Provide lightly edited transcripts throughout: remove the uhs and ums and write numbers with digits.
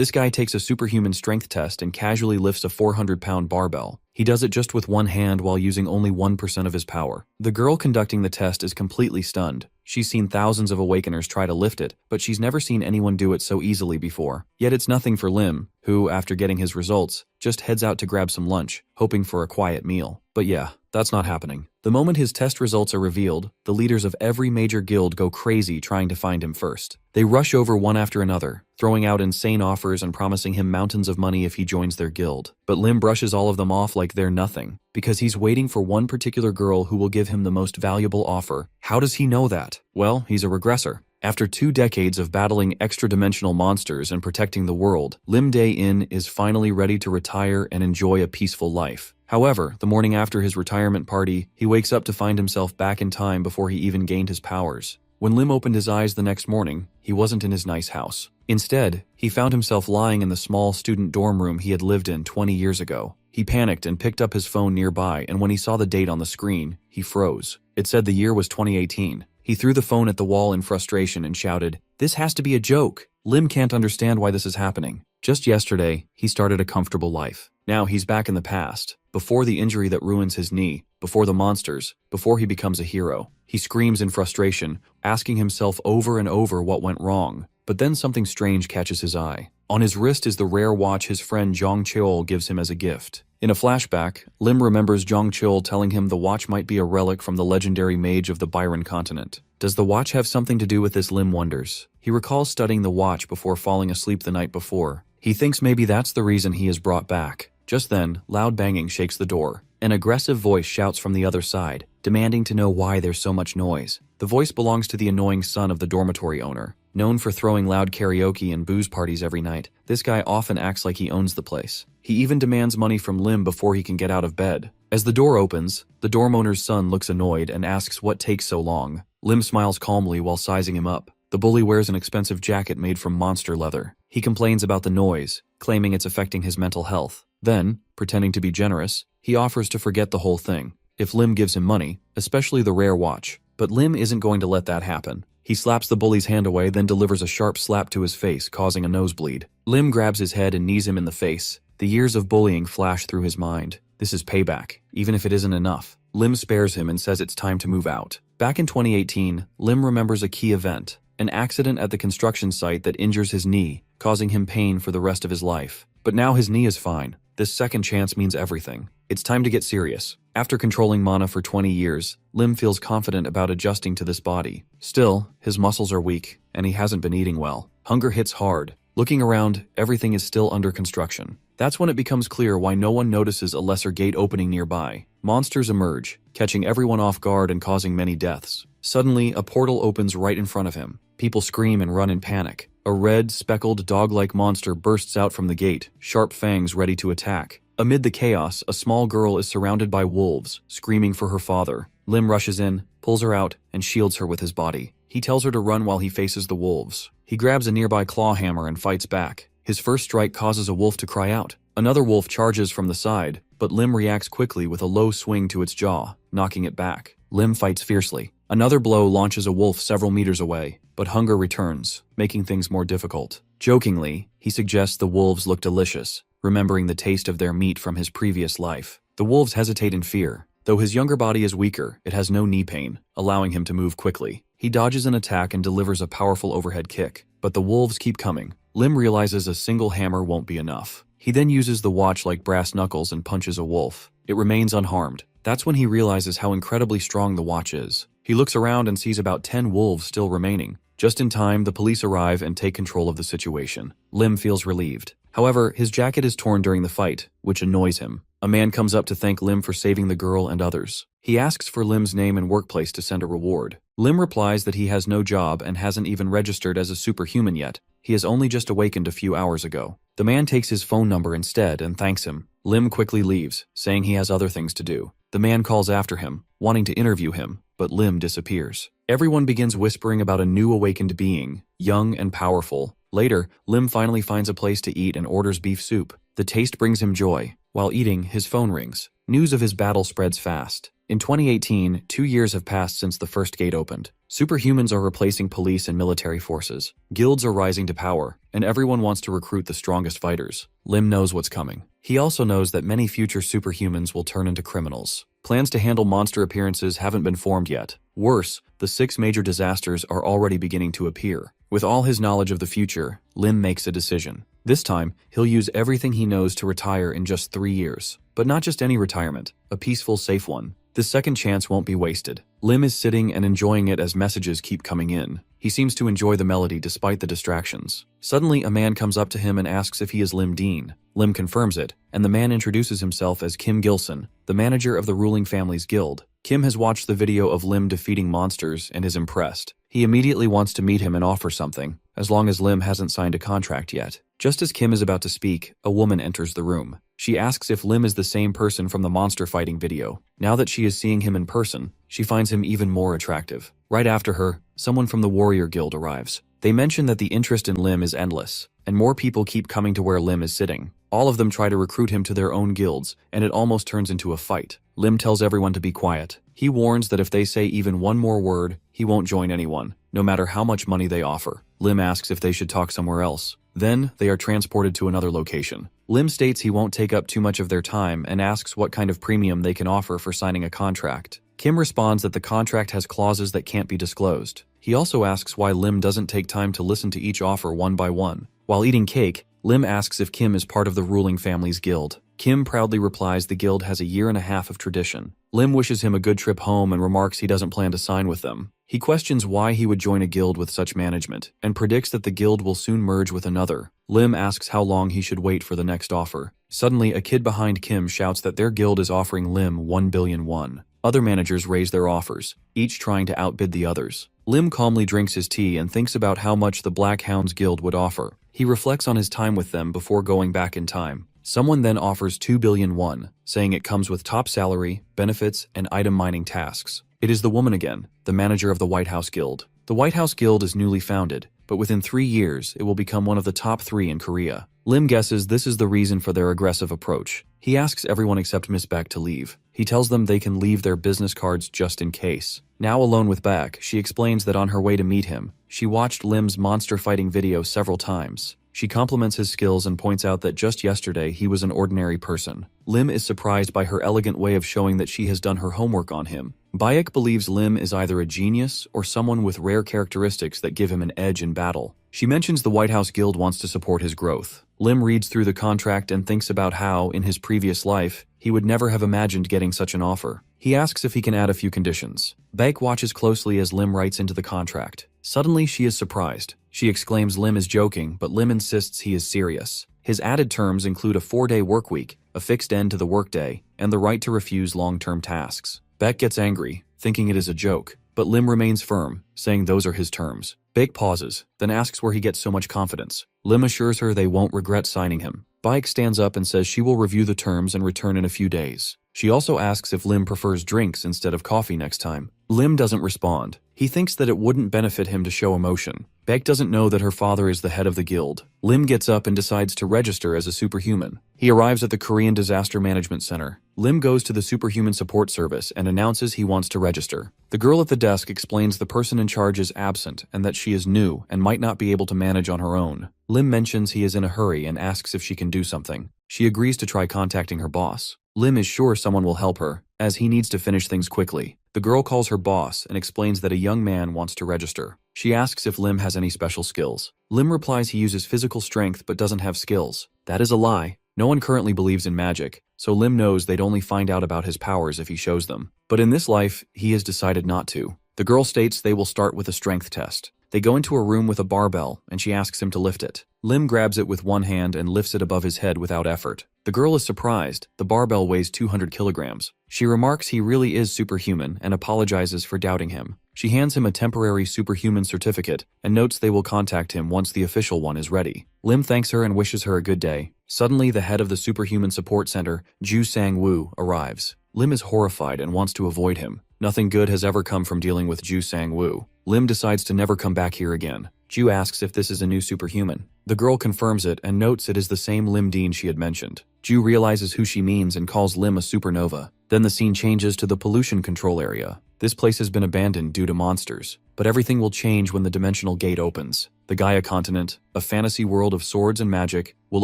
This guy takes a superhuman strength test and casually lifts a 400-pound barbell. He does it just with one hand while using only 1% of his power. The girl conducting the test is completely stunned. She's seen thousands of awakeners try to lift it, but she's never seen anyone do it so easily before. Yet it's nothing for Lim, who, after getting his results, just heads out to grab some lunch, hoping for a quiet meal. But yeah, that's not happening. The moment his test results are revealed, the leaders of every major guild go crazy trying to find him first. They rush over one after another, throwing out insane offers and promising him mountains of money if he joins their guild. But Lim brushes all of them off like they're nothing, because he's waiting for one particular girl who will give him the most valuable offer. How does he know that? Well, he's a regressor. After 2 decades of battling extra-dimensional monsters and protecting the world, Lim Dae-in is finally ready to retire and enjoy a peaceful life. However, the morning after his retirement party, he wakes up to find himself back in time before he even gained his powers. When Lim opened his eyes the next morning, he wasn't in his nice house. Instead, he found himself lying in the small student dorm room he had lived in 20 years ago. He panicked and picked up his phone nearby, and when he saw the date on the screen, he froze. It said the year was 2018. He threw the phone at the wall in frustration and shouted, "This has to be a joke. Lim can't understand why this is happening." Just yesterday, he started a comfortable life. Now he's back in the past, before the injury that ruins his knee, before the monsters, before he becomes a hero. He screams in frustration, asking himself over and over what went wrong. But then something strange catches his eye. On his wrist is the rare watch his friend Jong Cheol gives him as a gift. In a flashback, Lim remembers Jong Cheol telling him the watch might be a relic from the legendary mage of the Byron continent. Does the watch have something to do with this, Lim wonders. He recalls studying the watch before falling asleep the night before. He thinks maybe that's the reason he is brought back. Just then, loud banging shakes the door. An aggressive voice shouts from the other side, demanding to know why there's so much noise. The voice belongs to the annoying son of the dormitory owner. Known for throwing loud karaoke and booze parties every night, this guy often acts like he owns the place. He even demands money from Lim before he can get out of bed. As the door opens, the dorm owner's son looks annoyed and asks what takes so long. Lim smiles calmly while sizing him up. The bully wears an expensive jacket made from monster leather. He complains about the noise, claiming it's affecting his mental health. Then, pretending to be generous, he offers to forget the whole thing if Lim gives him money, especially the rare watch. But Lim isn't going to let that happen. He slaps the bully's hand away, then delivers a sharp slap to his face, causing a nosebleed. Lim grabs his head and knees him in the face. The years of bullying flash through his mind. This is payback, even if it isn't enough. Lim spares him and says it's time to move out. Back in 2018, Lim remembers a key event, an accident at the construction site that injures his knee, causing him pain for the rest of his life. But now his knee is fine. This second chance means everything. It's time to get serious. After controlling mana for 20 years, Lim feels confident about adjusting to this body. Still, his muscles are weak, and he hasn't been eating well. Hunger hits hard. Looking around, everything is still under construction. That's when it becomes clear why no one notices a lesser gate opening nearby. Monsters emerge, catching everyone off guard and causing many deaths. Suddenly, a portal opens right in front of him. People scream and run in panic. A red, speckled, dog-like monster bursts out from the gate, sharp fangs ready to attack. Amid the chaos, a small girl is surrounded by wolves, screaming for her father. Lim rushes in, pulls her out, and shields her with his body. He tells her to run while he faces the wolves. He grabs a nearby claw hammer and fights back. His first strike causes a wolf to cry out. Another wolf charges from the side, but Lim reacts quickly with a low swing to its jaw, knocking it back. Lim fights fiercely. Another blow launches a wolf several meters away, but hunger returns, making things more difficult. Jokingly, he suggests the wolves look delicious, remembering the taste of their meat from his previous life. The wolves hesitate in fear. Though his younger body is weaker, it has no knee pain, allowing him to move quickly. He dodges an attack and delivers a powerful overhead kick, but the wolves keep coming. Lim realizes a single hammer won't be enough. He then uses the watch like brass knuckles and punches a wolf. It remains unharmed. That's when he realizes how incredibly strong the watch is. He looks around and sees about 10 wolves still remaining. Just in time, the police arrive and take control of the situation. Lim feels relieved. However, his jacket is torn during the fight, which annoys him. A man comes up to thank Lim for saving the girl and others. He asks for Lim's name and workplace to send a reward. Lim replies that he has no job and hasn't even registered as a superhuman yet. He has only just awakened a few hours ago. The man takes his phone number instead and thanks him. Lim quickly leaves, saying he has other things to do. The man calls after him, wanting to interview him, but Lim disappears. Everyone begins whispering about a new awakened being, young and powerful. Later, Lim finally finds a place to eat and orders beef soup. The taste brings him joy. While eating, his phone rings. News of his battle spreads fast. In 2018, 2 years have passed since the first gate opened. Superhumans are replacing police and military forces. Guilds are rising to power, and everyone wants to recruit the strongest fighters. Lim knows what's coming. He also knows that many future superhumans will turn into criminals. Plans to handle monster appearances haven't been formed yet. Worse, the 6 major disasters are already beginning to appear. With all his knowledge of the future, Lim makes a decision. This time, he'll use everything he knows to retire in just 3 years. But not just any retirement, a peaceful, safe one. This second chance won't be wasted. Lim is sitting and enjoying it as messages keep coming in. He seems to enjoy the melody despite the distractions. Suddenly, a man comes up to him and asks if he is Lim Dean. Lim confirms it, and the man introduces himself as Kim Gilson, the manager of the ruling family's guild. Kim has watched the video of Lim defeating monsters and is impressed. He immediately wants to meet him and offer something, as long as Lim hasn't signed a contract yet. Just as Kim is about to speak, a woman enters the room. She asks if Lim is the same person from the monster fighting video. Now that she is seeing him in person, she finds him even more attractive. Right after her, someone from the Warrior Guild arrives. They mention that the interest in Lim is endless, and more people keep coming to where Lim is sitting. All of them try to recruit him to their own guilds, and it almost turns into a fight. Lim tells everyone to be quiet. He warns that if they say even one more word, he won't join anyone, no matter how much money they offer. Lim asks if they should talk somewhere else. Then, they are transported to another location. Lim states he won't take up too much of their time and asks what kind of premium they can offer for signing a contract. Kim responds that the contract has clauses that can't be disclosed. He also asks why Lim doesn't take time to listen to each offer one by one. While eating cake, Lim asks if Kim is part of the ruling family's guild. Kim proudly replies the guild has a 1.5 years of tradition. Lim wishes him a good trip home and remarks he doesn't plan to sign with them. He questions why he would join a guild with such management, and predicts that the guild will soon merge with another. Lim asks how long he should wait for the next offer. Suddenly, a kid behind Kim shouts that their guild is offering Lim 1 billion won. Other managers raise their offers, each trying to outbid the others. Lim calmly drinks his tea and thinks about how much the Black Hounds Guild would offer. He reflects on his time with them before going back in time. Someone then offers 2 billion won, saying it comes with top salary, benefits, and item mining tasks. It is the woman again, the manager of the White House Guild. The White House Guild is newly founded, but within 3 years, it will become one of the top 3 in Korea. Lim guesses this is the reason for their aggressive approach. He asks everyone except Miss Beck to leave. He tells them they can leave their business cards just in case. Now alone with Beck, she explains that on her way to meet him, she watched Lim's monster fighting video several times. She compliments his skills and points out that just yesterday he was an ordinary person. Lim is surprised by her elegant way of showing that she has done her homework on him. Bayek believes Lim is either a genius or someone with rare characteristics that give him an edge in battle. She mentions the White House Guild wants to support his growth. Lim reads through the contract and thinks about how, in his previous life, he would never have imagined getting such an offer. He asks if he can add a few conditions. Bayek watches closely as Lim writes into the contract. Suddenly, she is surprised. She exclaims Lim is joking, but Lim insists he is serious. His added terms include a 4-day workweek, a fixed end to the workday, and the right to refuse long-term tasks. Beck gets angry, thinking it is a joke, but Lim remains firm, saying those are his terms. Bayek pauses, then asks where he gets so much confidence. Lim assures her they won't regret signing him. Bayek stands up and says she will review the terms and return in a few days. She also asks if Lim prefers drinks instead of coffee next time. Lim doesn't respond. He thinks that it wouldn't benefit him to show emotion. Beck doesn't know that her father is the head of the guild. Lim gets up and decides to register as a superhuman. He arrives at the Korean Disaster Management Center. Lim goes to the Superhuman Support Service and announces he wants to register. The girl at the desk explains the person in charge is absent and that she is new and might not be able to manage on her own. Lim mentions he is in a hurry and asks if she can do something. She agrees to try contacting her boss. Lim is sure someone will help her, as he needs to finish things quickly. The girl calls her boss and explains that a young man wants to register. She asks if Lim has any special skills. Lim replies he uses physical strength but doesn't have skills. That is a lie. No one currently believes in magic, so Lim knows they'd only find out about his powers if he shows them. But in this life, he has decided not to. The girl states they will start with a strength test. They go into a room with a barbell, and she asks him to lift it. Lim grabs it with one hand and lifts it above his head without effort. The girl is surprised. The barbell weighs 200 kilograms. She remarks he really is superhuman and apologizes for doubting him. She hands him a temporary superhuman certificate and notes they will contact him once the official one is ready. Lim thanks her and wishes her a good day. Suddenly, the head of the Superhuman Support Center, Ju Sang-woo, arrives. Lim is horrified and wants to avoid him. Nothing good has ever come from dealing with Ju Sang-woo. Lim decides to never come back here again. Ju asks if this is a new superhuman. The girl confirms it and notes it is the same Lim Dean she had mentioned. Ju realizes who she means and calls Lim a supernova. Then the scene changes to the pollution control area. This place has been abandoned due to monsters, but everything will change when the dimensional gate opens. The Gaia continent, a fantasy world of swords and magic, will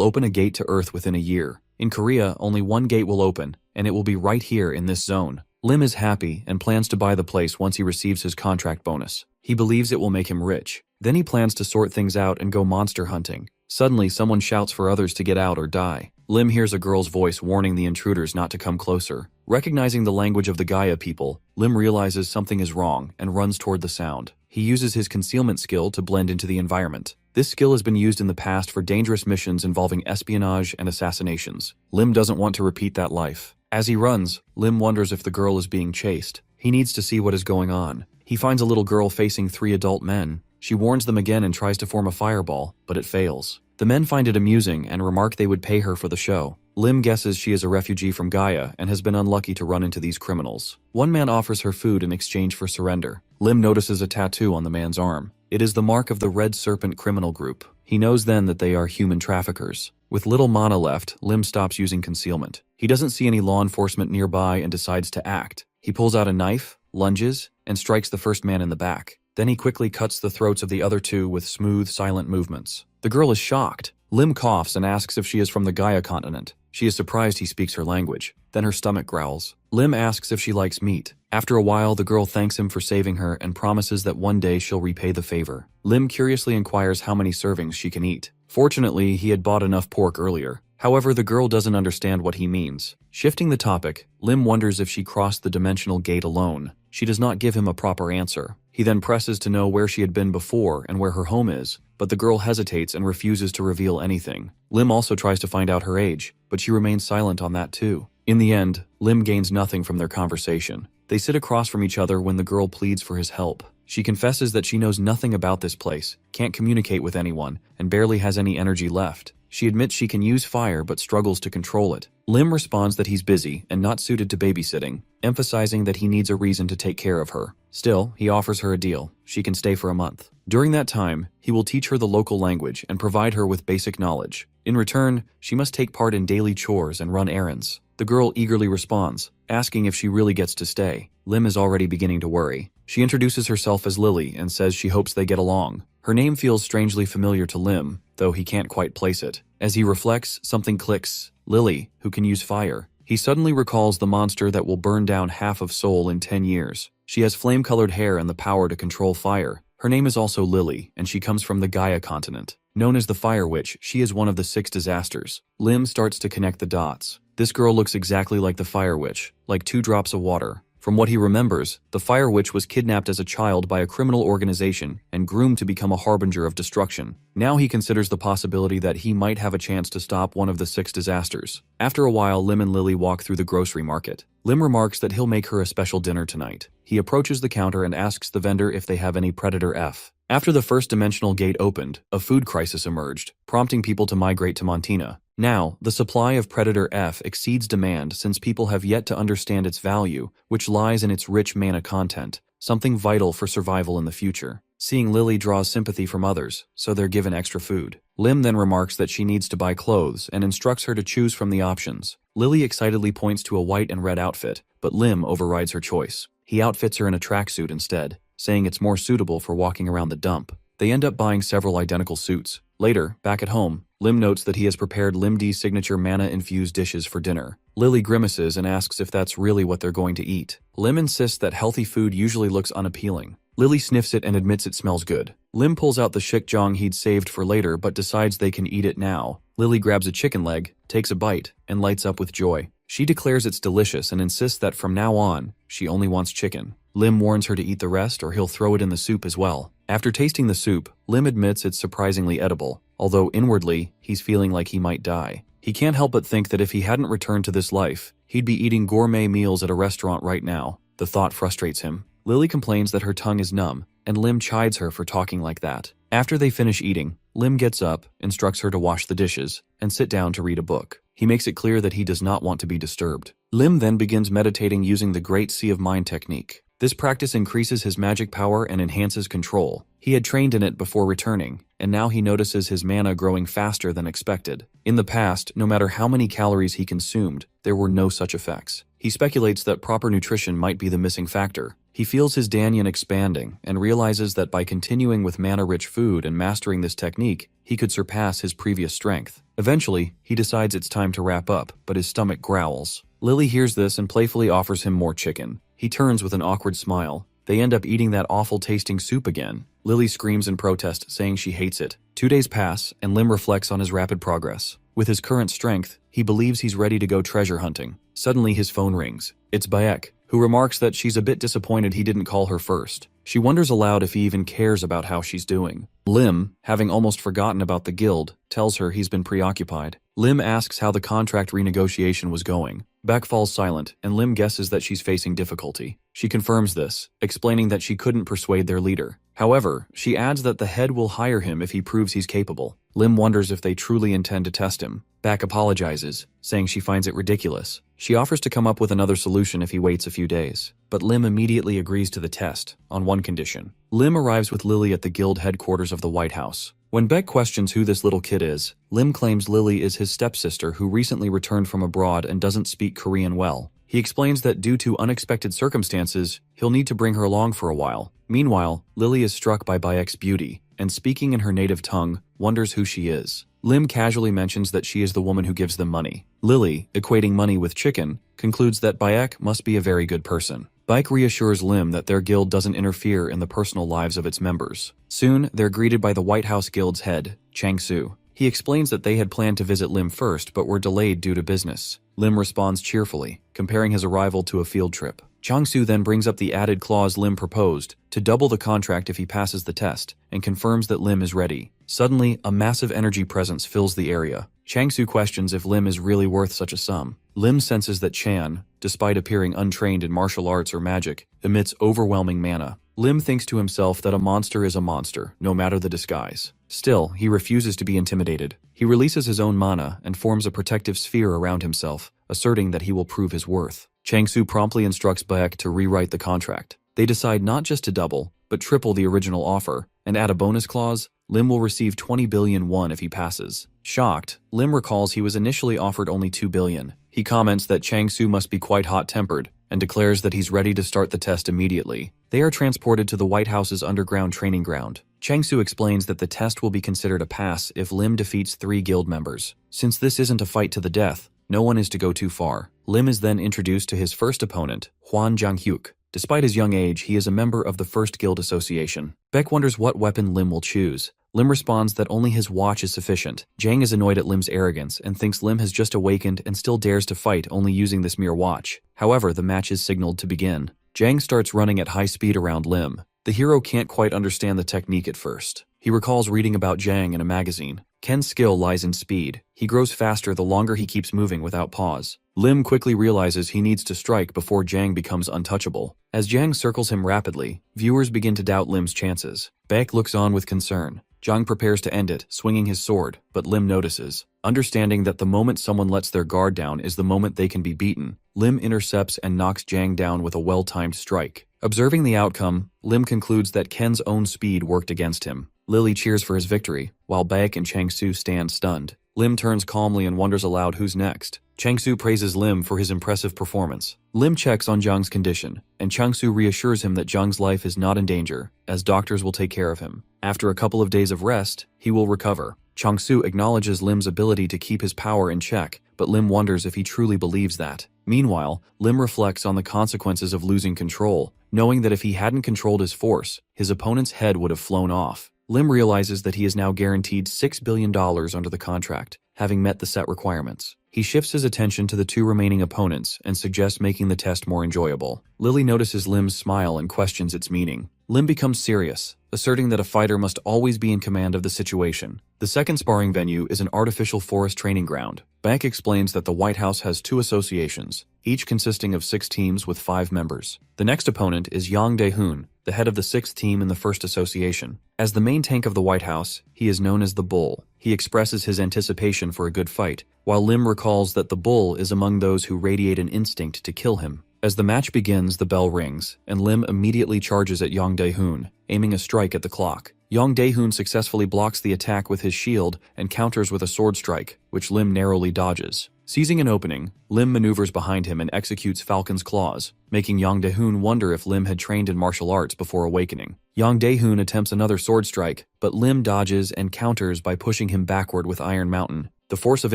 open a gate to Earth within a year. In Korea, only one gate will open, and it will be right here in this zone. Lim is happy and plans to buy the place once he receives his contract bonus. He believes it will make him rich. Then he plans to sort things out and go monster hunting. Suddenly, someone shouts for others to get out or die. Lim hears a girl's voice warning the intruders not to come closer. Recognizing the language of the Gaia people, Lim realizes something is wrong and runs toward the sound. He uses his concealment skill to blend into the environment. This skill has been used in the past for dangerous missions involving espionage and assassinations. Lim doesn't want to repeat that life. As he runs, Lim wonders if the girl is being chased. He needs to see what is going on. He finds a little girl facing 3 adult men. She warns them again and tries to form a fireball, but it fails. The men find it amusing and remark they would pay her for the show. Lim guesses she is a refugee from Gaia and has been unlucky to run into these criminals. One man offers her food in exchange for surrender. Lim notices a tattoo on the man's arm. It is the mark of the Red Serpent criminal group. He knows then that they are human traffickers. With little mana left, Lim stops using concealment. He doesn't see any law enforcement nearby and decides to act. He pulls out a knife, lunges, and strikes the first man in the back. Then he quickly cuts the throats of the other 2 with smooth, silent movements. The girl is shocked. Lim coughs and asks if she is from the Gaia continent. She is surprised he speaks her language. Then her stomach growls. Lim asks if she likes meat. After a while, the girl thanks him for saving her and promises that one day she'll repay the favor. Lim curiously inquires how many servings she can eat. Fortunately, he had bought enough pork earlier. However, the girl doesn't understand what he means. Shifting the topic, Lim wonders if she crossed the dimensional gate alone. She does not give him a proper answer. He then presses to know where she had been before and where her home is, but the girl hesitates and refuses to reveal anything. Lim also tries to find out her age, but she remains silent on that too. In the end, Lim gains nothing from their conversation. They sit across from each other when the girl pleads for his help. She confesses that she knows nothing about this place, can't communicate with anyone, and barely has any energy left. She admits she can use fire but struggles to control it. Lim responds that he's busy and not suited to babysitting, emphasizing that he needs a reason to take care of her. Still, he offers her a deal. She can stay for a month. During that time, he will teach her the local language and provide her with basic knowledge. In return, she must take part in daily chores and run errands. The girl eagerly responds, asking if she really gets to stay. Lim is already beginning to worry. She introduces herself as Lily and says she hopes they get along. Her name feels strangely familiar to Lim, though he can't quite place it. As he reflects, something clicks. Lily, who can use fire. He suddenly recalls the monster that will burn down half of Seoul in 10 years. She has flame-colored hair and the power to control fire. Her name is also Lily, and she comes from the Gaia continent. Known as the Fire Witch, she is one of the 6 disasters. Lim starts to connect the dots. This girl looks exactly like the Fire Witch, like 2 drops of water. From what he remembers, the Fire Witch was kidnapped as a child by a criminal organization and groomed to become a harbinger of destruction. Now he considers the possibility that he might have a chance to stop one of the 6 disasters. After a while, Lim and Lily walk through the grocery market. Lim remarks that he'll make her a special dinner tonight. He approaches the counter and asks the vendor if they have any Predator F. After the first dimensional gate opened, a food crisis emerged, prompting people to migrate to Montina. Now, the supply of Predator F exceeds demand since people have yet to understand its value, which lies in its rich mana content, something vital for survival in the future. Seeing Lily draws sympathy from others, so they're given extra food. Lim then remarks that she needs to buy clothes and instructs her to choose from the options. Lily excitedly points to a white and red outfit, but Lim overrides her choice. He outfits her in a tracksuit instead, saying it's more suitable for walking around the dump. They end up buying several identical suits. Later, back at home, Lim notes that he has prepared Lim-D's signature mana-infused dishes for dinner. Lily grimaces and asks if that's really what they're going to eat. Lim insists that healthy food usually looks unappealing. Lily sniffs it and admits it smells good. Lim pulls out the shikjang he'd saved for later but decides they can eat it now. Lily grabs a chicken leg, takes a bite, and lights up with joy. She declares it's delicious and insists that from now on, she only wants chicken. Lim warns her to eat the rest or he'll throw it in the soup as well. After tasting the soup, Lim admits it's surprisingly edible, although inwardly, he's feeling like he might die. He can't help but think that if he hadn't returned to this life, he'd be eating gourmet meals at a restaurant right now. The thought frustrates him. Lily complains that her tongue is numb, and Lim chides her for talking like that. After they finish eating, Lim gets up, instructs her to wash the dishes, and sit down to read a book. He makes it clear that he does not want to be disturbed. Lim then begins meditating using the Great Sea of Mind technique. This practice increases his magic power and enhances control. He had trained in it before returning, and now he notices his mana growing faster than expected. In the past, no matter how many calories he consumed, there were no such effects. He speculates that proper nutrition might be the missing factor. He feels his Danyan expanding and realizes that by continuing with mana-rich food and mastering this technique, he could surpass his previous strength. Eventually, he decides it's time to wrap up, but his stomach growls. Lily hears this and playfully offers him more chicken. He turns with an awkward smile. They end up eating that awful-tasting soup again. Lily screams in protest, saying she hates it. 2 days pass, and Lim reflects on his rapid progress. With his current strength, he believes he's ready to go treasure hunting. Suddenly, his phone rings. It's Baek, who remarks that she's a bit disappointed he didn't call her first. She wonders aloud if he even cares about how she's doing. Lim, having almost forgotten about the guild, tells her he's been preoccupied. Lim asks how the contract renegotiation was going. Baek falls silent, and Lim guesses that she's facing difficulty. She confirms this, explaining that she couldn't persuade their leader. However, she adds that the head will hire him if he proves he's capable. Lim wonders if they truly intend to test him. Baek apologizes, saying she finds it ridiculous. She offers to come up with another solution if he waits a few days. But Lim immediately agrees to the test, on one condition. Lim arrives with Lily at the guild headquarters of the White House. When Baek questions who this little kid is, Lim claims Lily is his stepsister who recently returned from abroad and doesn't speak Korean well. He explains that due to unexpected circumstances, he'll need to bring her along for a while. Meanwhile, Lily is struck by Baek's beauty, and speaking in her native tongue, wonders who she is. Lim casually mentions that she is the woman who gives them money. Lily, equating money with chicken, concludes that Baek must be a very good person. Baek reassures Lim that their guild doesn't interfere in the personal lives of its members. Soon, they're greeted by the White House Guild's head, Chang-Soo. He explains that they had planned to visit Lim first but were delayed due to business. Lim responds cheerfully, comparing his arrival to a field trip. Chang-Soo then brings up the added clause Lim proposed, to double the contract if he passes the test, and confirms that Lim is ready. Suddenly, a massive energy presence fills the area. Chang-Soo questions if Lim is really worth such a sum. Lim senses that Chan, despite appearing untrained in martial arts or magic, emits overwhelming mana. Lim thinks to himself that a monster is a monster, no matter the disguise. Still, he refuses to be intimidated. He releases his own mana and forms a protective sphere around himself, asserting that he will prove his worth. Chang-Soo promptly instructs Baek to rewrite the contract. They decide not just to double, but triple the original offer, and add a bonus clause. Lim will receive 20 billion won if he passes. Shocked, Lim recalls he was initially offered only 2 billion. He comments that Chang-Soo must be quite hot-tempered, and declares that he's ready to start the test immediately. They are transported to the White House's underground training ground. Chang-Soo explains that the test will be considered a pass if Lim defeats 3 guild members. Since this isn't a fight to the death, no one is to go too far. Lim is then introduced to his first opponent, Hwan Jang-hyuk. Despite his young age, he is a member of the First Guild Association. Baek wonders what weapon Lim will choose. Lim responds that only his watch is sufficient. Jang is annoyed at Lim's arrogance and thinks Lim has just awakened and still dares to fight only using this mere watch. However, the match is signaled to begin. Jang starts running at high speed around Lim. The hero can't quite understand the technique at first. He recalls reading about Jang in a magazine. Ken's skill lies in speed. He grows faster the longer he keeps moving without pause. Lim quickly realizes he needs to strike before Jang becomes untouchable. As Jang circles him rapidly, viewers begin to doubt Lim's chances. Baek looks on with concern. Jang prepares to end it, swinging his sword, but Lim notices. Understanding that the moment someone lets their guard down is the moment they can be beaten, Lim intercepts and knocks Jang down with a well-timed strike. Observing the outcome, Lim concludes that Ken's own speed worked against him. Lily cheers for his victory, while Baek and Chang-Soo stand stunned. Lim turns calmly and wonders aloud who's next. Chang-Soo praises Lim for his impressive performance. Lim checks on Jang's condition, and Chang-Soo reassures him that Jang's life is not in danger, as doctors will take care of him. After a couple of days of rest, he will recover. Chang-Soo acknowledges Lim's ability to keep his power in check, but Lim wonders if he truly believes that. Meanwhile, Lim reflects on the consequences of losing control, knowing that if he hadn't controlled his force, his opponent's head would have flown off. Lim realizes that he is now guaranteed $6 billion under the contract, having met the set requirements. He shifts his attention to the 2 remaining opponents and suggests making the test more enjoyable. Lily notices Lim's smile and questions its meaning. Lim becomes serious, asserting that a fighter must always be in command of the situation. The second sparring venue is an artificial forest training ground. Baek explains that the White House has 2 associations, each consisting of 6 teams with 5 members. The next opponent is Yang Dae-hoon, the head of the 6th team in the first association. As the main tank of the White House, he is known as the Bull. He expresses his anticipation for a good fight, while Lim recalls that the Bull is among those who radiate an instinct to kill him. As the match begins, the bell rings, and Lim immediately charges at Yang Dae-hoon, aiming a strike at the clock. Yang Dae-hoon successfully blocks the attack with his shield and counters with a sword strike, which Lim narrowly dodges. Seizing an opening, Lim maneuvers behind him and executes Falcon's Claws, making Yang Dae-hoon wonder if Lim had trained in martial arts before awakening. Yang Dae-hoon attempts another sword strike, but Lim dodges and counters by pushing him backward with Iron Mountain. The force of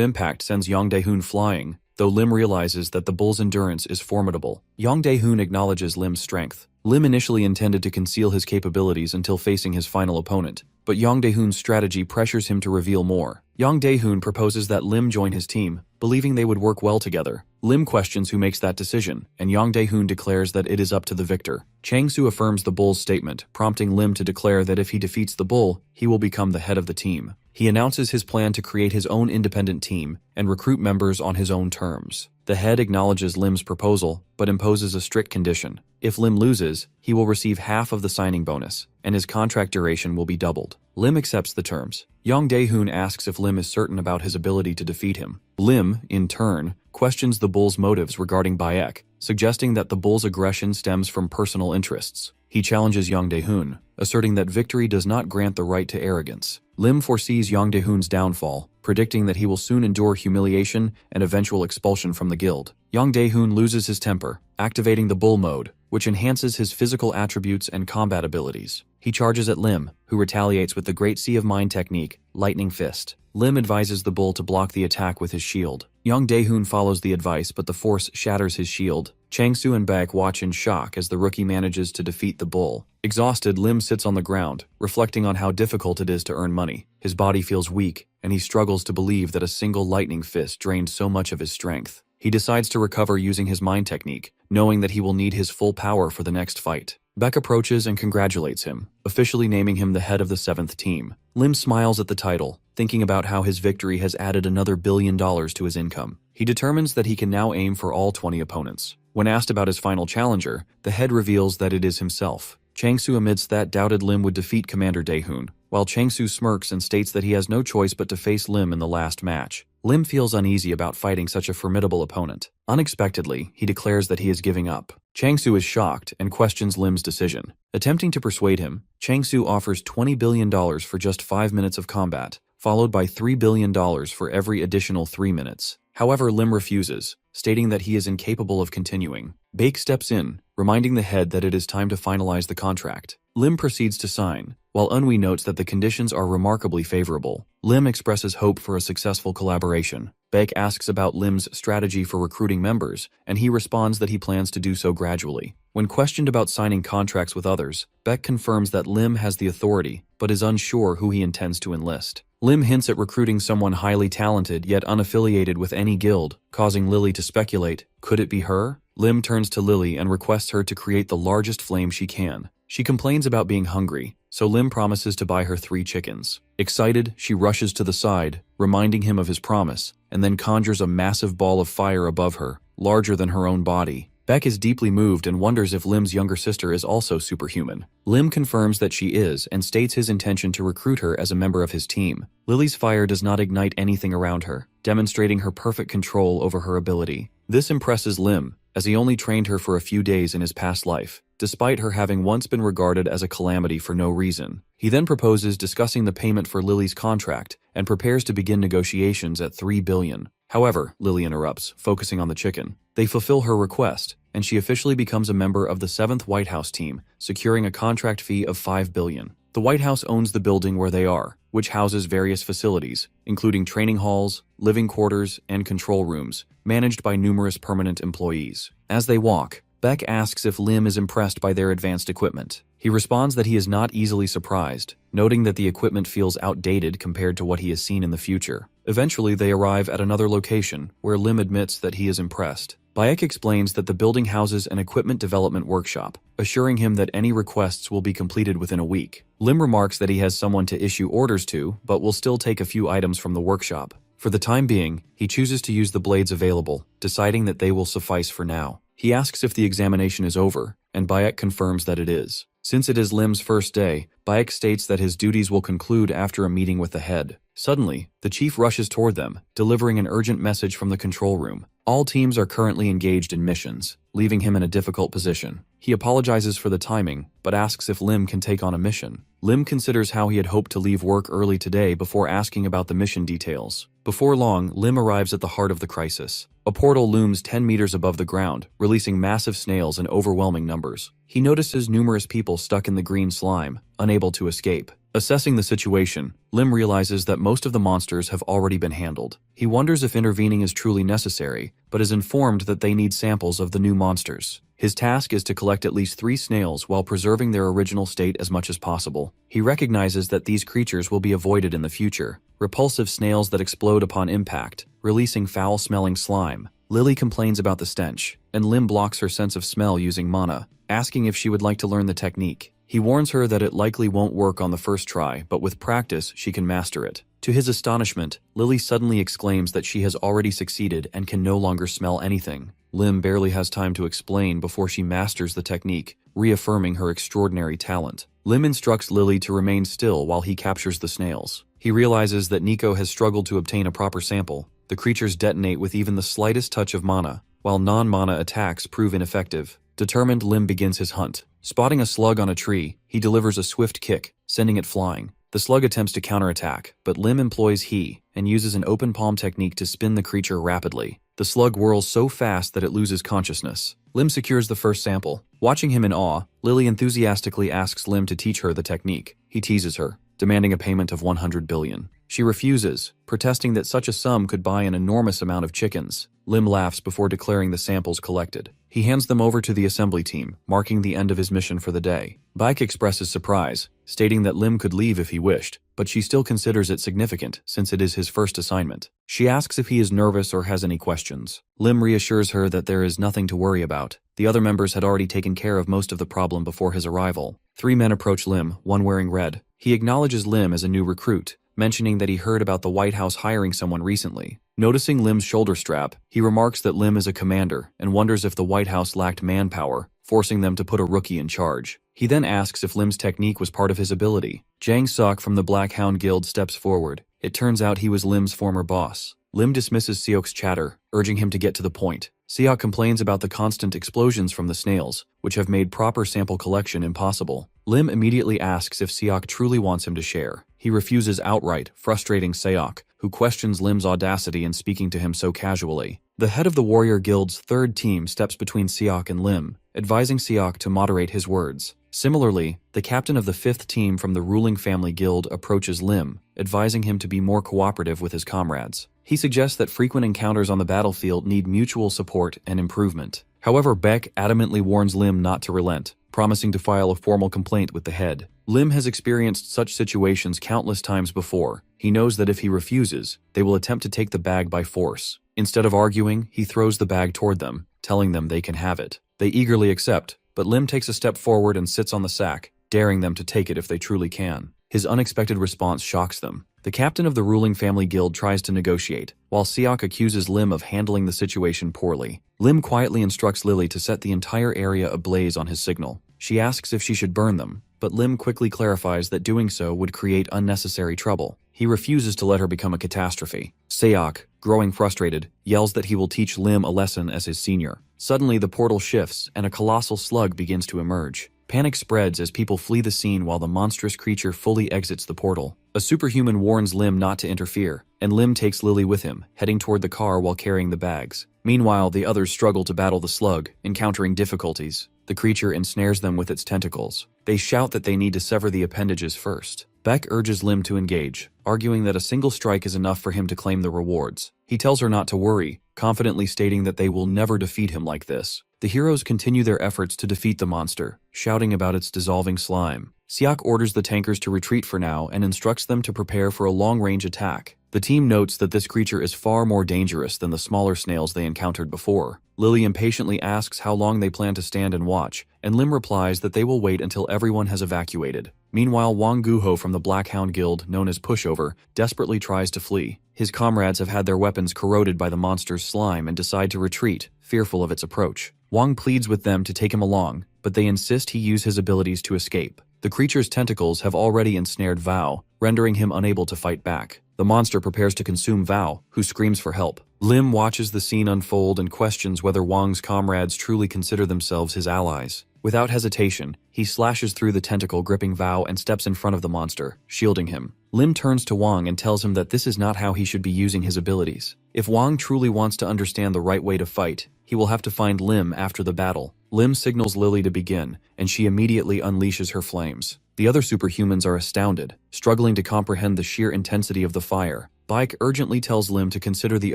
impact sends Yang Dae-hoon flying, though Lim realizes that the bull's endurance is formidable. Yang Dae-hoon acknowledges Lim's strength. Lim initially intended to conceal his capabilities until facing his final opponent, but Yang Dae-hoon's strategy pressures him to reveal more. Yang Dae-hoon proposes that Lim join his team, believing they would work well together. Lim questions who makes that decision, and Yang Dae-hoon declares that it is up to the victor. Chang-soo affirms the bull's statement, prompting Lim to declare that if he defeats the bull, he will become the head of the team. He announces his plan to create his own independent team and recruit members on his own terms. The head acknowledges Lim's proposal, but imposes a strict condition. If Lim loses, he will receive half of the signing bonus, and his contract duration will be doubled. Lim accepts the terms. Yang Dae-hoon asks if Lim is certain about his ability to defeat him. Lim, in turn, questions the bull's motives regarding Baek, suggesting that the bull's aggression stems from personal interests. He challenges Yang Dae-hoon, asserting that victory does not grant the right to arrogance. Lim foresees Yang Dae-hoon's downfall, predicting that he will soon endure humiliation and eventual expulsion from the guild. Yang Dae-hoon loses his temper, activating the bull mode, which enhances his physical attributes and combat abilities. He charges at Lim, who retaliates with the Great Sea of Mind technique, Lightning Fist. Lim advises the bull to block the attack with his shield. Yang Dae-hoon follows the advice, but the force shatters his shield. Chang-soo and Baek watch in shock as the rookie manages to defeat the bull. Exhausted, Lim sits on the ground, reflecting on how difficult it is to earn money. His body feels weak, and he struggles to believe that a single lightning fist drained so much of his strength. He decides to recover using his mind technique, knowing that he will need his full power for the next fight. Baek approaches and congratulates him, officially naming him the head of the 7th team. Lim smiles at the title, thinking about how his victory has added another $1 billion to his income. He determines that he can now aim for all 20 opponents. When asked about his final challenger, the head reveals that it is himself. Chang-soo admits that doubted Lim would defeat Commander Dae-hoon, while Chang-soo smirks and states that he has no choice but to face Lim in the last match. Lim feels uneasy about fighting such a formidable opponent. Unexpectedly, he declares that he is giving up. Chang-soo is shocked and questions Lim's decision. Attempting to persuade him, Chang-soo offers $20 billion for just 5 minutes of combat, followed by $3 billion for every additional 3 minutes. However, Lim refuses, stating that he is incapable of continuing. Baek steps in, reminding the head that it is time to finalize the contract. Lim proceeds to sign, while Eunwi notes that the conditions are remarkably favorable. Lim expresses hope for a successful collaboration. Baek asks about Lim's strategy for recruiting members, and he responds that he plans to do so gradually. When questioned about signing contracts with others, Baek confirms that Lim has the authority, but is unsure who he intends to enlist. Lim hints at recruiting someone highly talented yet unaffiliated with any guild, causing Lily to speculate, could it be her? Lim turns to Lily and requests her to create the largest flame she can. She complains about being hungry, so Lim promises to buy her 3 chickens. Excited, she rushes to the side, reminding him of his promise, and then conjures a massive ball of fire above her, larger than her own body. Baek is deeply moved and wonders if Lim's younger sister is also superhuman. Lim confirms that she is and states his intention to recruit her as a member of his team. Lily's fire does not ignite anything around her, demonstrating her perfect control over her ability. This impresses Lim, as he only trained her for a few days in his past life, despite her having once been regarded as a calamity for no reason. He then proposes discussing the payment for Lily's contract and prepares to begin negotiations at $3 billion. However, Lily interrupts, focusing on the chicken. They fulfill her request, and she officially becomes a member of the 7th White House team, securing a contract fee of $5 billion. The White House owns the building where they are, which houses various facilities, including training halls, living quarters, and control rooms, managed by numerous permanent employees. As they walk, Baek asks if Lim is impressed by their advanced equipment. He responds that he is not easily surprised, noting that the equipment feels outdated compared to what he has seen in the future. Eventually, they arrive at another location, where Lim admits that he is impressed. Baek explains that the building houses an equipment development workshop, assuring him that any requests will be completed within a week. Lim remarks that he has someone to issue orders to, but will still take a few items from the workshop. For the time being, he chooses to use the blades available, deciding that they will suffice for now. He asks if the examination is over, and Baek confirms that it is. Since it is Lim's first day, Baek states that his duties will conclude after a meeting with the head. Suddenly, the chief rushes toward them, delivering an urgent message from the control room. All teams are currently engaged in missions, leaving him in a difficult position. He apologizes for the timing, but asks if Lim can take on a mission. Lim considers how he had hoped to leave work early today before asking about the mission details. Before long, Lim arrives at the heart of the crisis. A portal looms 10 meters above the ground, releasing massive snails in overwhelming numbers. He notices numerous people stuck in the green slime, unable to escape. Assessing the situation, Lim realizes that most of the monsters have already been handled. He wonders if intervening is truly necessary, but is informed that they need samples of the new monsters. His task is to collect at least 3 snails while preserving their original state as much as possible. He recognizes that these creatures will be avoided in the future. Repulsive snails that explode upon impact, releasing foul-smelling slime. Lily complains about the stench, and Lim blocks her sense of smell using mana, asking if she would like to learn the technique. He warns her that it likely won't work on the first try, but with practice, she can master it. To his astonishment, Lily suddenly exclaims that she has already succeeded and can no longer smell anything. Lim barely has time to explain before she masters the technique, reaffirming her extraordinary talent. Lim instructs Lily to remain still while he captures the snails. He realizes that Nico has struggled to obtain a proper sample. The creatures detonate with even the slightest touch of mana, while non-mana attacks prove ineffective. Determined, Lim begins his hunt. Spotting a slug on a tree, he delivers a swift kick, sending it flying. The slug attempts to counterattack, but Lim employs he and uses an open palm technique to spin the creature rapidly. The slug whirls so fast that it loses consciousness. Lim secures the first sample. Watching him in awe, Lily enthusiastically asks Lim to teach her the technique. He teases her, demanding a payment of 100 billion. She refuses, protesting that such a sum could buy an enormous amount of chickens. Lim laughs before declaring the samples collected. He hands them over to the assembly team, marking the end of his mission for the day. Bike expresses surprise, stating that Lim could leave if he wished, but she still considers it significant since it is his first assignment. She asks if he is nervous or has any questions. Lim reassures her that there is nothing to worry about. The other members had already taken care of most of the problem before his arrival. 3 men approach Lim, one wearing red. He acknowledges Lim as a new recruit, mentioning that he heard about the White House hiring someone recently. Noticing Lim's shoulder strap, he remarks that Lim is a commander and wonders if the White House lacked manpower, forcing them to put a rookie in charge. He then asks if Lim's technique was part of his ability. Jang Sok from the Black Hound Guild steps forward. It turns out he was Lim's former boss. Lim dismisses Seok's chatter, urging him to get to the point. Seok complains about the constant explosions from the snails, which have made proper sample collection impossible. Lim immediately asks if Seok truly wants him to share. He refuses outright, frustrating Seok, who questions Lim's audacity in speaking to him so casually. The head of the Warrior Guild's 3rd team steps between Seok and Lim, advising Seok to moderate his words. Similarly, the captain of the 5th team from the ruling family guild approaches Lim, advising him to be more cooperative with his comrades. He suggests that frequent encounters on the battlefield need mutual support and improvement. However, Beck adamantly warns Lim not to relent, promising to file a formal complaint with the head. Lim has experienced such situations countless times before. He knows that if he refuses, they will attempt to take the bag by force. Instead of arguing, he throws the bag toward them, telling them they can have it. They eagerly accept, but Lim takes a step forward and sits on the sack, daring them to take it if they truly can. His unexpected response shocks them. The captain of the ruling family guild tries to negotiate, while Seok accuses Lim of handling the situation poorly. Lim quietly instructs Lily to set the entire area ablaze on his signal. She asks if she should burn them, but Lim quickly clarifies that doing so would create unnecessary trouble. He refuses to let her become a catastrophe. Seok, growing frustrated, yells that he will teach Lim a lesson as his senior. Suddenly, the portal shifts, and a colossal slug begins to emerge. Panic spreads as people flee the scene while the monstrous creature fully exits the portal. A superhuman warns Lim not to interfere, and Lim takes Lily with him, heading toward the car while carrying the bags. Meanwhile, the others struggle to battle the slug, encountering difficulties. The creature ensnares them with its tentacles. They shout that they need to sever the appendages first. Beck urges Lim to engage, arguing that a single strike is enough for him to claim the rewards. He tells her not to worry, confidently stating that they will never defeat him like this. The heroes continue their efforts to defeat the monster, shouting about its dissolving slime. Seok orders the tankers to retreat for now and instructs them to prepare for a long-range attack. The team notes that this creature is far more dangerous than the smaller snails they encountered before. Lily impatiently asks how long they plan to stand and watch, and Lim replies that they will wait until everyone has evacuated. Meanwhile, Wang Guho from the Black Hound Guild, known as Pushover, desperately tries to flee. His comrades have had their weapons corroded by the monster's slime and decide to retreat, fearful of its approach. Wang pleads with them to take him along, but they insist he use his abilities to escape. The creature's tentacles have already ensnared Vao, rendering him unable to fight back. The monster prepares to consume Vao, who screams for help. Lim watches the scene unfold and questions whether Wang's comrades truly consider themselves his allies. Without hesitation, he slashes through the tentacle gripping Vao and steps in front of the monster, shielding him. Lim turns to Wang and tells him that this is not how he should be using his abilities. If Wang truly wants to understand the right way to fight, he will have to find Lim after the battle. Lim signals Lily to begin, and she immediately unleashes her flames. The other superhumans are astounded, struggling to comprehend the sheer intensity of the fire. Baek urgently tells Lim to consider the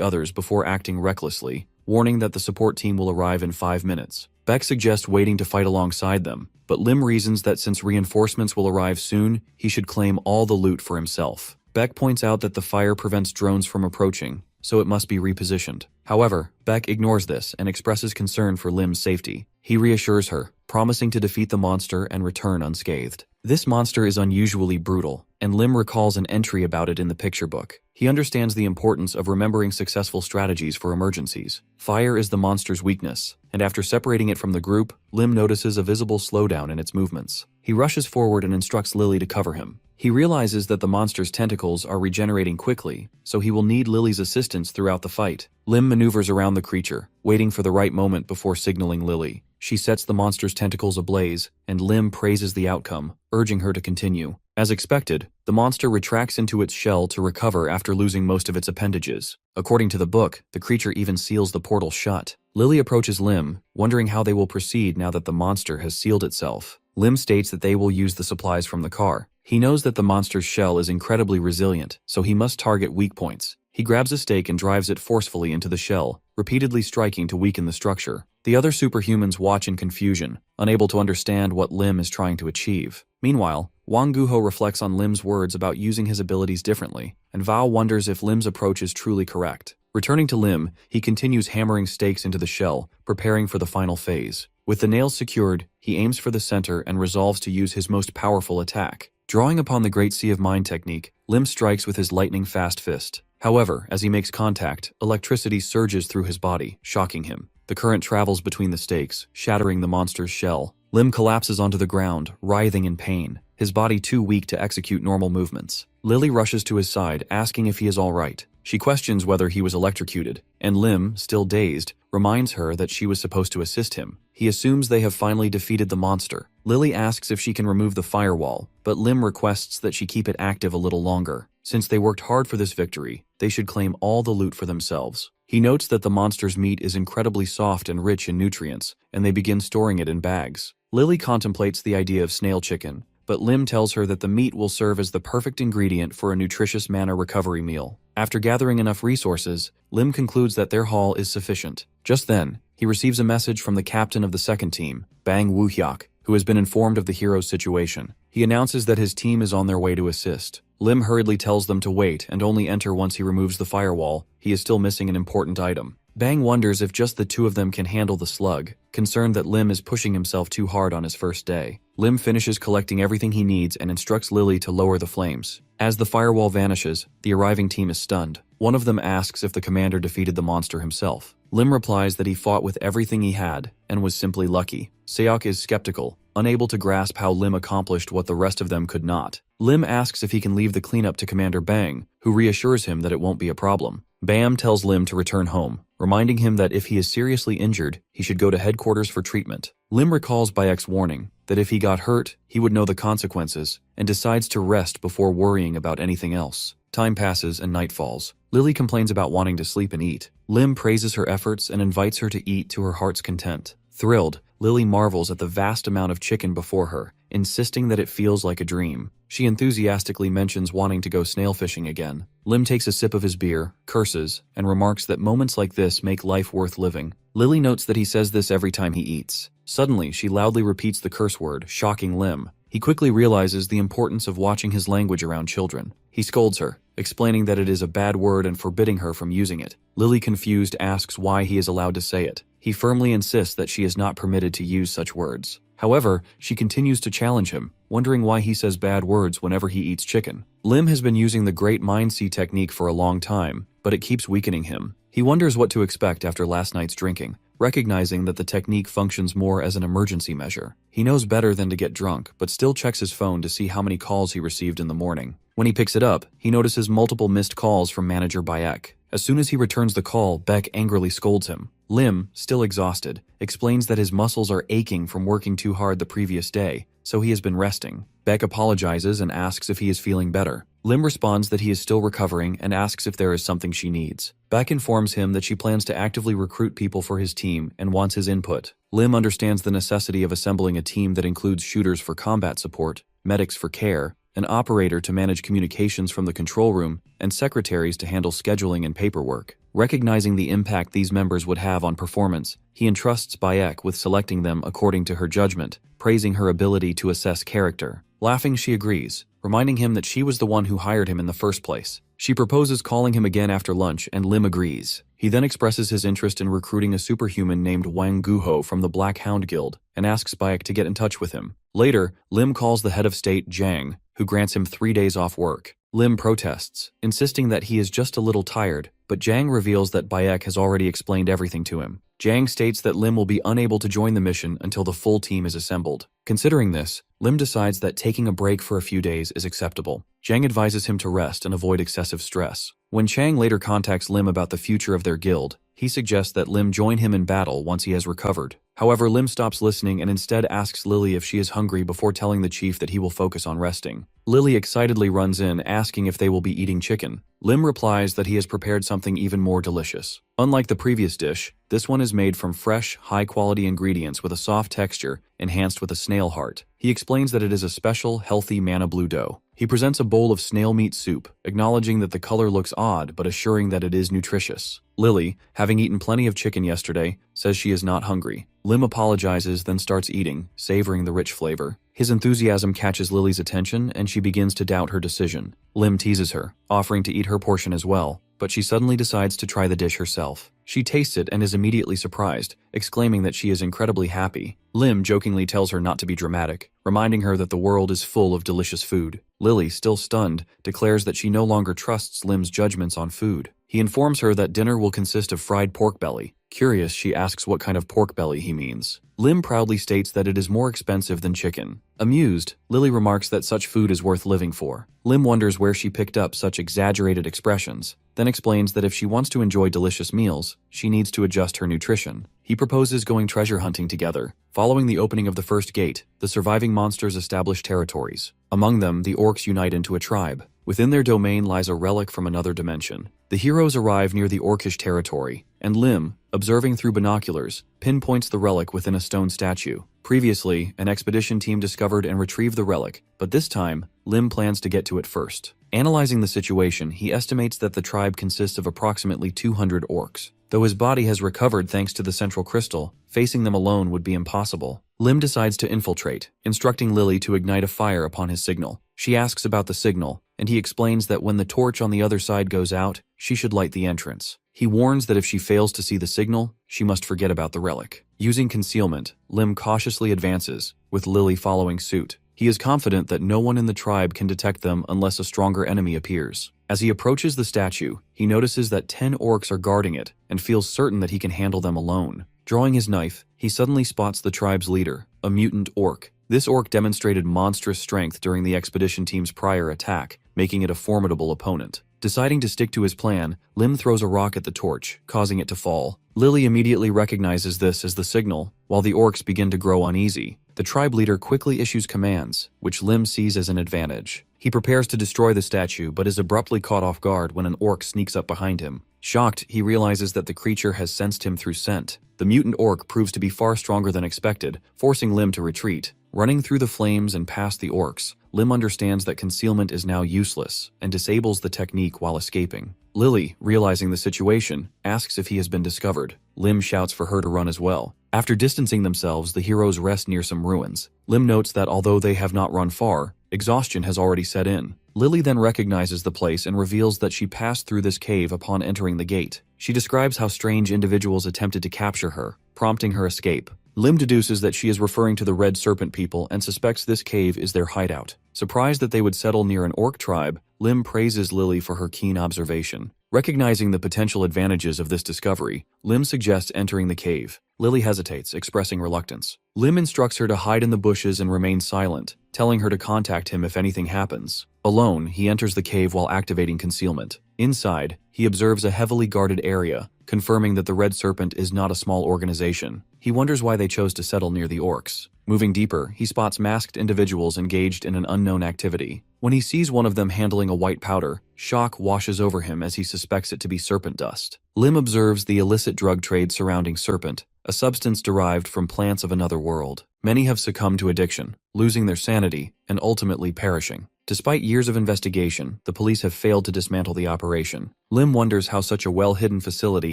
others before acting recklessly, warning that the support team will arrive in 5 minutes. Baek suggests waiting to fight alongside them, but Lim reasons that since reinforcements will arrive soon, he should claim all the loot for himself. Baek points out that the fire prevents drones from approaching, so it must be repositioned. However, Baek ignores this and expresses concern for Lim's safety. He reassures her, promising to defeat the monster and return unscathed. This monster is unusually brutal, and Lim recalls an entry about it in the picture book. He understands the importance of remembering successful strategies for emergencies. Fire is the monster's weakness, and after separating it from the group, Lim notices a visible slowdown in its movements. He rushes forward and instructs Lily to cover him. He realizes that the monster's tentacles are regenerating quickly, so he will need Lily's assistance throughout the fight. Lim maneuvers around the creature, waiting for the right moment before signaling Lily. She sets the monster's tentacles ablaze, and Lim praises the outcome, urging her to continue. As expected, the monster retracts into its shell to recover after losing most of its appendages. According to the book, the creature even seals the portal shut. Lily approaches Lim, wondering how they will proceed now that the monster has sealed itself. Lim states that they will use the supplies from the car. He knows that the monster's shell is incredibly resilient, so he must target weak points. He grabs a stake and drives it forcefully into the shell, repeatedly striking to weaken the structure. The other superhumans watch in confusion, unable to understand what Lim is trying to achieve. Meanwhile, Wang Guho reflects on Lim's words about using his abilities differently, and Vao wonders if Lim's approach is truly correct. Returning to Lim, he continues hammering stakes into the shell, preparing for the final phase. With the nails secured, he aims for the center and resolves to use his most powerful attack. Drawing upon the Great Sea of Mind technique, Lim strikes with his lightning-fast fist. However, as he makes contact, electricity surges through his body, shocking him. The current travels between the stakes, shattering the monster's shell. Lim collapses onto the ground, writhing in pain, his body too weak to execute normal movements. Lily rushes to his side, asking if he is all right. She questions whether he was electrocuted, and Lim, still dazed, reminds her that she was supposed to assist him. He assumes they have finally defeated the monster. Lily asks if she can remove the firewall, but Lim requests that she keep it active a little longer. Since they worked hard for this victory, they should claim all the loot for themselves. He notes that the monster's meat is incredibly soft and rich in nutrients, and they begin storing it in bags. Lily contemplates the idea of snail chicken, but Lim tells her that the meat will serve as the perfect ingredient for a nutritious mana recovery meal. After gathering enough resources, Lim concludes that their haul is sufficient. Just then, he receives a message from the captain of the second team, Bang Woo-hyuk, who has been informed of the hero's situation. He announces that his team is on their way to assist. Lim hurriedly tells them to wait and only enter once he removes the firewall. He is still missing an important item. Bang wonders if just the two of them can handle the slug, concerned that Lim is pushing himself too hard on his first day. Lim finishes collecting everything he needs and instructs Lily to lower the flames. As the firewall vanishes, the arriving team is stunned. One of them asks if the commander defeated the monster himself. Lim replies that he fought with everything he had and was simply lucky. Seok is skeptical, unable to grasp how Lim accomplished what the rest of them could not. Lim asks if he can leave the cleanup to Commander Bang, who reassures him that it won't be a problem. Bam tells Lim to return home, reminding him that if he is seriously injured, he should go to headquarters for treatment. Lim recalls Bayek's warning that if he got hurt, he would know the consequences, and decides to rest before worrying about anything else. Time passes and night falls. Lily complains about wanting to sleep and eat. Lim praises her efforts and invites her to eat to her heart's content. Thrilled, Lily marvels at the vast amount of chicken before her, insisting that it feels like a dream. She enthusiastically mentions wanting to go snail fishing again. Lim takes a sip of his beer, curses, and remarks that moments like this make life worth living. Lily notes that he says this every time he eats. Suddenly, she loudly repeats the curse word, shocking Lim. He quickly realizes the importance of watching his language around children. He scolds her, explaining that it is a bad word and forbidding her from using it. Lily, confused, asks why he is allowed to say it. He firmly insists that she is not permitted to use such words. However, she continues to challenge him, wondering why he says bad words whenever he eats chicken. Lim has been using the Great Mind Sea technique for a long time, but it keeps weakening him. He wonders what to expect after last night's drinking, recognizing that the technique functions more as an emergency measure. He knows better than to get drunk, but still checks his phone to see how many calls he received in the morning. When he picks it up, he notices multiple missed calls from manager Bayek. As soon as he returns the call, Beck angrily scolds him. Lim, still exhausted, explains that his muscles are aching from working too hard the previous day, so he has been resting. Beck apologizes and asks if he is feeling better. Lim responds that he is still recovering and asks if there is something she needs. Beck informs him that she plans to actively recruit people for his team and wants his input. Lim understands the necessity of assembling a team that includes shooters for combat support, medics for care, an operator to manage communications from the control room, and secretaries to handle scheduling and paperwork. Recognizing the impact these members would have on performance, he entrusts Bayek with selecting them according to her judgment, praising her ability to assess character. Laughing, she agrees, reminding him that she was the one who hired him in the first place. She proposes calling him again after lunch, and Lim agrees. He then expresses his interest in recruiting a superhuman named Wang Guho from the Black Hound Guild and asks Bayek to get in touch with him. Later, Lim calls the head of state, Jang, who grants him 3 days off work. Lim protests, insisting that he is just a little tired, but Jang reveals that Bayek has already explained everything to him. Jang states that Lim will be unable to join the mission until the full team is assembled. Considering this, Lim decides that taking a break for a few days is acceptable. Jang advises him to rest and avoid excessive stress. When Chang later contacts Lim about the future of their guild, he suggests that Lim join him in battle once he has recovered. However, Lim stops listening and instead asks Lily if she is hungry before telling the chief that he will focus on resting. Lily excitedly runs in, asking if they will be eating chicken. Lim replies that he has prepared something even more delicious. Unlike the previous dish, this one is made from fresh, high-quality ingredients with a soft texture, enhanced with a snail heart. He explains that it is a special, healthy manna blue dough. He presents a bowl of snail meat soup, acknowledging that the color looks odd but assuring that it is nutritious. Lily, having eaten plenty of chicken yesterday, says she is not hungry. Lim apologizes, then starts eating, savoring the rich flavor. His enthusiasm catches Lily's attention and she begins to doubt her decision. Lim teases her, offering to eat her portion as well, but she suddenly decides to try the dish herself. She tastes it and is immediately surprised, exclaiming that she is incredibly happy. Lim jokingly tells her not to be dramatic, reminding her that the world is full of delicious food. Lily, still stunned, declares that she no longer trusts Lim's judgments on food. He informs her that dinner will consist of fried pork belly. Curious, she asks what kind of pork belly he means. Lim proudly states that it is more expensive than chicken. Amused, Lily remarks that such food is worth living for. Lim wonders where she picked up such exaggerated expressions, then explains that if she wants to enjoy delicious meals, she needs to adjust her nutrition. He proposes going treasure hunting together. Following the opening of the first gate, the surviving monsters establish territories. Among them, the orcs unite into a tribe. Within their domain lies a relic from another dimension. The heroes arrive near the orcish territory, and Lim, observing through binoculars, pinpoints the relic within a stone statue. Previously, an expedition team discovered and retrieved the relic, but this time, Lim plans to get to it first. Analyzing the situation, he estimates that the tribe consists of approximately 200 orcs. Though his body has recovered thanks to the central crystal, facing them alone would be impossible. Lim decides to infiltrate, instructing Lily to ignite a fire upon his signal. She asks about the signal, and he explains that when the torch on the other side goes out, she should light the entrance. He warns that if she fails to see the signal, she must forget about the relic. Using concealment, Lim cautiously advances, with Lily following suit. He is confident that no one in the tribe can detect them unless a stronger enemy appears. As he approaches the statue, he notices that 10 orcs are guarding it and feels certain that he can handle them alone. Drawing his knife, he suddenly spots the tribe's leader, a mutant orc. This orc demonstrated monstrous strength during the expedition team's prior attack, making it a formidable opponent. Deciding to stick to his plan, Lim throws a rock at the torch, causing it to fall. Lily immediately recognizes this as the signal, while the orcs begin to grow uneasy. The tribe leader quickly issues commands, which Lim sees as an advantage. He prepares to destroy the statue, but is abruptly caught off guard when an orc sneaks up behind him. Shocked, he realizes that the creature has sensed him through scent. The mutant orc proves to be far stronger than expected, forcing Lim to retreat. Running through the flames and past the orcs, Lim understands that concealment is now useless and disables the technique while escaping. Lily, realizing the situation, asks if he has been discovered. Lim shouts for her to run as well. After distancing themselves, the heroes rest near some ruins. Lim notes that although they have not run far, exhaustion has already set in. Lily then recognizes the place and reveals that she passed through this cave upon entering the gate. She describes how strange individuals attempted to capture her, prompting her escape. Lim deduces that she is referring to the Red Serpent people and suspects this cave is their hideout. Surprised that they would settle near an orc tribe, Lim praises Lily for her keen observation. Recognizing the potential advantages of this discovery, Lim suggests entering the cave. Lily hesitates, expressing reluctance. Lim instructs her to hide in the bushes and remain silent, telling her to contact him if anything happens. Alone, he enters the cave while activating concealment. Inside, he observes a heavily guarded area, confirming that the Red Serpent is not a small organization. He wonders why they chose to settle near the orcs. Moving deeper, he spots masked individuals engaged in an unknown activity. When he sees one of them handling a white powder, shock washes over him as he suspects it to be serpent dust. Lim observes the illicit drug trade surrounding serpent, a substance derived from plants of another world. Many have succumbed to addiction, losing their sanity, and ultimately perishing. Despite years of investigation, the police have failed to dismantle the operation. Lim wonders how such a well-hidden facility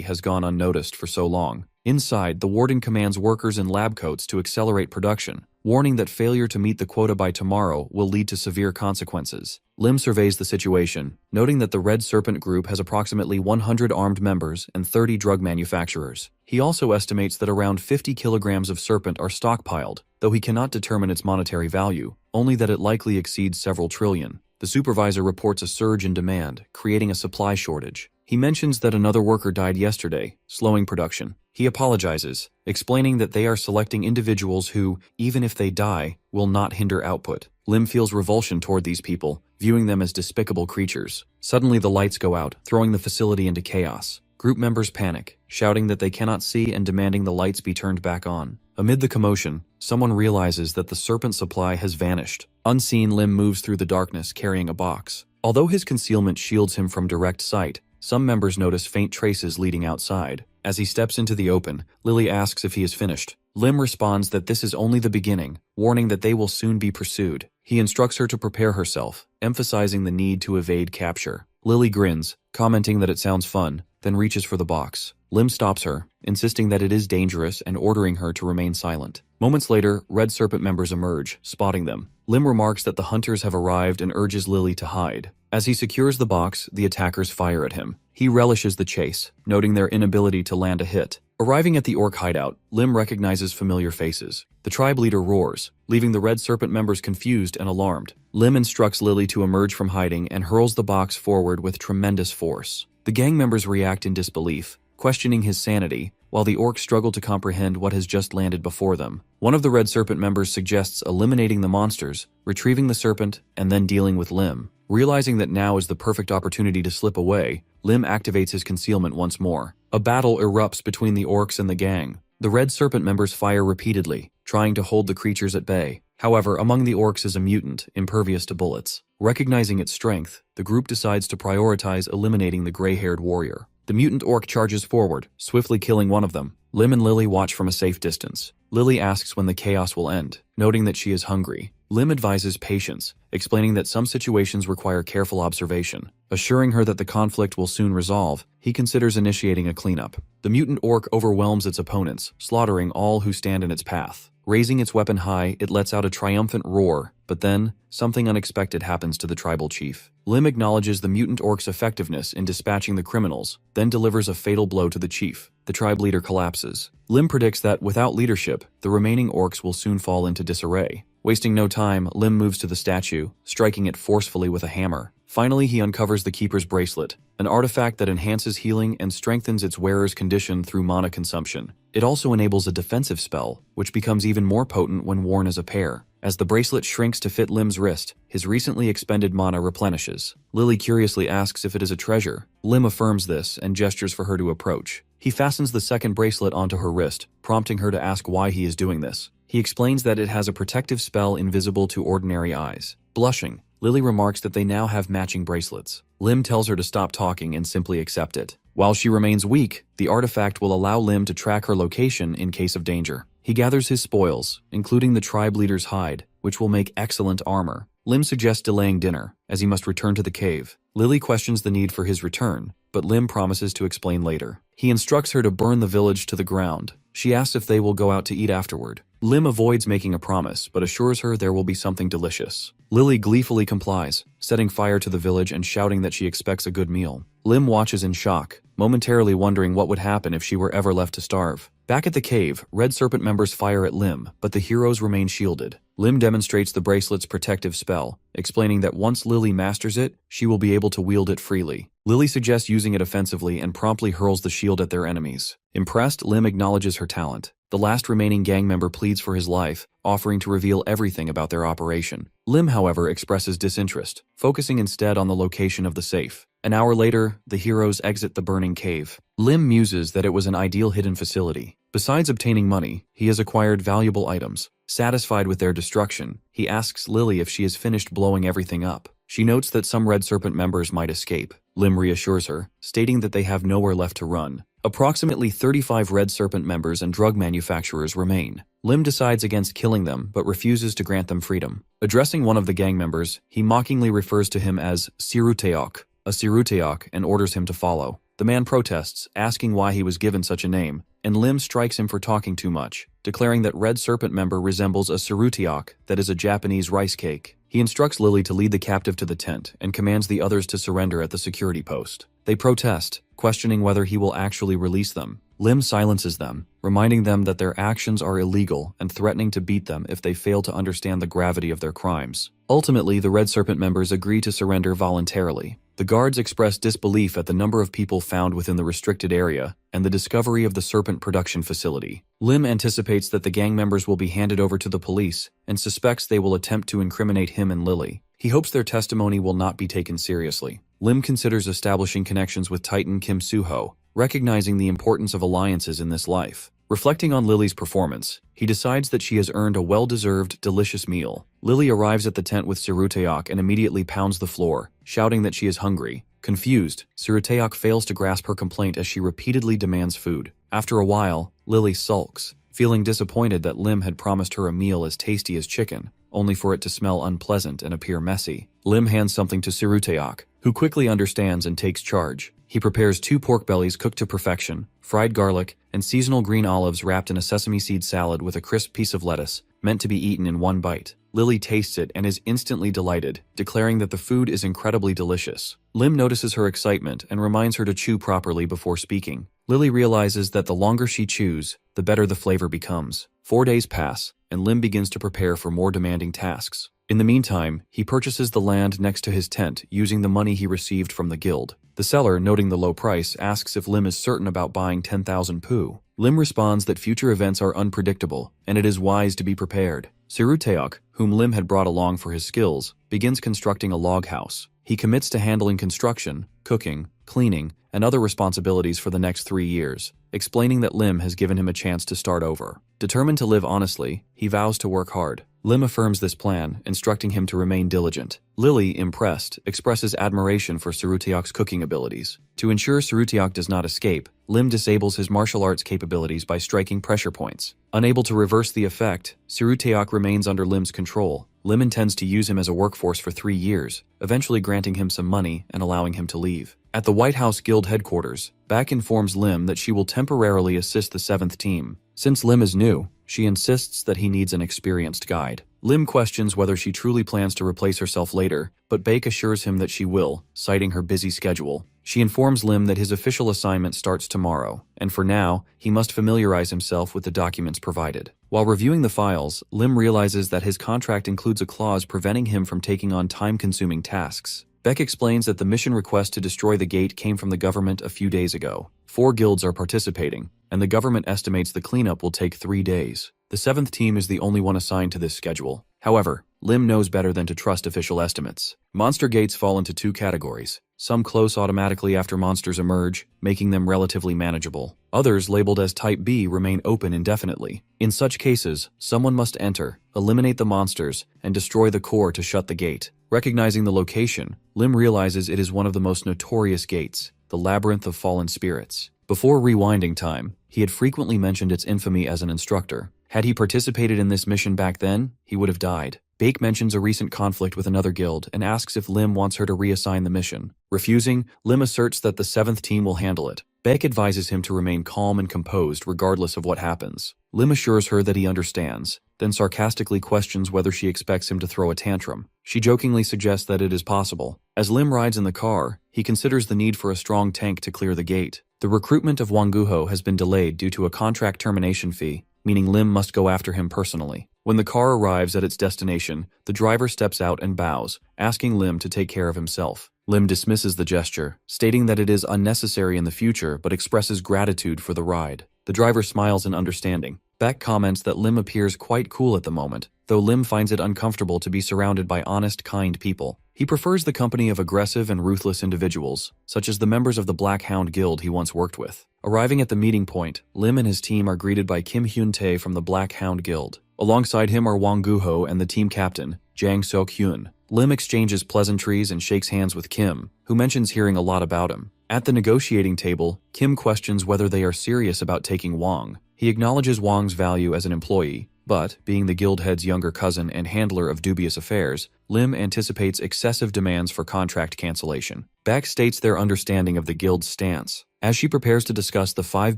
has gone unnoticed for so long. Inside, the warden commands workers in lab coats to accelerate production, warning that failure to meet the quota by tomorrow will lead to severe consequences. Lim surveys the situation, noting that the Red Serpent Group has approximately 100 armed members and 30 drug manufacturers. He also estimates that around 50 kilograms of serpent are stockpiled, though he cannot determine its monetary value, only that it likely exceeds several trillion. The supervisor reports a surge in demand, creating a supply shortage. He mentions that another worker died yesterday, slowing production. He apologizes, explaining that they are selecting individuals who, even if they die, will not hinder output. Lim feels revulsion toward these people, viewing them as despicable creatures. Suddenly the lights go out, throwing the facility into chaos. Group members panic, shouting that they cannot see and demanding the lights be turned back on. Amid the commotion, someone realizes that the serpent supply has vanished. Unseen, Lim moves through the darkness carrying a box. Although his concealment shields him from direct sight, some members notice faint traces leading outside. As he steps into the open, Lily asks if he is finished. Lim responds that this is only the beginning, warning that they will soon be pursued. He instructs her to prepare herself, emphasizing the need to evade capture. Lily grins, commenting that it sounds fun, then reaches for the box. Lim stops her, insisting that it is dangerous and ordering her to remain silent. Moments later, Red Serpent members emerge, spotting them. Lim remarks that the hunters have arrived and urges Lily to hide. As he secures the box, the attackers fire at him. He relishes the chase, noting their inability to land a hit. Arriving at the orc hideout, Lim recognizes familiar faces. The tribe leader roars, leaving the Red Serpent members confused and alarmed. Lim instructs Lily to emerge from hiding and hurls the box forward with tremendous force. The gang members react in disbelief, questioning his sanity, while the orcs struggle to comprehend what has just landed before them. One of the Red Serpent members suggests eliminating the monsters, retrieving the serpent, and then dealing with Lim. Realizing that now is the perfect opportunity to slip away, Lim activates his concealment once more. A battle erupts between the orcs and the gang. The Red Serpent members fire repeatedly, trying to hold the creatures at bay. However, among the orcs is a mutant, impervious to bullets. Recognizing its strength, the group decides to prioritize eliminating the gray-haired warrior. The mutant orc charges forward, swiftly killing one of them. Lim and Lily watch from a safe distance. Lily asks when the chaos will end, noting that she is hungry. Lim advises patience, explaining that some situations require careful observation. Assuring her that the conflict will soon resolve, he considers initiating a cleanup. The mutant orc overwhelms its opponents, slaughtering all who stand in its path. Raising its weapon high, it lets out a triumphant roar, but then, something unexpected happens to the tribal chief. Lim acknowledges the mutant orc's effectiveness in dispatching the criminals, then delivers a fatal blow to the chief. The tribe leader collapses. Lim predicts that, without leadership, the remaining orcs will soon fall into disarray. Wasting no time, Lim moves to the statue, striking it forcefully with a hammer. Finally, he uncovers the Keeper's Bracelet, an artifact that enhances healing and strengthens its wearer's condition through mana consumption. It also enables a defensive spell, which becomes even more potent when worn as a pair. As the bracelet shrinks to fit Lim's wrist, his recently expended mana replenishes. Lily curiously asks if it is a treasure. Lim affirms this and gestures for her to approach. He fastens the second bracelet onto her wrist, prompting her to ask why he is doing this. He explains that it has a protective spell invisible to ordinary eyes. Blushing, Lily remarks that they now have matching bracelets. Lim tells her to stop talking and simply accept it. While she remains weak, the artifact will allow Lim to track her location in case of danger. He gathers his spoils, including the tribe leader's hide, which will make excellent armor. Lim suggests delaying dinner, as he must return to the cave. Lily questions the need for his return, but Lim promises to explain later. He instructs her to burn the village to the ground. She asks if they will go out to eat afterward. Lim avoids making a promise, but assures her there will be something delicious. Lily gleefully complies, setting fire to the village and shouting that she expects a good meal. Lim watches in shock, momentarily wondering what would happen if she were ever left to starve. Back at the cave, Red Serpent members fire at Lim, but the heroes remain shielded. Lim demonstrates the bracelet's protective spell, explaining that once Lily masters it, she will be able to wield it freely. Lily suggests using it offensively and promptly hurls the shield at their enemies. Impressed, Lim acknowledges her talent. The last remaining gang member pleads for his life, offering to reveal everything about their operation. Lim, however, expresses disinterest, focusing instead on the location of the safe. An hour later, the heroes exit the burning cave. Lim muses that it was an ideal hidden facility. Besides obtaining money, he has acquired valuable items. Satisfied with their destruction, he asks Lily if she has finished blowing everything up. She notes that some Red Serpent members might escape. Lim reassures her, stating that they have nowhere left to run. Approximately 35 Red Serpent members and drug manufacturers remain. Lim decides against killing them, but refuses to grant them freedom. Addressing one of the gang members, he mockingly refers to him as Siruteok, a Siruteok, and orders him to follow. The man protests, asking why he was given such a name, and Lim strikes him for talking too much, declaring that Red Serpent member resembles a Siruteok, that is a Japanese rice cake. He instructs Lily to lead the captive to the tent and commands the others to surrender at the security post. They protest, questioning whether he will actually release them. Lim silences them, reminding them that their actions are illegal and threatening to beat them if they fail to understand the gravity of their crimes. Ultimately, the Red Serpent members agree to surrender voluntarily. The guards express disbelief at the number of people found within the restricted area and the discovery of the serpent production facility. Lim anticipates that the gang members will be handed over to the police and suspects they will attempt to incriminate him and Lily. He hopes their testimony will not be taken seriously. Lim considers establishing connections with Titan Kim Soo-ho, recognizing the importance of alliances in this life. Reflecting on Lily's performance, he decides that she has earned a well-deserved, delicious meal. Lily arrives at the tent with Siruteok and immediately pounds the floor, shouting that she is hungry. Confused, Siruteok fails to grasp her complaint as she repeatedly demands food. After a while, Lily sulks, feeling disappointed that Lim had promised her a meal as tasty as chicken, only for it to smell unpleasant and appear messy. Lim hands something to Siruteok, who quickly understands and takes charge. He prepares 2 pork bellies cooked to perfection, fried garlic, and seasonal green olives wrapped in a sesame seed salad with a crisp piece of lettuce, meant to be eaten in one bite. Lily tastes it and is instantly delighted, declaring that the food is incredibly delicious. Lim notices her excitement and reminds her to chew properly before speaking. Lily realizes that the longer she chews, the better the flavor becomes. 4 days pass, and Lim begins to prepare for more demanding tasks. In the meantime, he purchases the land next to his tent using the money he received from the guild. The seller, noting the low price, asks if Lim is certain about buying 10,000 pu. Lim responds that future events are unpredictable, and it is wise to be prepared. Siruteok, whom Lim had brought along for his skills, begins constructing a log house. He commits to handling construction, cooking, cleaning, and other responsibilities for the next 3 years, explaining that Lim has given him a chance to start over. Determined to live honestly, he vows to work hard. Lim affirms this plan, instructing him to remain diligent. Lily, impressed, expresses admiration for Siruteok's cooking abilities. To ensure Siruteok does not escape, Lim disables his martial arts capabilities by striking pressure points. Unable to reverse the effect, Siruteok remains under Lim's control. Lim intends to use him as a workforce for 3 years, eventually granting him some money and allowing him to leave. At the White House Guild headquarters, Beck informs Lim that she will temporarily assist the 7th team. Since Lim is new, she insists that he needs an experienced guide. Lim questions whether she truly plans to replace herself later, but Beck assures him that she will, citing her busy schedule. She informs Lim that his official assignment starts tomorrow, and for now, he must familiarize himself with the documents provided. While reviewing the files, Lim realizes that his contract includes a clause preventing him from taking on time-consuming tasks. Beck explains that the mission request to destroy the gate came from the government a few days ago. 4 guilds are participating, and the government estimates the cleanup will take 3 days. The 7th team is the only one assigned to this schedule. However, Lim knows better than to trust official estimates. Monster gates fall into 2 categories. Some close automatically after monsters emerge, making them relatively manageable. Others, labeled as Type B, remain open indefinitely. In such cases, someone must enter, eliminate the monsters, and destroy the core to shut the gate. Recognizing the location, Lim realizes it is one of the most notorious gates, the Labyrinth of Fallen Spirits. Before rewinding time, he had frequently mentioned its infamy as an instructor. Had he participated in this mission back then, he would have died. Bake mentions a recent conflict with another guild and asks if Lim wants her to reassign the mission. Refusing, Lim asserts that the 7th team will handle it. Beck advises him to remain calm and composed regardless of what happens. Lim assures her that he understands, then sarcastically questions whether she expects him to throw a tantrum. She jokingly suggests that it is possible. As Lim rides in the car, he considers the need for a strong tank to clear the gate. The recruitment of Wanguho has been delayed due to a contract termination fee, meaning Lim must go after him personally. When the car arrives at its destination, the driver steps out and bows, asking Lim to take care of himself. Lim dismisses the gesture, stating that it is unnecessary in the future but expresses gratitude for the ride. The driver smiles in understanding. Beck comments that Lim appears quite cool at the moment, though Lim finds it uncomfortable to be surrounded by honest, kind people. He prefers the company of aggressive and ruthless individuals, such as the members of the Black Hound Guild he once worked with. Arriving at the meeting point, Lim and his team are greeted by Kim Hyun-tae from the Black Hound Guild. Alongside him are Wang Guho and the team captain, Jang Seok-hyun. Lim exchanges pleasantries and shakes hands with Kim, who mentions hearing a lot about him. At the negotiating table, Kim questions whether they are serious about taking Wang. He acknowledges Wang's value as an employee, but, being the guild head's younger cousin and handler of dubious affairs, Lim anticipates excessive demands for contract cancellation. Beck states their understanding of the guild's stance. As she prepares to discuss the $5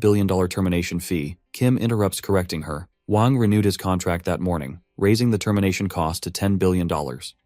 billion termination fee, Kim interrupts, correcting her. Wang renewed his contract that morning, raising the termination cost to $10 billion.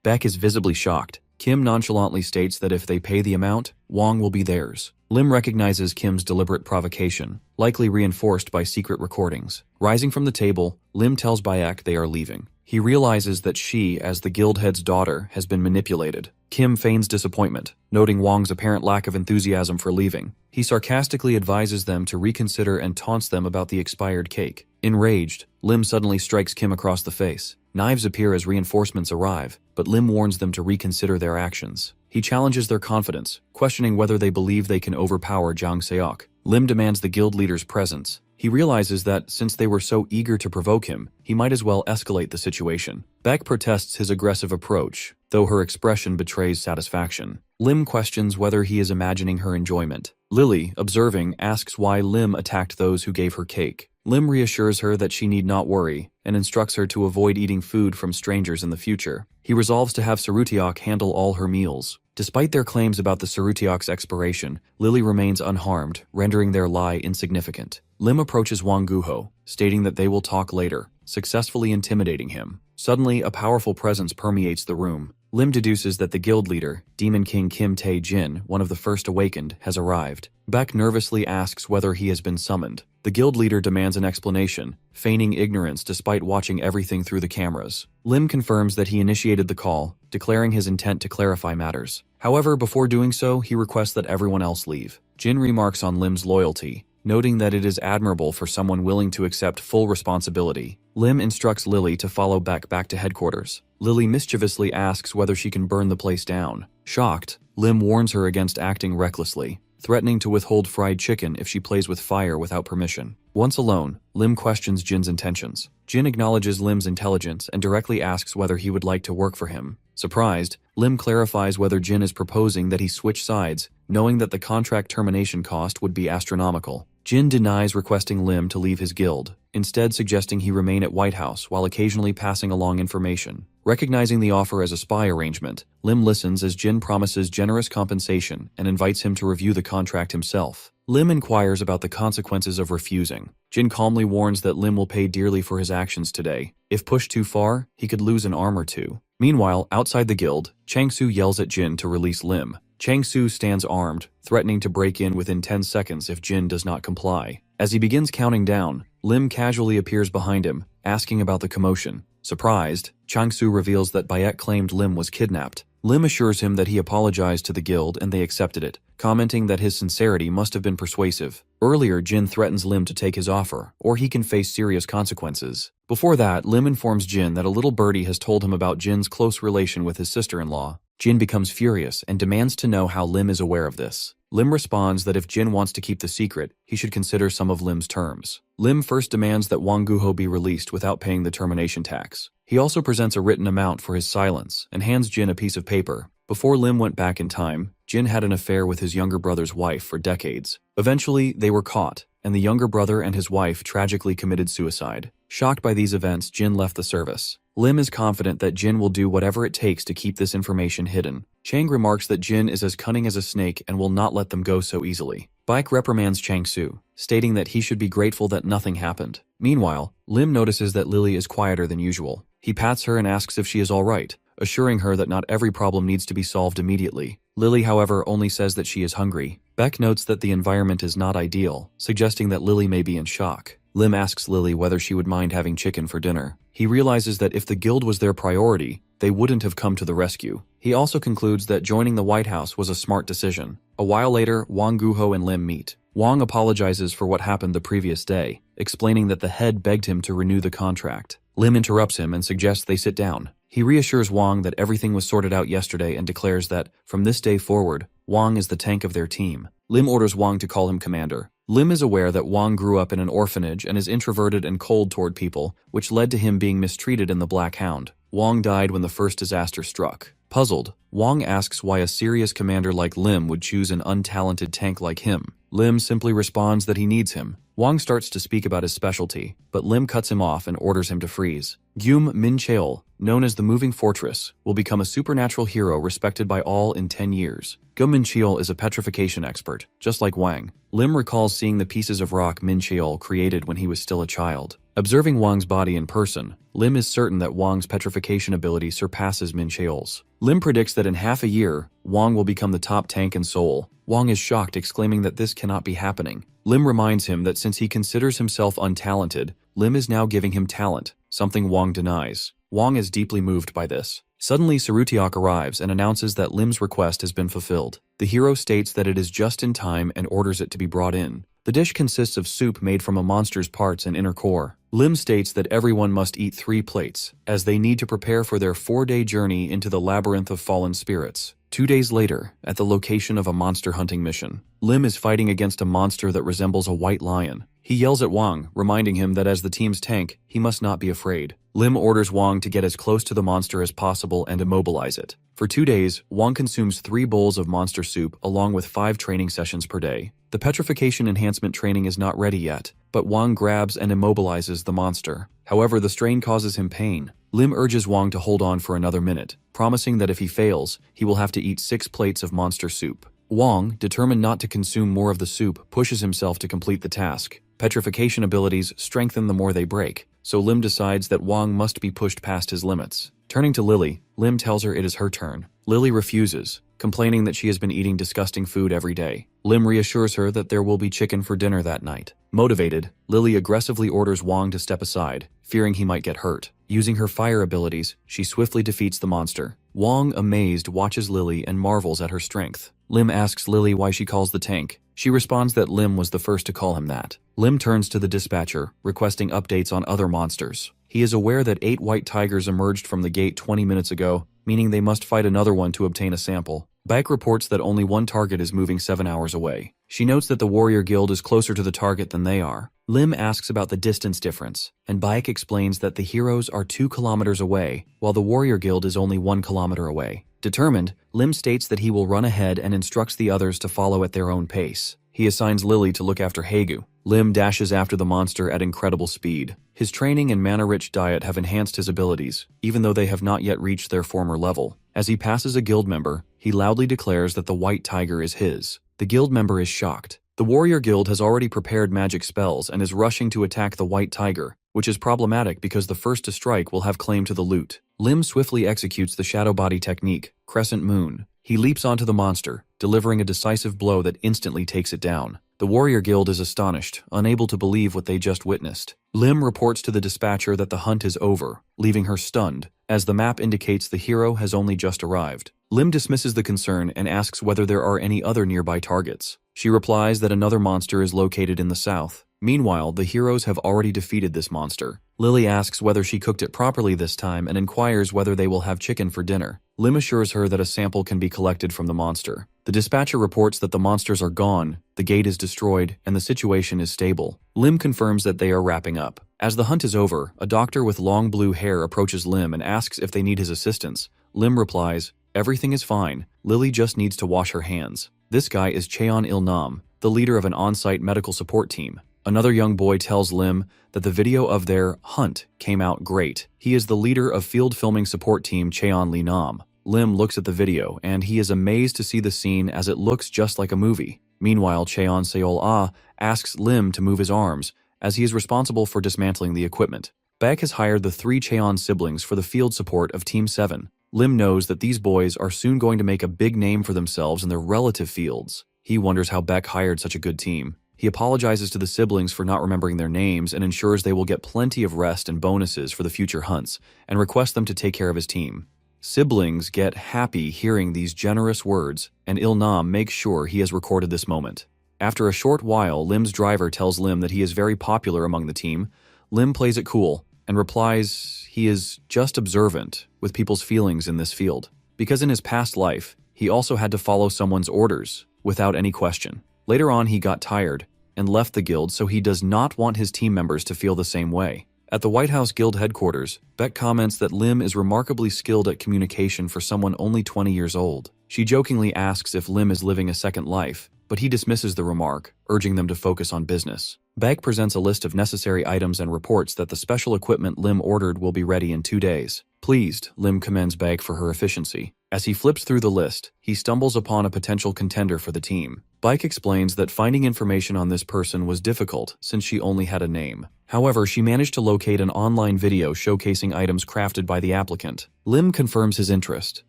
Beck is visibly shocked. Kim nonchalantly states that if they pay the amount, Wang will be theirs. Lim recognizes Kim's deliberate provocation, likely reinforced by secret recordings. Rising from the table, Lim tells Bayek they are leaving. He realizes that she, as the guild head's daughter, has been manipulated. Kim feigns disappointment, noting Wang's apparent lack of enthusiasm for leaving. He sarcastically advises them to reconsider and taunts them about the expired cake. Enraged, Lim suddenly strikes Kim across the face. Knives appear as reinforcements arrive, but Lim warns them to reconsider their actions. He challenges their confidence, questioning whether they believe they can overpower Jang Seok. Lim demands the guild leader's presence. He realizes that, since they were so eager to provoke him, he might as well escalate the situation. Beck protests his aggressive approach, though her expression betrays satisfaction. Lim questions whether he is imagining her enjoyment. Lily, observing, asks why Lim attacked those who gave her cake. Lim reassures her that she need not worry, and instructs her to avoid eating food from strangers in the future. He resolves to have Sarutiak handle all her meals. Despite their claims about the Sarutiak's expiration, Lily remains unharmed, rendering their lie insignificant. Lim approaches Wang Guho, stating that they will talk later, successfully intimidating him. Suddenly, a powerful presence permeates the room. Lim deduces that the guild leader, Demon King Kim Tae-jin, one of the first awakened, has arrived. Beck nervously asks whether he has been summoned. The guild leader demands an explanation, feigning ignorance despite watching everything through the cameras. Lim confirms that he initiated the call, declaring his intent to clarify matters. However, before doing so, he requests that everyone else leave. Jin remarks on Lim's loyalty, noting that it is admirable for someone willing to accept full responsibility. Lim instructs Lily to follow Beck back to headquarters. Lily mischievously asks whether she can burn the place down. Shocked, Lim warns her against acting recklessly, threatening to withhold fried chicken if she plays with fire without permission. Once alone, Lim questions Jin's intentions. Jin acknowledges Lim's intelligence and directly asks whether he would like to work for him. Surprised, Lim clarifies whether Jin is proposing that he switch sides, knowing that the contract termination cost would be astronomical. Jin denies requesting Lim to leave his guild, instead suggesting he remain at White House while occasionally passing along information. Recognizing the offer as a spy arrangement, Lim listens as Jin promises generous compensation and invites him to review the contract himself. Lim inquires about the consequences of refusing. Jin calmly warns that Lim will pay dearly for his actions today. If pushed too far, he could lose an arm or two. Meanwhile, outside the guild, Chang-Su yells at Jin to release Lim. Chang-Su stands armed, threatening to break in within 10 seconds if Jin does not comply. As he begins counting down, Lim casually appears behind him, asking about the commotion. Surprised, Chang-Su reveals that Bayek claimed Lim was kidnapped. Lim assures him that he apologized to the guild and they accepted it, commenting that his sincerity must have been persuasive. Earlier, Jin threatens Lim to take his offer, or he can face serious consequences. Before that, Lim informs Jin that a little birdie has told him about Jin's close relation with his sister-in-law. Jin becomes furious and demands to know how Lim is aware of this. Lim responds that if Jin wants to keep the secret, he should consider some of Lim's terms. Lim first demands that Wang Guho be released without paying the termination tax. He also presents a written amount for his silence and hands Jin a piece of paper. Before Lim went back in time, Jin had an affair with his younger brother's wife for decades. Eventually, they were caught, and the younger brother and his wife tragically committed suicide. Shocked by these events, Jin left the service. Lim is confident that Jin will do whatever it takes to keep this information hidden. Chang remarks that Jin is as cunning as a snake and will not let them go so easily. Baek reprimands Chang-Su, stating that he should be grateful that nothing happened. Meanwhile, Lim notices that Lily is quieter than usual. He pats her and asks if she is alright, assuring her that not every problem needs to be solved immediately. Lily, however, only says that she is hungry. Beck notes that the environment is not ideal, suggesting that Lily may be in shock. Lim asks Lily whether she would mind having chicken for dinner. He realizes that if the guild was their priority, they wouldn't have come to the rescue. He also concludes that joining the White House was a smart decision. A while later, Wang Guho and Lim meet. Wang apologizes for what happened the previous day, explaining that the head begged him to renew the contract. Lim interrupts him and suggests they sit down. He reassures Wang that everything was sorted out yesterday and declares that, from this day forward, Wang is the tank of their team. Lim orders Wang to call him commander. Lim is aware that Wang grew up in an orphanage and is introverted and cold toward people, which led to him being mistreated in the Black Hound. Wang died when the first disaster struck. Puzzled, Wang asks why a serious commander like Lim would choose an untalented tank like him. Lim simply responds that he needs him. Wang starts to speak about his specialty, but Lim cuts him off and orders him to freeze. Gyum Min Cheol, known as the Moving Fortress, will become a supernatural hero respected by all in 10 years. Gyum Min Cheol is a petrification expert, just like Wang. Lim recalls seeing the pieces of rock Min Cheol created when he was still a child. Observing Wang's body in person, Lim is certain that Wang's petrification ability surpasses Min Cheol's. Lim predicts that in half a year, Wang will become the top tank in Seoul. Wang is shocked, exclaiming that this cannot be happening. Lim reminds him that since he considers himself untalented, Lim is now giving him talent, something Wang denies. Wang is deeply moved by this. Suddenly, Sarutiok arrives and announces that Lim's request has been fulfilled. The hero states that it is just in time and orders it to be brought in. The dish consists of soup made from a monster's parts and inner core. Lim states that everyone must eat 3 plates, as they need to prepare for their 4-day journey into the labyrinth of fallen spirits. 2 days later, at the location of a monster hunting mission, Lim is fighting against a monster that resembles a white lion. He yells at Wang, reminding him that as the team's tank, he must not be afraid. Lim orders Wang to get as close to the monster as possible and immobilize it. For 2 days, Wang consumes 3 bowls of monster soup along with 5 training sessions per day. The petrification enhancement training is not ready yet, but Wang grabs and immobilizes the monster. However, the strain causes him pain. Lim urges Wang to hold on for another minute, promising that if he fails, he will have to eat 6 plates of monster soup. Wang, determined not to consume more of the soup, pushes himself to complete the task. Petrification abilities strengthen the more they break, so Lim decides that Wang must be pushed past his limits. Turning to Lily, Lim tells her it is her turn. Lily refuses, complaining that she has been eating disgusting food every day. Lim reassures her that there will be chicken for dinner that night. Motivated, Lily aggressively orders Wang to step aside, fearing he might get hurt. Using her fire abilities, she swiftly defeats the monster. Wang, amazed, watches Lily and marvels at her strength. Lim asks Lily why she calls the tank. She responds that Lim was the first to call him that. Lim turns to the dispatcher, requesting updates on other monsters. He is aware that 8 white tigers emerged from the gate 20 minutes ago, meaning they must fight another one to obtain a sample. Baek reports that only one target is moving 7 hours away. She notes that the warrior guild is closer to the target than they are. Lim asks about the distance difference, and Baek explains that the heroes are 2 kilometers away, while the warrior guild is only 1 kilometer away. Determined, Lim states that he will run ahead and instructs the others to follow at their own pace. He assigns Lily to look after Haegu. Lim dashes after the monster at incredible speed. His training and mana-rich diet have enhanced his abilities, even though they have not yet reached their former level. As he passes a guild member, he loudly declares that the white tiger is his. The guild member is shocked. The warrior guild has already prepared magic spells and is rushing to attack the white tiger, which is problematic because the first to strike will have claim to the loot. Lim swiftly executes the shadow body technique, Crescent Moon. He leaps onto the monster, delivering a decisive blow that instantly takes it down. The warrior guild is astonished, unable to believe what they just witnessed. Lim reports to the dispatcher that the hunt is over, leaving her stunned, as the map indicates the hero has only just arrived. Lim dismisses the concern and asks whether there are any other nearby targets. She replies that another monster is located in the south. Meanwhile, the heroes have already defeated this monster. Lily asks whether she cooked it properly this time and inquires whether they will have chicken for dinner. Lim assures her that a sample can be collected from the monster. The dispatcher reports that the monsters are gone, the gate is destroyed, and the situation is stable. Lim confirms that they are wrapping up. As the hunt is over, a doctor with long blue hair approaches Lim and asks if they need his assistance. Lim replies, "Everything is fine. Lily just needs to wash her hands." This guy is Cheon Il-nam, the leader of an on-site medical support team. Another young boy tells Lim that the video of their hunt came out great. He is the leader of field filming support team Cheon Lee-nam. Lim looks at the video and he is amazed to see the scene as it looks just like a movie. Meanwhile, Cheon Seol-ah asks Lim to move his arms as he is responsible for dismantling the equipment. Baek has hired the 3 Cheon siblings for the field support of Team 7. Lim knows that these boys are soon going to make a big name for themselves in their relative fields. He wonders how Baek hired such a good team. He apologizes to the siblings for not remembering their names and ensures they will get plenty of rest and bonuses for the future hunts, and requests them to take care of his team. Siblings get happy hearing these generous words, and Il-nam makes sure he has recorded this moment. After a short while, Lim's driver tells Lim that he is very popular among the team. Lim plays it cool and replies he is just observant with people's feelings in this field, because in his past life, he also had to follow someone's orders without any question. Later on, he got tired and left the guild, so he does not want his team members to feel the same way. At the White House Guild headquarters, Beck comments that Lim is remarkably skilled at communication for someone only 20 years old. She jokingly asks if Lim is living a second life, but he dismisses the remark, urging them to focus on business. Beck presents a list of necessary items and reports that the special equipment Lim ordered will be ready in 2 days. Pleased, Lim commends Beck for her efficiency. As he flips through the list, he stumbles upon a potential contender for the team. Bike explains that finding information on this person was difficult since she only had a name. However, she managed to locate an online video showcasing items crafted by the applicant. Lim confirms his interest.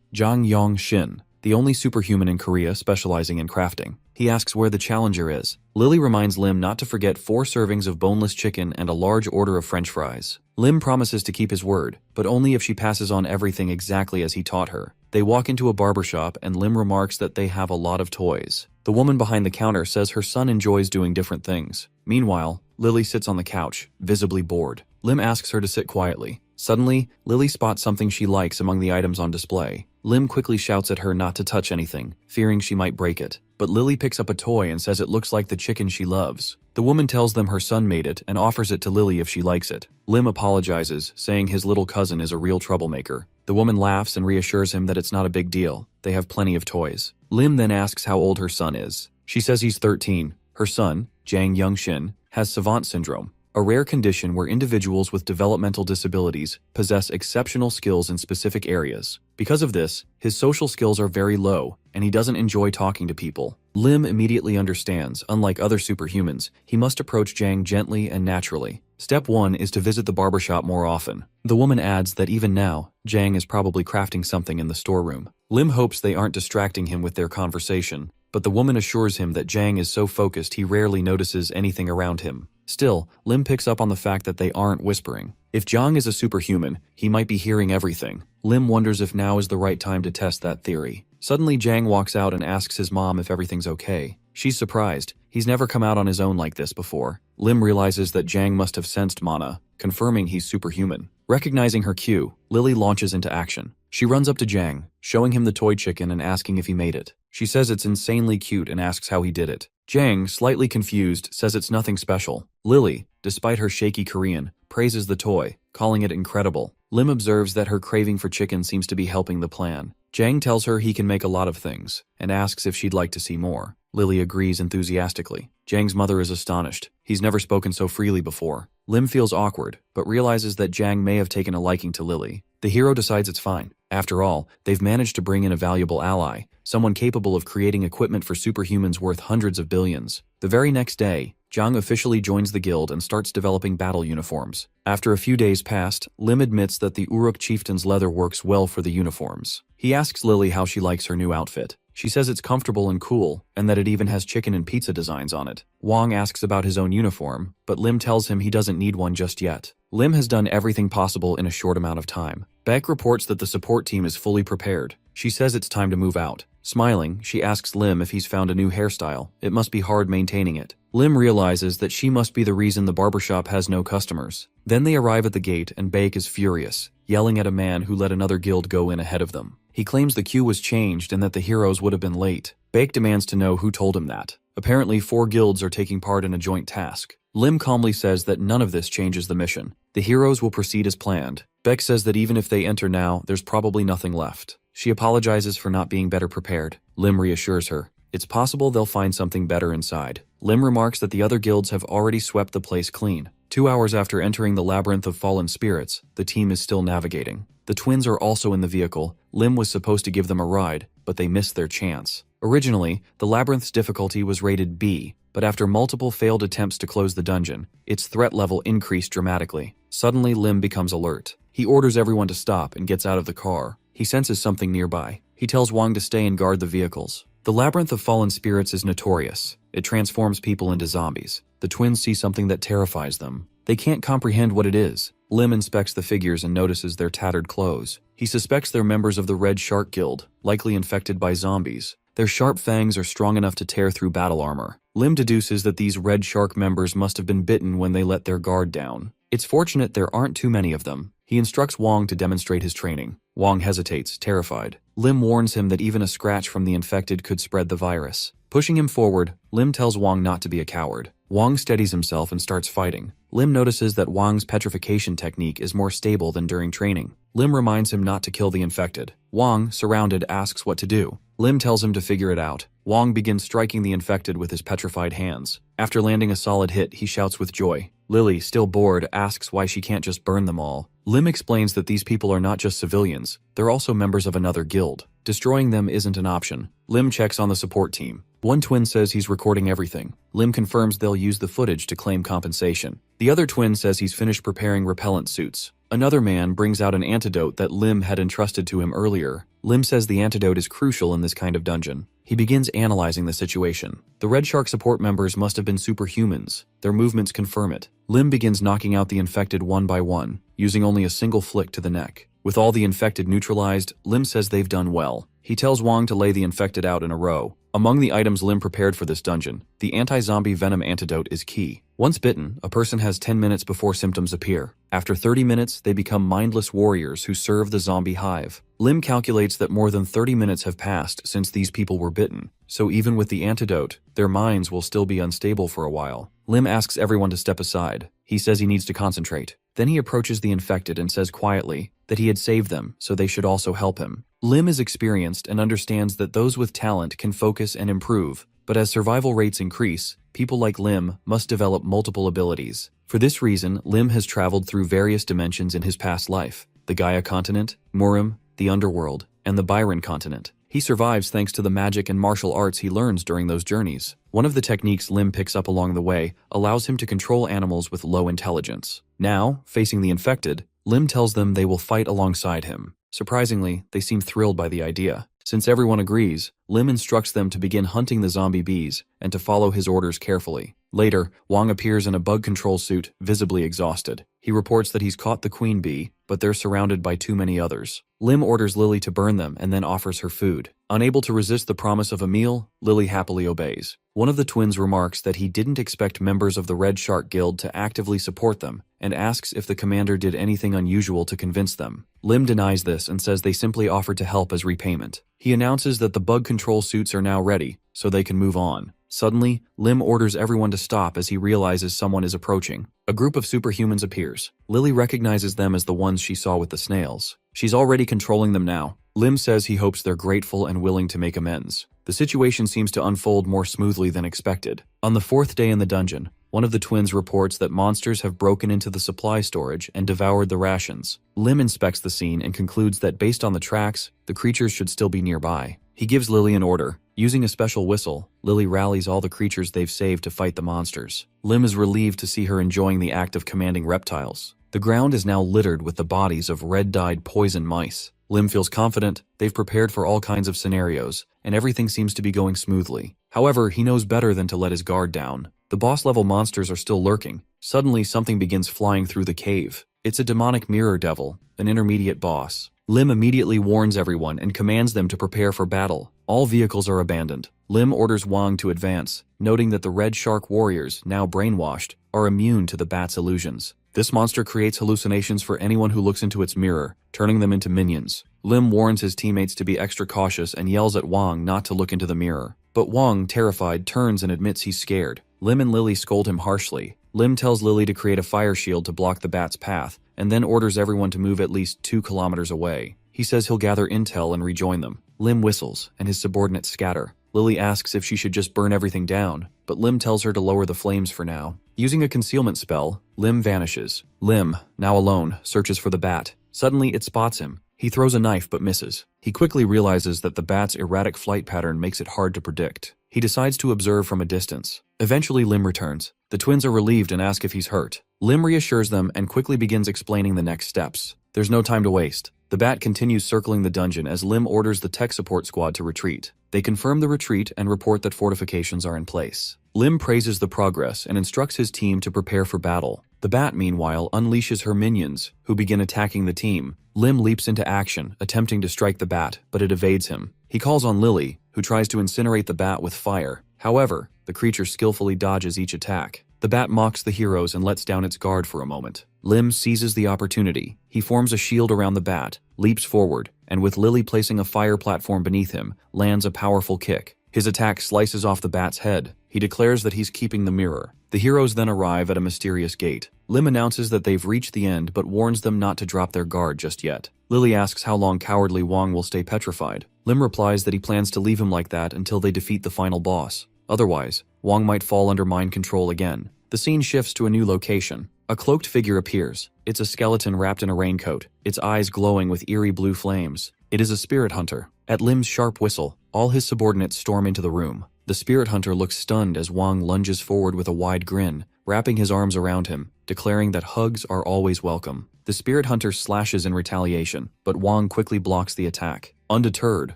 Jang Yong-shin, the only superhuman in Korea specializing in crafting. He asks where the challenger is. Lily reminds Lim not to forget 4 servings of boneless chicken and a large order of French fries. Lim promises to keep his word, but only if she passes on everything exactly as he taught her. They walk into a barbershop and Lim remarks that they have a lot of toys. The woman behind the counter says her son enjoys doing different things. Meanwhile, Lily sits on the couch, visibly bored. Lim asks her to sit quietly. Suddenly, Lily spots something she likes among the items on display. Lim quickly shouts at her not to touch anything, fearing she might break it. But Lily picks up a toy and says it looks like the chicken she loves. The woman tells them her son made it and offers it to Lily if she likes it. Lim apologizes, saying his little cousin is a real troublemaker. The woman laughs and reassures him that it's not a big deal. They have plenty of toys. Lim then asks how old her son is. She says he's 13. Her son, Jang Young-shin, has savant syndrome, a rare condition where individuals with developmental disabilities possess exceptional skills in specific areas. Because of this, his social skills are very low, and he doesn't enjoy talking to people. Lim immediately understands, unlike other superhumans, he must approach Jang gently and naturally. Step 1 is to visit the barbershop more often. The woman adds that even now, Jang is probably crafting something in the storeroom. Lim hopes they aren't distracting him with their conversation, but the woman assures him that Jang is so focused he rarely notices anything around him. Still, Lim picks up on the fact that they aren't whispering. If Jang is a superhuman, he might be hearing everything. Lim wonders if now is the right time to test that theory. Suddenly, Jang walks out and asks his mom if everything's okay. She's surprised. He's never come out on his own like this before. Lim realizes that Jang must have sensed Mana, confirming he's superhuman. Recognizing her cue, Lily launches into action. She runs up to Jang, showing him the toy chicken and asking if he made it. She says it's insanely cute and asks how he did it. Jang, slightly confused, says it's nothing special. Lily, despite her shaky Korean, praises the toy, calling it incredible. Lim observes that her craving for chicken seems to be helping the plan. Jang tells her he can make a lot of things, and asks if she'd like to see more. Lily agrees enthusiastically. Jang's mother is astonished. He's never spoken so freely before. Lim feels awkward, but realizes that Jang may have taken a liking to Lily. The hero decides it's fine. After all, they've managed to bring in a valuable ally, someone capable of creating equipment for superhumans worth hundreds of billions. The very next day, Jang officially joins the guild and starts developing battle uniforms. After a few days passed, Lim admits that the Uruk chieftain's leather works well for the uniforms. He asks Lily how she likes her new outfit. She says it's comfortable and cool, and that it even has chicken and pizza designs on it. Wong asks about his own uniform, but Lim tells him he doesn't need one just yet. Lim has done everything possible in a short amount of time. Beck reports that the support team is fully prepared. She says it's time to move out. Smiling, she asks Lim if he's found a new hairstyle. It must be hard maintaining it. Lim realizes that she must be the reason the barbershop has no customers. Then they arrive at the gate and Beck is furious, yelling at a man who let another guild go in ahead of them. He claims the queue was changed and that the heroes would have been late. Beck demands to know who told him that. Apparently, 4 guilds are taking part in a joint task. Lim calmly says that none of this changes the mission. The heroes will proceed as planned. Beck says that even if they enter now, there's probably nothing left. She apologizes for not being better prepared. Lim reassures her. It's possible they'll find something better inside. Lim remarks that the other guilds have already swept the place clean. 2 hours after entering the Labyrinth of Fallen Spirits, the team is still navigating. The twins are also in the vehicle. Lim was supposed to give them a ride, but they missed their chance. Originally, the labyrinth's difficulty was rated B, but after multiple failed attempts to close the dungeon, its threat level increased dramatically. Suddenly, Lim becomes alert. He orders everyone to stop and gets out of the car. He senses something nearby. He tells Wang to stay and guard the vehicles. The Labyrinth of Fallen Spirits is notorious. It transforms people into zombies. The twins see something that terrifies them. They can't comprehend what it is. Lim inspects the figures and notices their tattered clothes. He suspects they're members of the Red Shark Guild, likely infected by zombies. Their sharp fangs are strong enough to tear through battle armor. Lim deduces that these Red Shark members must have been bitten when they let their guard down. It's fortunate there aren't too many of them. He instructs Wong to demonstrate his training. Wong hesitates, terrified. Lim warns him that even a scratch from the infected could spread the virus. Pushing him forward, Lim tells Wong not to be a coward. Wong steadies himself and starts fighting. Lim notices that Wong's petrification technique is more stable than during training. Lim reminds him not to kill the infected. Wong, surrounded, asks what to do. Lim tells him to figure it out. Wong begins striking the infected with his petrified hands. After landing a solid hit, he shouts with joy. Lily, still bored, asks why she can't just burn them all. Lim explains that these people are not just civilians, they're also members of another guild. Destroying them isn't an option. Lim checks on the support team. One twin says he's recording everything. Lim confirms they'll use the footage to claim compensation. The other twin says he's finished preparing repellent suits. Another man brings out an antidote that Lim had entrusted to him earlier. Lim says the antidote is crucial in this kind of dungeon. He begins analyzing the situation. The Red Shark support members must have been superhumans. Their movements confirm it. Lim begins knocking out the infected one by one, using only a single flick to the neck. With all the infected neutralized, Lim says they've done well. He tells Wong to lay the infected out in a row. Among the items Lim prepared for this dungeon, the anti-zombie venom antidote is key. Once bitten, a person has 10 minutes before symptoms appear. After 30 minutes, they become mindless warriors who serve the zombie hive. Lim calculates that more than 30 minutes have passed since these people were bitten, so even with the antidote, their minds will still be unstable for a while. Lim asks everyone to step aside. He says he needs to concentrate. Then he approaches the infected and says quietly that he had saved them, so they should also help him. Lim is experienced and understands that those with talent can focus and improve, but as survival rates increase, people like Lim must develop multiple abilities. For this reason, Lim has traveled through various dimensions in his past life: the Gaia continent, Murim, the underworld, and the Byron continent. He survives thanks to the magic and martial arts he learns during those journeys. One of the techniques Lim picks up along the way allows him to control animals with low intelligence. Now, facing the infected, Lim tells them they will fight alongside him. Surprisingly, they seem thrilled by the idea. Since everyone agrees, Lim instructs them to begin hunting the zombie bees and to follow his orders carefully. Later, Wong appears in a bug control suit, visibly exhausted. He reports that he's caught the queen bee, but they're surrounded by too many others. Lim orders Lily to burn them and then offers her food. Unable to resist the promise of a meal, Lily happily obeys. One of the twins remarks that he didn't expect members of the Red Shark Guild to actively support them, and asks if the commander did anything unusual to convince them. Lim denies this and says they simply offered to help as repayment. He announces that the bug control suits are now ready, so they can move on. Suddenly, Lim orders everyone to stop as he realizes someone is approaching. A group of superhumans appears. Lily recognizes them as the ones she saw with the snails. She's already controlling them now. Lim says he hopes they're grateful and willing to make amends. The situation seems to unfold more smoothly than expected. On the fourth day in the dungeon, one of the twins reports that monsters have broken into the supply storage and devoured the rations. Lim inspects the scene and concludes that based on the tracks, the creatures should still be nearby. He gives Lily an order. Using a special whistle, Lily rallies all the creatures they've saved to fight the monsters. Lim is relieved to see her enjoying the act of commanding reptiles. The ground is now littered with the bodies of red-dyed poison mice. Lim feels confident, they've prepared for all kinds of scenarios, and everything seems to be going smoothly. However, he knows better than to let his guard down. The boss-level monsters are still lurking. Suddenly, something begins flying through the cave. It's a demonic mirror devil, an intermediate boss. Lim immediately warns everyone and commands them to prepare for battle. All vehicles are abandoned. Lim orders Wong to advance, noting that the Red Shark warriors, now brainwashed, are immune to the bat's illusions. This monster creates hallucinations for anyone who looks into its mirror, turning them into minions. Lim warns his teammates to be extra cautious and yells at Wong not to look into the mirror. But Wong, terrified, turns and admits he's scared. Lim and Lily scold him harshly. Lim tells Lily to create a fire shield to block the bat's path, and then orders everyone to move at least 2 kilometers away. He says he'll gather intel and rejoin them. Lim whistles, and his subordinates scatter. Lily asks if she should just burn everything down, but Lim tells her to lower the flames for now. Using a concealment spell, Lim vanishes. Lim, now alone, searches for the bat. Suddenly, it spots him. He throws a knife but misses. He quickly realizes that the bat's erratic flight pattern makes it hard to predict. He decides to observe from a distance. Eventually, Lim returns. The twins are relieved and ask if he's hurt. Lim reassures them and quickly begins explaining the next steps. There's no time to waste. The bat continues circling the dungeon as Lim orders the tech support squad to retreat. They confirm the retreat and report that fortifications are in place. Lim praises the progress and instructs his team to prepare for battle. The bat, meanwhile, unleashes her minions, who begin attacking the team. Lim leaps into action, attempting to strike the bat, but it evades him. He calls on Lily, who tries to incinerate the bat with fire. However, The creature skillfully dodges each attack. The bat mocks the heroes and lets down its guard for a moment. Lim seizes the opportunity. He forms a shield around the bat, leaps forward, and with Lily placing a fire platform beneath him, lands a powerful kick. His attack slices off the bat's head. He declares that he's keeping the mirror. The heroes then arrive at a mysterious gate. Lim announces that they've reached the end but warns them not to drop their guard just yet. Lily asks how long cowardly Wong will stay petrified. Lim replies that he plans to leave him like that until they defeat the final boss. Otherwise, Wong might fall under mind control again. The scene shifts to a new location. A cloaked figure appears. It's a skeleton wrapped in a raincoat, its eyes glowing with eerie blue flames. It is a spirit hunter. At Lim's sharp whistle, all his subordinates storm into the room. The spirit hunter looks stunned as Wong lunges forward with a wide grin, wrapping his arms around him, declaring that hugs are always welcome. The spirit hunter slashes in retaliation, but Wong quickly blocks the attack. Undeterred,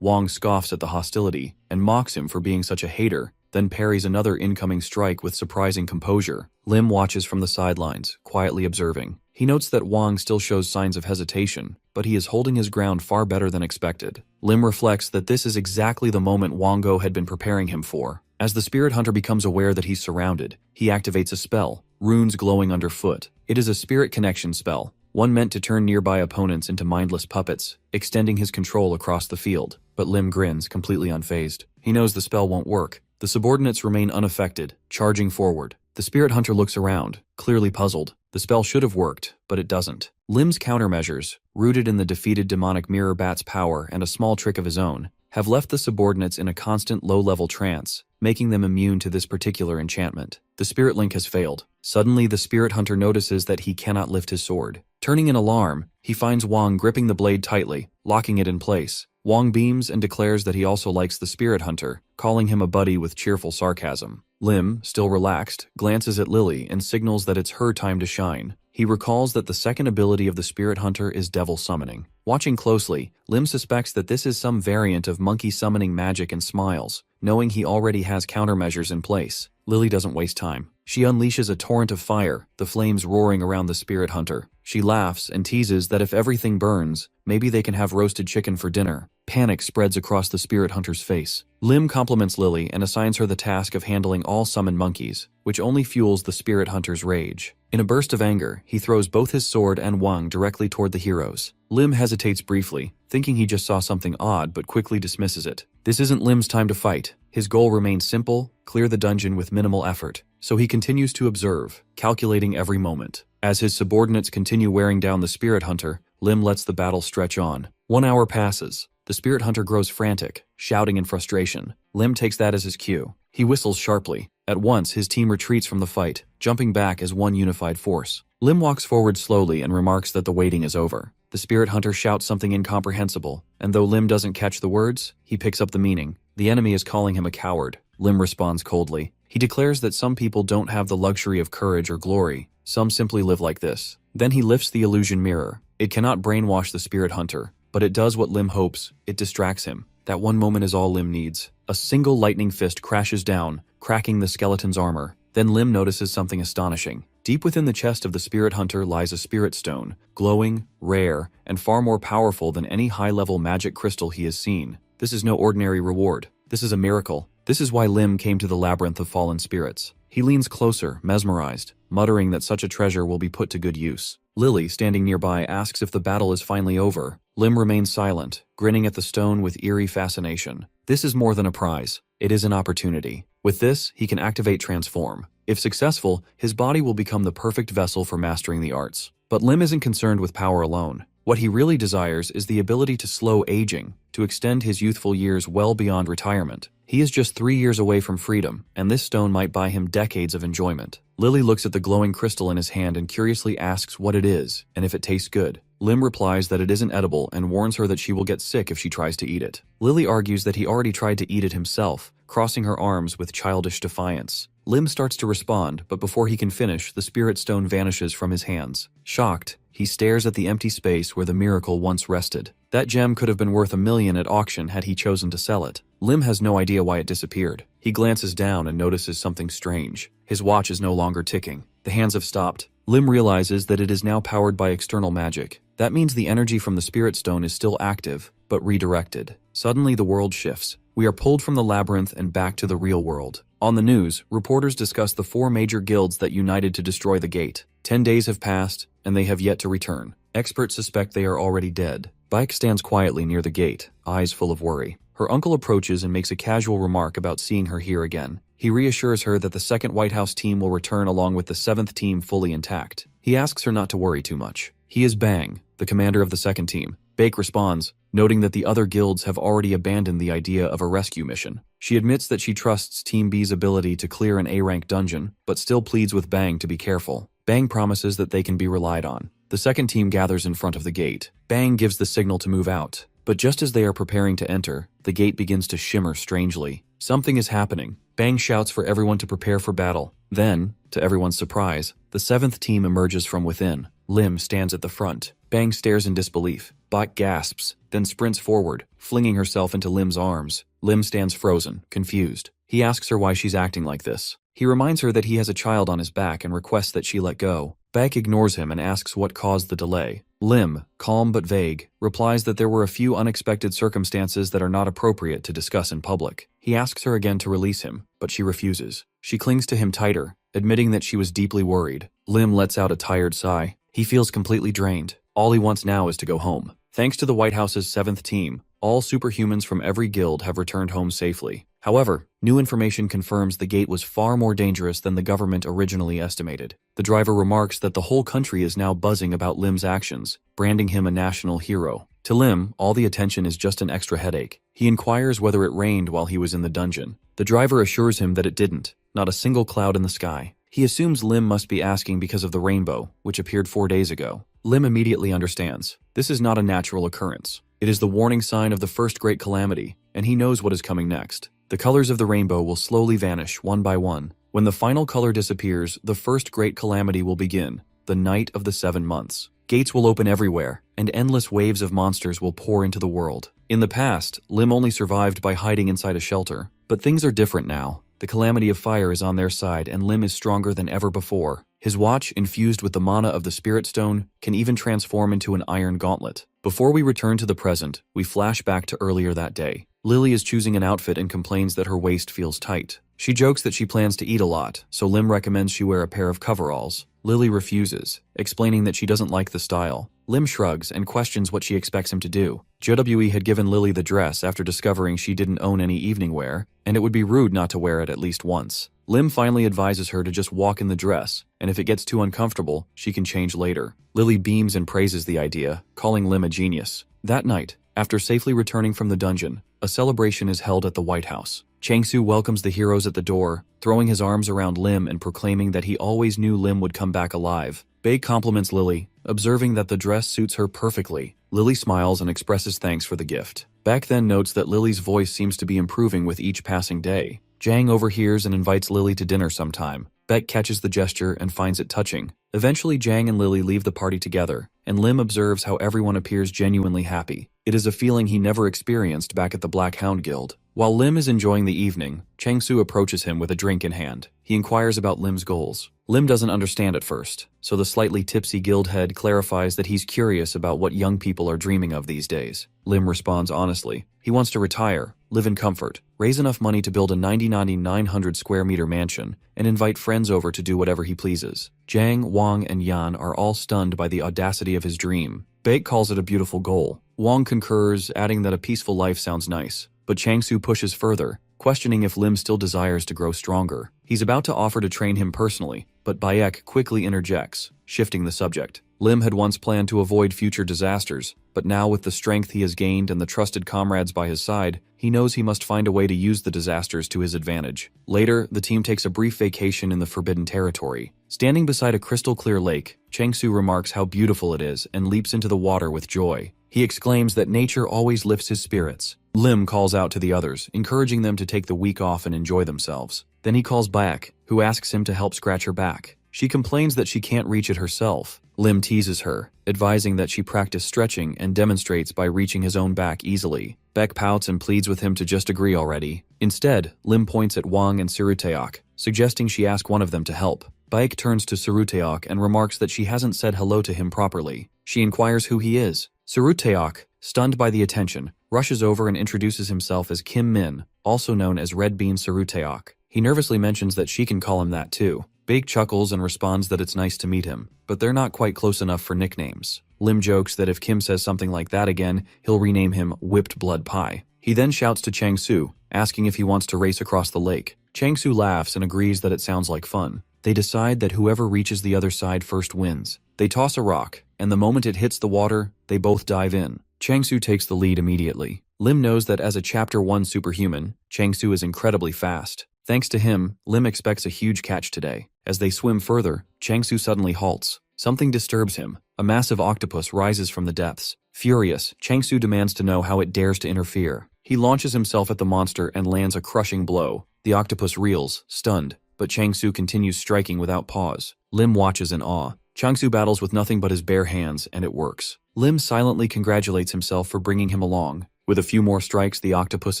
Wong scoffs at the hostility and mocks him for being such a hater, then parries another incoming strike with surprising composure. Lim watches from the sidelines, quietly observing. He notes that Wong still shows signs of hesitation, but he is holding his ground far better than expected. Lim reflects that this is exactly the moment Wongo had been preparing him for. As the spirit hunter becomes aware that he's surrounded, he activates a spell, runes glowing underfoot. It is a spirit connection spell, one meant to turn nearby opponents into mindless puppets, extending his control across the field. But Lim grins, completely unfazed. He knows the spell won't work. The subordinates remain unaffected, charging forward. The spirit hunter looks around, clearly puzzled. The spell should have worked, but it doesn't. Lim's countermeasures, rooted in the defeated demonic mirror bat's power and a small trick of his own, have left the subordinates in a constant low-level trance, making them immune to this particular enchantment. The spirit link has failed. Suddenly, the spirit hunter notices that he cannot lift his sword. Turning in alarm, he finds Wong gripping the blade tightly, locking it in place. Wong beams and declares that he also likes the spirit hunter, calling him a buddy with cheerful sarcasm. Lim, still relaxed, glances at Lily and signals that it's her time to shine. He recalls that the second ability of the spirit hunter is devil summoning. Watching closely, Lim suspects that this is some variant of monkey summoning magic and smiles, knowing he already has countermeasures in place. Lily doesn't waste time. She unleashes a torrent of fire, the flames roaring around the spirit hunter. She laughs and teases that if everything burns, maybe they can have roasted chicken for dinner. Panic spreads across the spirit hunter's face. Lim compliments Lily and assigns her the task of handling all summoned monkeys, which only fuels the spirit hunter's rage. In a burst of anger, he throws both his sword and wang directly toward the heroes. Lim hesitates briefly, thinking he just saw something odd but quickly dismisses it. This isn't Lim's time to fight. His goal remains simple: clear the dungeon with minimal effort. So he continues to observe, calculating every moment. As his subordinates continue wearing down the spirit hunter, Lim lets the battle stretch on. 1 hour passes. The spirit hunter grows frantic, shouting in frustration. Lim takes that as his cue. He whistles sharply. At once, his team retreats from the fight, jumping back as one unified force. Lim walks forward slowly and remarks that the waiting is over. The spirit hunter shouts something incomprehensible, and though Lim doesn't catch the words, he picks up the meaning. The enemy is calling him a coward. Lim responds coldly. He declares that some people don't have the luxury of courage or glory. Some simply live like this. Then he lifts the illusion mirror. It cannot brainwash the spirit hunter, but it does what Lim hopes. It distracts him. That one moment is all Lim needs. A single lightning fist crashes down, cracking the skeleton's armor. Then Lim notices something astonishing. Deep within the chest of the spirit hunter lies a spirit stone, glowing, rare, and far more powerful than any high-level magic crystal he has seen. This is no ordinary reward. This is a miracle. This is why Lim came to the labyrinth of fallen spirits. He leans closer, mesmerized, muttering that such a treasure will be put to good use. Lily, standing nearby, asks if the battle is finally over. Lim remains silent, grinning at the stone with eerie fascination. This is more than a prize. It is an opportunity. With this, he can activate Transform. If successful, his body will become the perfect vessel for mastering the arts. But Lim isn't concerned with power alone. What he really desires is the ability to slow aging, to extend his youthful years well beyond retirement. He is just 3 years away from freedom, and this stone might buy him decades of enjoyment. Lily looks at the glowing crystal in his hand and curiously asks what it is, and if it tastes good. Lim replies that it isn't edible and warns her that she will get sick if she tries to eat it. Lily argues that he already tried to eat it himself, crossing her arms with childish defiance. Lim starts to respond, but before he can finish, the spirit stone vanishes from his hands. Shocked, he stares at the empty space where the miracle once rested. That gem could have been worth $1 million at auction had he chosen to sell it. Lim has no idea why it disappeared. He glances down and notices something strange. His watch is no longer ticking. The hands have stopped. Lim realizes that it is now powered by external magic. That means the energy from the Spirit Stone is still active, but redirected. Suddenly the world shifts. We are pulled from the labyrinth and back to the real world. On the news, reporters discuss the 4 major guilds that united to destroy the gate. 10 days have passed, and they have yet to return. Experts suspect they are already dead. Baek stands quietly near the gate, eyes full of worry. Her uncle approaches and makes a casual remark about seeing her here again. He reassures her that the second White House team will return along with the 7th team fully intact. He asks her not to worry too much. He is Bang, the commander of the second team. Baek responds, noting that the other guilds have already abandoned the idea of a rescue mission. She admits that she trusts Team B's ability to clear an A-rank dungeon, but still pleads with Bang to be careful. Bang promises that they can be relied on. The second team gathers in front of the gate. Bang gives the signal to move out. But just as they are preparing to enter, the gate begins to shimmer strangely. Something is happening. Bang shouts for everyone to prepare for battle. Then, to everyone's surprise, the 7th team emerges from within. Lim stands at the front. Bang stares in disbelief. Baek gasps, then sprints forward, flinging herself into Lim's arms. Lim stands frozen, confused. He asks her why she's acting like this. He reminds her that he has a child on his back and requests that she let go. Baek ignores him and asks what caused the delay. Lim, calm but vague, replies that there were a few unexpected circumstances that are not appropriate to discuss in public. He asks her again to release him, but she refuses. She clings to him tighter, admitting that she was deeply worried. Lim lets out a tired sigh. He feels completely drained. All he wants now is to go home. Thanks to the White House's 7th team, all superhumans from every guild have returned home safely. However, new information confirms the gate was far more dangerous than the government originally estimated. The driver remarks that the whole country is now buzzing about Lim's actions, branding him a national hero. To Lim, all the attention is just an extra headache. He inquires whether it rained while he was in the dungeon. The driver assures him that it didn't, not a single cloud in the sky. He assumes Lim must be asking because of the rainbow, which appeared 4 days ago. Lim immediately understands. This is not a natural occurrence. It is the warning sign of the first great calamity, and he knows what is coming next. The colors of the rainbow will slowly vanish one by one. When the final color disappears, the first great calamity will begin, the night of the 7 months. Gates will open everywhere, and endless waves of monsters will pour into the world. In the past, Lim only survived by hiding inside a shelter, but things are different now. The calamity of fire is on their side, and Lim is stronger than ever before. His watch, infused with the mana of the Spirit Stone, can even transform into an iron gauntlet. Before we return to the present, we flash back to earlier that day. Lily is choosing an outfit and complains that her waist feels tight. She jokes that she plans to eat a lot, so Lim recommends she wear a pair of coveralls. Lily refuses, explaining that she doesn't like the style. Lim shrugs and questions what she expects him to do. JWE had given Lily the dress after discovering she didn't own any evening wear, and it would be rude not to wear it at least once. Lim finally advises her to just walk in the dress, and if it gets too uncomfortable, she can change later. Lily beams and praises the idea, calling Lim a genius. That night, after safely returning from the dungeon, a celebration is held at the White House. Changsu welcomes the heroes at the door, throwing his arms around Lim and proclaiming that he always knew Lim would come back alive. Baek compliments Lily, observing that the dress suits her perfectly. Lily smiles and expresses thanks for the gift. Baek then notes that Lily's voice seems to be improving with each passing day. Jang overhears and invites Lily to dinner sometime. Baek catches the gesture and finds it touching. Eventually, Jang and Lily leave the party together, and Lim observes how everyone appears genuinely happy. It is a feeling he never experienced back at the Black Hound Guild. While Lim is enjoying the evening, Changsu approaches him with a drink in hand. He inquires about Lim's goals. Lim doesn't understand at first, so the slightly tipsy guild head clarifies that he's curious about what young people are dreaming of these days. Lim responds honestly. He wants to retire, live in comfort, raise enough money to build a 900 square meter mansion, and invite friends over to do whatever he pleases. Jang, Wang, and Yan are all stunned by the audacity of his dream. Baek calls it a beautiful goal. Wang concurs, adding that a peaceful life sounds nice. But Changsu pushes further, questioning if Lim still desires to grow stronger. He's about to offer to train him personally, but Baek quickly interjects, shifting the subject. Lim had once planned to avoid future disasters, but now with the strength he has gained and the trusted comrades by his side, he knows he must find a way to use the disasters to his advantage. Later, the team takes a brief vacation in the Forbidden Territory. Standing beside a crystal-clear lake, Changsu remarks how beautiful it is and leaps into the water with joy. He exclaims that nature always lifts his spirits. Lim calls out to the others, encouraging them to take the week off and enjoy themselves. Then he calls Baek, who asks him to help scratch her back. She complains that she can't reach it herself. Lim teases her, advising that she practice stretching and demonstrates by reaching his own back easily. Baek pouts and pleads with him to just agree already. Instead, Lim points at Wang and Siruteok, suggesting she ask one of them to help. Baek turns to Suruteok and remarks that she hasn't said hello to him properly. She inquires who he is. Suruteok, stunned by the attention, rushes over and introduces himself as Kim Min, also known as Red Bean Suruteok. He nervously mentions that she can call him that too. Baek chuckles and responds that it's nice to meet him, but they're not quite close enough for nicknames. Lim jokes that if Kim says something like that again, he'll rename him Whipped Blood Pie. He then shouts to Chang-Su, asking if he wants to race across the lake. Chang-Su laughs and agrees that it sounds like fun. They decide that whoever reaches the other side first wins. They toss a rock, and the moment it hits the water, they both dive in. Chang-Su takes the lead immediately. Lim knows that as a Chapter 1 superhuman, Chang-Su is incredibly fast. Thanks to him, Lim expects a huge catch today. As they swim further, Chang-Su suddenly halts. Something disturbs him. A massive octopus rises from the depths. Furious, Chang-Su demands to know how it dares to interfere. He launches himself at the monster and lands a crushing blow. The octopus reels, stunned, but Chang-Su continues striking without pause. Lim watches in awe. Chang-Su battles with nothing but his bare hands, and it works. Lim silently congratulates himself for bringing him along. With a few more strikes, the octopus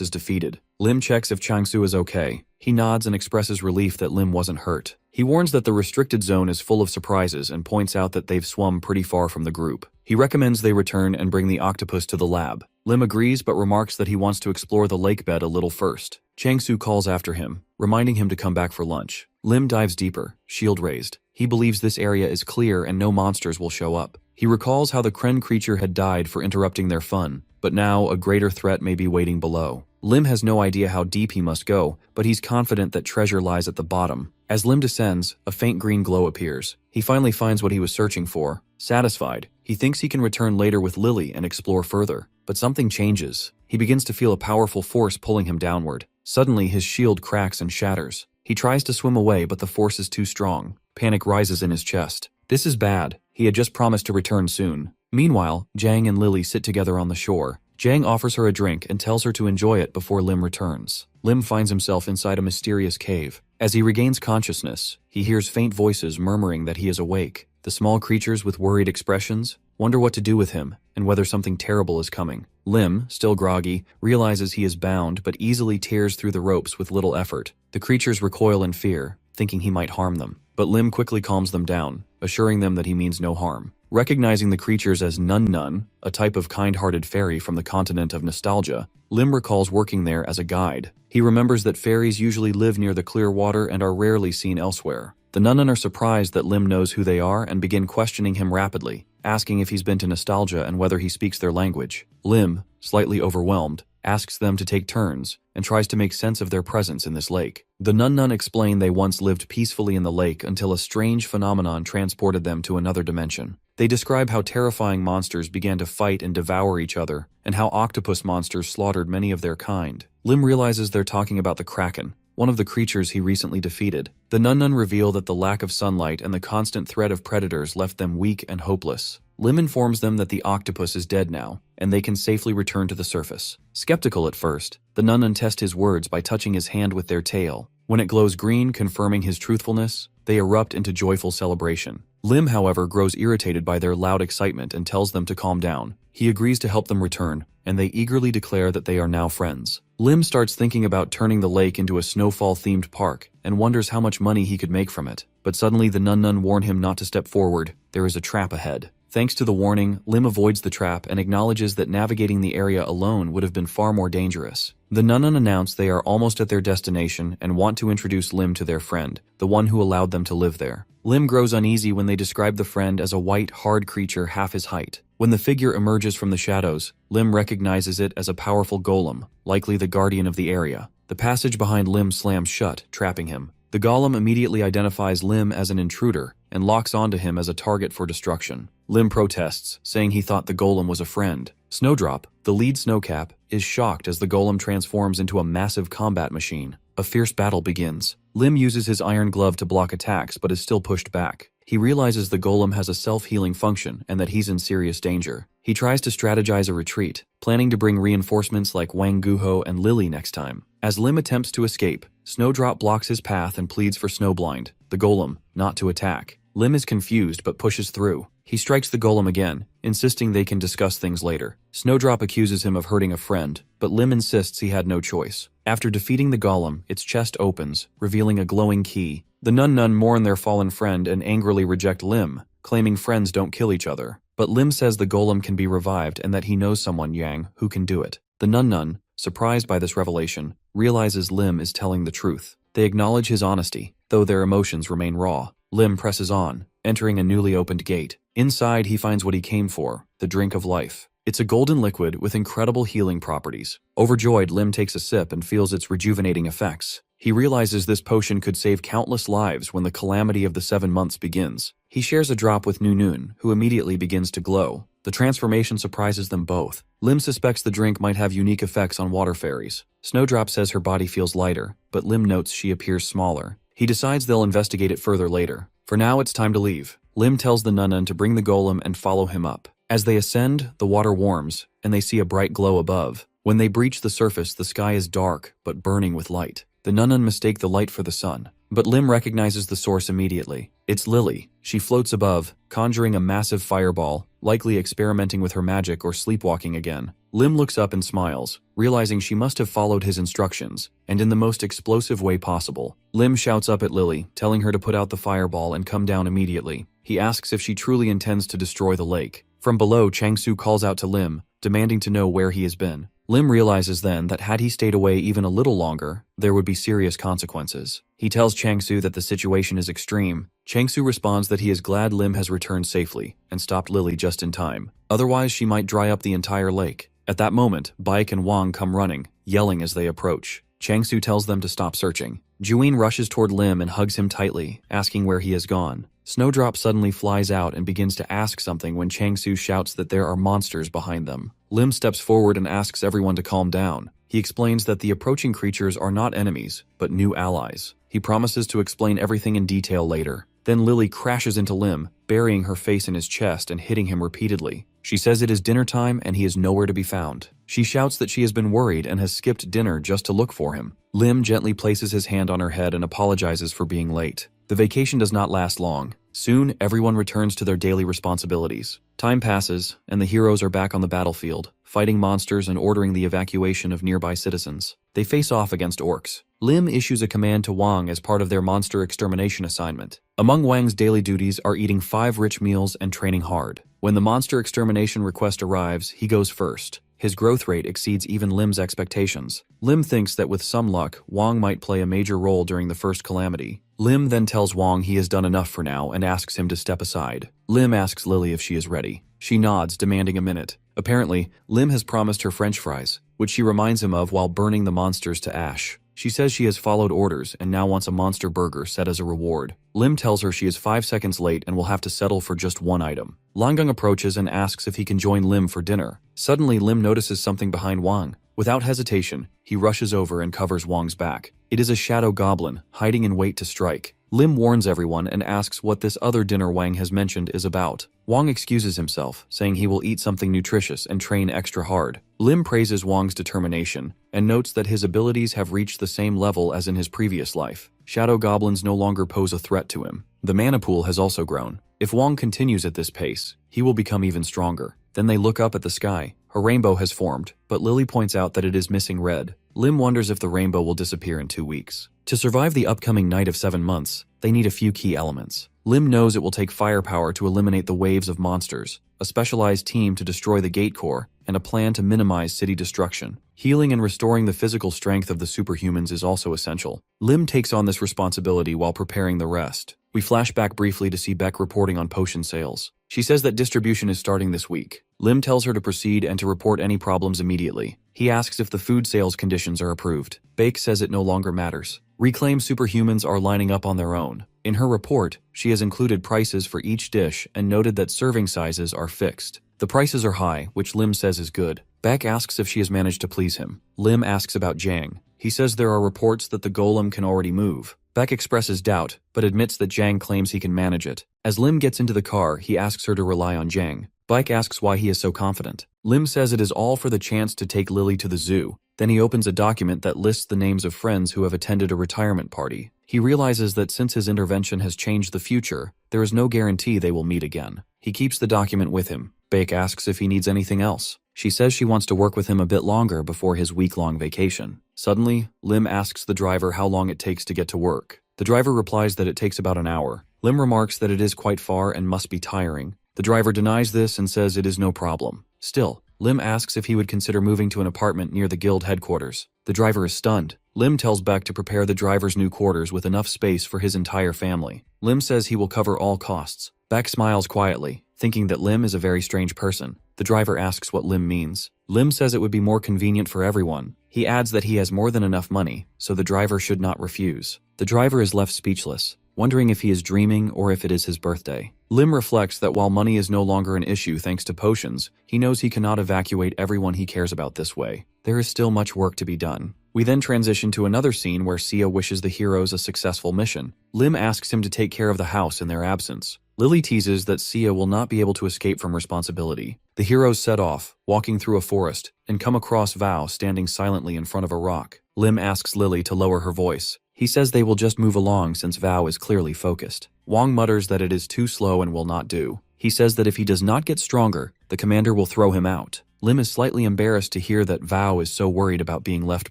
is defeated. Lim checks if Chang-Su is okay. He nods and expresses relief that Lim wasn't hurt. He warns that the restricted zone is full of surprises and points out that they've swum pretty far from the group. He recommends they return and bring the octopus to the lab. Lim agrees but remarks that he wants to explore the lake bed a little first. Chang-Su calls after him, reminding him to come back for lunch. Lim dives deeper, shield raised. He believes this area is clear and no monsters will show up. He recalls how the Kren creature had died for interrupting their fun, but now a greater threat may be waiting below. Lim has no idea how deep he must go, but he's confident that treasure lies at the bottom. As Lim descends, a faint green glow appears. He finally finds what he was searching for. Satisfied, he thinks he can return later with Lily and explore further. But something changes. He begins to feel a powerful force pulling him downward. Suddenly, his shield cracks and shatters. He tries to swim away, but the force is too strong. Panic rises in his chest. This is bad. He had just promised to return soon. Meanwhile, Jang and Lily sit together on the shore. Jang offers her a drink and tells her to enjoy it before Lim returns. Lim finds himself inside a mysterious cave. As he regains consciousness, he hears faint voices murmuring that he is awake. The small creatures with worried expressions wonder what to do with him and whether something terrible is coming. Lim, still groggy, realizes he is bound but easily tears through the ropes with little effort. The creatures recoil in fear, thinking he might harm them. But Lim quickly calms them down, assuring them that he means no harm. Recognizing the creatures as Nun Nun, a type of kind-hearted fairy from the continent of nostalgia, Lim recalls working there as a guide. He remembers that fairies usually live near the clear water and are rarely seen elsewhere. The Nun Nun are surprised that Lim knows who they are and begin questioning him rapidly, asking if he's been to nostalgia and whether he speaks their language. Lim, slightly overwhelmed, asks them to take turns and tries to make sense of their presence in this lake. The Nun Nun explain they once lived peacefully in the lake until a strange phenomenon transported them to another dimension. They describe how terrifying monsters began to fight and devour each other, and how octopus monsters slaughtered many of their kind. Lim realizes they're talking about the Kraken, one of the creatures he recently defeated. The Nun Nun reveal that the lack of sunlight and the constant threat of predators left them weak and hopeless. Lim informs them that the octopus is dead now, and they can safely return to the surface. Skeptical at first, the Nun Nun test his words by touching his hand with their tail. When it glows green, confirming his truthfulness, they erupt into joyful celebration. Lim, however, grows irritated by their loud excitement and tells them to calm down. He agrees to help them return, and they eagerly declare that they are now friends. Lim starts thinking about turning the lake into a snowfall-themed park and wonders how much money he could make from it. But suddenly the Nun Nun warn him not to step forward. There is a trap ahead. Thanks to the warning, Lim avoids the trap and acknowledges that navigating the area alone would have been far more dangerous. The Nun Nun announce they are almost at their destination and want to introduce Lim to their friend, the one who allowed them to live there. Lim grows uneasy when they describe the friend as a white, hard creature half his height. When the figure emerges from the shadows, Lim recognizes it as a powerful golem, likely the guardian of the area. The passage behind Lim slams shut, trapping him. The golem immediately identifies Lim as an intruder and locks onto him as a target for destruction. Lim protests, saying he thought the golem was a friend. Snowdrop, the lead snowcap, is shocked as the golem transforms into a massive combat machine. A fierce battle begins. Lim uses his iron glove to block attacks but is still pushed back. He realizes the golem has a self-healing function and that he's in serious danger. He tries to strategize a retreat, planning to bring reinforcements like Wang Guho and Lily next time. As Lim attempts to escape, Snowdrop blocks his path and pleads for Snowblind, the golem, not to attack. Lim is confused but pushes through. He strikes the golem again, insisting they can discuss things later. Snowdrop accuses him of hurting a friend, but Lim insists he had no choice. After defeating the golem, its chest opens, revealing a glowing key. The nun mourn their fallen friend and angrily reject Lim, claiming friends don't kill each other. But Lim says the golem can be revived and that he knows someone, Yang, who can do it. The nun, surprised by this revelation, realizes Lim is telling the truth. They acknowledge his honesty, though their emotions remain raw. Lim presses on, entering a newly opened gate. Inside, he finds what he came for, the drink of life. It's a golden liquid with incredible healing properties. Overjoyed, Lim takes a sip and feels its rejuvenating effects. He realizes this potion could save countless lives when the calamity of the 7 months begins. He shares a drop with Nun, who immediately begins to glow. The transformation surprises them both. Lim suspects the drink might have unique effects on water fairies. Snowdrop says her body feels lighter, but Lim notes she appears smaller. He decides they'll investigate it further later. For now, it's time to leave. Lim tells the nun to bring the golem and follow him up. As they ascend, the water warms, and they see a bright glow above. When they breach the surface, the sky is dark, but burning with light. The nun mistake the light for the sun, but Lim recognizes the source immediately. It's Lily. She floats above, conjuring a massive fireball, likely experimenting with her magic or sleepwalking again. Lim looks up and smiles, realizing she must have followed his instructions, and in the most explosive way possible. Lim shouts up at Lily, telling her to put out the fireball and come down immediately. He asks if she truly intends to destroy the lake. From below, Changsu calls out to Lim, demanding to know where he has been. Lim realizes then that had he stayed away even a little longer, there would be serious consequences. He tells Changsu that the situation is extreme. Changsu responds that he is glad Lim has returned safely and stopped Lily just in time. Otherwise, she might dry up the entire lake. At that moment, Baek and Wang come running, yelling as they approach. Changsu tells them to stop searching. Juin rushes toward Lim and hugs him tightly, asking where he has gone. Snowdrop suddenly flies out and begins to ask something when Changsu shouts that there are monsters behind them. Lim steps forward and asks everyone to calm down. He explains that the approaching creatures are not enemies, but new allies. He promises to explain everything in detail later. Then Lily crashes into Lim, burying her face in his chest and hitting him repeatedly. She says it is dinner time and he is nowhere to be found. She shouts that she has been worried and has skipped dinner just to look for him. Lim gently places his hand on her head and apologizes for being late. The vacation does not last long. Soon, everyone returns to their daily responsibilities. Time passes, and the heroes are back on the battlefield, fighting monsters and ordering the evacuation of nearby citizens. They face off against orcs. Lim issues a command to Wang as part of their monster extermination assignment. Among Wang's daily duties are eating 5 rich meals and training hard. When the monster extermination request arrives, he goes first. His growth rate exceeds even Lim's expectations. Lim thinks that with some luck, Wang might play a major role during the first calamity. Lim then tells Wang he has done enough for now and asks him to step aside. Lim asks Lily if she is ready. She nods, demanding a minute. Apparently, Lim has promised her French fries, which she reminds him of while burning the monsters to ash. She says she has followed orders and now wants a monster burger set as a reward. Lim tells her she is 5 seconds late and will have to settle for just one item. Langang approaches and asks if he can join Lim for dinner. Suddenly, Lim notices something behind Wang. Without hesitation, he rushes over and covers Wang's back. It is a shadow goblin, hiding in wait to strike. Lim warns everyone and asks what this other dinner Wang has mentioned is about. Wang excuses himself, saying he will eat something nutritious and train extra hard. Lim praises Wang's determination and notes that his abilities have reached the same level as in his previous life. Shadow goblins no longer pose a threat to him. The mana pool has also grown. If Wang continues at this pace, he will become even stronger. Then they look up at the sky. A rainbow has formed, but Lily points out that it is missing red. Lim wonders if the rainbow will disappear in 2 weeks. To survive the upcoming night of 7 months, they need a few key elements. Lim knows it will take firepower to eliminate the waves of monsters, a specialized team to destroy the gate core, and a plan to minimize city destruction. Healing and restoring the physical strength of the superhumans is also essential. Lim takes on this responsibility while preparing the rest. We flash back briefly to see Beck reporting on potion sales. She says that distribution is starting this week. Lim tells her to proceed and to report any problems immediately. He asks if the food sales conditions are approved. Bake says it no longer matters. Reclaimed superhumans are lining up on their own. In her report, she has included prices for each dish and noted that serving sizes are fixed. The prices are high, which Lim says is good. Beck asks if she has managed to please him. Lim asks about Jang. He says there are reports that the golem can already move. Beck expresses doubt, but admits that Jang claims he can manage it. As Lim gets into the car, he asks her to rely on Jang. Beck asks why he is so confident. Lim says it is all for the chance to take Lily to the zoo. Then he opens a document that lists the names of friends who have attended a retirement party. He realizes that since his intervention has changed the future, there is no guarantee they will meet again. He keeps the document with him. Beck asks if he needs anything else. She says she wants to work with him a bit longer before his week-long vacation. Suddenly, Lim asks the driver how long it takes to get to work. The driver replies that it takes about an hour. Lim remarks that it is quite far and must be tiring. The driver denies this and says it is no problem. Still, Lim asks if he would consider moving to an apartment near the guild headquarters. The driver is stunned. Lim tells Beck to prepare the driver's new quarters with enough space for his entire family. Lim says he will cover all costs. Beck smiles quietly, thinking that Lim is a very strange person. The driver asks what Lim means. Lim says it would be more convenient for everyone. He adds that he has more than enough money, so the driver should not refuse. The driver is left speechless, wondering if he is dreaming or if it is his birthday. Lim reflects that while money is no longer an issue thanks to potions, he knows he cannot evacuate everyone he cares about this way. There is still much work to be done. We then transition to another scene where Sia wishes the heroes a successful mission. Lim asks him to take care of the house in their absence. Lily teases that Sia will not be able to escape from responsibility. The heroes set off, walking through a forest, and come across Val standing silently in front of a rock. Lim asks Lily to lower her voice. He says they will just move along since Val is clearly focused. Wong mutters that it is too slow and will not do. He says that if he does not get stronger, the commander will throw him out. Lim is slightly embarrassed to hear that Val is so worried about being left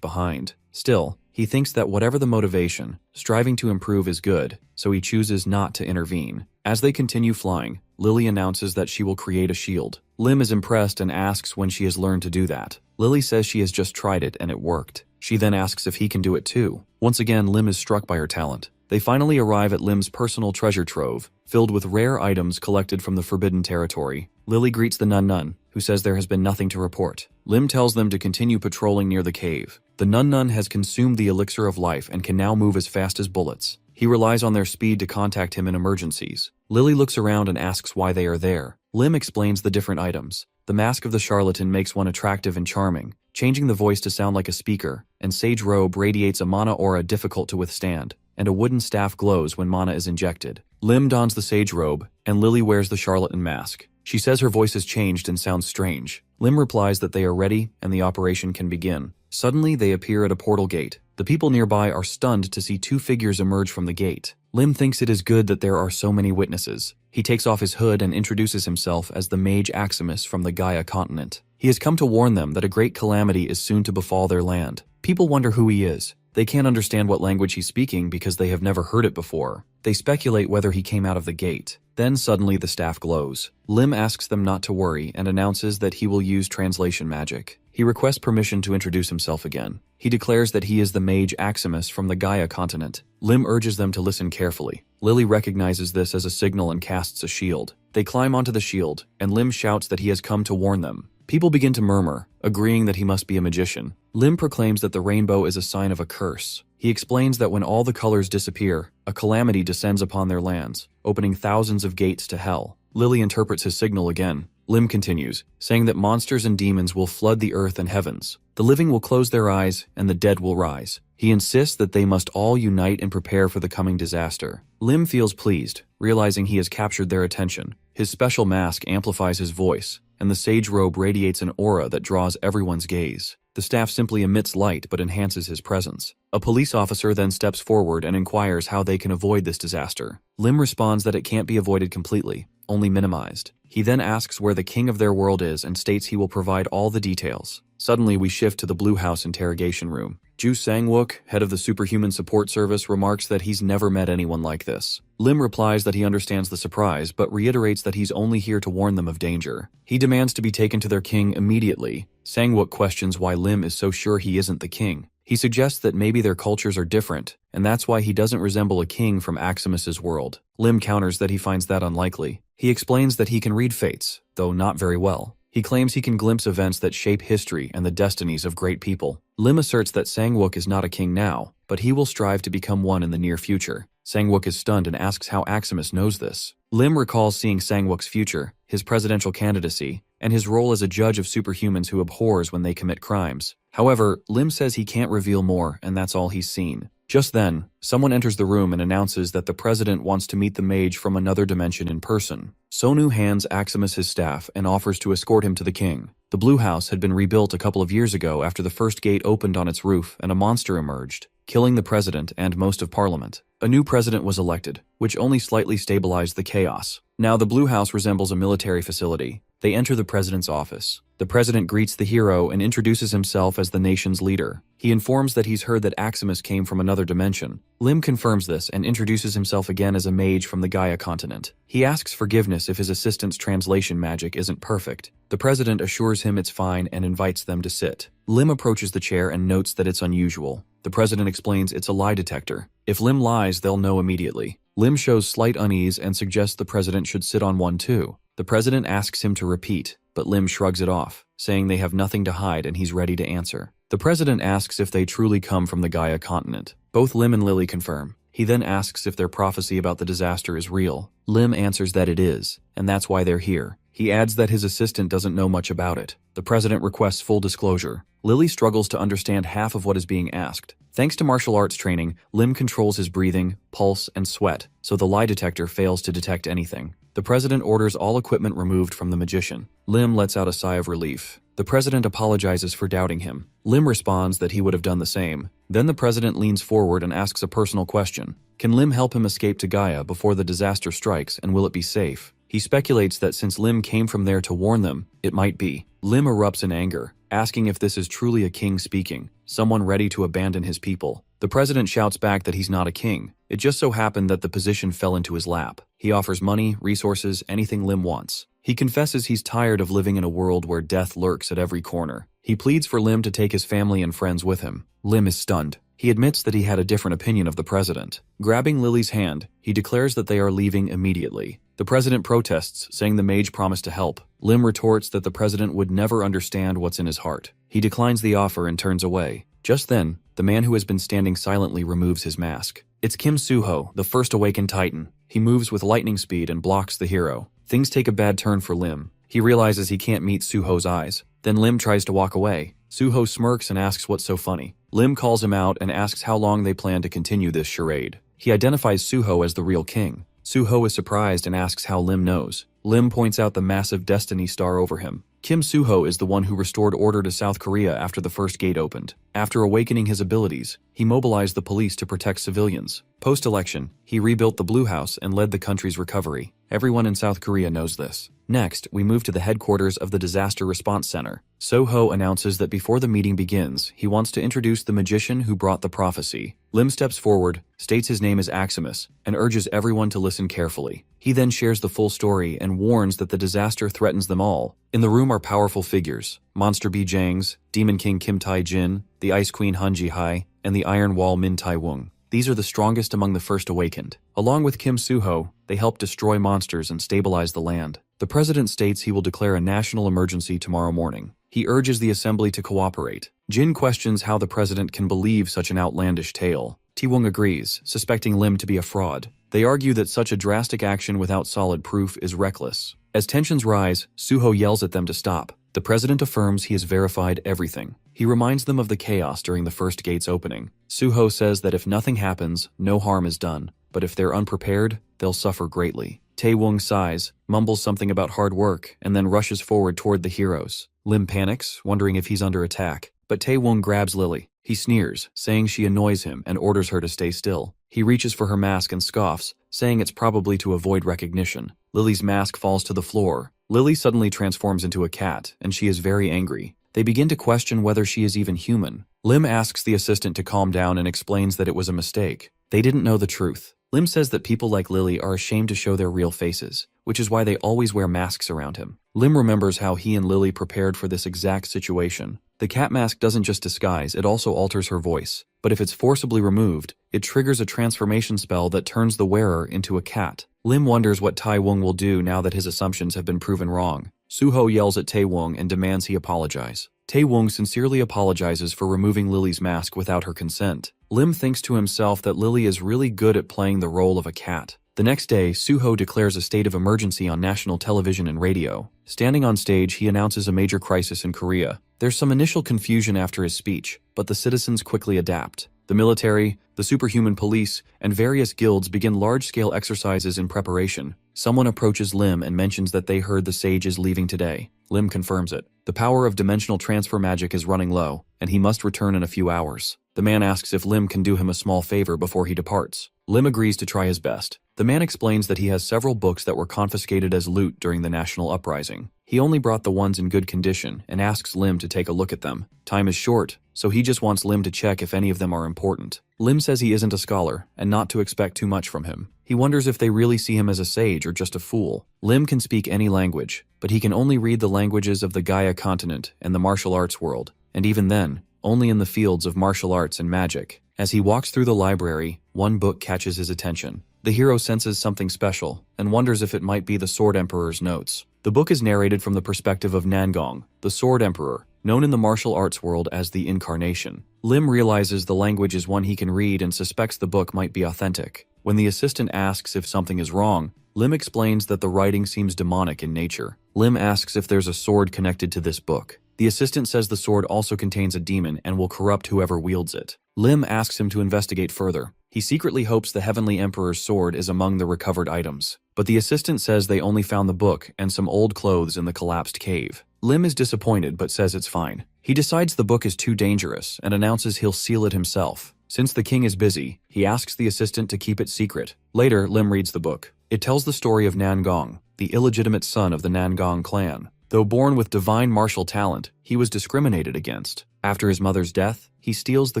behind. Still, he thinks that whatever the motivation, striving to improve is good, so he chooses not to intervene. As they continue flying, Lily announces that she will create a shield. Lim is impressed and asks when she has learned to do that. Lily says she has just tried it and it worked. She then asks if he can do it too. Once again, Lim is struck by her talent. They finally arrive at Lim's personal treasure trove, filled with rare items collected from the Forbidden Territory. Lily greets the Nun, who says there has been nothing to report. Lim tells them to continue patrolling near the cave. The Nun has consumed the elixir of life and can now move as fast as bullets. He relies on their speed to contact him in emergencies. Lily looks around and asks why they are there. Lim explains the different items. The mask of the charlatan makes one attractive and charming, changing the voice to sound like a speaker, and Sage Robe radiates a mana aura difficult to withstand, and a wooden staff glows when mana is injected. Lim dons the Sage Robe, and Lily wears the charlatan mask. She says her voice has changed and sounds strange. Lim replies that they are ready and the operation can begin. Suddenly, they appear at a portal gate. The people nearby are stunned to see two figures emerge from the gate. Lim thinks it is good that there are so many witnesses. He takes off his hood and introduces himself as the mage Aximus from the Gaia continent. He has come to warn them that a great calamity is soon to befall their land. People wonder who he is. They can't understand what language he's speaking because they have never heard it before. They speculate whether he came out of the gate. Then suddenly the staff glows. Lim asks them not to worry and announces that he will use translation magic. He requests permission to introduce himself again. He declares that he is the mage Aximus from the Gaia continent. Lim urges them to listen carefully. Lily recognizes this as a signal and casts a shield. They climb onto the shield, and Lim shouts that he has come to warn them. People begin to murmur, agreeing that he must be a magician. Lim proclaims that the rainbow is a sign of a curse. He explains that when all the colors disappear, a calamity descends upon their lands, opening thousands of gates to hell. Lily interprets his signal again. Lim continues, saying that monsters and demons will flood the earth and heavens. The living will close their eyes, and the dead will rise. He insists that they must all unite and prepare for the coming disaster. Lim feels pleased, realizing he has captured their attention. His special mask amplifies his voice, and the sage robe radiates an aura that draws everyone's gaze. The staff simply emits light but enhances his presence. A police officer then steps forward and inquires how they can avoid this disaster. Lim responds that it can't be avoided completely, only minimized. He then asks where the king of their world is and states he will provide all the details. Suddenly, we shift to the Blue House interrogation room. Ju Sang-wook, head of the Superhuman Support Service, remarks that he's never met anyone like this. Lim replies that he understands the surprise, but reiterates that he's only here to warn them of danger. He demands to be taken to their king immediately. Sang-wook questions why Lim is so sure he isn't the king. He suggests that maybe their cultures are different, and that's why he doesn't resemble a king from Aximus's world. Lim counters that he finds that unlikely. He explains that he can read fates, though not very well. He claims he can glimpse events that shape history and the destinies of great people. Lim asserts that Sang-wook is not a king now, but he will strive to become one in the near future. Sang-wook is stunned and asks how Aximus knows this. Lim recalls seeing Sang-wook's future, his presidential candidacy, and his role as a judge of superhumans who abhors when they commit crimes. However, Lim says he can't reveal more, and that's all he's seen. Just then, someone enters the room and announces that the president wants to meet the mage from another dimension in person. Sonu hands Aximus his staff and offers to escort him to the king. The Blue House had been rebuilt a couple of years ago after the first gate opened on its roof and a monster emerged, killing the president and most of parliament. A new president was elected, which only slightly stabilized the chaos. Now the Blue House resembles a military facility. They enter the president's office. The president greets the hero and introduces himself as the nation's leader. He informs that he's heard that Aximus came from another dimension. Lim confirms this and introduces himself again as a mage from the Gaia continent. He asks forgiveness if his assistant's translation magic isn't perfect. The president assures him it's fine and invites them to sit. Lim approaches the chair and notes that it's unusual. The president explains it's a lie detector. If Lim lies, they'll know immediately. Lim shows slight unease and suggests the president should sit on one too. The president asks him to repeat, but Lim shrugs it off, saying they have nothing to hide and he's ready to answer. The president asks if they truly come from the Gaia continent. Both Lim and Lily confirm. He then asks if their prophecy about the disaster is real. Lim answers that it is, and that's why they're here. He adds that his assistant doesn't know much about it. The president requests full disclosure. Lily struggles to understand half of what is being asked. Thanks to martial arts training, Lim controls his breathing, pulse, and sweat, so the lie detector fails to detect anything. The president orders all equipment removed from the magician. Lim lets out a sigh of relief. The president apologizes for doubting him. Lim responds that he would have done the same. Then the president leans forward and asks a personal question. Can Lim help him escape to Gaia before the disaster strikes, and will it be safe? He speculates that since Lim came from there to warn them, it might be. Lim erupts in anger, asking if this is truly a king speaking, someone ready to abandon his people. The president shouts back that he's not a king. It just so happened that the position fell into his lap. He offers money, resources, anything Lim wants. He confesses he's tired of living in a world where death lurks at every corner. He pleads for Lim to take his family and friends with him. Lim is stunned. He admits that he had a different opinion of the president. Grabbing Lily's hand, he declares that they are leaving immediately. The president protests, saying the mage promised to help. Lim retorts that the president would never understand what's in his heart. He declines the offer and turns away. Just then, the man who has been standing silently removes his mask. It's Kim Suho, the first awakened titan. He moves with lightning speed and blocks the hero. Things take a bad turn for Lim. He realizes he can't meet Suho's eyes. Then Lim tries to walk away. Suho smirks and asks what's so funny. Lim calls him out and asks how long they plan to continue this charade. He identifies Suho as the real king. Suho is surprised and asks how Lim knows. Lim points out the massive destiny star over him. Kim Suho is the one who restored order to South Korea after the first gate opened. After awakening his abilities, he mobilized the police to protect civilians. Post-election, he rebuilt the Blue House and led the country's recovery. Everyone in South Korea knows this. Next, we move to the headquarters of the Disaster Response Center. Soho announces that before the meeting begins, he wants to introduce the magician who brought the prophecy. Lim steps forward, states his name is Aximus, and urges everyone to listen carefully. He then shares the full story and warns that the disaster threatens them all. In the room are powerful figures: Monster B. Jangs, Demon King Kim Tai-jin, the Ice Queen Han Ji-hai, and the Iron Wall Min Tai-wung. These are the strongest among the first awakened. Along with Kim Suho, they help destroy monsters and stabilize the land. The president states he will declare a national emergency tomorrow morning. He urges the assembly to cooperate. Jin questions how the president can believe such an outlandish tale. Taewong agrees, suspecting Lim to be a fraud. They argue that such a drastic action without solid proof is reckless. As tensions rise, Suho yells at them to stop. The president affirms he has verified everything. He reminds them of the chaos during the first gate's opening. Suho says that if nothing happens, no harm is done, but if they're unprepared, they'll suffer greatly. Taewong sighs, mumbles something about hard work, and then rushes forward toward the heroes. Lim panics, wondering if he's under attack, but Taewong grabs Lily. He sneers, saying she annoys him and orders her to stay still. He reaches for her mask and scoffs, saying it's probably to avoid recognition. Lily's mask falls to the floor. Lily suddenly transforms into a cat, and she is very angry. They begin to question whether she is even human. Lim asks the assistant to calm down and explains that it was a mistake. They didn't know the truth. Lim says that people like Lily are ashamed to show their real faces, which is why they always wear masks around him. Lim remembers how he and Lily prepared for this exact situation. The cat mask doesn't just disguise, it also alters her voice. But if it's forcibly removed, it triggers a transformation spell that turns the wearer into a cat. Lim wonders what Taewong will do now that his assumptions have been proven wrong. Suho yells at Taewong and demands he apologize. Taewong sincerely apologizes for removing Lily's mask without her consent. Lim thinks to himself that Lily is really good at playing the role of a cat. The next day, Suho declares a state of emergency on national television and radio. Standing on stage, he announces a major crisis in Korea. There's some initial confusion after his speech, but the citizens quickly adapt. The military, the superhuman police, and various guilds begin large-scale exercises in preparation. Someone approaches Lim and mentions that they heard the sage is leaving today. Lim confirms it. The power of dimensional transfer magic is running low, and he must return in a few hours. The man asks if Lim can do him a small favor before he departs. Lim agrees to try his best. The man explains that he has several books that were confiscated as loot during the national uprising. He only brought the ones in good condition and asks Lim to take a look at them. Time is short, so he just wants Lim to check if any of them are important. Lim says he isn't a scholar and not to expect too much from him. He wonders if they really see him as a sage or just a fool. Lim can speak any language, but he can only read the languages of the Gaia continent and the martial arts world, and even then, only in the fields of martial arts and magic. As he walks through the library, one book catches his attention. The hero senses something special and wonders if it might be the Sword Emperor's notes. The book is narrated from the perspective of Nangong, the Sword Emperor, known in the martial arts world as the Incarnation. Lim realizes the language is one he can read and suspects the book might be authentic. When the assistant asks if something is wrong, Lim explains that the writing seems demonic in nature. Lim asks if there's a sword connected to this book. The assistant says the sword also contains a demon and will corrupt whoever wields it. Lim asks him to investigate further. He secretly hopes the Heavenly Emperor's sword is among the recovered items, but the assistant says they only found the book and some old clothes in the collapsed cave. Lim is disappointed but says it's fine. He decides the book is too dangerous and announces he'll seal it himself. Since the king is busy, he asks the assistant to keep it secret. Later, Lim reads the book. It tells the story of Nangong, the illegitimate son of the Nangong clan. Though born with divine martial talent, he was discriminated against. After his mother's death, he steals the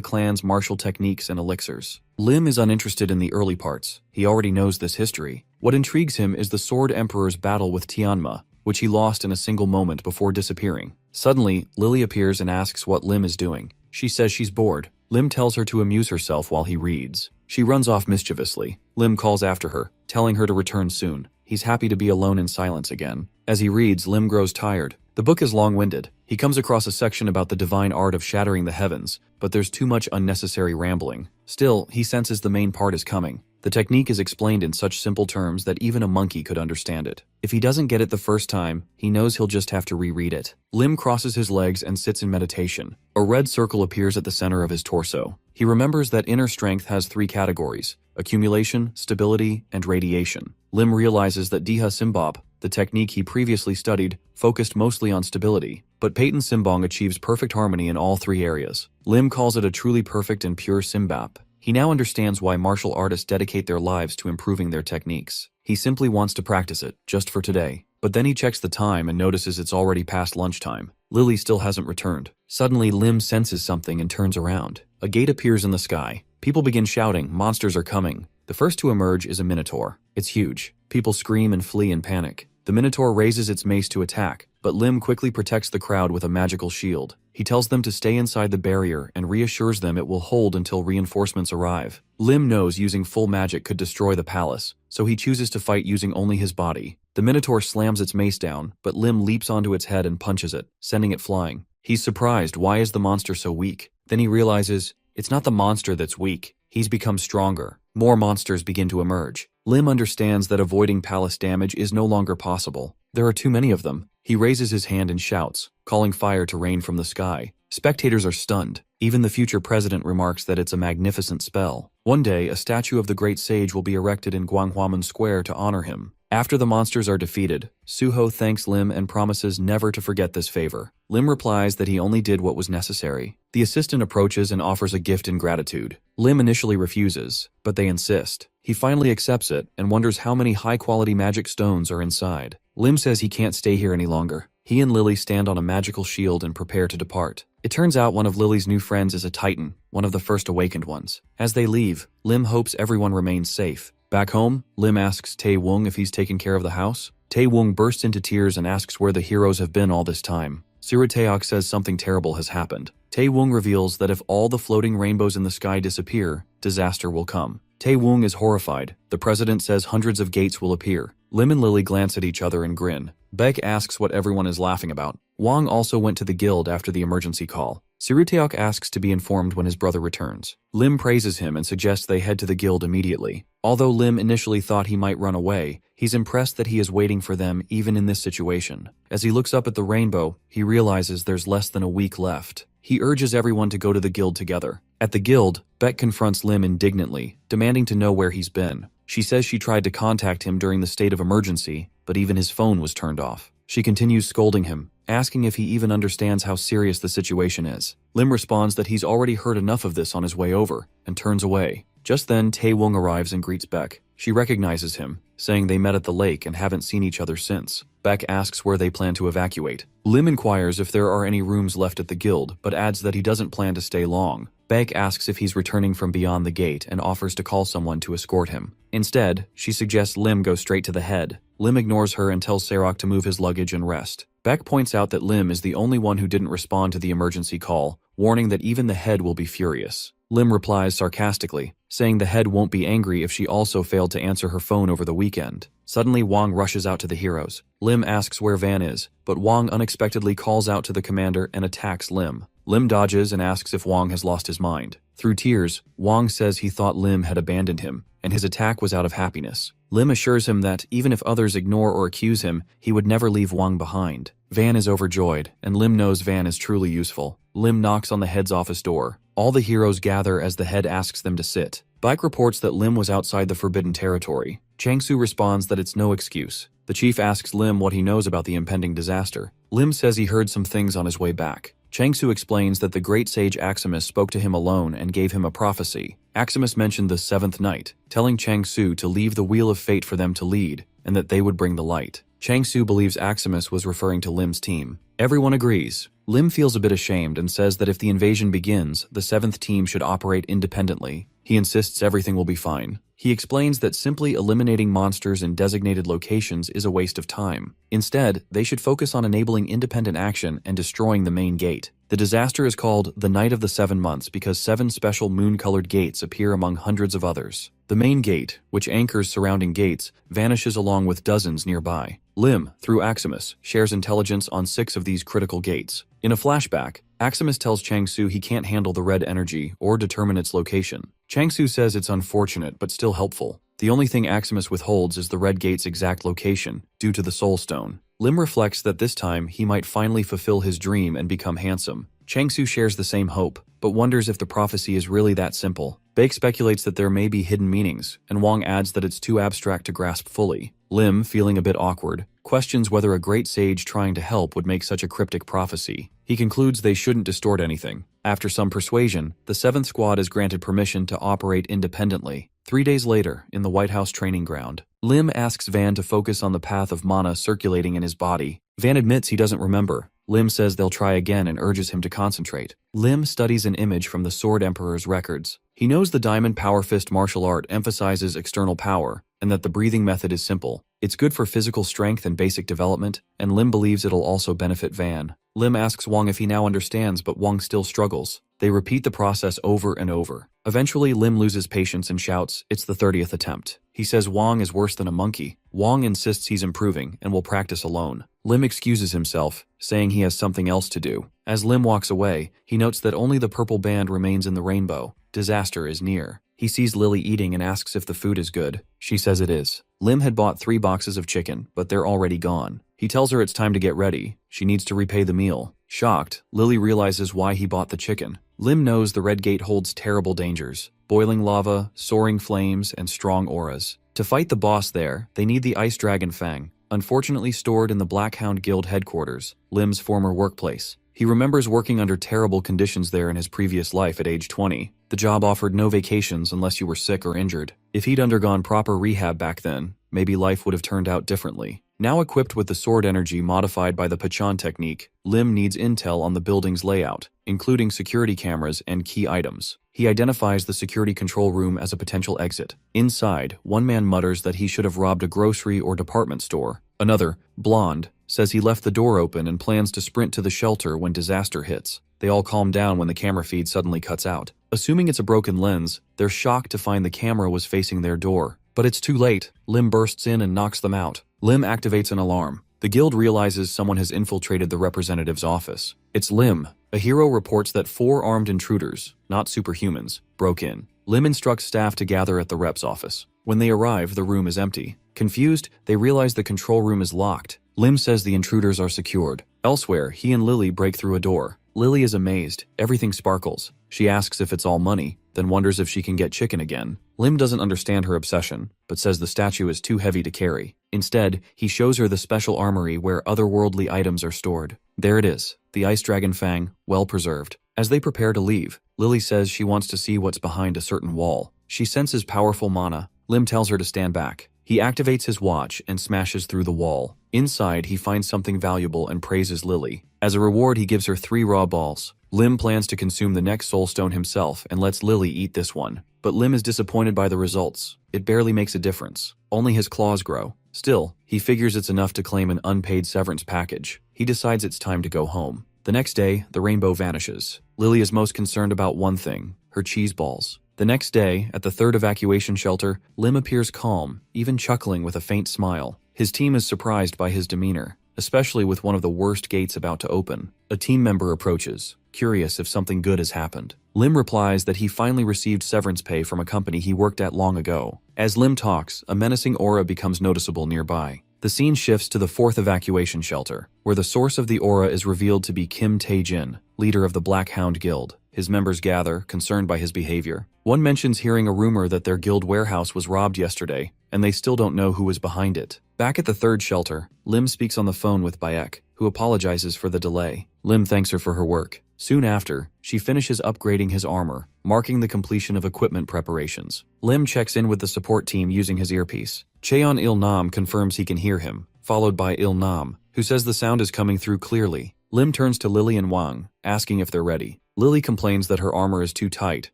clan's martial techniques and elixirs. Lim is uninterested in the early parts. He already knows this history. What intrigues him is the Sword Emperor's battle with Tianma, which he lost in a single moment before disappearing. Suddenly, Lily appears and asks what Lim is doing. She says she's bored. Lim tells her to amuse herself while he reads. She runs off mischievously. Lim calls after her, telling her to return soon. He's happy to be alone in silence again. As he reads, Lim grows tired. The book is long-winded. He comes across a section about the divine art of shattering the heavens, but there's too much unnecessary rambling. Still, he senses the main part is coming. The technique is explained in such simple terms that even a monkey could understand it. If he doesn't get it the first time, he knows he'll just have to reread it. Lim crosses his legs and sits in meditation. A red circle appears at the center of his torso. He remembers that inner strength has 3 categories: accumulation, stability, and radiation. Lim realizes that Diha Simbop, the technique he previously studied, focused mostly on stability, but Peyton Simbong achieves perfect harmony in all 3 areas. Lim calls it a truly perfect and pure Simbap. He now understands why martial artists dedicate their lives to improving their techniques. He simply wants to practice it, just for today. But then he checks the time and notices it's already past lunchtime. Lily still hasn't returned. Suddenly, Lim senses something and turns around. A gate appears in the sky. People begin shouting, monsters are coming. The first to emerge is a minotaur. It's huge. People scream and flee in panic. The minotaur raises its mace to attack, but Lim quickly protects the crowd with a magical shield. He tells them to stay inside the barrier and reassures them it will hold until reinforcements arrive. Lim knows using full magic could destroy the palace, so he chooses to fight using only his body. The minotaur slams its mace down, but Lim leaps onto its head and punches it, sending it flying. He's surprised. Why is the monster so weak? Then he realizes it's not the monster that's weak. He's become stronger. More monsters begin to emerge. Lim understands that avoiding palace damage is no longer possible. There are too many of them. He raises his hand and shouts, calling fire to rain from the sky. Spectators are stunned. Even the future president remarks that it's a magnificent spell. One day, a statue of the great sage will be erected in Gwanghwamun Square to honor him. After the monsters are defeated, Suho thanks Lim and promises never to forget this favor. Lim replies that he only did what was necessary. The assistant approaches and offers a gift in gratitude. Lim initially refuses, but they insist. He finally accepts it and wonders how many high-quality magic stones are inside. Lim says he can't stay here any longer. He and Lily stand on a magical shield and prepare to depart. It turns out one of Lily's new friends is a Titan, one of the first awakened ones. As they leave, Lim hopes everyone remains safe. Back home, Lim asks Tae Woong if he's taken care of the house. Tae Woong bursts into tears and asks where the heroes have been all this time. Suruteok says something terrible has happened. Tae Woong reveals that if all the floating rainbows in the sky disappear, disaster will come. Tae Woong is horrified. The president says hundreds of gates will appear. Lim and Lily glance at each other and grin. Beck asks what everyone is laughing about. Wang also went to the guild after the emergency call. Suruteok asks to be informed when his brother returns. Lim praises him and suggests they head to the guild immediately. Although Lim initially thought he might run away, he's impressed that he is waiting for them even in this situation. As he looks up at the rainbow, he realizes there's less than a week left. He urges everyone to go to the guild together. At the guild, Beck confronts Lim indignantly, demanding to know where he's been. She says she tried to contact him during the state of emergency, but even his phone was turned off. She continues scolding him, asking if he even understands how serious the situation is. Lim responds that he's already heard enough of this on his way over, and turns away. Just then, Tae-woong arrives and greets Beck. She recognizes him, saying they met at the lake and haven't seen each other since. Beck asks where they plan to evacuate. Lim inquires if there are any rooms left at the guild, but adds that he doesn't plan to stay long. Beck asks if he's returning from beyond the gate and offers to call someone to escort him. Instead, she suggests Lim go straight to the head. Lim ignores her and tells Serok to move his luggage and rest. Beck points out that Lim is the only one who didn't respond to the emergency call, warning that even the head will be furious. Lim replies sarcastically, saying the head won't be angry if she also failed to answer her phone over the weekend. Suddenly, Wong rushes out to the heroes. Lim asks where Van is, but Wong unexpectedly calls out to the commander and attacks Lim. Lim dodges and asks if Wong has lost his mind. Through tears, Wong says he thought Lim had abandoned him, and his attack was out of happiness. Lim assures him that, even if others ignore or accuse him, he would never leave Wong behind. Van is overjoyed, and Lim knows Van is truly useful. Lim knocks on the head's office door. All the heroes gather as the head asks them to sit. Baek reports that Lim was outside the forbidden territory. Chang-soo responds that it's no excuse. The chief asks Lim what he knows about the impending disaster. Lim says he heard some things on his way back. Chang-soo explains that the great sage Aximus spoke to him alone and gave him a prophecy. Aximus mentioned the seventh night, telling Chang-soo to leave the wheel of fate for them to lead, and that they would bring the light. Chang-soo believes Aximus was referring to Lim's team. Everyone agrees. Lim feels a bit ashamed and says that if the invasion begins, the seventh team should operate independently. He insists everything will be fine. He explains that simply eliminating monsters in designated locations is a waste of time. Instead, they should focus on enabling independent action and destroying the main gate. The disaster is called the Night of the 7 Months because 7 special moon-colored gates appear among hundreds of others. The main gate, which anchors surrounding gates, vanishes along with dozens nearby. Lim, through Aximus, shares intelligence on 6 of these critical gates. In a flashback, Aximus tells Chang-soo he can't handle the red energy or determine its location. Chang-soo says it's unfortunate but still helpful. The only thing Aximus withholds is the red gate's exact location, due to the soul stone. Lim reflects that this time he might finally fulfill his dream and become handsome. Chang-soo shares the same hope, but wonders if the prophecy is really that simple. Baek speculates that there may be hidden meanings, and Wong adds that it's too abstract to grasp fully. Lim, feeling a bit awkward, questions whether a great sage trying to help would make such a cryptic prophecy. He concludes they shouldn't distort anything. After some persuasion, the 7th Squad is granted permission to operate independently. 3 days later, in the White House training ground, Lim asks Van to focus on the path of mana circulating in his body. Van admits he doesn't remember. Lim says they'll try again and urges him to concentrate. Lim studies an image from the Sword Emperor's records. He knows the Diamond Power Fist martial art emphasizes external power, and that the breathing method is simple. It's good for physical strength and basic development, and Lim believes it'll also benefit Van. Lim asks Wong if he now understands, but Wong still struggles. They repeat the process over and over. Eventually, Lim loses patience and shouts, "It's the 30th attempt." He says Wong is worse than a monkey. Wong insists he's improving and will practice alone. Lim excuses himself, saying he has something else to do. As Lim walks away, he notes that only the purple band remains in the rainbow. Disaster is near. He sees Lily eating and asks if the food is good. She says it is. Lim had bought 3 boxes of chicken, but they're already gone. He tells her it's time to get ready. She needs to repay the meal. Shocked, Lily realizes why he bought the chicken. Lim knows the Red Gate holds terrible dangers. Boiling lava, soaring flames, and strong auras. To fight the boss there, they need the Ice Dragon Fang, unfortunately stored in the Blackhound Guild headquarters, Lim's former workplace. He remembers working under terrible conditions there in his previous life at age 20. The job offered no vacations unless you were sick or injured. If he'd undergone proper rehab back then, maybe life would have turned out differently. Now equipped with the sword energy modified by the Pachan technique, Lim needs intel on the building's layout, including security cameras and key items. He identifies the security control room as a potential exit. Inside, one man mutters that he should have robbed a grocery or department store. Another, blonde, says he left the door open and plans to sprint to the shelter when disaster hits. They all calm down when the camera feed suddenly cuts out. Assuming it's a broken lens, they're shocked to find the camera was facing their door. But it's too late. Lim bursts in and knocks them out. Lim activates an alarm. The guild realizes someone has infiltrated the representative's office. It's Lim. A hero reports that 4 armed intruders, not superhumans, broke in. Lim instructs staff to gather at the rep's office. When they arrive, the room is empty. Confused, they realize the control room is locked. Lim says the intruders are secured. Elsewhere, he and Lily break through a door. Lily is amazed. Everything sparkles. She asks if it's all money, then wonders if she can get chicken again. Lim doesn't understand her obsession, but says the statue is too heavy to carry. Instead, he shows her the special armory where otherworldly items are stored. There it is, the Ice Dragon Fang, well preserved. As they prepare to leave, Lily says she wants to see what's behind a certain wall. She senses powerful mana. Lim tells her to stand back. He activates his watch and smashes through the wall. Inside, he finds something valuable and praises Lily. As a reward, he gives her 3 raw balls. Lim plans to consume the next soul stone himself and lets Lily eat this one. But Lim is disappointed by the results. It barely makes a difference. Only his claws grow. Still, he figures it's enough to claim an unpaid severance package. He decides it's time to go home. The next day, the rainbow vanishes. Lily is most concerned about one thing: her cheese balls. The next day, at the 3rd evacuation shelter, Lim appears calm, even chuckling with a faint smile. His team is surprised by his demeanor, especially with one of the worst gates about to open. A team member approaches, curious if something good has happened. Lim replies that he finally received severance pay from a company he worked at long ago. As Lim talks, a menacing aura becomes noticeable nearby. The scene shifts to the 4th evacuation shelter, where the source of the aura is revealed to be Kim Tae-jin, leader of the Black Hound Guild. His members gather, concerned by his behavior. One mentions hearing a rumor that their guild warehouse was robbed yesterday, and they still don't know who was behind it. Back at the 3rd shelter, Lim speaks on the phone with Bayek, who apologizes for the delay. Lim thanks her for her work. Soon after, she finishes upgrading his armor, marking the completion of equipment preparations. Lim checks in with the support team using his earpiece. Cheon Il-nam confirms he can hear him, followed by Il-nam, who says the sound is coming through clearly. Lim turns to Lily and Wang, asking if they're ready. Lily complains that her armor is too tight,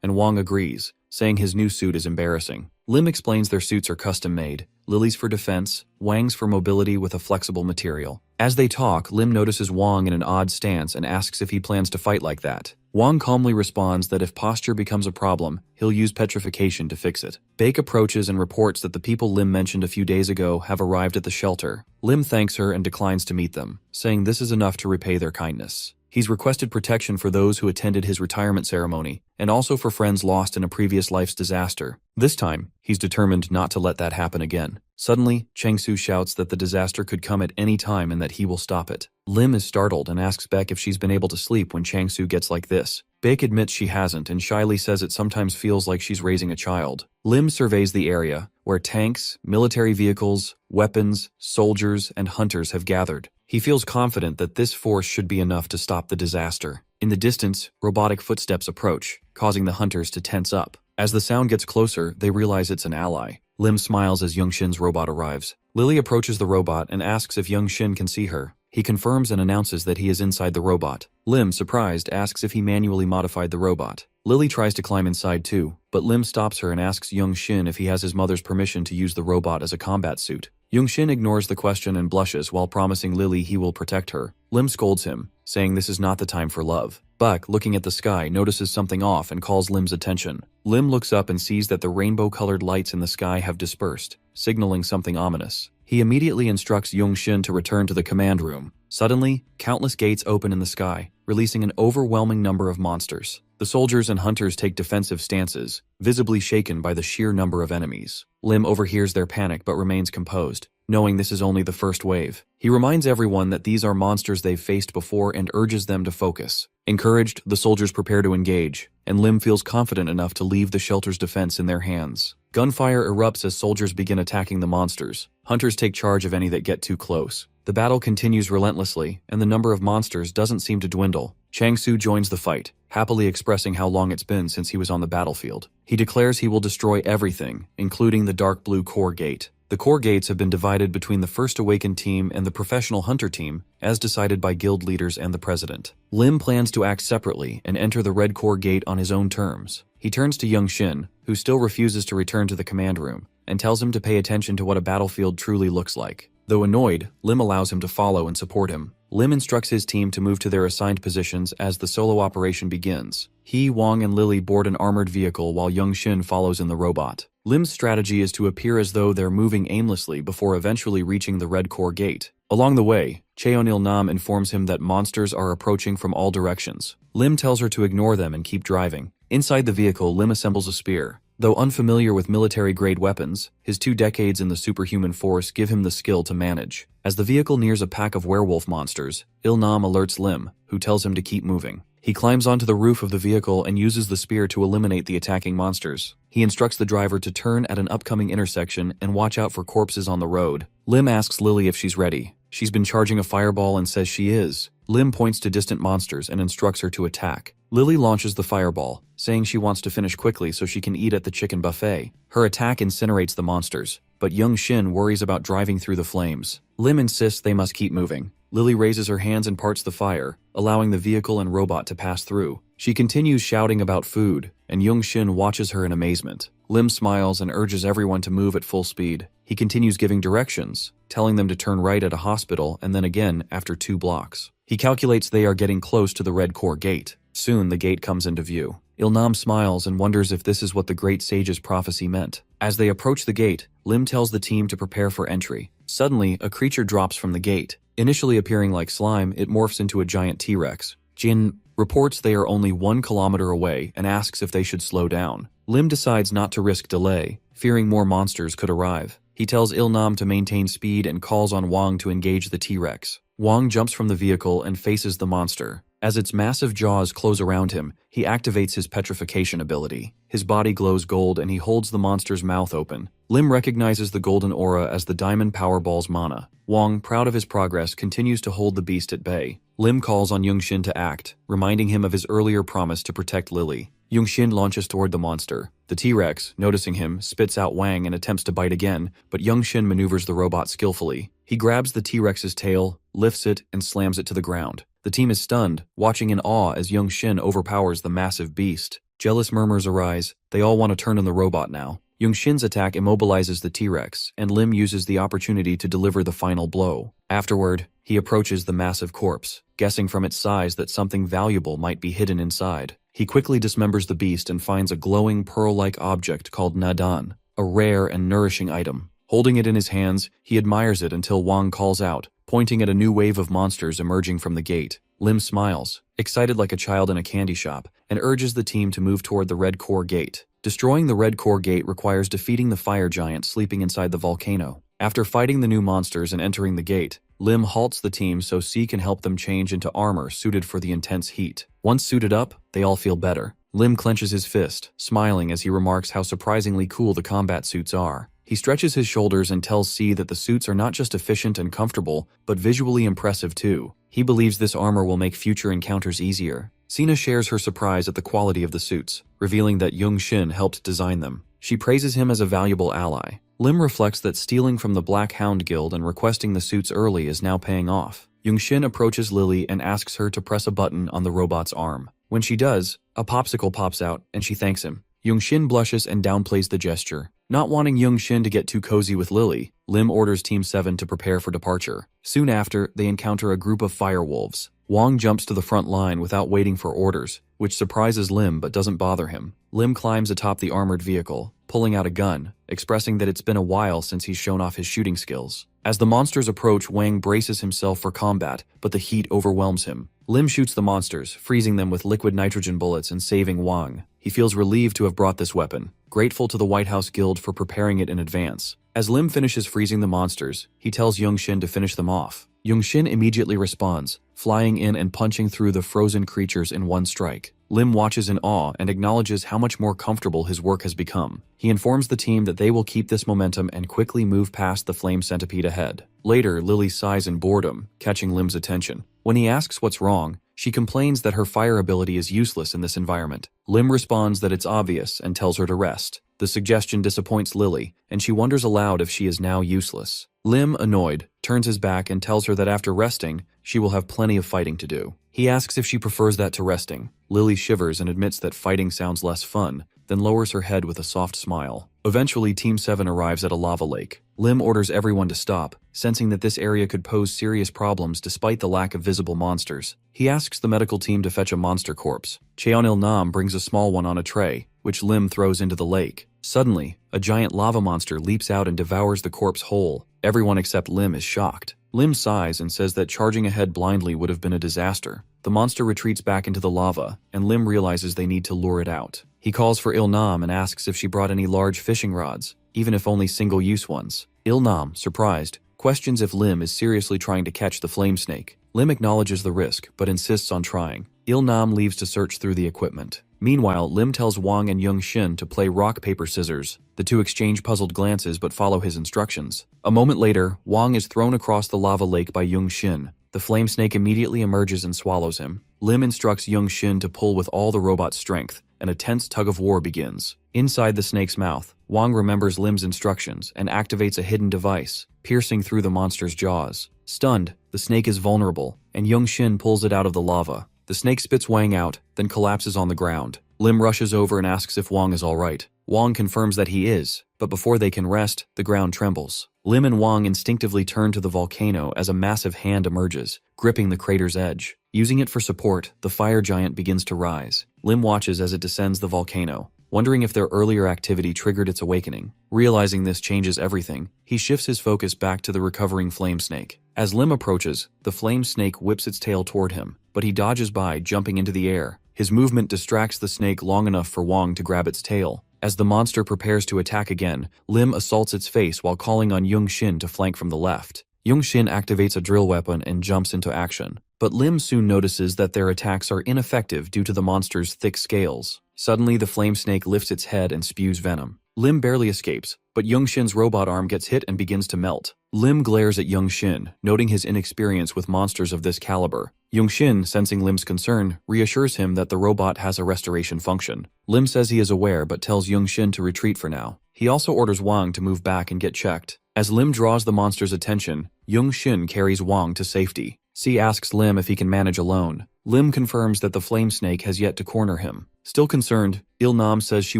and Wang agrees, saying his new suit is embarrassing. Lim explains their suits are custom-made, Lily's for defense, Wang's for mobility with a flexible material. As they talk, Lim notices Wang in an odd stance and asks if he plans to fight like that. Wang calmly responds that if posture becomes a problem, he'll use petrification to fix it. Baek approaches and reports that the people Lim mentioned a few days ago have arrived at the shelter. Lim thanks her and declines to meet them, saying this is enough to repay their kindness. He's requested protection for those who attended his retirement ceremony, and also for friends lost in a previous life's disaster. This time, he's determined not to let that happen again. Suddenly, Chang-su shouts that the disaster could come at any time and that he will stop it. Lim is startled and asks Baek if she's been able to sleep when Chang-su gets like this. Baek admits she hasn't and shyly says it sometimes feels like she's raising a child. Lim surveys the area, where tanks, military vehicles, weapons, soldiers, and hunters have gathered. He feels confident that this force should be enough to stop the disaster. In the distance, robotic footsteps approach, causing the hunters to tense up. As the sound gets closer, they realize it's an ally. Lim smiles as Young Shin's robot arrives. Lily approaches the robot and asks if Young Shin can see her. He confirms and announces that he is inside the robot. Lim, surprised, asks if he manually modified the robot. Lily tries to climb inside too, but Lim stops her and asks Young Shin if he has his mother's permission to use the robot as a combat suit. Young Shin ignores the question and blushes while promising Lily he will protect her. Lim scolds him, saying this is not the time for love. Buck, looking at the sky, notices something off and calls Lim's attention. Lim looks up and sees that the rainbow-colored lights in the sky have dispersed, signaling something ominous. He immediately instructs Young Shin to return to the command room. Suddenly, countless gates open in the sky, releasing an overwhelming number of monsters. The soldiers and hunters take defensive stances, visibly shaken by the sheer number of enemies. Lim overhears their panic but remains composed, knowing this is only the first wave. He reminds everyone that these are monsters they've faced before and urges them to focus. Encouraged, the soldiers prepare to engage, and Lim feels confident enough to leave the shelter's defense in their hands. Gunfire erupts as soldiers begin attacking the monsters. Hunters take charge of any that get too close. The battle continues relentlessly, and the number of monsters doesn't seem to dwindle. Chang-su joins the fight, happily expressing how long it's been since he was on the battlefield. He declares he will destroy everything, including the dark blue core gate. The core gates have been divided between the First Awakened team and the Professional Hunter team, as decided by guild leaders and the president. Lim plans to act separately and enter the red core gate on his own terms. He turns to Young Shin, who still refuses to return to the command room, and tells him to pay attention to what a battlefield truly looks like. Though annoyed, Lim allows him to follow and support him. Lim instructs his team to move to their assigned positions as the solo operation begins. He, Wang, and Lily board an armored vehicle while Young Shin follows in the robot. Lim's strategy is to appear as though they're moving aimlessly before eventually reaching the red core gate. Along the way, Cheon Il-nam informs him that monsters are approaching from all directions. Lim tells her to ignore them and keep driving. Inside the vehicle, Lim assembles a spear. Though unfamiliar with military-grade weapons, his 2 decades in the superhuman force give him the skill to manage. As the vehicle nears a pack of werewolf monsters, Il-nam alerts Lim, who tells him to keep moving. He climbs onto the roof of the vehicle and uses the spear to eliminate the attacking monsters. He instructs the driver to turn at an upcoming intersection and watch out for corpses on the road. Lim asks Lily if she's ready. She's been charging a fireball and says she is. Lim points to distant monsters and instructs her to attack. Lily launches the fireball, saying she wants to finish quickly so she can eat at the chicken buffet. Her attack incinerates the monsters, but Young Shin worries about driving through the flames. Lim insists they must keep moving. Lily raises her hands and parts the fire, allowing the vehicle and robot to pass through. She continues shouting about food, and Young Shin watches her in amazement. Lim smiles and urges everyone to move at full speed. He continues giving directions, telling them to turn right at a hospital and then again after 2 blocks. He calculates they are getting close to the Red Core Gate. Soon the gate comes into view. Ilnam smiles and wonders if this is what the Great Sage's prophecy meant. As they approach the gate, Lim tells the team to prepare for entry. Suddenly, a creature drops from the gate. Initially appearing like slime, it morphs into a giant T-Rex. Jin reports they are only 1 kilometer away and asks if they should slow down. Lim decides not to risk delay, fearing more monsters could arrive. He tells Ilnam to maintain speed and calls on Wang to engage the T-Rex. Wang jumps from the vehicle and faces the monster. As its massive jaws close around him, he activates his petrification ability. His body glows gold and he holds the monster's mouth open. Lim recognizes the golden aura as the Diamond Powerball's mana. Wang, proud of his progress, continues to hold the beast at bay. Lim calls on Youngshin to act, reminding him of his earlier promise to protect Lily. Youngshin launches toward the monster. The T-Rex, noticing him, spits out Wang and attempts to bite again, but Youngshin maneuvers the robot skillfully. He grabs the T-Rex's tail, lifts it, and slams it to the ground. The team is stunned, watching in awe as Youngshin overpowers the massive beast. Jealous murmurs arise. They all want to turn on the robot now. Youngshin's attack immobilizes the T-Rex, and Lim uses the opportunity to deliver the final blow. Afterward, he approaches the massive corpse, guessing from its size that something valuable might be hidden inside. He quickly dismembers the beast and finds a glowing pearl-like object called Nadan, a rare and nourishing item. Holding it in his hands, he admires it until Wang calls out, pointing at a new wave of monsters emerging from the gate. Lim smiles, excited like a child in a candy shop, and urges the team to move toward the Red Core Gate. Destroying the Red Core Gate requires defeating the fire giant sleeping inside the volcano. After fighting the new monsters and entering the gate, Lim halts the team so C can help them change into armor suited for the intense heat. Once suited up, they all feel better. Lim clenches his fist, smiling as he remarks how surprisingly cool the combat suits are. He stretches his shoulders and tells C that the suits are not just efficient and comfortable, but visually impressive too. He believes this armor will make future encounters easier. Sina shares her surprise at the quality of the suits, revealing that Youngshin helped design them. She praises him as a valuable ally. Lim reflects that stealing from the Black Hound Guild and requesting the suits early is now paying off. Youngshin approaches Lily and asks her to press a button on the robot's arm. When she does, a popsicle pops out and she thanks him. Youngshin blushes and downplays the gesture. Not wanting Youngshin to get too cozy with Lily, Lim orders Team 7 to prepare for departure. Soon after, they encounter a group of firewolves. Wang jumps to the front line without waiting for orders, which surprises Lim but doesn't bother him. Lim climbs atop the armored vehicle, pulling out a gun, expressing that it's been a while since he's shown off his shooting skills. As the monsters approach, Wang braces himself for combat, but the heat overwhelms him. Lim shoots the monsters, freezing them with liquid nitrogen bullets and saving Wang. He feels relieved to have brought this weapon, grateful to the White House Guild for preparing it in advance. As Lim finishes freezing the monsters, he tells Youngshin to finish them off. Youngshin immediately responds, flying in and punching through the frozen creatures in one strike. Lim watches in awe and acknowledges how much more comfortable his work has become. He informs the team that they will keep this momentum and quickly move past the flame centipede ahead. Later, Lily sighs in boredom, catching Lim's attention. When he asks what's wrong, she complains that her fire ability is useless in this environment. Lim responds that it's obvious and tells her to rest. The suggestion disappoints Lily, and she wonders aloud if she is now useless. Lim, annoyed, turns his back and tells her that after resting, she will have plenty of fighting to do. He asks if she prefers that to resting. Lily shivers and admits that fighting sounds less fun, then lowers her head with a soft smile. Eventually, Team 7 arrives at a lava lake. Lim orders everyone to stop, sensing that this area could pose serious problems despite the lack of visible monsters. He asks the medical team to fetch a monster corpse. Cheon-il-nam brings a small one on a tray, which Lim throws into the lake. Suddenly, a giant lava monster leaps out and devours the corpse whole. Everyone except Lim is shocked. Lim sighs and says that charging ahead blindly would have been a disaster. The monster retreats back into the lava, and Lim realizes they need to lure it out. He calls for Il-nam and asks if she brought any large fishing rods, even if only single-use ones. Il-nam, surprised, questions if Lim is seriously trying to catch the flame snake. Lim acknowledges the risk, but insists on trying. Il-nam leaves to search through the equipment. Meanwhile, Lim tells Wang and Youngshin to play rock, paper, scissors. The two exchange puzzled glances but follow his instructions. A moment later, Wang is thrown across the lava lake by Youngshin. The flame snake immediately emerges and swallows him. Lim instructs Young Shin to pull with all the robot's strength, and a tense tug-of-war begins. Inside the snake's mouth, Wang remembers Lim's instructions and activates a hidden device, piercing through the monster's jaws. Stunned, the snake is vulnerable, and Young Shin pulls it out of the lava. The snake spits Wang out, then collapses on the ground. Lim rushes over and asks if Wang is alright. Wang confirms that he is, but before they can rest, the ground trembles. Lim and Wang instinctively turn to the volcano as a massive hand emerges, gripping the crater's edge. Using it for support, the fire giant begins to rise. Lim watches as it descends the volcano, wondering if their earlier activity triggered its awakening. Realizing this changes everything, he shifts his focus back to the recovering flame snake. As Lim approaches, the flame snake whips its tail toward him, but he dodges by, jumping into the air. His movement distracts the snake long enough for Wang to grab its tail. As the monster prepares to attack again, Lim assaults its face while calling on Young Shin to flank from the left. Young Shin activates a drill weapon and jumps into action, but Lim soon notices that their attacks are ineffective due to the monster's thick scales. Suddenly, the flame snake lifts its head and spews venom. Lim barely escapes, but Young Shin's robot arm gets hit and begins to melt. Lim glares at Young Shin, noting his inexperience with monsters of this caliber. Young Shin, sensing Lim's concern, reassures him that the robot has a restoration function. Lim says he is aware but tells Young Shin to retreat for now. He also orders Wang to move back and get checked. As Lim draws the monster's attention, Young Shin carries Wang to safety. C asks Lim if he can manage alone. Lim confirms that the flame snake has yet to corner him. Still concerned, Il-nam says she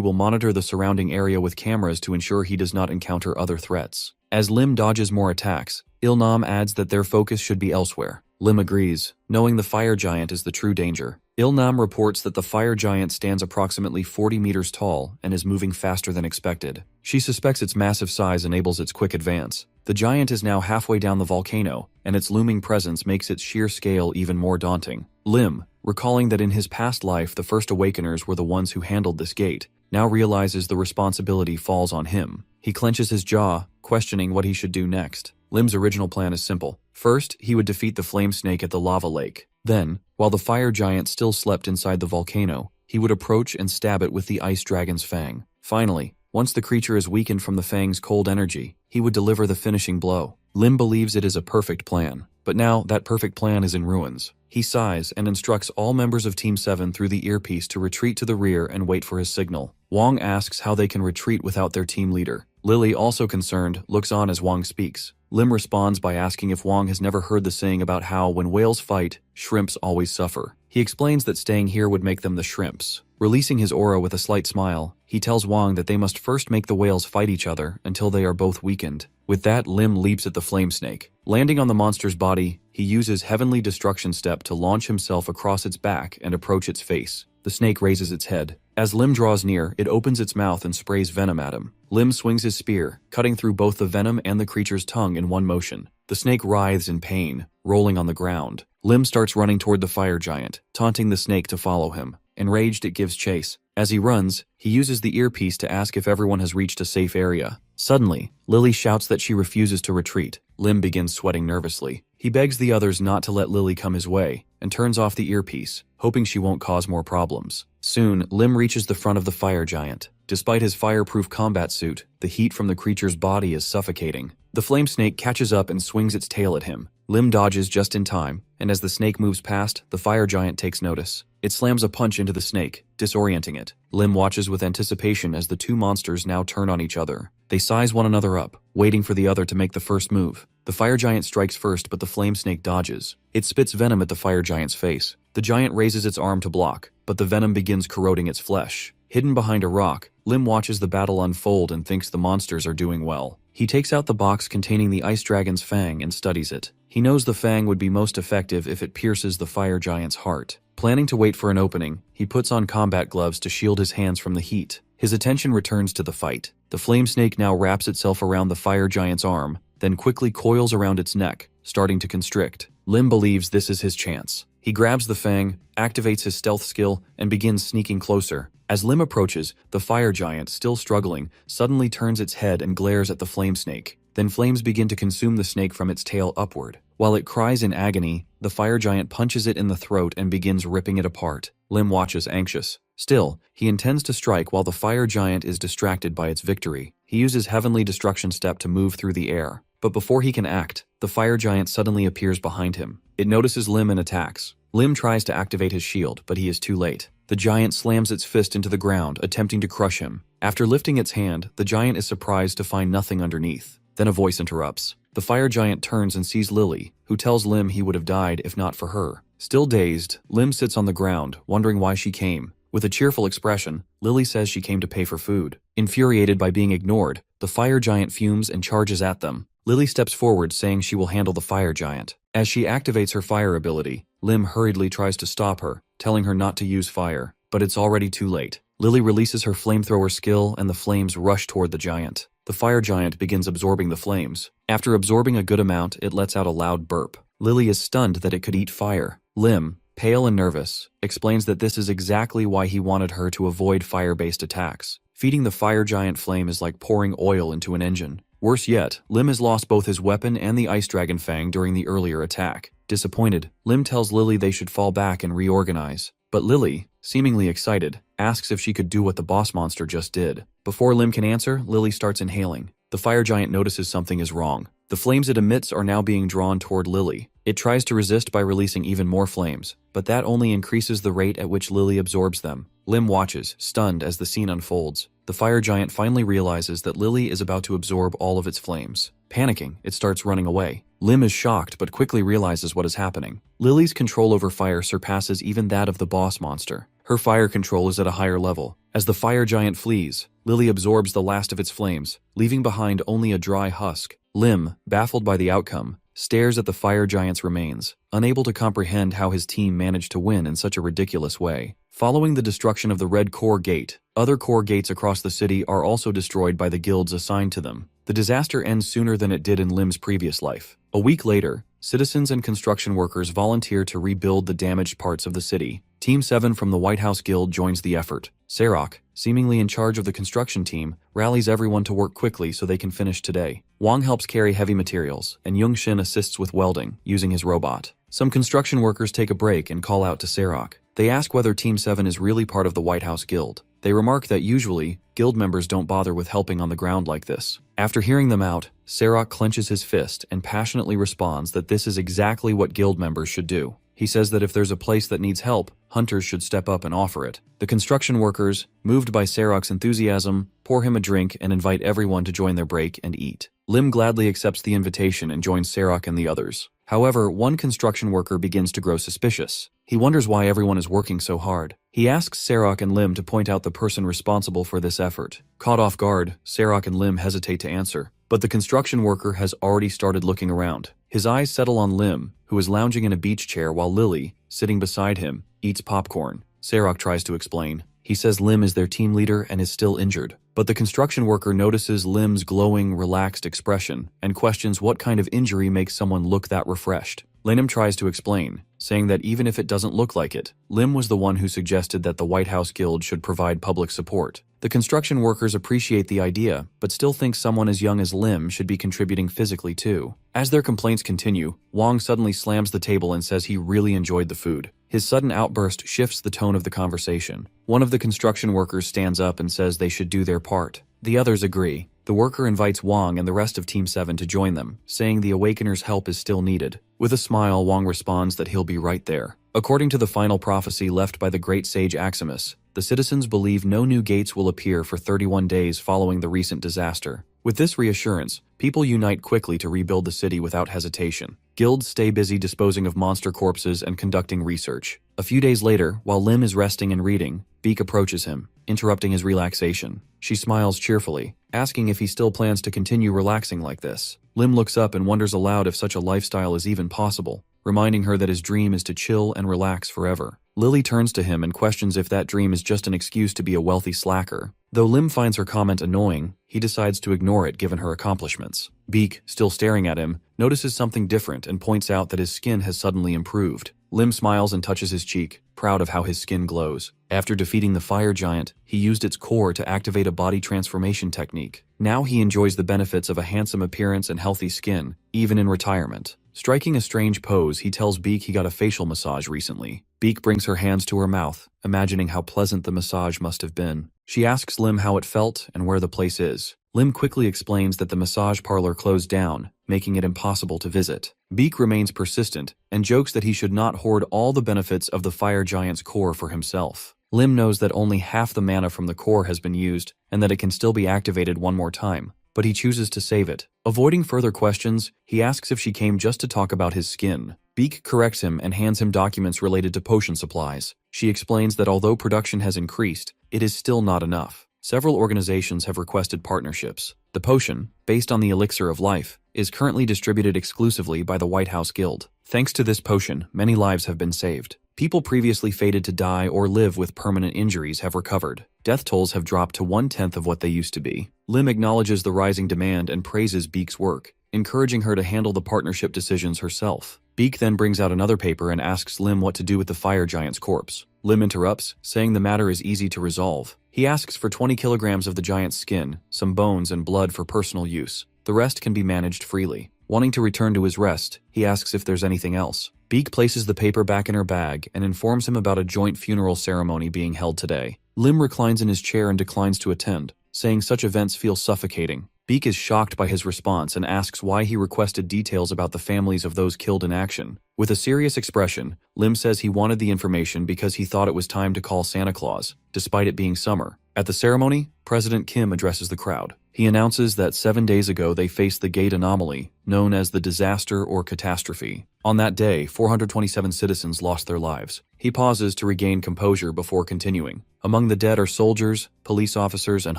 will monitor the surrounding area with cameras to ensure he does not encounter other threats. As Lim dodges more attacks, Il-nam adds that their focus should be elsewhere. Lim agrees, knowing the fire giant is the true danger. Il-nam reports that the fire giant stands approximately 40 meters tall and is moving faster than expected. She suspects its massive size enables its quick advance. The giant is now halfway down the volcano, and its looming presence makes its sheer scale even more daunting. Lim, recalling that in his past life the first awakeners were the ones who handled this gate, now realizes the responsibility falls on him. He clenches his jaw, questioning what he should do next. Lim's original plan is simple. First, he would defeat the flame snake at the lava lake. Then, while the fire giant still slept inside the volcano, he would approach and stab it with the ice dragon's fang. Finally, once the creature is weakened from the fang's cold energy, he would deliver the finishing blow. Lim believes it is a perfect plan, but now that perfect plan is in ruins. He sighs and instructs all members of Team 7 through the earpiece to retreat to the rear and wait for his signal. Wang asks how they can retreat without their team leader. Lily, also concerned, looks on as Wang speaks. Lim responds by asking if Wang has never heard the saying about how when whales fight, shrimps always suffer. He explains that staying here would make them the shrimps. Releasing his aura with a slight smile, he tells Wang that they must first make the whales fight each other until they are both weakened. With that, Lim leaps at the flame snake. Landing on the monster's body, he uses Heavenly Destruction Step to launch himself across its back and approach its face. The snake raises its head. As Lim draws near, it opens its mouth and sprays venom at him. Lim swings his spear, cutting through both the venom and the creature's tongue in one motion. The snake writhes in pain, rolling on the ground. Lim starts running toward the fire giant, taunting the snake to follow him. Enraged, it gives chase. As he runs, he uses the earpiece to ask if everyone has reached a safe area. Suddenly, Lily shouts that she refuses to retreat. Lim begins sweating nervously. He begs the others not to let Lily come his way, and turns off the earpiece, hoping she won't cause more problems. Soon, Lim reaches the front of the fire giant. Despite his fireproof combat suit, the heat from the creature's body is suffocating. The flame snake catches up and swings its tail at him. Lim dodges just in time, and as the snake moves past, the fire giant takes notice. It slams a punch into the snake, disorienting it. Lim watches with anticipation as the two monsters now turn on each other. They size one another up, waiting for the other to make the first move. The fire giant strikes first, but the flame snake dodges. It spits venom at the fire giant's face. The giant raises its arm to block, but the venom begins corroding its flesh. Hidden behind a rock, Lim watches the battle unfold and thinks the monsters are doing well. He takes out the box containing the ice dragon's fang and studies it. He knows the fang would be most effective if it pierces the fire giant's heart. Planning to wait for an opening, he puts on combat gloves to shield his hands from the heat. His attention returns to the fight. The flame snake now wraps itself around the fire giant's arm, then quickly coils around its neck, starting to constrict. Lim believes this is his chance. He grabs the fang, activates his stealth skill, and begins sneaking closer. As Lim approaches, the fire giant, still struggling, suddenly turns its head and glares at the flame snake. Then flames begin to consume the snake from its tail upward. While it cries in agony, the fire giant punches it in the throat and begins ripping it apart. Lim watches anxious. Still, he intends to strike while the fire giant is distracted by its victory. He uses Heavenly Destruction Step to move through the air. But before he can act, the fire giant suddenly appears behind him. It notices Lim and attacks. Lim tries to activate his shield, but he is too late. The giant slams its fist into the ground, attempting to crush him. After lifting its hand, the giant is surprised to find nothing underneath. Then a voice interrupts. The fire giant turns and sees Lily, who tells Lim he would have died if not for her. Still dazed, Lim sits on the ground, wondering why she came. With a cheerful expression, Lily says she came to pay for food. Infuriated by being ignored, the fire giant fumes and charges at them. Lily steps forward, saying she will handle the fire giant. As she activates her fire ability, Lim hurriedly tries to stop her, telling her not to use fire, but it's already too late. Lily releases her flamethrower skill and the flames rush toward the giant. The fire giant begins absorbing the flames. After absorbing a good amount, it lets out a loud burp. Lily is stunned that it could eat fire. Lim, pale and nervous, explains that this is exactly why he wanted her to avoid fire-based attacks. Feeding the fire giant flame is like pouring oil into an engine. Worse yet, Lim has lost both his weapon and the ice dragon fang during the earlier attack. Disappointed, Lim tells Lily they should fall back and reorganize. But Lily, seemingly excited, asks if she could do what the boss monster just did. Before Lim can answer, Lily starts inhaling. The fire giant notices something is wrong. The flames it emits are now being drawn toward Lily. It tries to resist by releasing even more flames, but that only increases the rate at which Lily absorbs them. Lim watches, stunned as the scene unfolds. The fire giant finally realizes that Lily is about to absorb all of its flames. Panicking, it starts running away. Lim is shocked but quickly realizes what is happening. Lily's control over fire surpasses even that of the boss monster. Her fire control is at a higher level. As the fire giant flees, Lily absorbs the last of its flames, leaving behind only a dry husk. Lim, baffled by the outcome, stares at the fire giant's remains, unable to comprehend how his team managed to win in such a ridiculous way. Following the destruction of the Red Core Gate, other core gates across the city are also destroyed by the guilds assigned to them. The disaster ends sooner than it did in Lim's previous life. A week later, citizens and construction workers volunteer to rebuild the damaged parts of the city. Team 7 from the White House Guild joins the effort. Sarok, seemingly in charge of the construction team, rallies everyone to work quickly so they can finish today. Wang helps carry heavy materials, and Young-shin assists with welding, using his robot. Some construction workers take a break and call out to Sarok. They ask whether Team 7 is really part of the White House Guild. They remark that usually, guild members don't bother with helping on the ground like this. After hearing them out, Sarok clenches his fist and passionately responds that this is exactly what guild members should do. He says that if there's a place that needs help, hunters should step up and offer it. The construction workers, moved by Sarok's enthusiasm, pour him a drink and invite everyone to join their break and eat. Lim gladly accepts the invitation and joins Sarok and the others. However, one construction worker begins to grow suspicious. He wonders why everyone is working so hard. He asks Sarok and Lim to point out the person responsible for this effort. Caught off guard, Sarok and Lim hesitate to answer, but the construction worker has already started looking around. His eyes settle on Lim, who is lounging in a beach chair while Lily, sitting beside him, eats popcorn. Sarok tries to explain. He says Lim is their team leader and is still injured. But the construction worker notices Lim's glowing, relaxed expression and questions what kind of injury makes someone look that refreshed. Lim tries to explain, saying that even if it doesn't look like it, Lim was the one who suggested that the White House Guild should provide public support. The construction workers appreciate the idea, but still think someone as young as Lim should be contributing physically too. As their complaints continue, Wang suddenly slams the table and says he really enjoyed the food. His sudden outburst shifts the tone of the conversation. One of the construction workers stands up and says they should do their part. The others agree. The worker invites Wang and the rest of Team 7 to join them, saying the Awakener's help is still needed. With a smile, Wang responds that he'll be right there. According to the final prophecy left by the great sage Aximus, the citizens believe no new gates will appear for 31 days following the recent disaster. With this reassurance, people unite quickly to rebuild the city without hesitation. Guilds stay busy disposing of monster corpses and conducting research. A few days later, while Lim is resting and reading, Beak approaches him, interrupting his relaxation. She smiles cheerfully, asking if he still plans to continue relaxing like this. Lim looks up and wonders aloud if such a lifestyle is even possible, reminding her that his dream is to chill and relax forever. Lily turns to him and questions if that dream is just an excuse to be a wealthy slacker. Though Lim finds her comment annoying, he decides to ignore it given her accomplishments. Beak, still staring at him, notices something different and points out that his skin has suddenly improved. Lim smiles and touches his cheek, proud of how his skin glows. After defeating the fire giant, he used its core to activate a body transformation technique. Now he enjoys the benefits of a handsome appearance and healthy skin, even in retirement. Striking a strange pose, he tells Beak he got a facial massage recently. Beak brings her hands to her mouth, imagining how pleasant the massage must have been. She asks Lim how it felt and where the place is. Lim quickly explains that the massage parlor closed down, making it impossible to visit. Beak remains persistent and jokes that he should not hoard all the benefits of the fire giant's core for himself. Lim knows that only half the mana from the core has been used and that it can still be activated one more time, but he chooses to save it. Avoiding further questions, he asks if she came just to talk about his skin. Beak corrects him and hands him documents related to potion supplies. She explains that although production has increased, it is still not enough. Several organizations have requested partnerships. The potion, based on the elixir of life, is currently distributed exclusively by the White House Guild. Thanks to this potion, many lives have been saved. People previously fated to die or live with permanent injuries have recovered. Death tolls have dropped to 1/10 of what they used to be. Lim acknowledges the rising demand and praises Beak's work, encouraging her to handle the partnership decisions herself. Beak then brings out another paper and asks Lim what to do with the fire giant's corpse. Lim interrupts, saying the matter is easy to resolve. He asks for 20 kilograms of the giant's skin, some bones and blood for personal use. The rest can be managed freely. Wanting to return to his rest, he asks if there's anything else. Beak places the paper back in her bag and informs him about a joint funeral ceremony being held today. Lim reclines in his chair and declines to attend, saying such events feel suffocating. Beak is shocked by his response and asks why he requested details about the families of those killed in action. With a serious expression, Lim says he wanted the information because he thought it was time to call Santa Claus, despite it being summer. At the ceremony, President Kim addresses the crowd. He announces that 7 days ago they faced the gate anomaly, known as the disaster or catastrophe. On that day, 427 citizens lost their lives. He pauses to regain composure before continuing. Among the dead are soldiers, police officers, and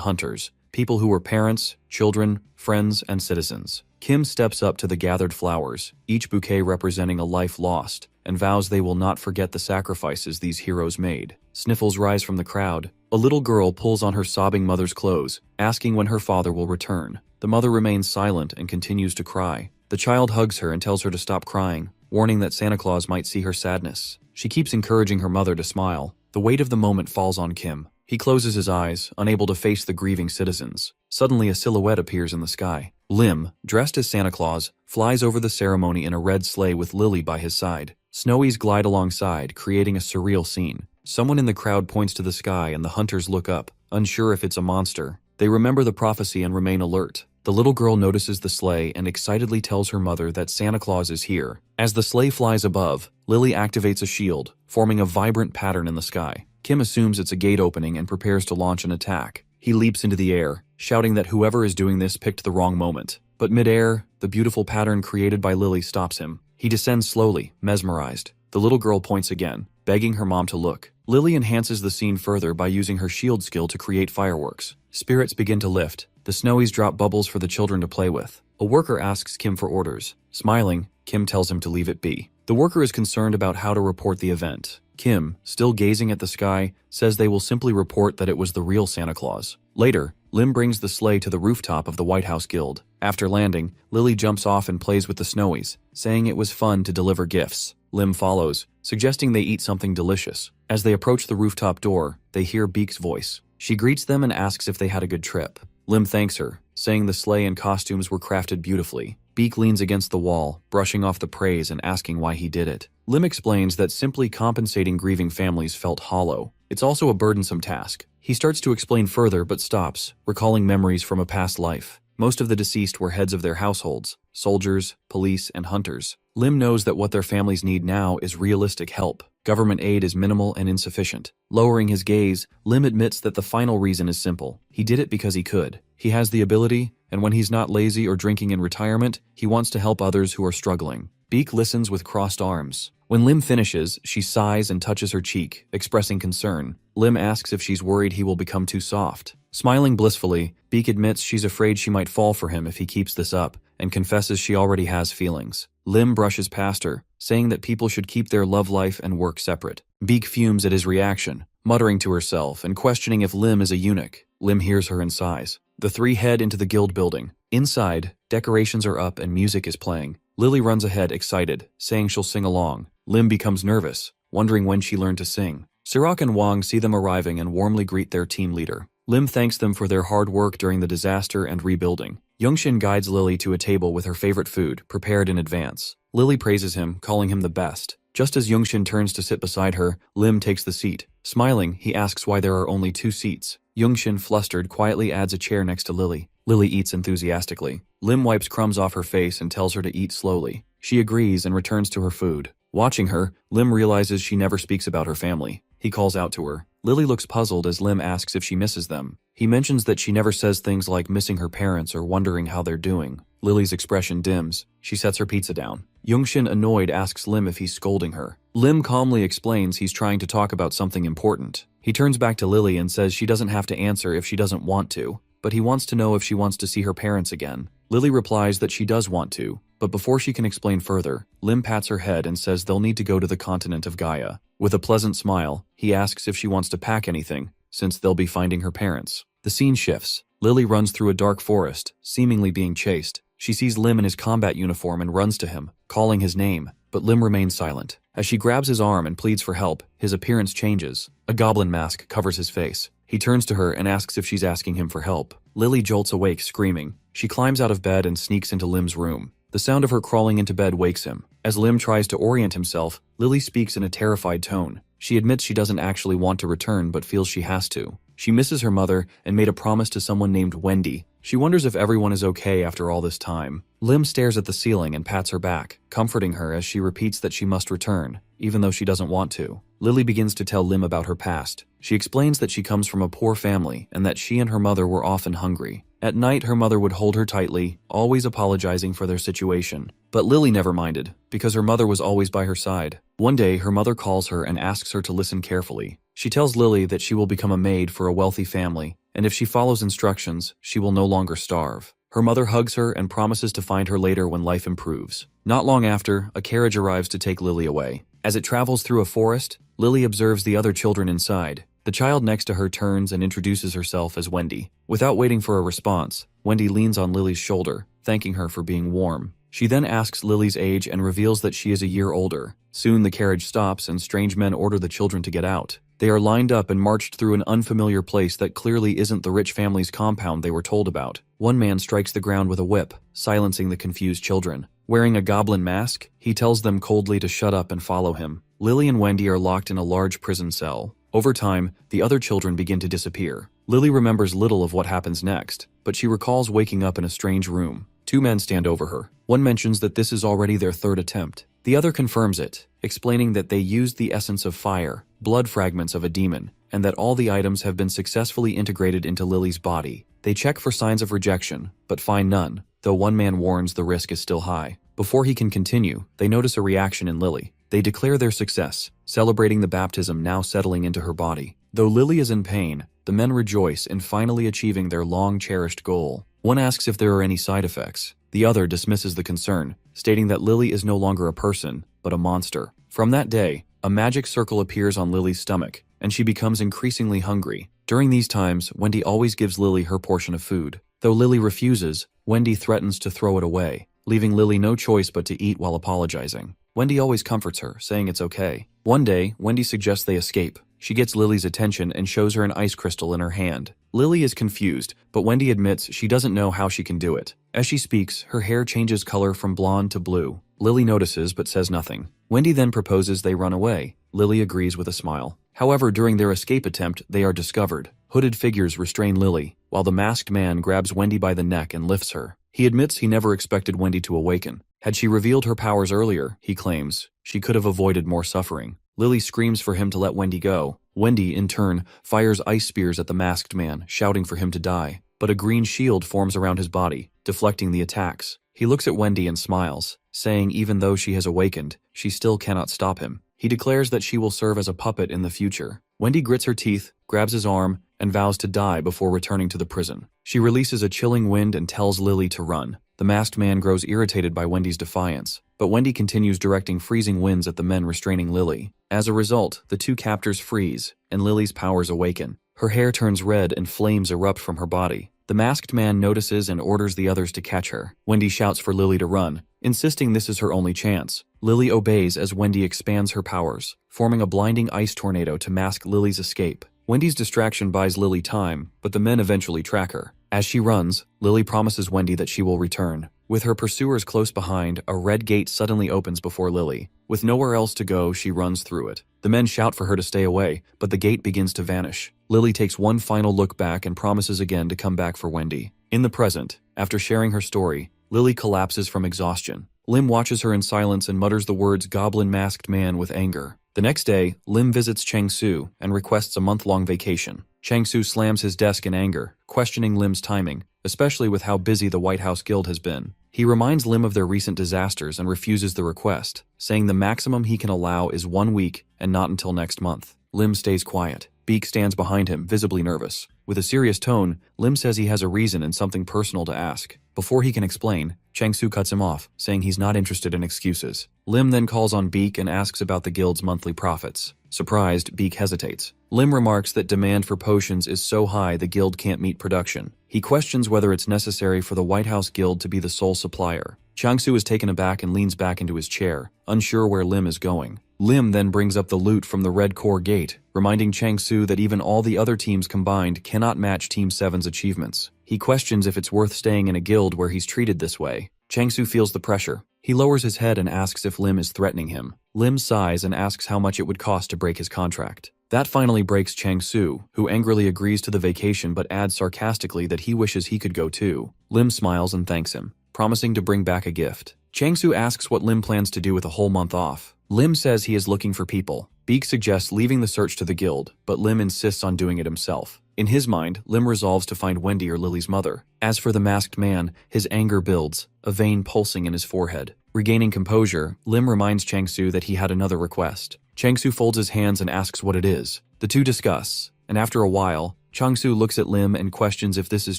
hunters, people who were parents, children, friends, and citizens. Kim steps up to the gathered flowers, each bouquet representing a life lost, and vows they will not forget the sacrifices these heroes made. Sniffles rise from the crowd. A little girl pulls on her sobbing mother's clothes, asking when her father will return. The mother remains silent and continues to cry. The child hugs her and tells her to stop crying, warning that Santa Claus might see her sadness. She keeps encouraging her mother to smile. The weight of the moment falls on Kim. He closes his eyes, unable to face the grieving citizens. Suddenly a silhouette appears in the sky. Lim, dressed as Santa Claus, flies over the ceremony in a red sleigh with Lily by his side. Snowies glide alongside, creating a surreal scene. Someone in the crowd points to the sky and the hunters look up, unsure if it's a monster. They remember the prophecy and remain alert. The little girl notices the sleigh and excitedly tells her mother that Santa Claus is here. As the sleigh flies above, Lily activates a shield, forming a vibrant pattern in the sky. Kim assumes it's a gate opening and prepares to launch an attack. He leaps into the air, shouting that whoever is doing this picked the wrong moment. But mid-air, the beautiful pattern created by Lily stops him. He descends slowly, mesmerized. The little girl points again, begging her mom to look. Lily enhances the scene further by using her shield skill to create fireworks. Spirits begin to lift. The Snowies drop bubbles for the children to play with. A worker asks Kim for orders. Smiling, Kim tells him to leave it be. The worker is concerned about how to report the event. Kim, still gazing at the sky, says they will simply report that it was the real Santa Claus. Later, Lim brings the sleigh to the rooftop of the White House Guild. After landing, Lily jumps off and plays with the Snowies, saying it was fun to deliver gifts. Lim follows, suggesting they eat something delicious. As they approach the rooftop door, they hear Beak's voice. She greets them and asks if they had a good trip. Lim thanks her, saying the sleigh and costumes were crafted beautifully. Beak leans against the wall, brushing off the praise and asking why he did it. Lim explains that simply compensating grieving families felt hollow. It's also a burdensome task. He starts to explain further but stops, recalling memories from a past life. Most of the deceased were heads of their households, soldiers, police, and hunters. Lim knows that what their families need now is realistic help. Government aid is minimal and insufficient. Lowering his gaze, Lim admits that the final reason is simple. He did it because he could. He has the ability, and when he's not lazy or drinking in retirement, he wants to help others who are struggling. Beak listens with crossed arms. When Lim finishes, she sighs and touches her cheek, expressing concern. Lim asks if she's worried he will become too soft. Smiling blissfully, Beak admits she's afraid she might fall for him if he keeps this up, and confesses she already has feelings. Lim brushes past her, saying that people should keep their love life and work separate. Beak fumes at his reaction, muttering to herself and questioning if Lim is a eunuch. Lim hears her and sighs. The three head into the guild building. Inside, decorations are up and music is playing. Lily runs ahead excited, saying she'll sing along. Lim becomes nervous, wondering when she learned to sing. Sirach and Wang see them arriving and warmly greet their team leader. Lim thanks them for their hard work during the disaster and rebuilding. Youngshin guides Lily to a table with her favorite food, prepared in advance. Lily praises him, calling him the best. Just as Youngshin turns to sit beside her, Lim takes the seat. Smiling, he asks why there are only 2 seats. Youngshin, flustered, quietly adds a chair next to Lily. Lily eats enthusiastically. Lim wipes crumbs off her face and tells her to eat slowly. She agrees and returns to her food. Watching her, Lim realizes she never speaks about her family. He calls out to her. Lily looks puzzled as Lim asks if she misses them. He mentions that she never says things like missing her parents or wondering how they're doing. Lily's expression dims. She sets her pizza down. Youngshin, annoyed, asks Lim if he's scolding her. Lim calmly explains he's trying to talk about something important. He turns back to Lily and says she doesn't have to answer if she doesn't want to, but he wants to know if she wants to see her parents again. Lily replies that she does want to, but before she can explain further, Lim pats her head and says they'll need to go to the continent of Gaia. With a pleasant smile, he asks if she wants to pack anything, since they'll be finding her parents. The scene shifts. Lily runs through a dark forest, seemingly being chased. She sees Lim in his combat uniform and runs to him, calling his name, but Lim remains silent. As she grabs his arm and pleads for help, his appearance changes. A goblin mask covers his face. He turns to her and asks if she's asking him for help. Lily jolts awake, screaming. She climbs out of bed and sneaks into Lim's room. The sound of her crawling into bed wakes him. As Lim tries to orient himself, Lily speaks in a terrified tone. She admits she doesn't actually want to return but feels she has to. She misses her mother and made a promise to someone named Wendy. She wonders if everyone is okay after all this time. Lim stares at the ceiling and pats her back, comforting her as she repeats that she must return, even though she doesn't want to. Lily begins to tell Lim about her past. She explains that she comes from a poor family and that she and her mother were often hungry. At night, her mother would hold her tightly, always apologizing for their situation. But Lily never minded, because her mother was always by her side. One day, her mother calls her and asks her to listen carefully. She tells Lily that she will become a maid for a wealthy family, and if she follows instructions, she will no longer starve. Her mother hugs her and promises to find her later when life improves. Not long after, a carriage arrives to take Lily away. As it travels through a forest, Lily observes the other children inside. The child next to her turns and introduces herself as Wendy. Without waiting for a response, Wendy leans on Lily's shoulder, thanking her for being warm. She then asks Lily's age and reveals that she is a year older. Soon the carriage stops and strange men order the children to get out. They are lined up and marched through an unfamiliar place that clearly isn't the rich family's compound they were told about. One man strikes the ground with a whip, silencing the confused children. Wearing a goblin mask, he tells them coldly to shut up and follow him. Lily and Wendy are locked in a large prison cell. Over time, the other children begin to disappear. Lily remembers little of what happens next, but she recalls waking up in a strange room. Two men stand over her. One mentions that this is already their third attempt. The other confirms it, explaining that they used the essence of fire, blood fragments of a demon, and that all the items have been successfully integrated into Lily's body. They check for signs of rejection, but find none, though one man warns the risk is still high. Before he can continue, they notice a reaction in Lily. They declare their success, celebrating the baptism now settling into her body. Though Lily is in pain, the men rejoice in finally achieving their long-cherished goal. One asks if there are any side effects. The other dismisses the concern, stating that Lily is no longer a person, but a monster. From that day, a magic circle appears on Lily's stomach, and she becomes increasingly hungry. During these times, Wendy always gives Lily her portion of food. Though Lily refuses, Wendy threatens to throw it away, leaving Lily no choice but to eat while apologizing. Wendy always comforts her, saying it's okay. One day, Wendy suggests they escape. She gets Lily's attention and shows her an ice crystal in her hand. Lily is confused, but Wendy admits she doesn't know how she can do it. As she speaks, her hair changes color from blonde to blue. Lily notices but says nothing. Wendy then proposes they run away. Lily agrees with a smile. However, during their escape attempt, they are discovered. Hooded figures restrain Lily, while the masked man grabs Wendy by the neck and lifts her. He admits he never expected Wendy to awaken. Had she revealed her powers earlier, he claims, she could have avoided more suffering. Lily screams for him to let Wendy go. Wendy, in turn, fires ice spears at the masked man, shouting for him to die. But a green shield forms around his body, deflecting the attacks. He looks at Wendy and smiles, saying even though she has awakened, she still cannot stop him. He declares that she will serve as a puppet in the future. Wendy grits her teeth, grabs his arm, and vows to die before returning to the prison. She releases a chilling wind and tells Lily to run. The masked man grows irritated by Wendy's defiance, but Wendy continues directing freezing winds at the men restraining Lily. As a result, the two captors freeze, and Lily's powers awaken. Her hair turns red and flames erupt from her body. The masked man notices and orders the others to catch her. Wendy shouts for Lily to run, insisting this is her only chance. Lily obeys as Wendy expands her powers, forming a blinding ice tornado to mask Lily's escape. Wendy's distraction buys Lily time, but the men eventually track her. As she runs, Lily promises Wendy that she will return. With her pursuers close behind, a red gate suddenly opens before Lily. With nowhere else to go, she runs through it. The men shout for her to stay away, but the gate begins to vanish. Lily takes one final look back and promises again to come back for Wendy. In the present, after sharing her story, Lily collapses from exhaustion. Lim watches her in silence and mutters the words goblin-masked man with anger. The next day, Lim visits Chang-Su and requests a month-long vacation. Chang-Su slams his desk in anger, questioning Lim's timing, especially with how busy the White House Guild has been. He reminds Lim of their recent disasters and refuses the request, saying the maximum he can allow is 1 week and not until next month. Lim stays quiet. Beak stands behind him, visibly nervous. With a serious tone, Lim says he has a reason and something personal to ask. Before he can explain, Chang-Su cuts him off, saying he's not interested in excuses. Lim then calls on Beak and asks about the guild's monthly profits. Surprised, Beak hesitates. Lim remarks that demand for potions is so high the guild can't meet production. He questions whether it's necessary for the White House Guild to be the sole supplier. Chang-Su is taken aback and leans back into his chair, unsure where Lim is going. Lim then brings up the loot from the Red Core Gate, reminding Chang-Su that even all the other teams combined cannot match Team 7's achievements. He questions if it's worth staying in a guild where he's treated this way. Chang-Su feels the pressure. He lowers his head and asks if Lim is threatening him. Lim sighs and asks how much it would cost to break his contract. That finally breaks Chang-Su, who angrily agrees to the vacation but adds sarcastically that he wishes he could go too. Lim smiles and thanks him, promising to bring back a gift. Chang-Su asks what Lim plans to do with a whole month off. Lim says he is looking for people. Beak suggests leaving the search to the guild, but Lim insists on doing it himself. In his mind, Lim resolves to find Wendy or Lily's mother. As for the masked man, his anger builds, a vein pulsing in his forehead. Regaining composure, Lim reminds Chang-Su that he had another request. Chang-Su folds his hands and asks what it is. The two discuss, and after a while, Chang-Su looks at Lim and questions if this is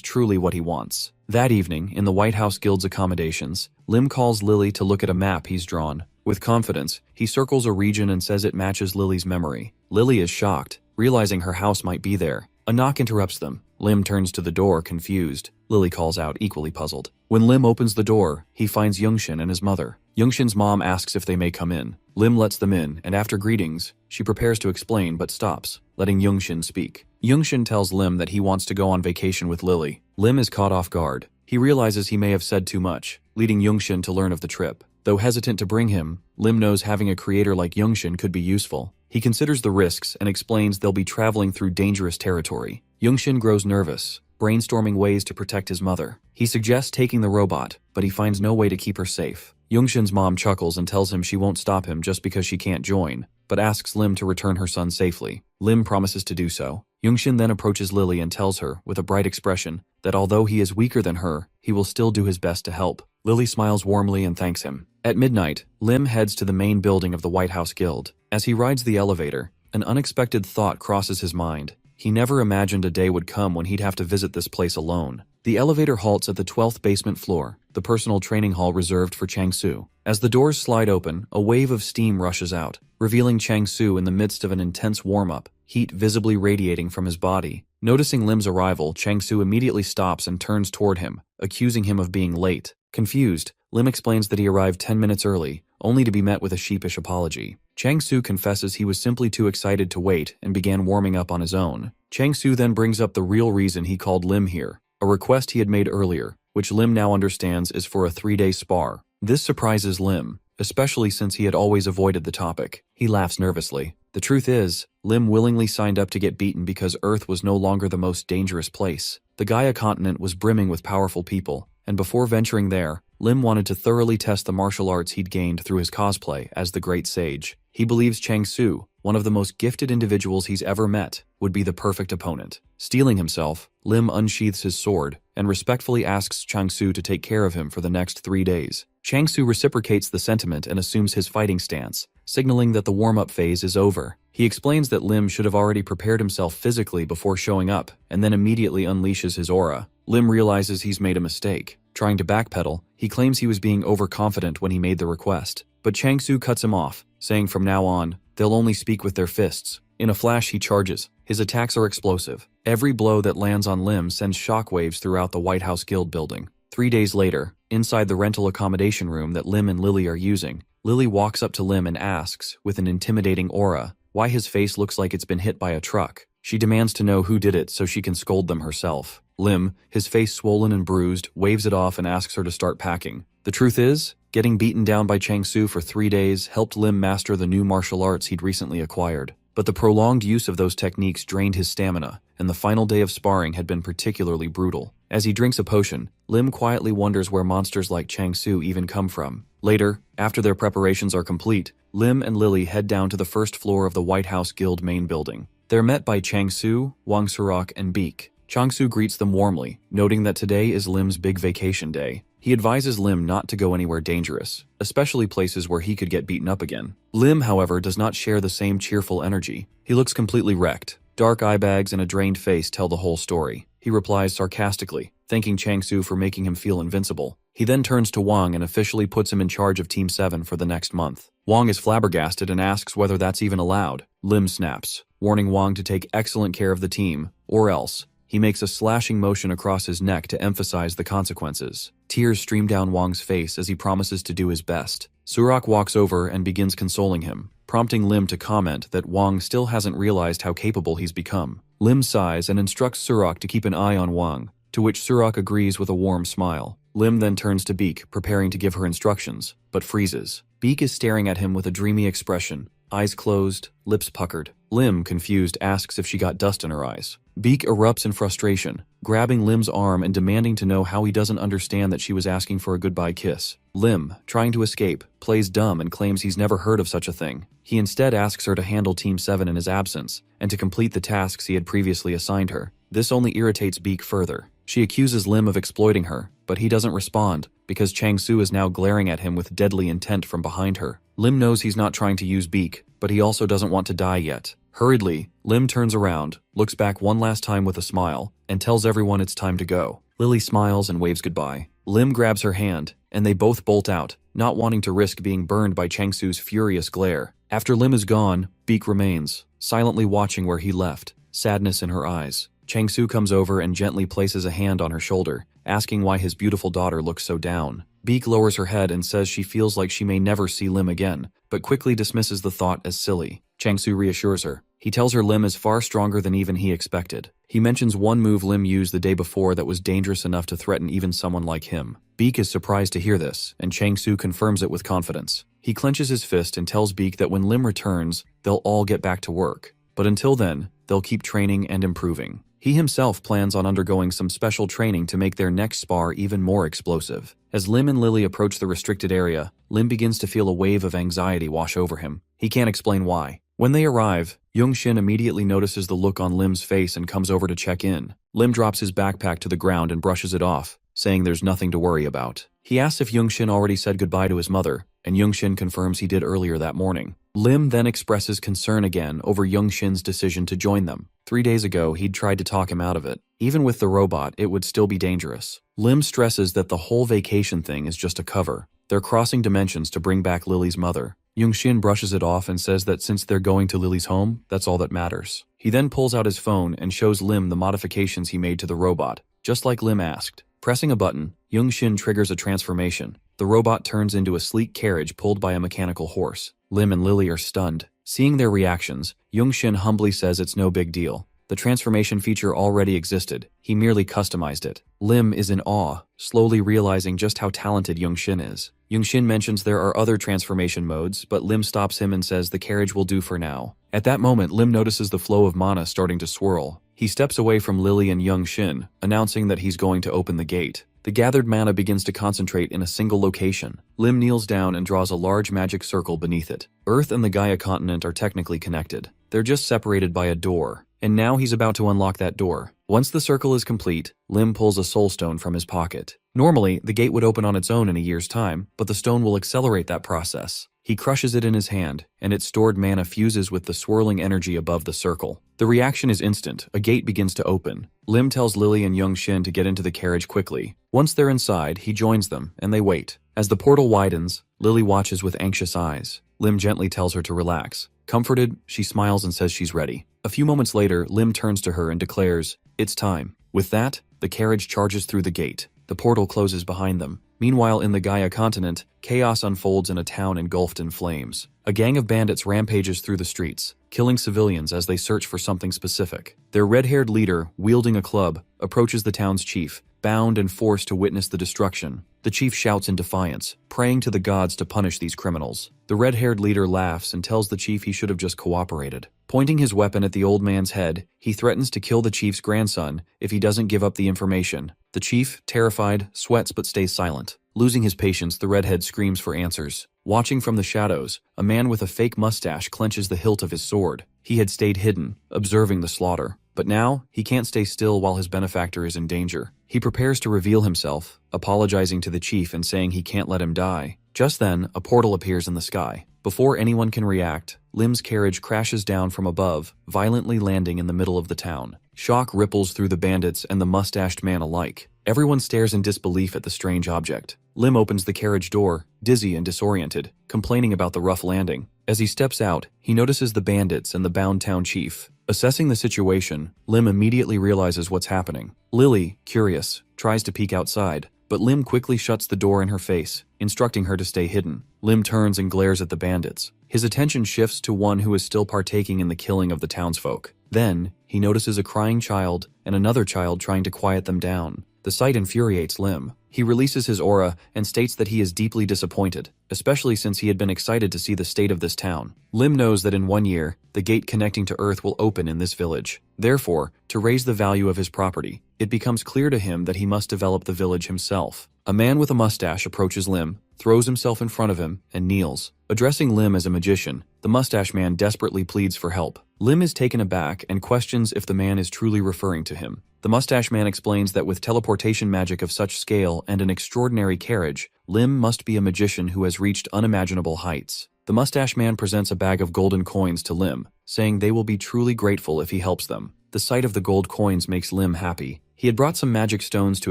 truly what he wants. That evening, in the White House Guild's accommodations, Lim calls Lily to look at a map he's drawn. With confidence, he circles a region and says it matches Lily's memory. Lily is shocked, realizing her house might be there. A knock interrupts them. Lim turns to the door, confused. Lily calls out, equally puzzled. When Lim opens the door, he finds Youngshin and his mother. Youngshin's mom asks if they may come in. Lim lets them in, and after greetings, she prepares to explain but stops, letting Youngshin speak. Youngshin tells Lim that he wants to go on vacation with Lily. Lim is caught off guard. He realizes he may have said too much, leading Youngshin to learn of the trip. Though hesitant to bring him, Lim knows having a creator like Youngshin could be useful. He considers the risks and explains they'll be traveling through dangerous territory. Youngshin grows nervous, brainstorming ways to protect his mother. He suggests taking the robot, but he finds no way to keep her safe. Youngshin's mom chuckles and tells him she won't stop him just because she can't join, but asks Lim to return her son safely. Lim promises to do so. Youngshin then approaches Lily and tells her, with a bright expression, that although he is weaker than her, he will still do his best to help. Lily smiles warmly and thanks him. At midnight, Lim heads to the main building of the White House Guild. As he rides the elevator, an unexpected thought crosses his mind. He never imagined a day would come when he'd have to visit this place alone. The elevator halts at the 12th basement floor, the personal training hall reserved for Chang-Su. As the doors slide open, a wave of steam rushes out, revealing Chang-Su in the midst of an intense warm-up, heat visibly radiating from his body. Noticing Lim's arrival, Chang-Su immediately stops and turns toward him, accusing him of being late. Confused, Lim explains that he arrived 10 minutes early, only to be met with a sheepish apology. Chang-Su confesses he was simply too excited to wait and began warming up on his own. Chang-Su then brings up the real reason he called Lim here, a request he had made earlier, which Lim now understands is for a 3-day spar. This surprises Lim, especially since he had always avoided the topic. He laughs nervously. The truth is, Lim willingly signed up to get beaten because Earth was no longer the most dangerous place. The Gaia continent was brimming with powerful people, and before venturing there, Lim wanted to thoroughly test the martial arts he'd gained through his cosplay as the Great Sage. He believes Chang-Su, one of the most gifted individuals he's ever met, would be the perfect opponent. Steeling himself, Lim unsheathes his sword and respectfully asks Chang-Su to take care of him for the next 3 days. Chang-Su reciprocates the sentiment and assumes his fighting stance, signaling that the warm-up phase is over. He explains that Lim should have already prepared himself physically before showing up, and then immediately unleashes his aura. Lim realizes he's made a mistake. Trying to backpedal, he claims he was being overconfident when he made the request. But Chang-Su cuts him off, saying from now on, they'll only speak with their fists. In a flash, he charges. His attacks are explosive. Every blow that lands on Lim sends shockwaves throughout the White House Guild building. 3 days later, inside the rental accommodation room that Lim and Lily are using, Lily walks up to Lim and asks, with an intimidating aura, why his face looks like it's been hit by a truck. She demands to know who did it so she can scold them herself. Lim, his face swollen and bruised, waves it off and asks her to start packing. The truth is, getting beaten down by Chang-Su for 3 days helped Lim master the new martial arts he'd recently acquired. But the prolonged use of those techniques drained his stamina, and the final day of sparring had been particularly brutal. As he drinks a potion, Lim quietly wonders where monsters like Chang-Su even come from. Later, after their preparations are complete, Lim and Lily head down to the first floor of the White House Guild main building. They're met by Chang-Su, Wang Surok, and Beak. Chang-Su greets them warmly, noting that today is Lim's big vacation day. He advises Lim not to go anywhere dangerous, especially places where he could get beaten up again. Lim, however, does not share the same cheerful energy. He looks completely wrecked. Dark eye bags and a drained face tell the whole story. He replies sarcastically, thanking Chang-Su for making him feel invincible. He then turns to Wang and officially puts him in charge of Team 7 for the next month. Wang is flabbergasted and asks whether that's even allowed. Lim snaps, warning Wang to take excellent care of the team, or else. He makes a slashing motion across his neck to emphasize the consequences. Tears stream down Wang's face as he promises to do his best. Surok walks over and begins consoling him, prompting Lim to comment that Wang still hasn't realized how capable he's become. Lim sighs and instructs Surok to keep an eye on Wang, to which Surok agrees with a warm smile. Lim then turns to Beak, preparing to give her instructions, but freezes. Beak is staring at him with a dreamy expression, eyes closed, lips puckered. Lim, confused, asks if she got dust in her eyes. Beak erupts in frustration, grabbing Lim's arm and demanding to know how he doesn't understand that she was asking for a goodbye kiss. Lim, trying to escape, plays dumb and claims he's never heard of such a thing. He instead asks her to handle Team 7 in his absence, and to complete the tasks he had previously assigned her. This only irritates Beak further. She accuses Lim of exploiting her, but he doesn't respond, because Chang-Su is now glaring at him with deadly intent from behind her. Lim knows he's not trying to use Beak, but he also doesn't want to die yet. Hurriedly, Lim turns around, looks back one last time with a smile, and tells everyone it's time to go. Lily smiles and waves goodbye. Lim grabs her hand, and they both bolt out, not wanting to risk being burned by Chang-Su's furious glare. After Lim is gone, Beak remains, silently watching where he left, sadness in her eyes. Chang-Su comes over and gently places a hand on her shoulder, asking why his beautiful daughter looks so down. Beak lowers her head and says she feels like she may never see Lim again, but quickly dismisses the thought as silly. Chang-Su reassures her. He tells her Lim is far stronger than even he expected. He mentions one move Lim used the day before that was dangerous enough to threaten even someone like him. Beak is surprised to hear this, and Chang-Su confirms it with confidence. He clenches his fist and tells Beak that when Lim returns, they'll all get back to work. But until then, they'll keep training and improving. He himself plans on undergoing some special training to make their next spar even more explosive. As Lim and Lily approach the restricted area, Lim begins to feel a wave of anxiety wash over him. He can't explain why. When they arrive, Young-shin immediately notices the look on Lim's face and comes over to check in. Lim drops his backpack to the ground and brushes it off, saying there's nothing to worry about. He asks if Young-shin already said goodbye to his mother, and Young-shin confirms he did earlier that morning. Lim then expresses concern again over Young-shin's decision to join them. 3 days ago, he'd tried to talk him out of it. Even with the robot, it would still be dangerous. Lim stresses that the whole vacation thing is just a cover. They're crossing dimensions to bring back Lily's mother. Young-shin brushes it off and says that since they're going to Lily's home, that's all that matters. He then pulls out his phone and shows Lim the modifications he made to the robot, just like Lim asked. Pressing a button, Young-shin triggers a transformation. The robot turns into a sleek carriage pulled by a mechanical horse. Lim and Lily are stunned. Seeing their reactions, Young-shin humbly says it's no big deal. The transformation feature already existed. He merely customized it. Lim is in awe, slowly realizing just how talented Young-shin is. Young-shin mentions there are other transformation modes, but Lim stops him and says the carriage will do for now. At that moment, Lim notices the flow of mana starting to swirl. He steps away from Lily and Young-shin, announcing that he's going to open the gate. The gathered mana begins to concentrate in a single location. Lim kneels down and draws a large magic circle beneath it. Earth and the Gaia continent are technically connected. They're just separated by a door. And now he's about to unlock that door. Once the circle is complete, Lim pulls a soul stone from his pocket. Normally, the gate would open on its own in a year's time, but the stone will accelerate that process. He crushes it in his hand, and its stored mana fuses with the swirling energy above the circle. The reaction is instant. A gate begins to open. Lim tells Lily and Young-shin to get into the carriage quickly. Once they're inside, he joins them, and they wait. As the portal widens, Lily watches with anxious eyes. Lim gently tells her to relax. Comforted, she smiles and says she's ready. A few moments later, Lim turns to her and declares, "It's time." With that, the carriage charges through the gate. The portal closes behind them. Meanwhile, in the Gaia continent, chaos unfolds in a town engulfed in flames. A gang of bandits rampages through the streets, killing civilians as they search for something specific. Their red-haired leader, wielding a club, approaches the town's chief, bound and forced to witness the destruction. The chief shouts in defiance, praying to the gods to punish these criminals. The red-haired leader laughs and tells the chief he should have just cooperated. Pointing his weapon at the old man's head, he threatens to kill the chief's grandson if he doesn't give up the information. The chief, terrified, sweats but stays silent. Losing his patience, the redhead screams for answers. Watching from the shadows, a man with a fake mustache clenches the hilt of his sword. He had stayed hidden, observing the slaughter. But now, he can't stay still while his benefactor is in danger. He prepares to reveal himself, apologizing to the chief and saying he can't let him die. Just then, a portal appears in the sky. Before anyone can react, Lim's carriage crashes down from above, violently landing in the middle of the town. Shock ripples through the bandits and the mustached man alike. Everyone stares in disbelief at the strange object. Lim opens the carriage door, dizzy and disoriented, complaining about the rough landing. As he steps out, he notices the bandits and the bound town chief. Assessing the situation, Lim immediately realizes what's happening. Lily, curious, tries to peek outside, but Lim quickly shuts the door in her face, instructing her to stay hidden. Lim turns and glares at the bandits. His attention shifts to one who is still partaking in the killing of the townsfolk. Then, he notices a crying child and another child trying to quiet them down. The sight infuriates Lim. He releases his aura and states that he is deeply disappointed, especially since he had been excited to see the state of this town. Lim knows that in 1 year, the gate connecting to Earth will open in this village. Therefore, to raise the value of his property, it becomes clear to him that he must develop the village himself. A man with a mustache approaches Lim, throws himself in front of him, and kneels. Addressing Lim as a magician, the mustache man desperately pleads for help. Lim is taken aback and questions if the man is truly referring to him. The mustache man explains that with teleportation magic of such scale and an extraordinary carriage, Lim must be a magician who has reached unimaginable heights. The mustache man presents a bag of golden coins to Lim, saying they will be truly grateful if he helps them. The sight of the gold coins makes Lim happy. He had brought some magic stones to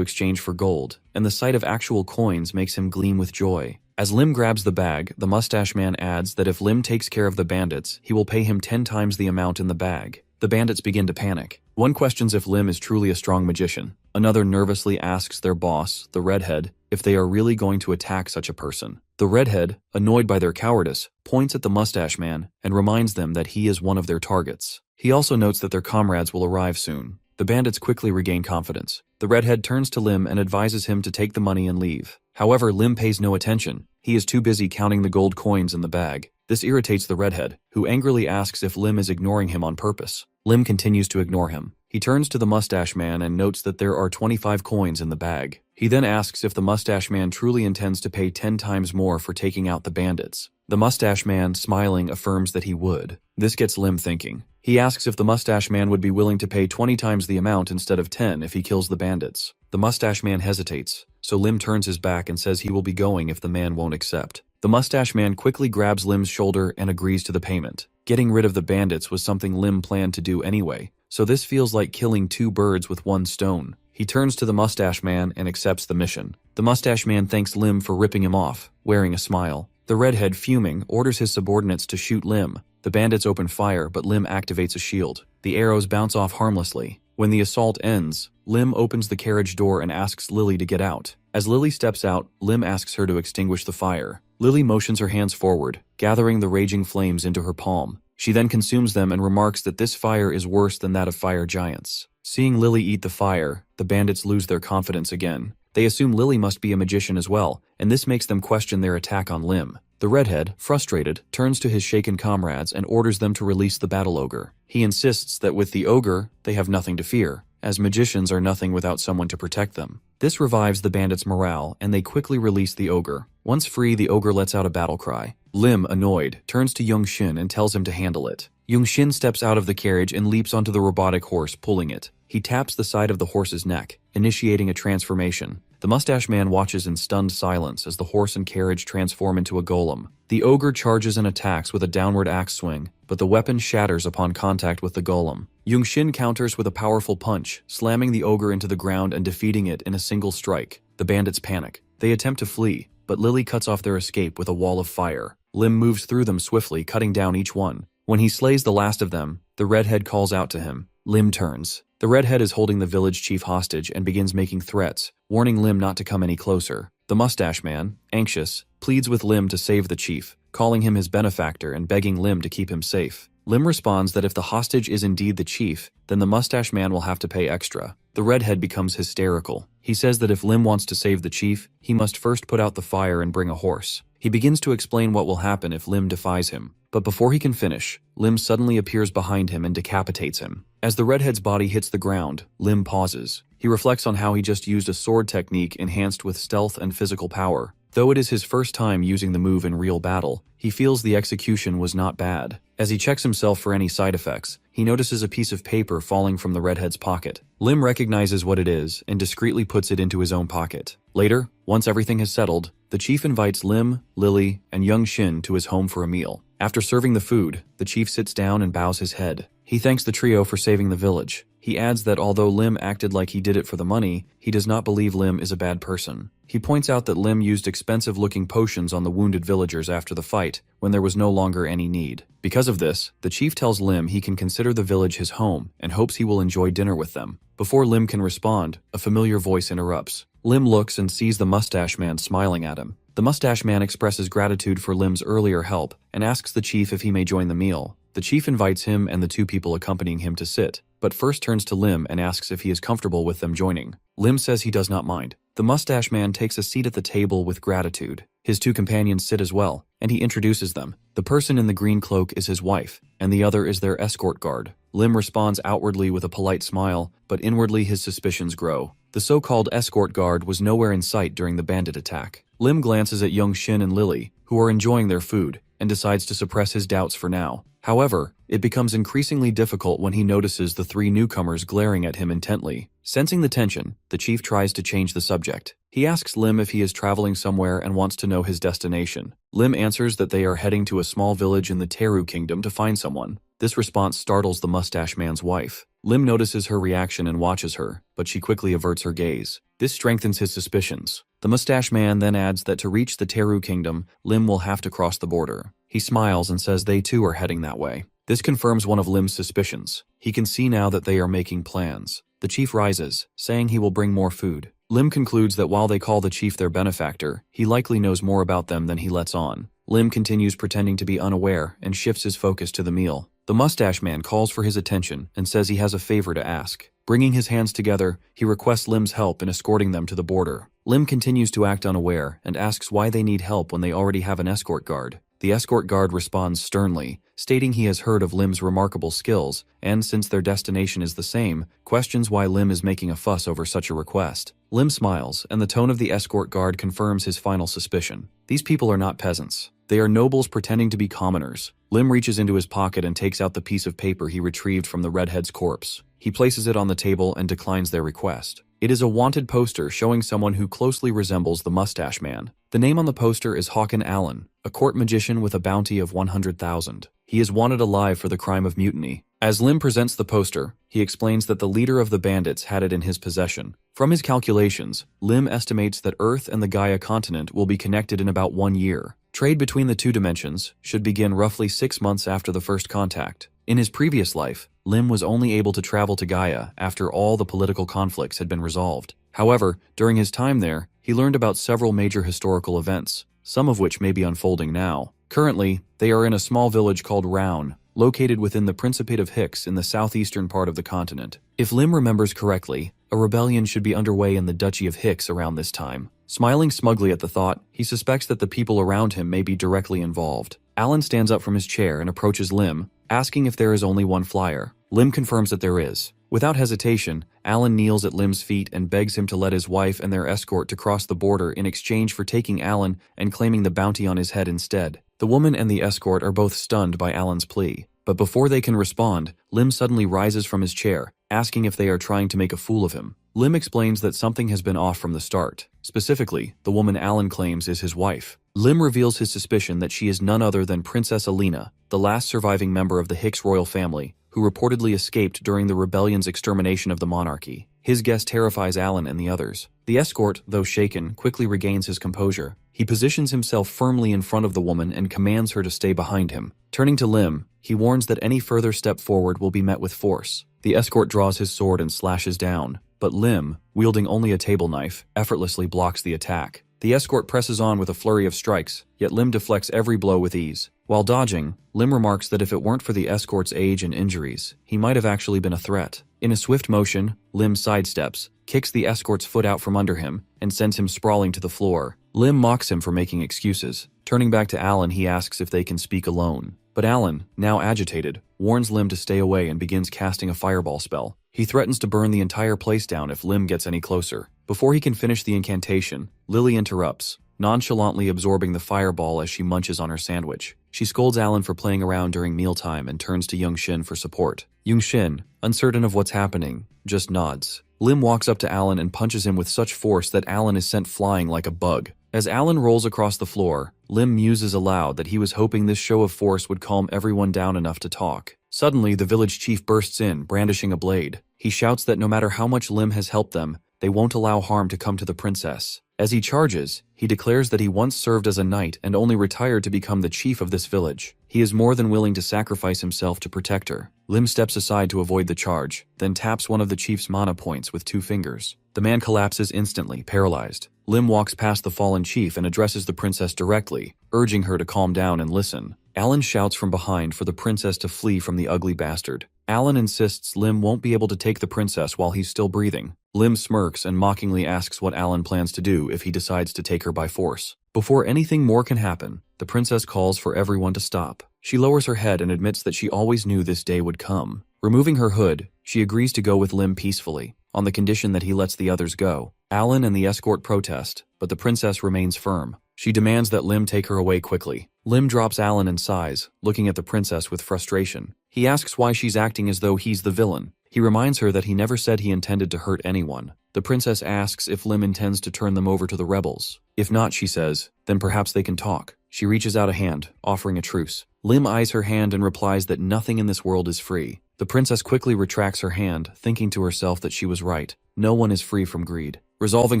exchange for gold, and the sight of actual coins makes him gleam with joy. As Lim grabs the bag, the mustache man adds that if Lim takes care of the bandits, he will pay him 10 times the amount in the bag. The bandits begin to panic. One questions if Lim is truly a strong magician. Another nervously asks their boss, the redhead, if they are really going to attack such a person. The redhead, annoyed by their cowardice, points at the mustache man and reminds them that he is one of their targets. He also notes that their comrades will arrive soon. The bandits quickly regain confidence. The redhead turns to Lim and advises him to take the money and leave. However, Lim pays no attention. He is too busy counting the gold coins in the bag. This irritates the redhead, who angrily asks if Lim is ignoring him on purpose. Lim continues to ignore him. He turns to the mustache man and notes that there are 25 coins in the bag. He then asks if the mustache man truly intends to pay 10 times more for taking out the bandits. The mustache man, smiling, affirms that he would. This gets Lim thinking. He asks if the mustache man would be willing to pay 20 times the amount instead of 10 if he kills the bandits. The mustache man hesitates, so Lim turns his back and says he will be going if the man won't accept. The mustache man quickly grabs Lim's shoulder and agrees to the payment. Getting rid of the bandits was something Lim planned to do anyway, so this feels like killing 2 birds with 1 stone. He turns to the mustache man and accepts the mission. The mustache man thanks Lim for ripping him off, wearing a smile. The redhead, fuming, orders his subordinates to shoot Lim. The bandits open fire, but Lim activates a shield. The arrows bounce off harmlessly. When the assault ends, Lim opens the carriage door and asks Lily to get out. As Lily steps out, Lim asks her to extinguish the fire. Lily motions her hands forward, gathering the raging flames into her palm. She then consumes them and remarks that this fire is worse than that of fire giants. Seeing Lily eat the fire, the bandits lose their confidence again. They assume Lily must be a magician as well, and this makes them question their attack on Lim. The redhead, frustrated, turns to his shaken comrades and orders them to release the battle ogre. He insists that with the ogre, they have nothing to fear, as magicians are nothing without someone to protect them. This revives the bandits' morale, and they quickly release the ogre. Once free, the ogre lets out a battle cry. Lim, annoyed, turns to Young-shin and tells him to handle it. Young-shin steps out of the carriage and leaps onto the robotic horse, pulling it. He taps the side of the horse's neck, initiating a transformation. The mustache man watches in stunned silence as the horse and carriage transform into a golem. The ogre charges and attacks with a downward axe swing, but the weapon shatters upon contact with the golem. Young-shin counters with a powerful punch, slamming the ogre into the ground and defeating it in a single strike. The bandits panic. They attempt to flee, but Lily cuts off their escape with a wall of fire. Lim moves through them swiftly, cutting down each one. When he slays the last of them, the redhead calls out to him. Lim turns. The redhead is holding the village chief hostage and begins making threats, warning Lim not to come any closer. The mustache man, anxious, pleads with Lim to save the chief, calling him his benefactor and begging Lim to keep him safe. Lim responds that if the hostage is indeed the chief, then the mustache man will have to pay extra. The redhead becomes hysterical. He says that if Lim wants to save the chief, he must first put out the fire and bring a horse. He begins to explain what will happen if Lim defies him. But before he can finish, Lim suddenly appears behind him and decapitates him. As the redhead's body hits the ground, Lim pauses. He reflects on how he just used a sword technique enhanced with stealth and physical power. Though it is his first time using the move in real battle, he feels the execution was not bad. As he checks himself for any side effects, he notices a piece of paper falling from the redhead's pocket. Lim recognizes what it is and discreetly puts it into his own pocket. Later, once everything has settled, the chief invites Lim, Lily, and young Shin to his home for a meal. After serving the food, the chief sits down and bows his head. He thanks the trio for saving the village. He adds that although Lim acted like he did it for the money, he does not believe Lim is a bad person. He points out that Lim used expensive-looking potions on the wounded villagers after the fight, when there was no longer any need. Because of this, the chief tells Lim he can consider the village his home and hopes he will enjoy dinner with them. Before Lim can respond, a familiar voice interrupts. Lim looks and sees the mustache man smiling at him. The mustache man expresses gratitude for Lim's earlier help and asks the chief if he may join the meal. The chief invites him and the two people accompanying him to sit, but first turns to Lim and asks if he is comfortable with them joining. Lim says he does not mind. The mustache man takes a seat at the table with gratitude. His two companions sit as well, and he introduces them. The person in the green cloak is his wife, and the other is their escort guard. Lim responds outwardly with a polite smile, but inwardly his suspicions grow. The so-called escort guard was nowhere in sight during the bandit attack. Lim glances at young Shin and Lily, who are enjoying their food, and decides to suppress his doubts for now. However, it becomes increasingly difficult when he notices the three newcomers glaring at him intently. Sensing the tension, the chief tries to change the subject. He asks Lim if he is traveling somewhere and wants to know his destination. Lim answers that they are heading to a small village in the Teru kingdom to find someone. This response startles the mustache man's wife. Lim notices her reaction and watches her, but she quickly averts her gaze. This strengthens his suspicions. The mustache man then adds that to reach the Teru kingdom, Lim will have to cross the border. He smiles and says they too are heading that way. This confirms one of Lim's suspicions. He can see now that they are making plans. The chief rises, saying he will bring more food. Lim concludes that while they call the chief their benefactor, he likely knows more about them than he lets on. Lim continues pretending to be unaware and shifts his focus to the meal. The mustache man calls for his attention and says he has a favor to ask. Bringing his hands together, he requests Lim's help in escorting them to the border. Lim continues to act unaware and asks why they need help when they already have an escort guard. The escort guard responds sternly, stating he has heard of Lim's remarkable skills, and since their destination is the same, questions why Lim is making a fuss over such a request. Lim smiles, and the tone of the escort guard confirms his final suspicion. These people are not peasants. They are nobles pretending to be commoners. Lim reaches into his pocket and takes out the piece of paper he retrieved from the redhead's corpse. He places it on the table and declines their request. It is a wanted poster showing someone who closely resembles the mustache man. The name on the poster is Håkon Allen, a court magician with a bounty of 100,000. He is wanted alive for the crime of mutiny. As Lim presents the poster, he explains that the leader of the bandits had it in his possession. From his calculations, Lim estimates that Earth and the Gaia continent will be connected in about 1 year. Trade between the two dimensions should begin roughly 6 months after the first contact. In his previous life, Lim was only able to travel to Gaia after all the political conflicts had been resolved. However, during his time there, he learned about several major historical events, some of which may be unfolding now. Currently, they are in a small village called Raun, located within the Principate of Hicks in the southeastern part of the continent. If Lim remembers correctly, a rebellion should be underway in the Duchy of Hicks around this time. Smiling smugly at the thought, he suspects that the people around him may be directly involved. Alan stands up from his chair and approaches Lim, asking if there is only one flyer. Lim confirms that there is. Without hesitation, Alan kneels at Lim's feet and begs him to let his wife and their escort to cross the border in exchange for taking Alan and claiming the bounty on his head instead. The woman and the escort are both stunned by Alan's plea. But before they can respond, Lim suddenly rises from his chair, asking if they are trying to make a fool of him. Lim explains that something has been off from the start. Specifically, the woman Alan claims is his wife. Lim reveals his suspicion that she is none other than Princess Alina, the last surviving member of the Hicks royal family, who reportedly escaped during the rebellion's extermination of the monarchy. His guess terrifies Alan and the others. The escort, though shaken, quickly regains his composure. He positions himself firmly in front of the woman and commands her to stay behind him. Turning to Lim, he warns that any further step forward will be met with force. The escort draws his sword and slashes down, but Lim, wielding only a table knife, effortlessly blocks the attack. The escort presses on with a flurry of strikes, yet Lim deflects every blow with ease. While dodging, Lim remarks that if it weren't for the escort's age and injuries, he might have actually been a threat. In a swift motion, Lim sidesteps, kicks the escort's foot out from under him, and sends him sprawling to the floor. Lim mocks him for making excuses. Turning back to Alan, he asks if they can speak alone. But Alan, now agitated, warns Lim to stay away and begins casting a fireball spell. He threatens to burn the entire place down if Lim gets any closer. Before he can finish the incantation, Lily interrupts, nonchalantly absorbing the fireball as she munches on her sandwich. She scolds Alan for playing around during mealtime and turns to Young Shin for support. Young Shin, uncertain of what's happening, just nods. Lim walks up to Alan and punches him with such force that Alan is sent flying like a bug. As Alan rolls across the floor, Lim muses aloud that he was hoping this show of force would calm everyone down enough to talk. Suddenly, the village chief bursts in, brandishing a blade. He shouts that no matter how much Lim has helped them, they won't allow harm to come to the princess. As he charges, he declares that he once served as a knight and only retired to become the chief of this village. He is more than willing to sacrifice himself to protect her. Lim steps aside to avoid the charge, then taps one of the chief's mana points with 2 fingers. The man collapses instantly, paralyzed. Lim walks past the fallen chief and addresses the princess directly, urging her to calm down and listen. Alan shouts from behind for the princess to flee from the ugly bastard. Alan insists Lim won't be able to take the princess while he's still breathing. Lim smirks and mockingly asks what Alan plans to do if he decides to take her by force. Before anything more can happen, the princess calls for everyone to stop. She lowers her head and admits that she always knew this day would come. Removing her hood, she agrees to go with Lim peacefully, on the condition that he lets the others go. Alan and the escort protest, but the princess remains firm. She demands that Lim take her away quickly. Lim drops Alan and sighs, looking at the princess with frustration. He asks why she's acting as though he's the villain. He reminds her that he never said he intended to hurt anyone. The princess asks if Lim intends to turn them over to the rebels. If not, she says, then perhaps they can talk. She reaches out a hand, offering a truce. Lim eyes her hand and replies that nothing in this world is free. The princess quickly retracts her hand, thinking to herself that she was right. No one is free from greed. Resolving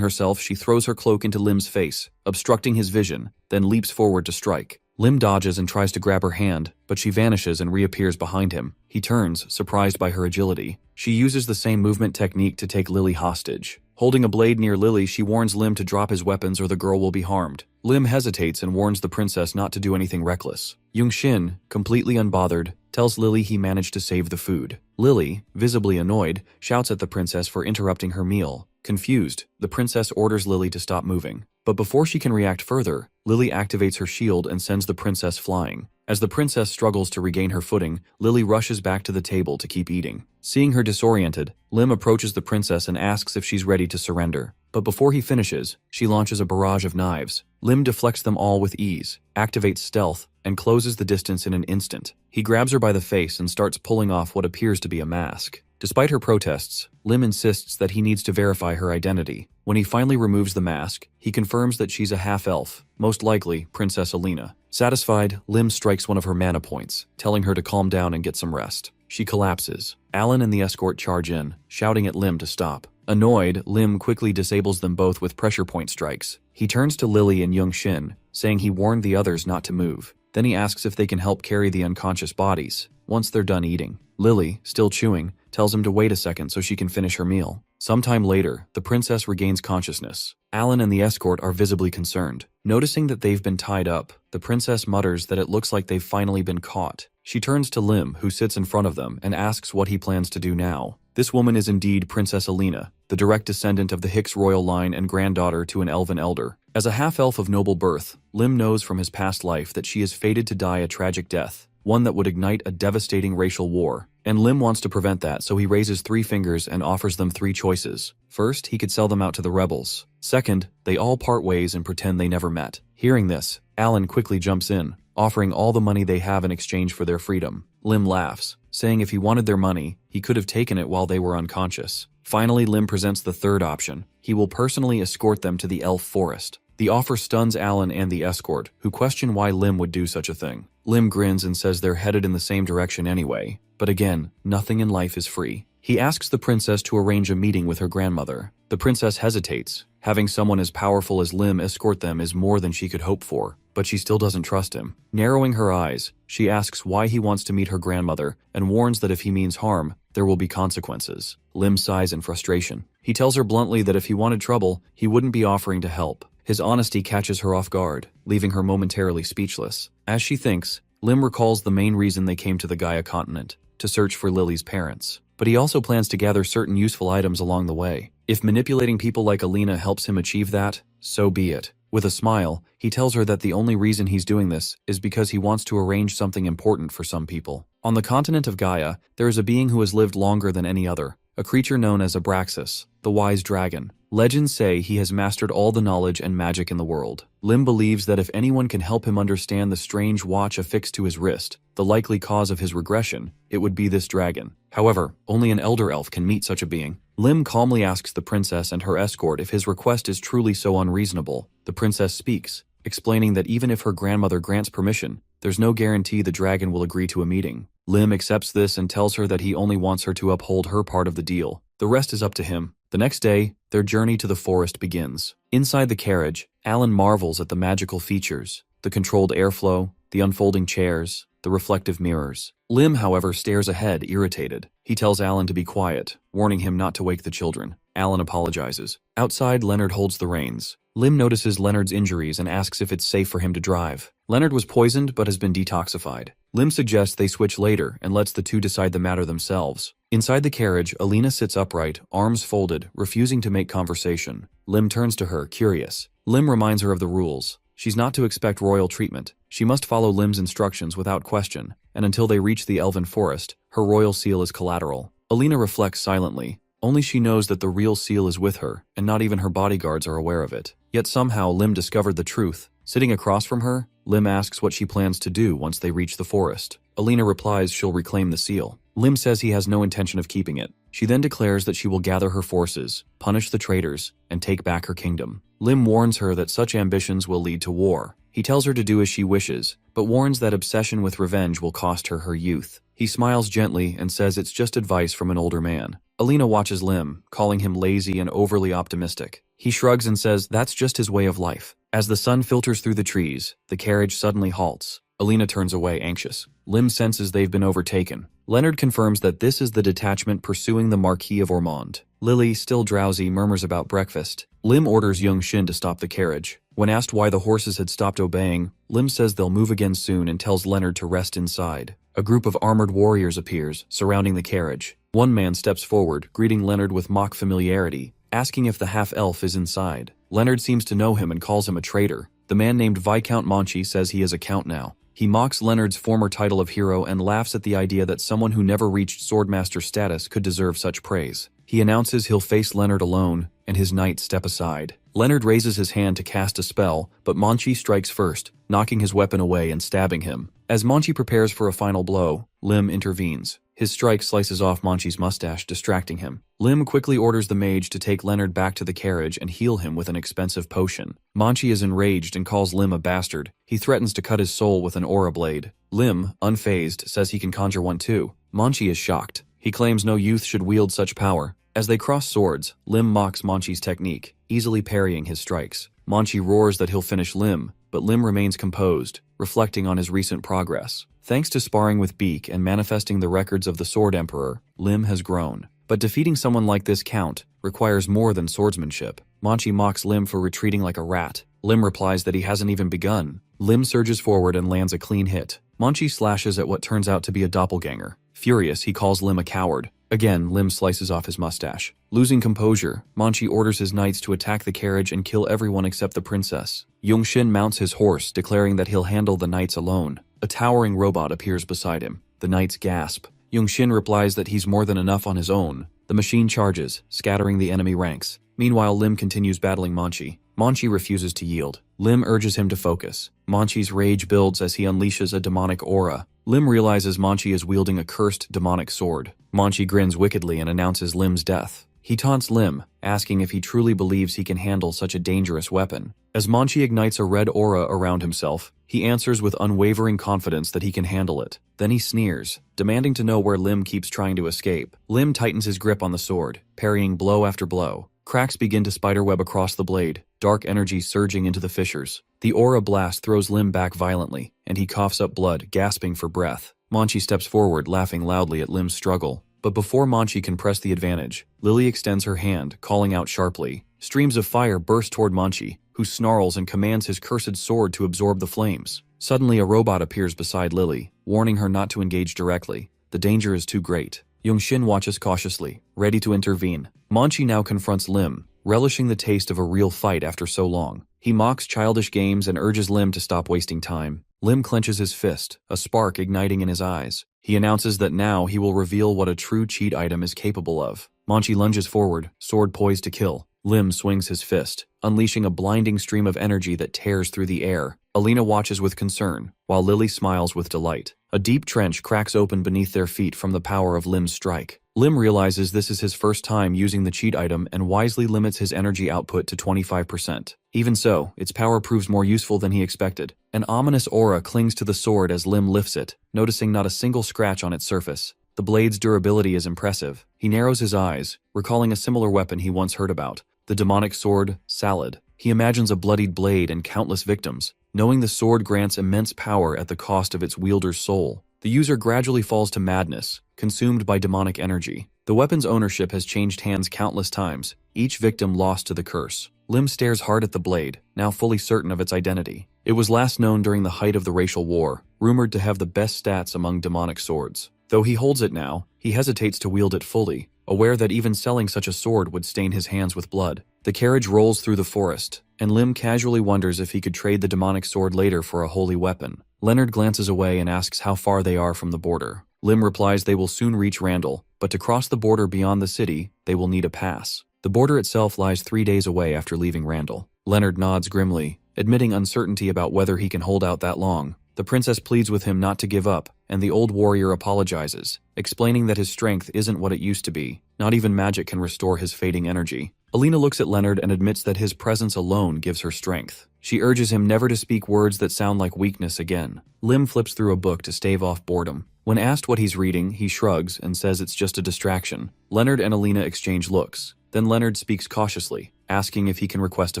herself, she throws her cloak into Lim's face, obstructing his vision, then leaps forward to strike. Lim dodges and tries to grab her hand, but she vanishes and reappears behind him. He turns, surprised by her agility. She uses the same movement technique to take Lily hostage. Holding a blade near Lily, she warns Lim to drop his weapons or the girl will be harmed. Lim hesitates and warns the princess not to do anything reckless. Young Shin, completely unbothered, tells Lily he managed to save the food. Lily, visibly annoyed, shouts at the princess for interrupting her meal. Confused, the princess orders Lily to stop moving. But before she can react further, Lily activates her shield and sends the princess flying. As the princess struggles to regain her footing, Lily rushes back to the table to keep eating. Seeing her disoriented, Lim approaches the princess and asks if she's ready to surrender. But before he finishes, she launches a barrage of knives. Lim deflects them all with ease, activates stealth, and closes the distance in an instant. He grabs her by the face and starts pulling off what appears to be a mask. Despite her protests, Lim insists that he needs to verify her identity. When he finally removes the mask, he confirms that she's a half-elf, most likely Princess Alina. Satisfied, Lim strikes one of her mana points, telling her to calm down and get some rest. She collapses. Alan and the escort charge in, shouting at Lim to stop. Annoyed, Lim quickly disables them both with pressure point strikes. He turns to Lily and Young Shin, saying he warned the others not to move. Then he asks if they can help carry the unconscious bodies, once they're done eating. Lily, still chewing, tells him to wait a second so she can finish her meal. Sometime later, the princess regains consciousness. Alan and the escort are visibly concerned. Noticing that they've been tied up, the princess mutters that it looks like they've finally been caught. She turns to Lim, who sits in front of them, and asks what he plans to do now. This woman is indeed Princess Alina, the direct descendant of the Hicks royal line and granddaughter to an elven elder. As a half-elf of noble birth, Lim knows from his past life that she is fated to die a tragic death, one that would ignite a devastating racial war. And Lim wants to prevent that, so he raises 3 fingers and offers them 3 choices. First, he could sell them out to the rebels. Second, they all part ways and pretend they never met. Hearing this, Alan quickly jumps in, offering all the money they have in exchange for their freedom. Lim laughs, saying if he wanted their money, he could have taken it while they were unconscious. Finally, Lim presents the third option. He will personally escort them to the elf forest. The offer stuns Alan and the escort, who question why Lim would do such a thing. Lim grins and says they're headed in the same direction anyway. But again, nothing in life is free. He asks the princess to arrange a meeting with her grandmother. The princess hesitates. Having someone as powerful as Lim escort them is more than she could hope for, but she still doesn't trust him. Narrowing her eyes, she asks why he wants to meet her grandmother and warns that if he means harm, there will be consequences. Lim sighs in frustration. He tells her bluntly that if he wanted trouble, he wouldn't be offering to help. His honesty catches her off guard, leaving her momentarily speechless. As she thinks, Lim recalls the main reason they came to the Gaia continent, to search for Lily's parents. But he also plans to gather certain useful items along the way. If manipulating people like Alina helps him achieve that, so be it. With a smile, he tells her that the only reason he's doing this is because he wants to arrange something important for some people. On the continent of Gaia, there is a being who has lived longer than any other, a creature known as Abraxas, the wise dragon. Legends say he has mastered all the knowledge and magic in the world. Lim believes that if anyone can help him understand the strange watch affixed to his wrist, the likely cause of his regression, it would be this dragon. However, only an elder elf can meet such a being. Lim calmly asks the princess and her escort if his request is truly so unreasonable. The princess speaks, explaining that even if her grandmother grants permission, there's no guarantee the dragon will agree to a meeting. Lim accepts this and tells her that he only wants her to uphold her part of the deal. The rest is up to him. The next day, their journey to the forest begins. Inside the carriage, Alan marvels at the magical features, the controlled airflow, the unfolding chairs, the reflective mirrors. Lim, however, stares ahead, irritated. He tells Alan to be quiet, warning him not to wake the children. Alan apologizes. Outside, Leonard holds the reins. Lim notices Leonard's injuries and asks if it's safe for him to drive. Leonard was poisoned but has been detoxified. Lim suggests they switch later and lets the two decide the matter themselves. Inside the carriage, Alina sits upright, arms folded, refusing to make conversation. Lim turns to her, curious. Lim reminds her of the rules. She's not to expect royal treatment. She must follow Lim's instructions without question, and until they reach the elven forest, her royal seal is collateral. Alina reflects silently. Only she knows that the real seal is with her, and not even her bodyguards are aware of it. Yet somehow Lim discovered the truth. Sitting across from her, Lim asks what she plans to do once they reach the forest. Alina replies she'll reclaim the seal. Lim says he has no intention of keeping it. She then declares that she will gather her forces, punish the traitors, and take back her kingdom. Lim warns her that such ambitions will lead to war. He tells her to do as she wishes, but warns that obsession with revenge will cost her her youth. He smiles gently and says it's just advice from an older man. Alina watches Lim, calling him lazy and overly optimistic. He shrugs and says that's just his way of life. As the sun filters through the trees, the carriage suddenly halts. Alina turns away, anxious. Lim senses they've been overtaken. Leonard confirms that this is the detachment pursuing the Marquis of Ormond. Lily, still drowsy, murmurs about breakfast. Lim orders Young Shin to stop the carriage. When asked why the horses had stopped obeying, Lim says they'll move again soon and tells Leonard to rest inside. A group of armored warriors appears, surrounding the carriage. One man steps forward, greeting Leonard with mock familiarity, asking if the half-elf is inside. Leonard seems to know him and calls him a traitor. The man named Viscount Monchi says he is a count now. He mocks Leonard's former title of hero and laughs at the idea that someone who never reached swordmaster status could deserve such praise. He announces he'll face Leonard alone, and his knights step aside. Leonard raises his hand to cast a spell, but Monchi strikes first, knocking his weapon away and stabbing him. As Monchi prepares for a final blow, Lim intervenes. His strike slices off Monchi's mustache, distracting him. Lim quickly orders the mage to take Leonard back to the carriage and heal him with an expensive potion. Monchi is enraged and calls Lim a bastard. He threatens to cut his soul with an aura blade. Lim, unfazed, says he can conjure one too. Monchi is shocked. He claims no youth should wield such power. As they cross swords, Lim mocks Monchi's technique, easily parrying his strikes. Monchi roars that he'll finish Lim, but Lim remains composed, reflecting on his recent progress. Thanks to sparring with Beak and manifesting the records of the Sword Emperor, Lim has grown. But defeating someone like this count requires more than swordsmanship. Monchi mocks Lim for retreating like a rat. Lim replies that he hasn't even begun. Lim surges forward and lands a clean hit. Monchi slashes at what turns out to be a doppelganger. Furious, he calls Lim a coward. Again, Lim slices off his mustache. Losing composure, Monchi orders his knights to attack the carriage and kill everyone except the princess. Yongshin mounts his horse, declaring that he'll handle the knights alone. A towering robot appears beside him. The knights gasp. Yongshin replies that he's more than enough on his own. The machine charges, scattering the enemy ranks. Meanwhile, Lim continues battling Monchi. Monchi refuses to yield. Lim urges him to focus. Monchi's rage builds as he unleashes a demonic aura. Lim realizes Monchi is wielding a cursed demonic sword. Monchi grins wickedly and announces Lim's death. He taunts Lim, asking if he truly believes he can handle such a dangerous weapon. As Monchi ignites a red aura around himself, he answers with unwavering confidence that he can handle it. Then he sneers, demanding to know where Lim keeps trying to escape. Lim tightens his grip on the sword, parrying blow after blow. Cracks begin to spiderweb across the blade, dark energy surging into the fissures. The aura blast throws Lim back violently, and he coughs up blood, gasping for breath. Monchi steps forward, laughing loudly at Lim's struggle. But before Monchi can press the advantage, Lily extends her hand, calling out sharply. Streams of fire burst toward Monchi, who snarls and commands his cursed sword to absorb the flames. Suddenly, a robot appears beside Lily, warning her not to engage directly. The danger is too great. Yongshin watches cautiously, ready to intervene. Manchi now confronts Lim, relishing the taste of a real fight after so long. He mocks childish games and urges Lim to stop wasting time. Lim clenches his fist, a spark igniting in his eyes. He announces that now he will reveal what a true cheat item is capable of. Manchi lunges forward, sword poised to kill. Lim swings his fist, unleashing a blinding stream of energy that tears through the air. Alina watches with concern, while Lily smiles with delight. A deep trench cracks open beneath their feet from the power of Lim's strike. Lim realizes this is his first time using the cheat item and wisely limits his energy output to 25%. Even so, its power proves more useful than he expected. An ominous aura clings to the sword as Lim lifts it, noticing not a single scratch on its surface. The blade's durability is impressive. He narrows his eyes, recalling a similar weapon he once heard about. The demonic sword, Salad. He imagines a bloodied blade and countless victims, knowing the sword grants immense power at the cost of its wielder's soul. The user gradually falls to madness, consumed by demonic energy. The weapon's ownership has changed hands countless times, each victim lost to the curse. Lim stares hard at the blade, now fully certain of its identity. It was last known during the height of the racial war, rumored to have the best stats among demonic swords. Though he holds it now, he hesitates to wield it fully, aware that even selling such a sword would stain his hands with blood. The carriage rolls through the forest, and Lim casually wonders if he could trade the demonic sword later for a holy weapon. Leonard glances away and asks how far they are from the border. Lim replies they will soon reach Randall, but to cross the border beyond the city, they will need a pass. The border itself lies 3 days away after leaving Randall. Leonard nods grimly, admitting uncertainty about whether he can hold out that long. The princess pleads with him not to give up, and the old warrior apologizes, explaining that his strength isn't what it used to be. Not even magic can restore his fading energy. Alina looks at Leonard and admits that his presence alone gives her strength. She urges him never to speak words that sound like weakness again. Lim flips through a book to stave off boredom. When asked what he's reading, he shrugs and says it's just a distraction. Leonard and Alina exchange looks. Then Leonard speaks cautiously, asking if he can request a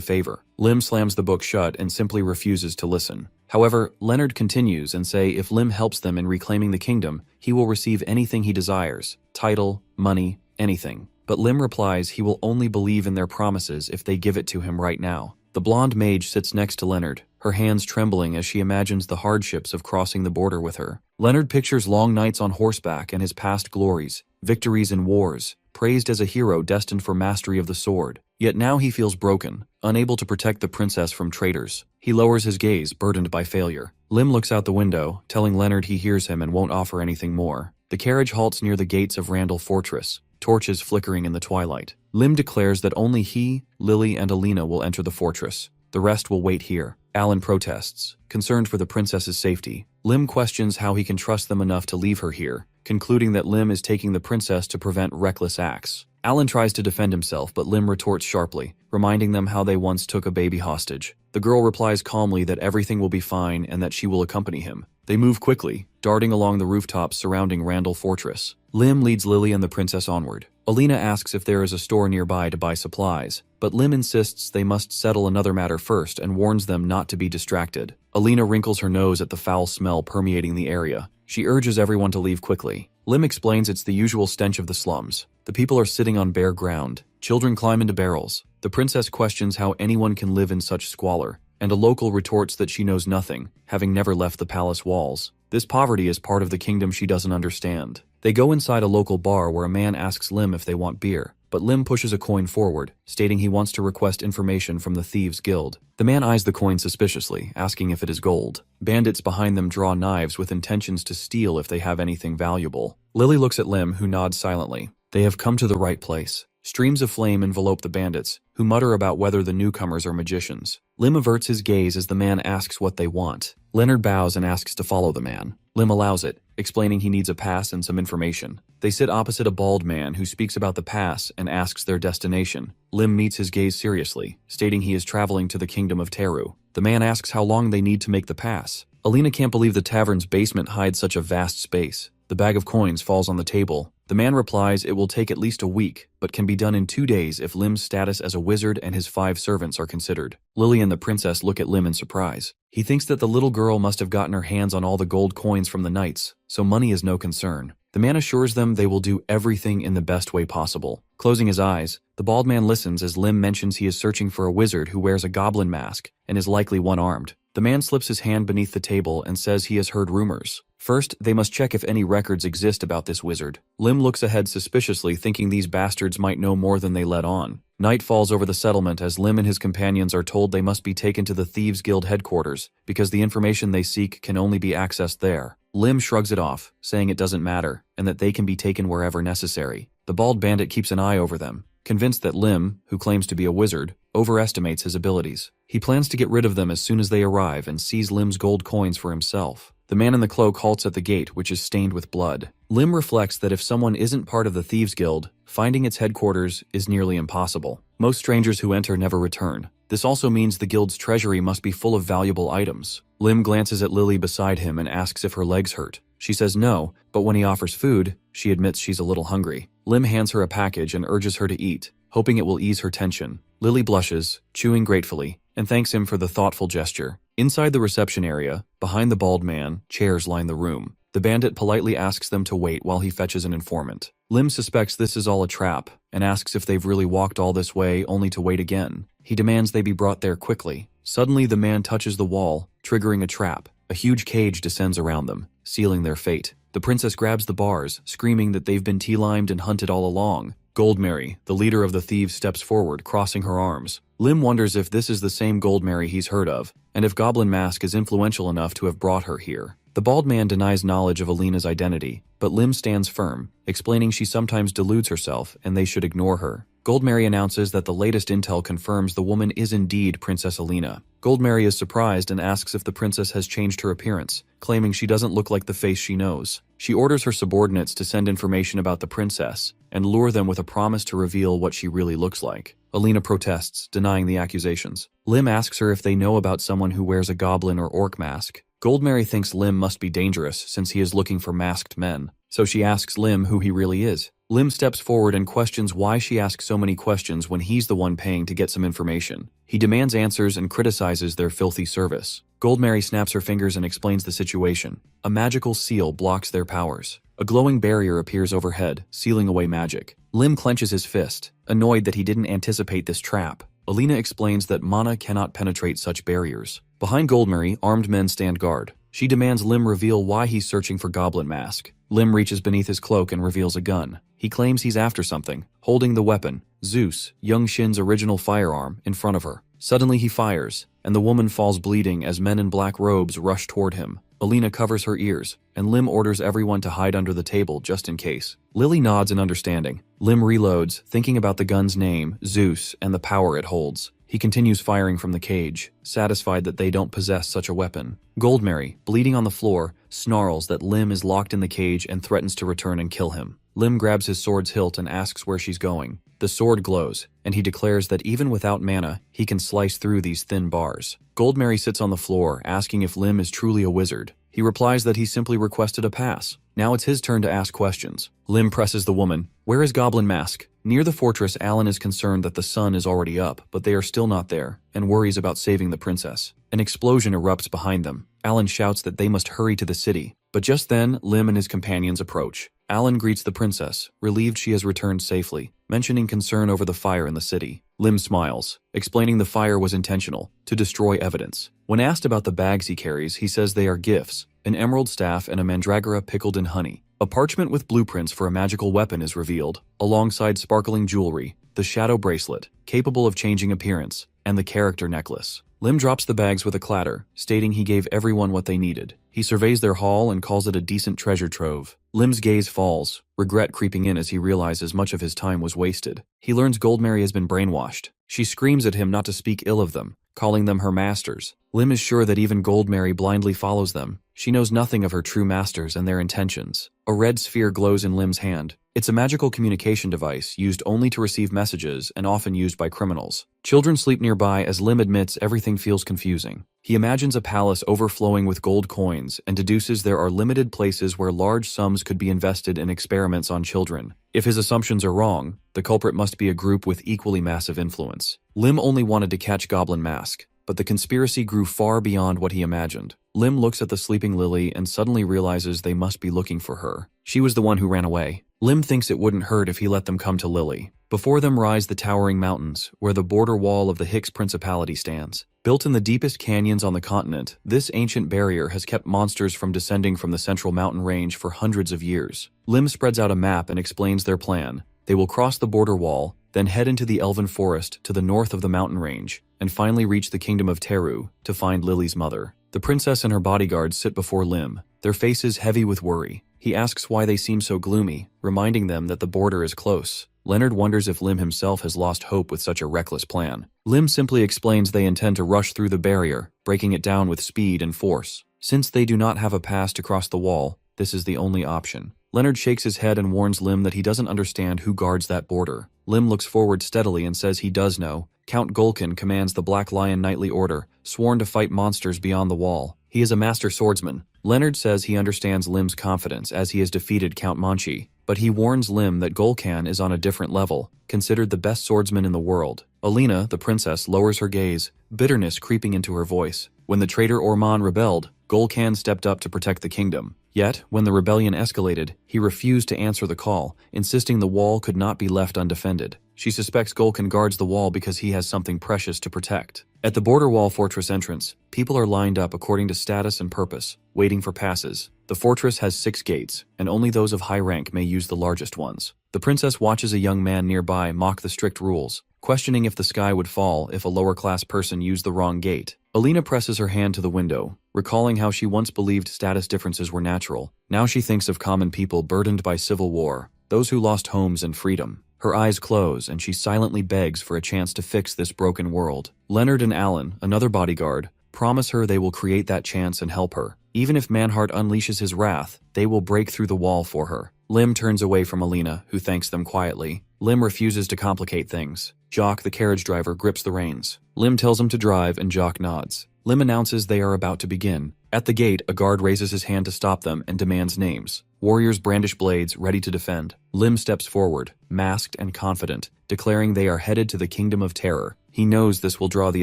favor. Lim slams the book shut and simply refuses to listen. However, Leonard continues and say if Lim helps them in reclaiming the kingdom, he will receive anything he desires. Title, money, anything. But Lim replies he will only believe in their promises if they give it to him right now. The blonde mage sits next to Leonard, her hands trembling as she imagines the hardships of crossing the border with her. Leonard pictures long nights on horseback and his past glories, victories in wars, praised as a hero destined for mastery of the sword. Yet now he feels broken, unable to protect the princess from traitors. He lowers his gaze, burdened by failure. Lim looks out the window, telling Leonard he hears him and won't offer anything more. The carriage halts near the gates of Randall Fortress, torches flickering in the twilight. Lim declares that only he, Lily, and Alina will enter the fortress. The rest will wait here. Alan protests, concerned for the princess's safety. Lim questions how he can trust them enough to leave her here, concluding that Lim is taking the princess to prevent reckless acts. Alan tries to defend himself, but Lim retorts sharply, reminding them how they once took a baby hostage. The girl replies calmly that everything will be fine and that she will accompany him. They move quickly, darting along the rooftops surrounding Randall Fortress. Lim leads Lily and the princess onward. Alina asks if there is a store nearby to buy supplies, but Lim insists they must settle another matter first and warns them not to be distracted. Alina wrinkles her nose at the foul smell permeating the area. She urges everyone to leave quickly. Lim explains it's the usual stench of the slums. The people are sitting on bare ground. Children climb into barrels. The princess questions how anyone can live in such squalor, and a local retorts that she knows nothing, having never left the palace walls. This poverty is part of the kingdom she doesn't understand. They go inside a local bar where a man asks Lim if they want beer, but Lim pushes a coin forward, stating he wants to request information from the Thieves' Guild. The man eyes the coin suspiciously, asking if it is gold. Bandits behind them draw knives with intentions to steal if they have anything valuable. Lily looks at Lim, who nods silently. They have come to the right place. Streams of flame envelope the bandits, who mutter about whether the newcomers are magicians. Lim averts his gaze as the man asks what they want. Leonard bows and asks to follow the man. Lim allows it, explaining he needs a pass and some information. They sit opposite a bald man who speaks about the pass and asks their destination. Lim meets his gaze seriously, stating he is traveling to the kingdom of Teru. The man asks how long they need to make the pass. Alina can't believe the tavern's basement hides such a vast space. The bag of coins falls on the table. The man replies it will take at least a week, but can be done in 2 days if Lim's status as a wizard and his 5 servants are considered. Lily and the princess look at Lim in surprise. He thinks that the little girl must have gotten her hands on all the gold coins from the knights, so money is no concern. The man assures them they will do everything in the best way possible, Closing his eyes, the bald man listens as Lim mentions he is searching for a wizard who wears a goblin mask and is likely one-armed. The man slips his hand beneath the table and says he has heard rumors. First, they must check if any records exist about this wizard. Lim looks ahead suspiciously, thinking these bastards might know more than they let on. Night falls over the settlement as Lim and his companions are told they must be taken to the Thieves Guild headquarters because the information they seek can only be accessed there. Lim shrugs it off, saying it doesn't matter and that they can be taken wherever necessary. The bald bandit keeps an eye over them, convinced that Lim, who claims to be a wizard, overestimates his abilities. He plans to get rid of them as soon as they arrive and seize Lim's gold coins for himself. The man in the cloak halts at the gate, which is stained with blood. Lim reflects that if someone isn't part of the Thieves Guild, finding its headquarters is nearly impossible. Most strangers who enter never return. This also means the guild's treasury must be full of valuable items. Lim glances at Lily beside him and asks if her legs hurt. She says no, but when he offers food, she admits she's a little hungry. Lim hands her a package and urges her to eat, hoping it will ease her tension. Lily blushes, chewing gratefully, and thanks him for the thoughtful gesture. Inside the reception area, behind the bald man, chairs line the room. The bandit politely asks them to wait while he fetches an informant. Lim suspects this is all a trap and asks if they've really walked all this way only to wait again. He demands they be brought there quickly. Suddenly, the man touches the wall, triggering a trap. A huge cage descends around them, sealing their fate. The princess grabs the bars, screaming that they've been tea-limed and hunted all along. Goldmary, the leader of the thieves, steps forward, crossing her arms. Lim wonders if this is the same Goldmary he's heard of, and if Goblin Mask is influential enough to have brought her here. The bald man denies knowledge of Alina's identity, but Lim stands firm, explaining she sometimes deludes herself and they should ignore her. Goldmary announces that the latest intel confirms the woman is indeed Princess Alina. Goldmary is surprised and asks if the princess has changed her appearance, claiming she doesn't look like the face she knows. She orders her subordinates to send information about the princess and lure them with a promise to reveal what she really looks like. Alina protests, denying the accusations. Lim asks her if they know about someone who wears a goblin or orc mask. Goldmary thinks Lim must be dangerous since he is looking for masked men, so she asks Lim who he really is. Lim steps forward and questions why she asks so many questions when he's the one paying to get some information. He demands answers and criticizes their filthy service. Goldmary snaps her fingers and explains the situation. A magical seal blocks their powers. A glowing barrier appears overhead, sealing away magic. Lim clenches his fist, annoyed that he didn't anticipate this trap. Alina explains that mana cannot penetrate such barriers. Behind Goldmary, armed men stand guard. She demands Lim reveal why he's searching for Goblin Mask. Lim reaches beneath his cloak and reveals a gun. He claims he's after something, holding the weapon, Zeus, young Shin's original firearm, in front of her. Suddenly he fires, and the woman falls bleeding as men in black robes rush toward him. Alina covers her ears, and Lim orders everyone to hide under the table just in case. Lily nods in understanding. Lim reloads, thinking about the gun's name, Zeus, and the power it holds. He continues firing from the cage, satisfied that they don't possess such a weapon. Goldmary, bleeding on the floor, snarls that Lim is locked in the cage and threatens to return and kill him. Lim grabs his sword's hilt and asks where she's going. The sword glows, and he declares that even without mana, he can slice through these thin bars. Goldmary sits on the floor, asking if Lim is truly a wizard. He replies that he simply requested a pass. Now it's his turn to ask questions. Lim presses the woman. Where is Goblin Mask? Near the fortress, Alan is concerned that the sun is already up, but they are still not there, and worries about saving the princess. An explosion erupts behind them. Alan shouts that they must hurry to the city. But just then, Lim and his companions approach. Alan greets the princess, relieved she has returned safely, mentioning concern over the fire in the city. Lim smiles, explaining the fire was intentional, to destroy evidence. When asked about the bags he carries, he says they are gifts, an emerald staff and a mandragora pickled in honey. A parchment with blueprints for a magical weapon is revealed, alongside sparkling jewelry, the shadow bracelet, capable of changing appearance, and the character necklace. Lim drops the bags with a clatter, stating he gave everyone what they needed. He surveys their haul and calls it a decent treasure trove. Lim's gaze falls, regret creeping in as he realizes much of his time was wasted. He learns Goldmary has been brainwashed. She screams at him not to speak ill of them, calling them her masters. Lim is sure that even Goldmary blindly follows them. She knows nothing of her true masters and their intentions. A red sphere glows in Lim's hand. It's a magical communication device used only to receive messages and often used by criminals. Children sleep nearby as Lim admits everything feels confusing. He imagines a palace overflowing with gold coins and deduces there are limited places where large sums could be invested in experiments on children. If his assumptions are wrong, the culprit must be a group with equally massive influence. Lim only wanted to catch Goblin Mask, but the conspiracy grew far beyond what he imagined. Lim looks at the sleeping Lily and suddenly realizes they must be looking for her. She was the one who ran away. Lim thinks it wouldn't hurt if he let them come to Lily. Before them rise the towering mountains, where the border wall of the Hicks Principality stands. Built in the deepest canyons on the continent, this ancient barrier has kept monsters from descending from the central mountain range for hundreds of years. Lim spreads out a map and explains their plan. They will cross the border wall, then head into the elven forest to the north of the mountain range, and finally reach the kingdom of Teru to find Lily's mother. The princess and her bodyguards sit before Lim, their faces heavy with worry. He asks why they seem so gloomy, reminding them that the border is close. Leonard wonders if Lim himself has lost hope with such a reckless plan. Lim simply explains they intend to rush through the barrier, breaking it down with speed and force. Since they do not have a pass to cross the wall, this is the only option. Leonard shakes his head and warns Lim that he doesn't understand who guards that border. Lim looks forward steadily and says he does know. Count Golkin commands the Black Lion Knightly Order, sworn to fight monsters beyond the wall. He is a master swordsman. Leonard says he understands Lim's confidence as he has defeated Count Manchi, but he warns Lim that Golkan is on a different level, considered the best swordsman in the world. Alina, the princess, lowers her gaze, bitterness creeping into her voice. When the traitor Orman rebelled, Golkan stepped up to protect the kingdom. Yet, when the rebellion escalated, he refused to answer the call, insisting the wall could not be left undefended. She suspects Golkan guards the wall because he has something precious to protect. At the border wall fortress entrance, people are lined up according to status and purpose, waiting for passes. The fortress has 6 gates, and only those of high rank may use the largest ones. The princess watches a young man nearby mock the strict rules, questioning if the sky would fall if a lower-class person used the wrong gate. Alina presses her hand to the window, recalling how she once believed status differences were natural. Now she thinks of common people burdened by civil war, those who lost homes and freedom. Her eyes close, and she silently begs for a chance to fix this broken world. Leonard and Alan, another bodyguard, promise her they will create that chance and help her. Even if Manhart unleashes his wrath, they will break through the wall for her. Lim turns away from Alina, who thanks them quietly. Lim refuses to complicate things. Jock, the carriage driver, grips the reins. Lim tells him to drive, and Jock nods. Lim announces they are about to begin. At the gate, a guard raises his hand to stop them and demands names. Warriors brandish blades, ready to defend. Lim steps forward, masked and confident, declaring they are headed to the Kingdom of Terror. He knows this will draw the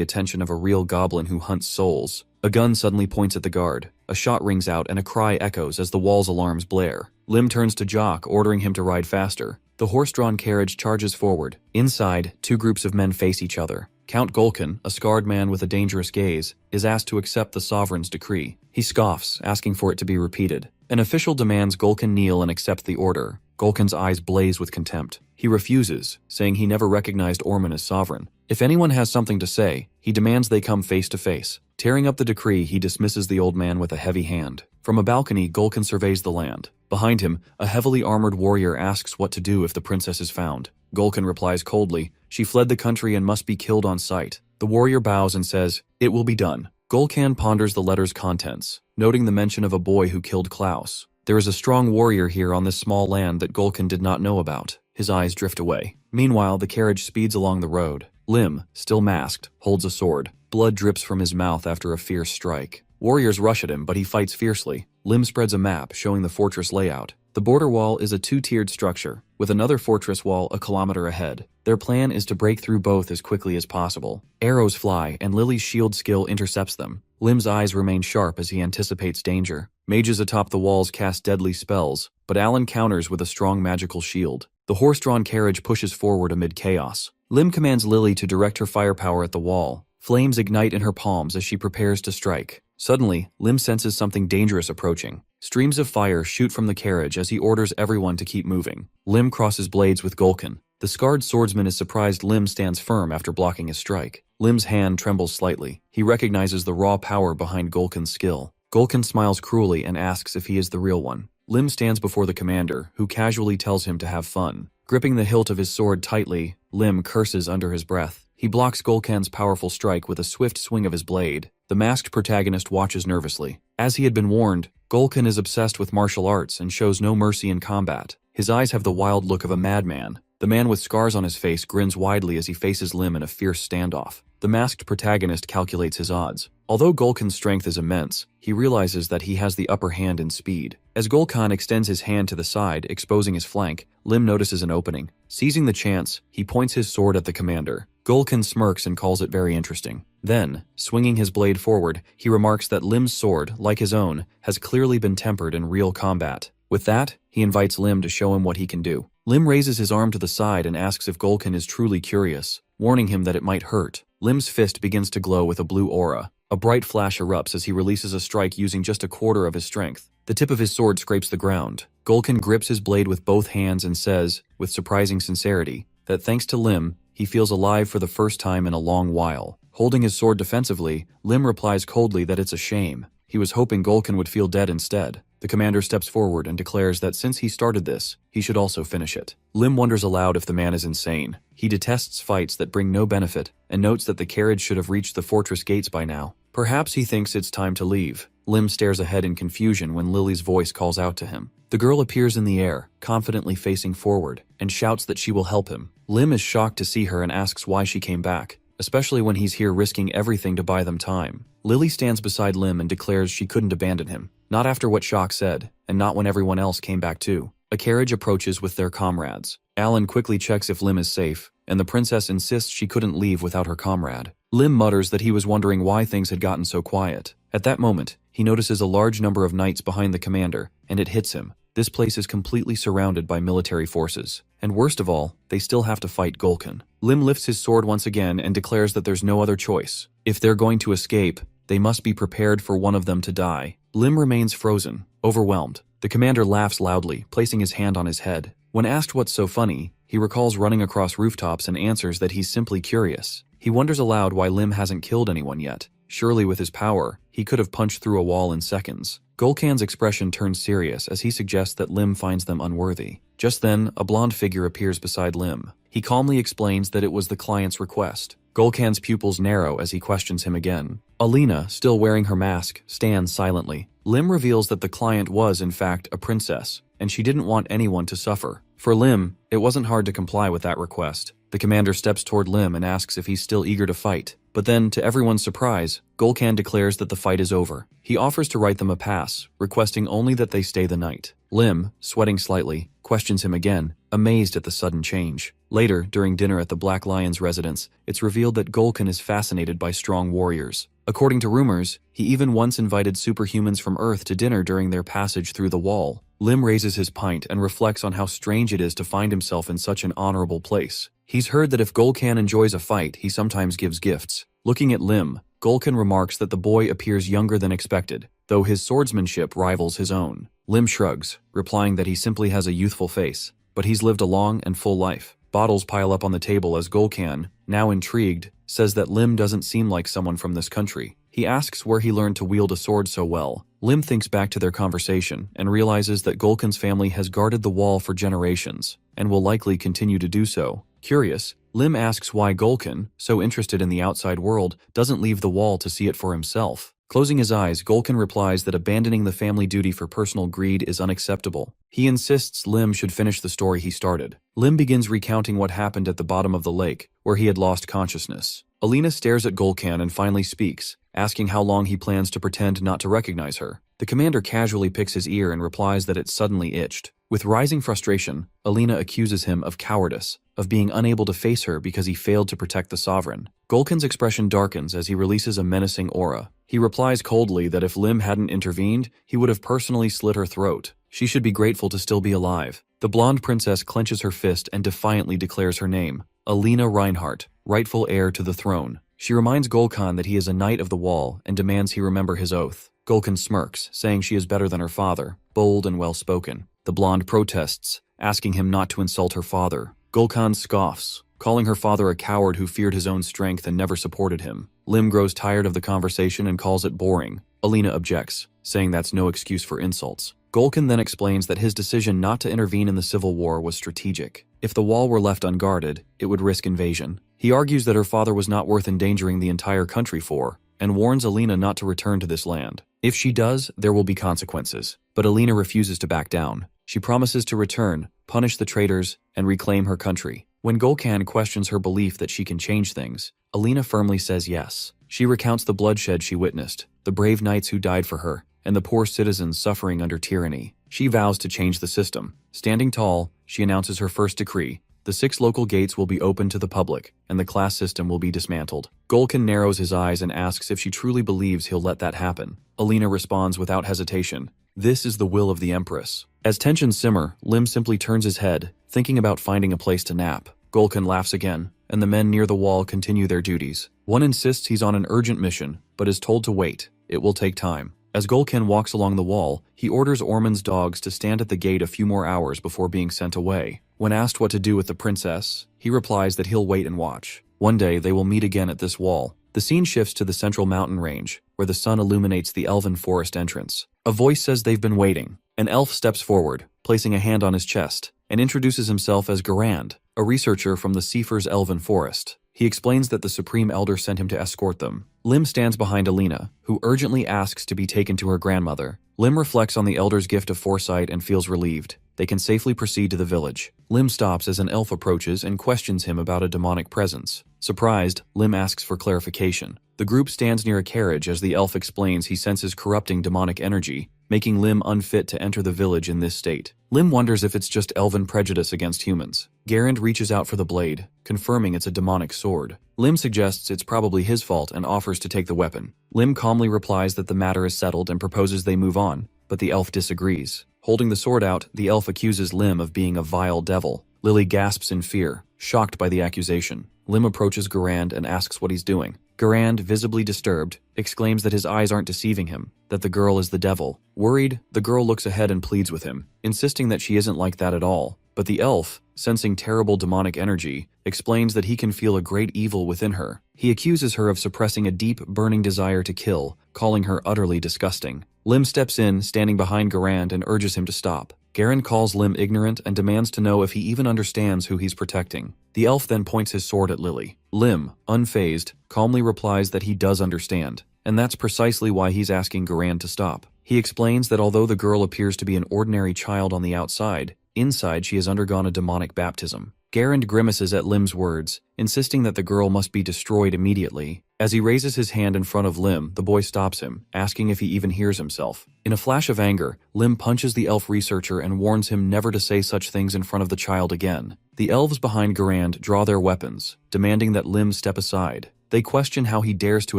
attention of a real goblin who hunts souls. A gun suddenly points at the guard. A shot rings out and a cry echoes as the wall's alarms blare. Lim turns to Jock, ordering him to ride faster. The horse-drawn carriage charges forward. Inside, 2 groups of men face each other. Count Golkin, a scarred man with a dangerous gaze, is asked to accept the sovereign's decree. He scoffs, asking for it to be repeated. An official demands Golkin kneel and accept the order. Golkin's eyes blaze with contempt. He refuses, saying he never recognized Orman as sovereign. If anyone has something to say, he demands they come face to face. Tearing up the decree, he dismisses the old man with a heavy hand. From a balcony, Golkin surveys the land. Behind him, a heavily armored warrior asks what to do if the princess is found. Golkin replies coldly, "She fled the country and must be killed on sight." The warrior bows and says, "It will be done." Golkan ponders the letter's contents, noting the mention of a boy who killed Klaus. There is a strong warrior here on this small land that Golkin did not know about. His eyes drift away. Meanwhile, the carriage speeds along the road. Lim, still masked, holds a sword. Blood drips from his mouth after a fierce strike. Warriors rush at him, but he fights fiercely. Lim spreads a map showing the fortress layout. The border wall is a 2-tiered structure, with another fortress wall a kilometer ahead. Their plan is to break through both as quickly as possible. Arrows fly, and Lily's shield skill intercepts them. Lim's eyes remain sharp as he anticipates danger. Mages atop the walls cast deadly spells, but Alan counters with a strong magical shield. The horse-drawn carriage pushes forward amid chaos. Lim commands Lily to direct her firepower at the wall. Flames ignite in her palms as she prepares to strike. Suddenly, Lim senses something dangerous approaching. Streams of fire shoot from the carriage as he orders everyone to keep moving. Lim crosses blades with Golkin. The scarred swordsman is surprised Lim stands firm after blocking his strike. Lim's hand trembles slightly. He recognizes the raw power behind Golkin's skill. Golkin smiles cruelly and asks if he is the real one. Lim stands before the commander, who casually tells him to have fun. Gripping the hilt of his sword tightly, Lim curses under his breath. He blocks Golkan's powerful strike with a swift swing of his blade. The masked protagonist watches nervously. As he had been warned, Golkin is obsessed with martial arts and shows no mercy in combat. His eyes have the wild look of a madman. The man with scars on his face grins widely as he faces Lim in a fierce standoff. The masked protagonist calculates his odds. Although Golkin's strength is immense, he realizes that he has the upper hand in speed. As Golkan extends his hand to the side, exposing his flank, Lim notices an opening. Seizing the chance, he points his sword at the commander. Golkin smirks and calls it very interesting. Then, swinging his blade forward, he remarks that Lim's sword, like his own, has clearly been tempered in real combat. With that, he invites Lim to show him what he can do. Lim raises his arm to the side and asks if Gulkin is truly curious, warning him that it might hurt. Lim's fist begins to glow with a blue aura. A bright flash erupts as he releases a strike using just a quarter of his strength. The tip of his sword scrapes the ground. Gulkin grips his blade with both hands and says, with surprising sincerity, that thanks to Lim, he feels alive for the first time in a long while. Holding his sword defensively, Lim replies coldly that it's a shame. He was hoping Gulkin would feel dead instead. The commander steps forward and declares that since he started this, he should also finish it. Lim wonders aloud if the man is insane. He detests fights that bring no benefit, and notes that the carriage should have reached the fortress gates by now. Perhaps he thinks it's time to leave. Lim stares ahead in confusion when Lily's voice calls out to him. The girl appears in the air, confidently facing forward, and shouts that she will help him. Lim is shocked to see her and asks why she came back, especially when he's here risking everything to buy them time. Lily stands beside Lim and declares she couldn't abandon him. Not after what Shock said, and not when everyone else came back too. A carriage approaches with their comrades. Alan quickly checks if Lim is safe, and the princess insists she couldn't leave without her comrade. Lim mutters that he was wondering why things had gotten so quiet. At that moment, he notices a large number of knights behind the commander, and it hits him. This place is completely surrounded by military forces. And worst of all, they still have to fight Gulkin. Lim lifts his sword once again and declares that there's no other choice. If they're going to escape, they must be prepared for one of them to die. Lim remains frozen, overwhelmed. The commander laughs loudly, placing his hand on his head. When asked what's so funny, he recalls running across rooftops and answers that he's simply curious. He wonders aloud why Lim hasn't killed anyone yet. Surely with his power, he could have punched through a wall in seconds. Gulkan's expression turns serious as he suggests that Lim finds them unworthy. Just then, a blonde figure appears beside Lim. He calmly explains that it was the client's request. Gulkan's pupils narrow as he questions him again. Alina, still wearing her mask, stands silently. Lim reveals that the client was, in fact, a princess, and she didn't want anyone to suffer. For Lim, it wasn't hard to comply with that request. The commander steps toward Lim and asks if he's still eager to fight. But then, to everyone's surprise, Gulkan declares that the fight is over. He offers to write them a pass, requesting only that they stay the night. Lim, sweating slightly, questions him again, amazed at the sudden change. Later, during dinner at the Black Lion's residence, it's revealed that Gulkan is fascinated by strong warriors. According to rumors, he even once invited superhumans from Earth to dinner during their passage through the wall. Lim raises his pint and reflects on how strange it is to find himself in such an honorable place. He's heard that if Gulkan enjoys a fight, he sometimes gives gifts. Looking at Lim, Gulkan remarks that the boy appears younger than expected, though his swordsmanship rivals his own. Lim shrugs, replying that he simply has a youthful face, but he's lived a long and full life. Bottles pile up on the table as Gulkan, now intrigued, says that Lim doesn't seem like someone from this country. He asks where he learned to wield a sword so well. Lim thinks back to their conversation and realizes that Gulkan's family has guarded the wall for generations, and will likely continue to do so. Curious, Lim asks why Gulkan, so interested in the outside world, doesn't leave the wall to see it for himself. Closing his eyes, Gulkan replies that abandoning the family duty for personal greed is unacceptable. He insists Lim should finish the story he started. Lim begins recounting what happened at the bottom of the lake, where he had lost consciousness. Alina stares at Gulkan and finally speaks, asking how long he plans to pretend not to recognize her. The commander casually picks his ear and replies that it suddenly itched. With rising frustration, Alina accuses him of cowardice, of being unable to face her because he failed to protect the sovereign. Gulkan's expression darkens as he releases a menacing aura. He replies coldly that if Lim hadn't intervened, he would have personally slit her throat. She should be grateful to still be alive. The blonde princess clenches her fist and defiantly declares her name, Alina Reinhardt, rightful heir to the throne. She reminds Gulkan that he is a knight of the wall and demands he remember his oath. Gulkan smirks, saying she is better than her father, bold and well-spoken. The blonde protests, asking him not to insult her father. Gulkan scoffs, calling her father a coward who feared his own strength and never supported him. Lim grows tired of the conversation and calls it boring. Alina objects, saying that's no excuse for insults. Gulkan then explains that his decision not to intervene in the civil war was strategic. If the wall were left unguarded, it would risk invasion. He argues that her father was not worth endangering the entire country for, and warns Alina not to return to this land. If she does, there will be consequences. But Alina refuses to back down. She promises to return, punish the traitors, and reclaim her country. When Gulkan questions her belief that she can change things, Alina firmly says yes. She recounts the bloodshed she witnessed, the brave knights who died for her, and the poor citizens suffering under tyranny. She vows to change the system. Standing tall, she announces her first decree. The 6 local gates will be open to the public, and the class system will be dismantled. Gulkan narrows his eyes and asks if she truly believes he'll let that happen. Alina responds without hesitation, This is the will of the Empress. As tensions simmer, Lim simply turns his head, thinking about finding a place to nap. Gulkin laughs again, and the men near the wall continue their duties. One insists he's on an urgent mission, but is told to wait. It will take time. As Gulkin walks along the wall, he orders Ormond's dogs to stand at the gate a few more hours before being sent away. When asked what to do with the princess, he replies that he'll wait and watch. One day they will meet again at this wall. The scene shifts to the central mountain range, where the sun illuminates the elven forest entrance. A voice says they've been waiting. An elf steps forward, placing a hand on his chest, and introduces himself as Garand, a researcher from the Seafar's elven forest. He explains that the Supreme Elder sent him to escort them. Lim stands behind Alina, who urgently asks to be taken to her grandmother. Lim reflects on the Elder's gift of foresight and feels relieved. They can safely proceed to the village. Lim stops as an elf approaches and questions him about a demonic presence. Surprised, Lim asks for clarification. The group stands near a carriage as the elf explains he senses corrupting demonic energy, making Lim unfit to enter the village in this state. Lim wonders if it's just elven prejudice against humans. Garand reaches out for the blade, confirming it's a demonic sword. Lim suggests it's probably his fault and offers to take the weapon. Lim calmly replies that the matter is settled and proposes they move on, but the elf disagrees. Holding the sword out, the elf accuses Lim of being a vile devil. Lily gasps in fear, shocked by the accusation. Lim approaches Garand and asks what he's doing. Garand, visibly disturbed, exclaims that his eyes aren't deceiving him, that the girl is the devil. Worried, the girl looks ahead and pleads with him, insisting that she isn't like that at all. But the elf, sensing terrible demonic energy, explains that he can feel a great evil within her. He accuses her of suppressing a deep, burning desire to kill, calling her utterly disgusting. Lim steps in, standing behind Garand, and urges him to stop. Garand calls Lim ignorant and demands to know if he even understands who he's protecting. The elf then points his sword at Lily. Lim, unfazed, calmly replies that he does understand, and that's precisely why he's asking Garand to stop. He explains that although the girl appears to be an ordinary child on the outside, inside she has undergone a demonic baptism. Garand grimaces at Lim's words, insisting that the girl must be destroyed immediately. As he raises his hand in front of Lim, the boy stops him, asking if he even hears himself. In a flash of anger, Lim punches the elf researcher and warns him never to say such things in front of the child again. The elves behind Garand draw their weapons, demanding that Lim step aside. They question how he dares to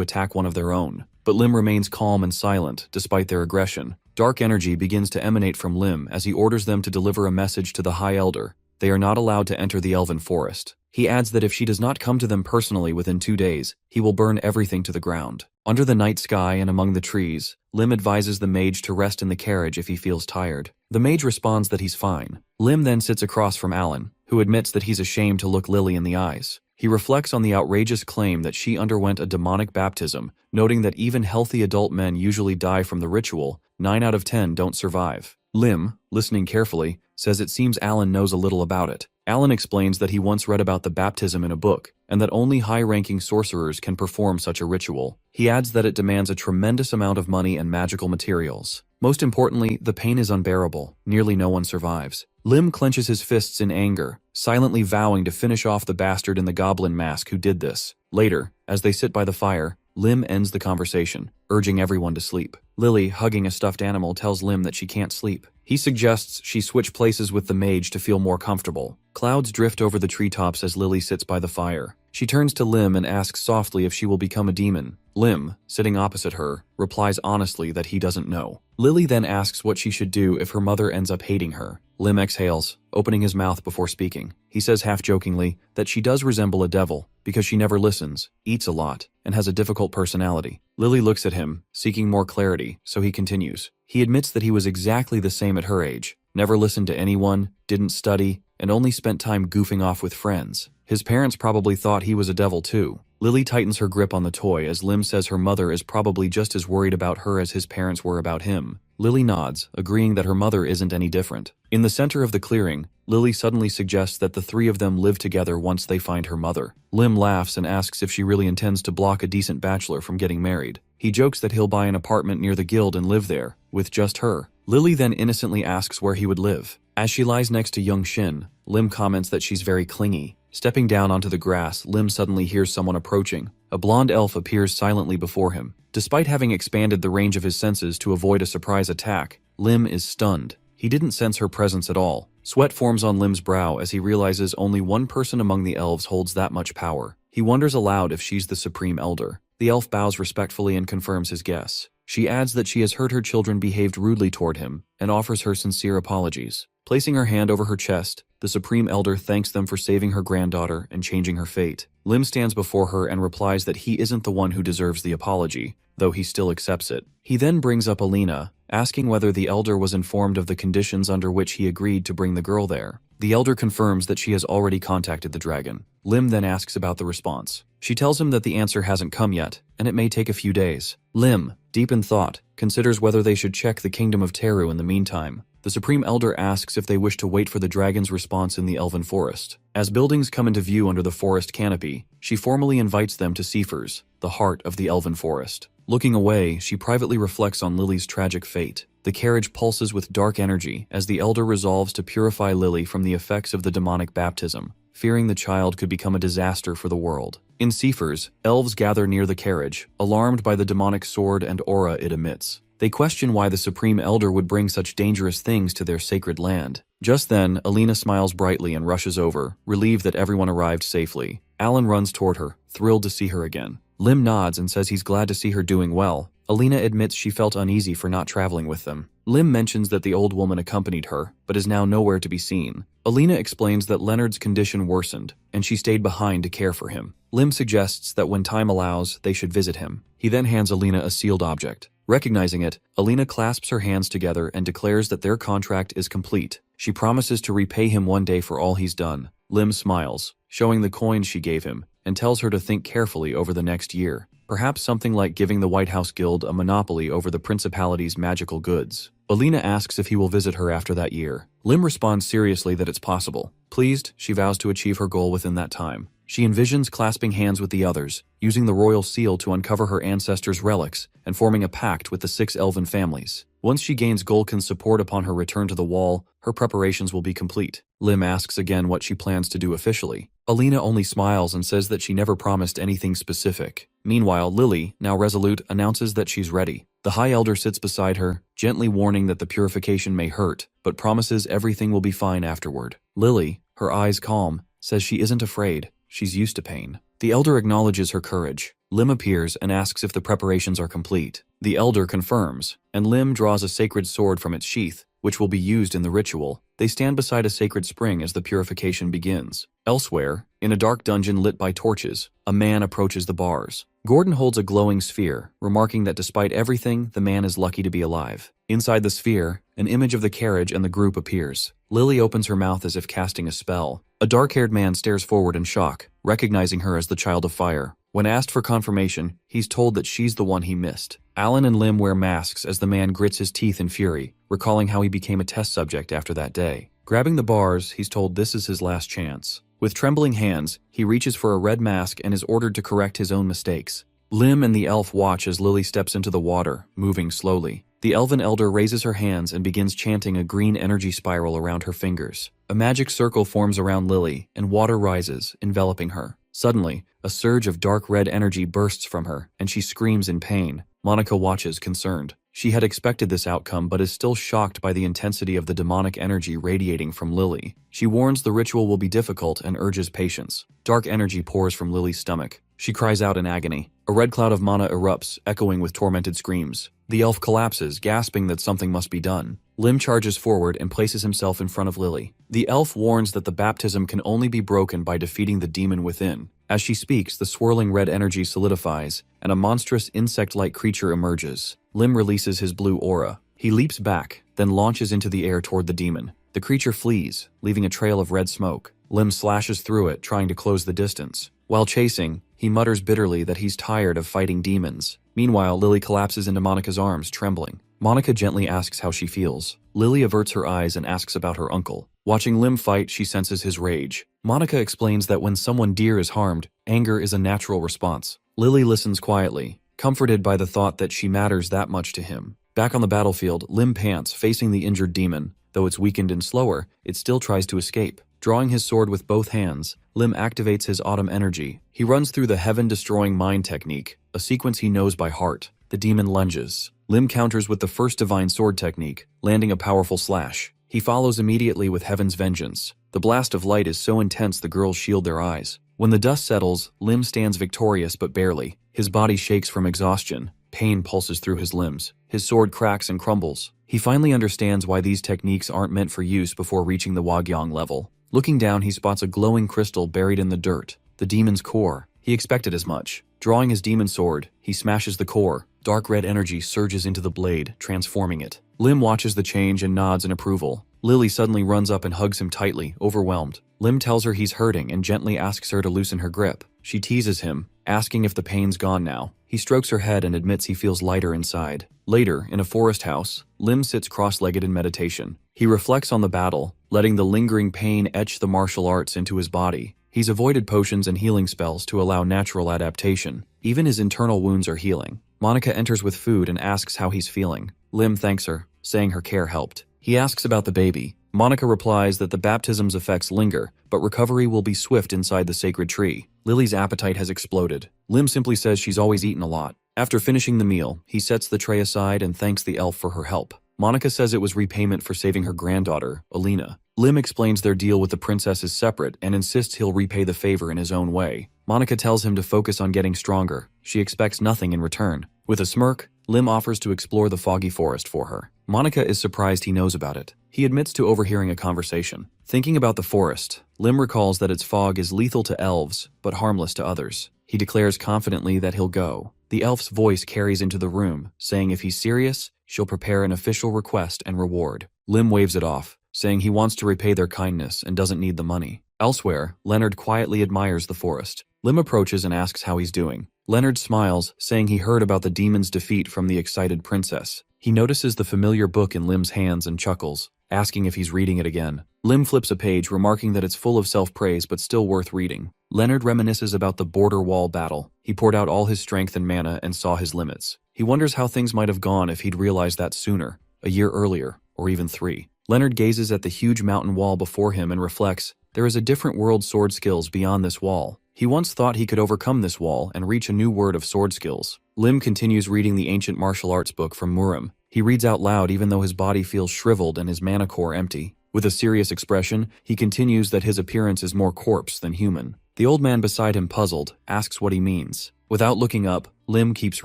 attack one of their own, but Lim remains calm and silent despite their aggression. Dark energy begins to emanate from Lim as he orders them to deliver a message to the High Elder. They are not allowed to enter the elven forest. He adds that if she does not come to them personally within 2 days, he will burn everything to the ground. Under the night sky and among the trees, Lim advises the mage to rest in the carriage if he feels tired. The mage responds that he's fine. Lim then sits across from Alan, who admits that he's ashamed to look Lily in the eyes. He reflects on the outrageous claim that she underwent a demonic baptism, noting that even healthy adult men usually die from the ritual. 9 out of 10 don't survive. Lim, listening carefully, says it seems Alan knows a little about it. Alan explains that he once read about the baptism in a book, and that only high-ranking sorcerers can perform such a ritual. He adds that it demands a tremendous amount of money and magical materials. Most importantly, the pain is unbearable. Nearly no one survives. Lim clenches his fists in anger, silently vowing to finish off the bastard in the goblin mask who did this. Later, as they sit by the fire, Lim ends the conversation, urging everyone to sleep. Lily, hugging a stuffed animal, tells Lim that she can't sleep. He suggests she switch places with the mage to feel more comfortable. Clouds drift over the treetops as Lily sits by the fire. She turns to Lim and asks softly if she will become a demon. Lim, sitting opposite her, replies honestly that he doesn't know. Lily then asks what she should do if her mother ends up hating her. Lim exhales, opening his mouth before speaking. He says half-jokingly that she does resemble a devil because she never listens, eats a lot, and has a difficult personality. Lily looks at him, seeking more clarity, so he continues. He admits that he was exactly the same at her age, never listened to anyone, didn't study, and only spent time goofing off with friends. His parents probably thought he was a devil too. Lily tightens her grip on the toy as Lim says her mother is probably just as worried about her as his parents were about him. Lily nods, agreeing that her mother isn't any different. In the center of the clearing, Lily suddenly suggests that the three of them live together once they find her mother. Lim laughs and asks if she really intends to block a decent bachelor from getting married. He jokes that he'll buy an apartment near the guild and live there, with just her. Lily then innocently asks where he would live. As she lies next to young Shin, Lim comments that she's very clingy. Stepping down onto the grass, Lim suddenly hears someone approaching. A blonde elf appears silently before him. Despite having expanded the range of his senses to avoid a surprise attack, Lim is stunned. He didn't sense her presence at all. Sweat forms on Lim's brow as he realizes only one person among the elves holds that much power. He wonders aloud if she's the Supreme Elder. The elf bows respectfully and confirms his guess. She adds that she has heard her children behaved rudely toward him and offers her sincere apologies. Placing her hand over her chest, the Supreme Elder thanks them for saving her granddaughter and changing her fate. Lim stands before her and replies that he isn't the one who deserves the apology, though he still accepts it. He then brings up Alina, asking whether the Elder was informed of the conditions under which he agreed to bring the girl there. The Elder confirms that she has already contacted the dragon. Lim then asks about the response. She tells him that the answer hasn't come yet, and it may take a few days. Lim, deep in thought, considers whether they should check the kingdom of Teru in the meantime. The Supreme Elder asks if they wish to wait for the dragon's response in the Elven Forest. As buildings come into view under the forest canopy, she formally invites them to Seafers, the heart of the Elven Forest. Looking away, she privately reflects on Lily's tragic fate. The carriage pulses with dark energy as the Elder resolves to purify Lily from the effects of the demonic baptism, fearing the child could become a disaster for the world. In Seafers, elves gather near the carriage, alarmed by the demonic sword and aura it emits. They question why the Supreme Elder would bring such dangerous things to their sacred land. Just then, Alina smiles brightly and rushes over, relieved that everyone arrived safely. Alan runs toward her, thrilled to see her again. Lim nods and says he's glad to see her doing well. Alina admits she felt uneasy for not traveling with them. Lim mentions that the old woman accompanied her, but is now nowhere to be seen. Alina explains that Leonard's condition worsened, and she stayed behind to care for him. Lim suggests that when time allows, they should visit him. He then hands Alina a sealed object. Recognizing it, Alina clasps her hands together and declares that their contract is complete. She promises to repay him one day for all he's done. Lim smiles, showing the coins she gave him, and tells her to think carefully over the next year. Perhaps something like giving the White House Guild a monopoly over the Principality's magical goods. Alina asks if he will visit her after that year. Lim responds seriously that it's possible. Pleased, she vows to achieve her goal within that time. She envisions clasping hands with the others, using the royal seal to uncover her ancestors' relics, and forming a pact with the 6 elven families. Once she gains Golkin's support upon her return to the wall, her preparations will be complete. Lim asks again what she plans to do officially. Alina only smiles and says that she never promised anything specific. Meanwhile, Lily, now resolute, announces that she's ready. The High Elder sits beside her, gently warning that the purification may hurt, but promises everything will be fine afterward. Lily, her eyes calm, says she isn't afraid. She's used to pain. The Elder acknowledges her courage. Lim appears and asks if the preparations are complete. The Elder confirms, and Lim draws a sacred sword from its sheath, which will be used in the ritual. They stand beside a sacred spring as the purification begins. Elsewhere, in a dark dungeon lit by torches, a man approaches the bars. Gordon holds a glowing sphere, remarking that despite everything, the man is lucky to be alive. Inside the sphere, an image of the carriage and the group appears. Lily opens her mouth as if casting a spell. A dark-haired man stares forward in shock, recognizing her as the Child of Fire. When asked for confirmation, he's told that she's the one he missed. Alan and Lim wear masks as the man grits his teeth in fury, recalling how he became a test subject after that day. Grabbing the bars, he's told this is his last chance. With trembling hands, he reaches for a red mask and is ordered to correct his own mistakes. Lim and the elf watch as Lily steps into the water, moving slowly. The Elven Elder raises her hands and begins chanting a green energy spiral around her fingers. A magic circle forms around Lily, and water rises, enveloping her. Suddenly, a surge of dark red energy bursts from her, and she screams in pain. Monica watches, concerned. She had expected this outcome but is still shocked by the intensity of the demonic energy radiating from Lily. She warns the ritual will be difficult and urges patience. Dark energy pours from Lily's stomach. She cries out in agony. A red cloud of mana erupts, echoing with tormented screams. The elf collapses, gasping that something must be done. Lim charges forward and places himself in front of Lily. The elf warns that the baptism can only be broken by defeating the demon within. As she speaks, the swirling red energy solidifies, and a monstrous insect-like creature emerges. Lim releases his blue aura. He leaps back, then launches into the air toward the demon. The creature flees, leaving a trail of red smoke. Lim slashes through it, trying to close the distance. While chasing, he mutters bitterly that he's tired of fighting demons. Meanwhile, Lily collapses into Monica's arms, trembling. Monica gently asks how she feels. Lily averts her eyes and asks about her uncle. Watching Lim fight, she senses his rage. Monica explains that when someone dear is harmed, anger is a natural response. Lily listens quietly, comforted by the thought that she matters that much to him. Back on the battlefield, Lim pants, facing the injured demon. Though it's weakened and slower, it still tries to escape. Drawing his sword with both hands, Lim activates his autumn energy. He runs through the heaven-destroying mind technique, a sequence he knows by heart. The demon lunges. Lim counters with the first divine sword technique, landing a powerful slash. He follows immediately with Heaven's Vengeance. The blast of light is so intense the girls shield their eyes. When the dust settles, Lim stands victorious but barely. His body shakes from exhaustion. Pain pulses through his limbs. His sword cracks and crumbles. He finally understands why these techniques aren't meant for use before reaching the Hwagyong level. Looking down, he spots a glowing crystal buried in the dirt, the demon's core. He expected as much. Drawing his demon sword, he smashes the core. Dark red energy surges into the blade, transforming it. Lim watches the change and nods in approval. Lily suddenly runs up and hugs him tightly, overwhelmed. Lim tells her he's hurting and gently asks her to loosen her grip. She teases him, asking if the pain's gone now. He strokes her head and admits he feels lighter inside. Later, in a forest house, Lim sits cross-legged in meditation. He reflects on the battle, letting the lingering pain etch the martial arts into his body. He's avoided potions and healing spells to allow natural adaptation. Even his internal wounds are healing. Monica enters with food and asks how he's feeling. Lim thanks her, saying her care helped. He asks about the baby. Monica replies that the baptism's effects linger, but recovery will be swift inside the sacred tree. Lily's appetite has exploded. Lim simply says she's always eaten a lot. After finishing the meal, he sets the tray aside and thanks the elf for her help. Monica says it was repayment for saving her granddaughter, Alina. Lim explains their deal with the princess is separate and insists he'll repay the favor in his own way. Monica tells him to focus on getting stronger. She expects nothing in return. With a smirk, Lim offers to explore the foggy forest for her. Monica is surprised he knows about it. He admits to overhearing a conversation. Thinking about the forest, Lim recalls that its fog is lethal to elves, but harmless to others. He declares confidently that he'll go. The elf's voice carries into the room, saying if he's serious, she'll prepare an official request and reward. Lim waves it off, saying he wants to repay their kindness and doesn't need the money. Elsewhere, Leonard quietly admires the forest. Lim approaches and asks how he's doing. Leonard smiles, saying he heard about the demon's defeat from the excited princess. He notices the familiar book in Lim's hands and chuckles, asking if he's reading it again. Lim flips a page, remarking that it's full of self-praise but still worth reading. Leonard reminisces about the border wall battle. He poured out all his strength and mana and saw his limits. He wonders how things might have gone if he'd realized that sooner, a year earlier, or even 3. Leonard gazes at the huge mountain wall before him and reflects, there is a different world sword skills beyond this wall. He once thought he could overcome this wall and reach a new world of sword skills. Lim continues reading the ancient martial arts book from Murim. He reads out loud even though his body feels shriveled and his mana core empty. With a serious expression, he continues that his appearance is more corpse than human. The old man beside him, puzzled, asks what he means. Without looking up, Lim keeps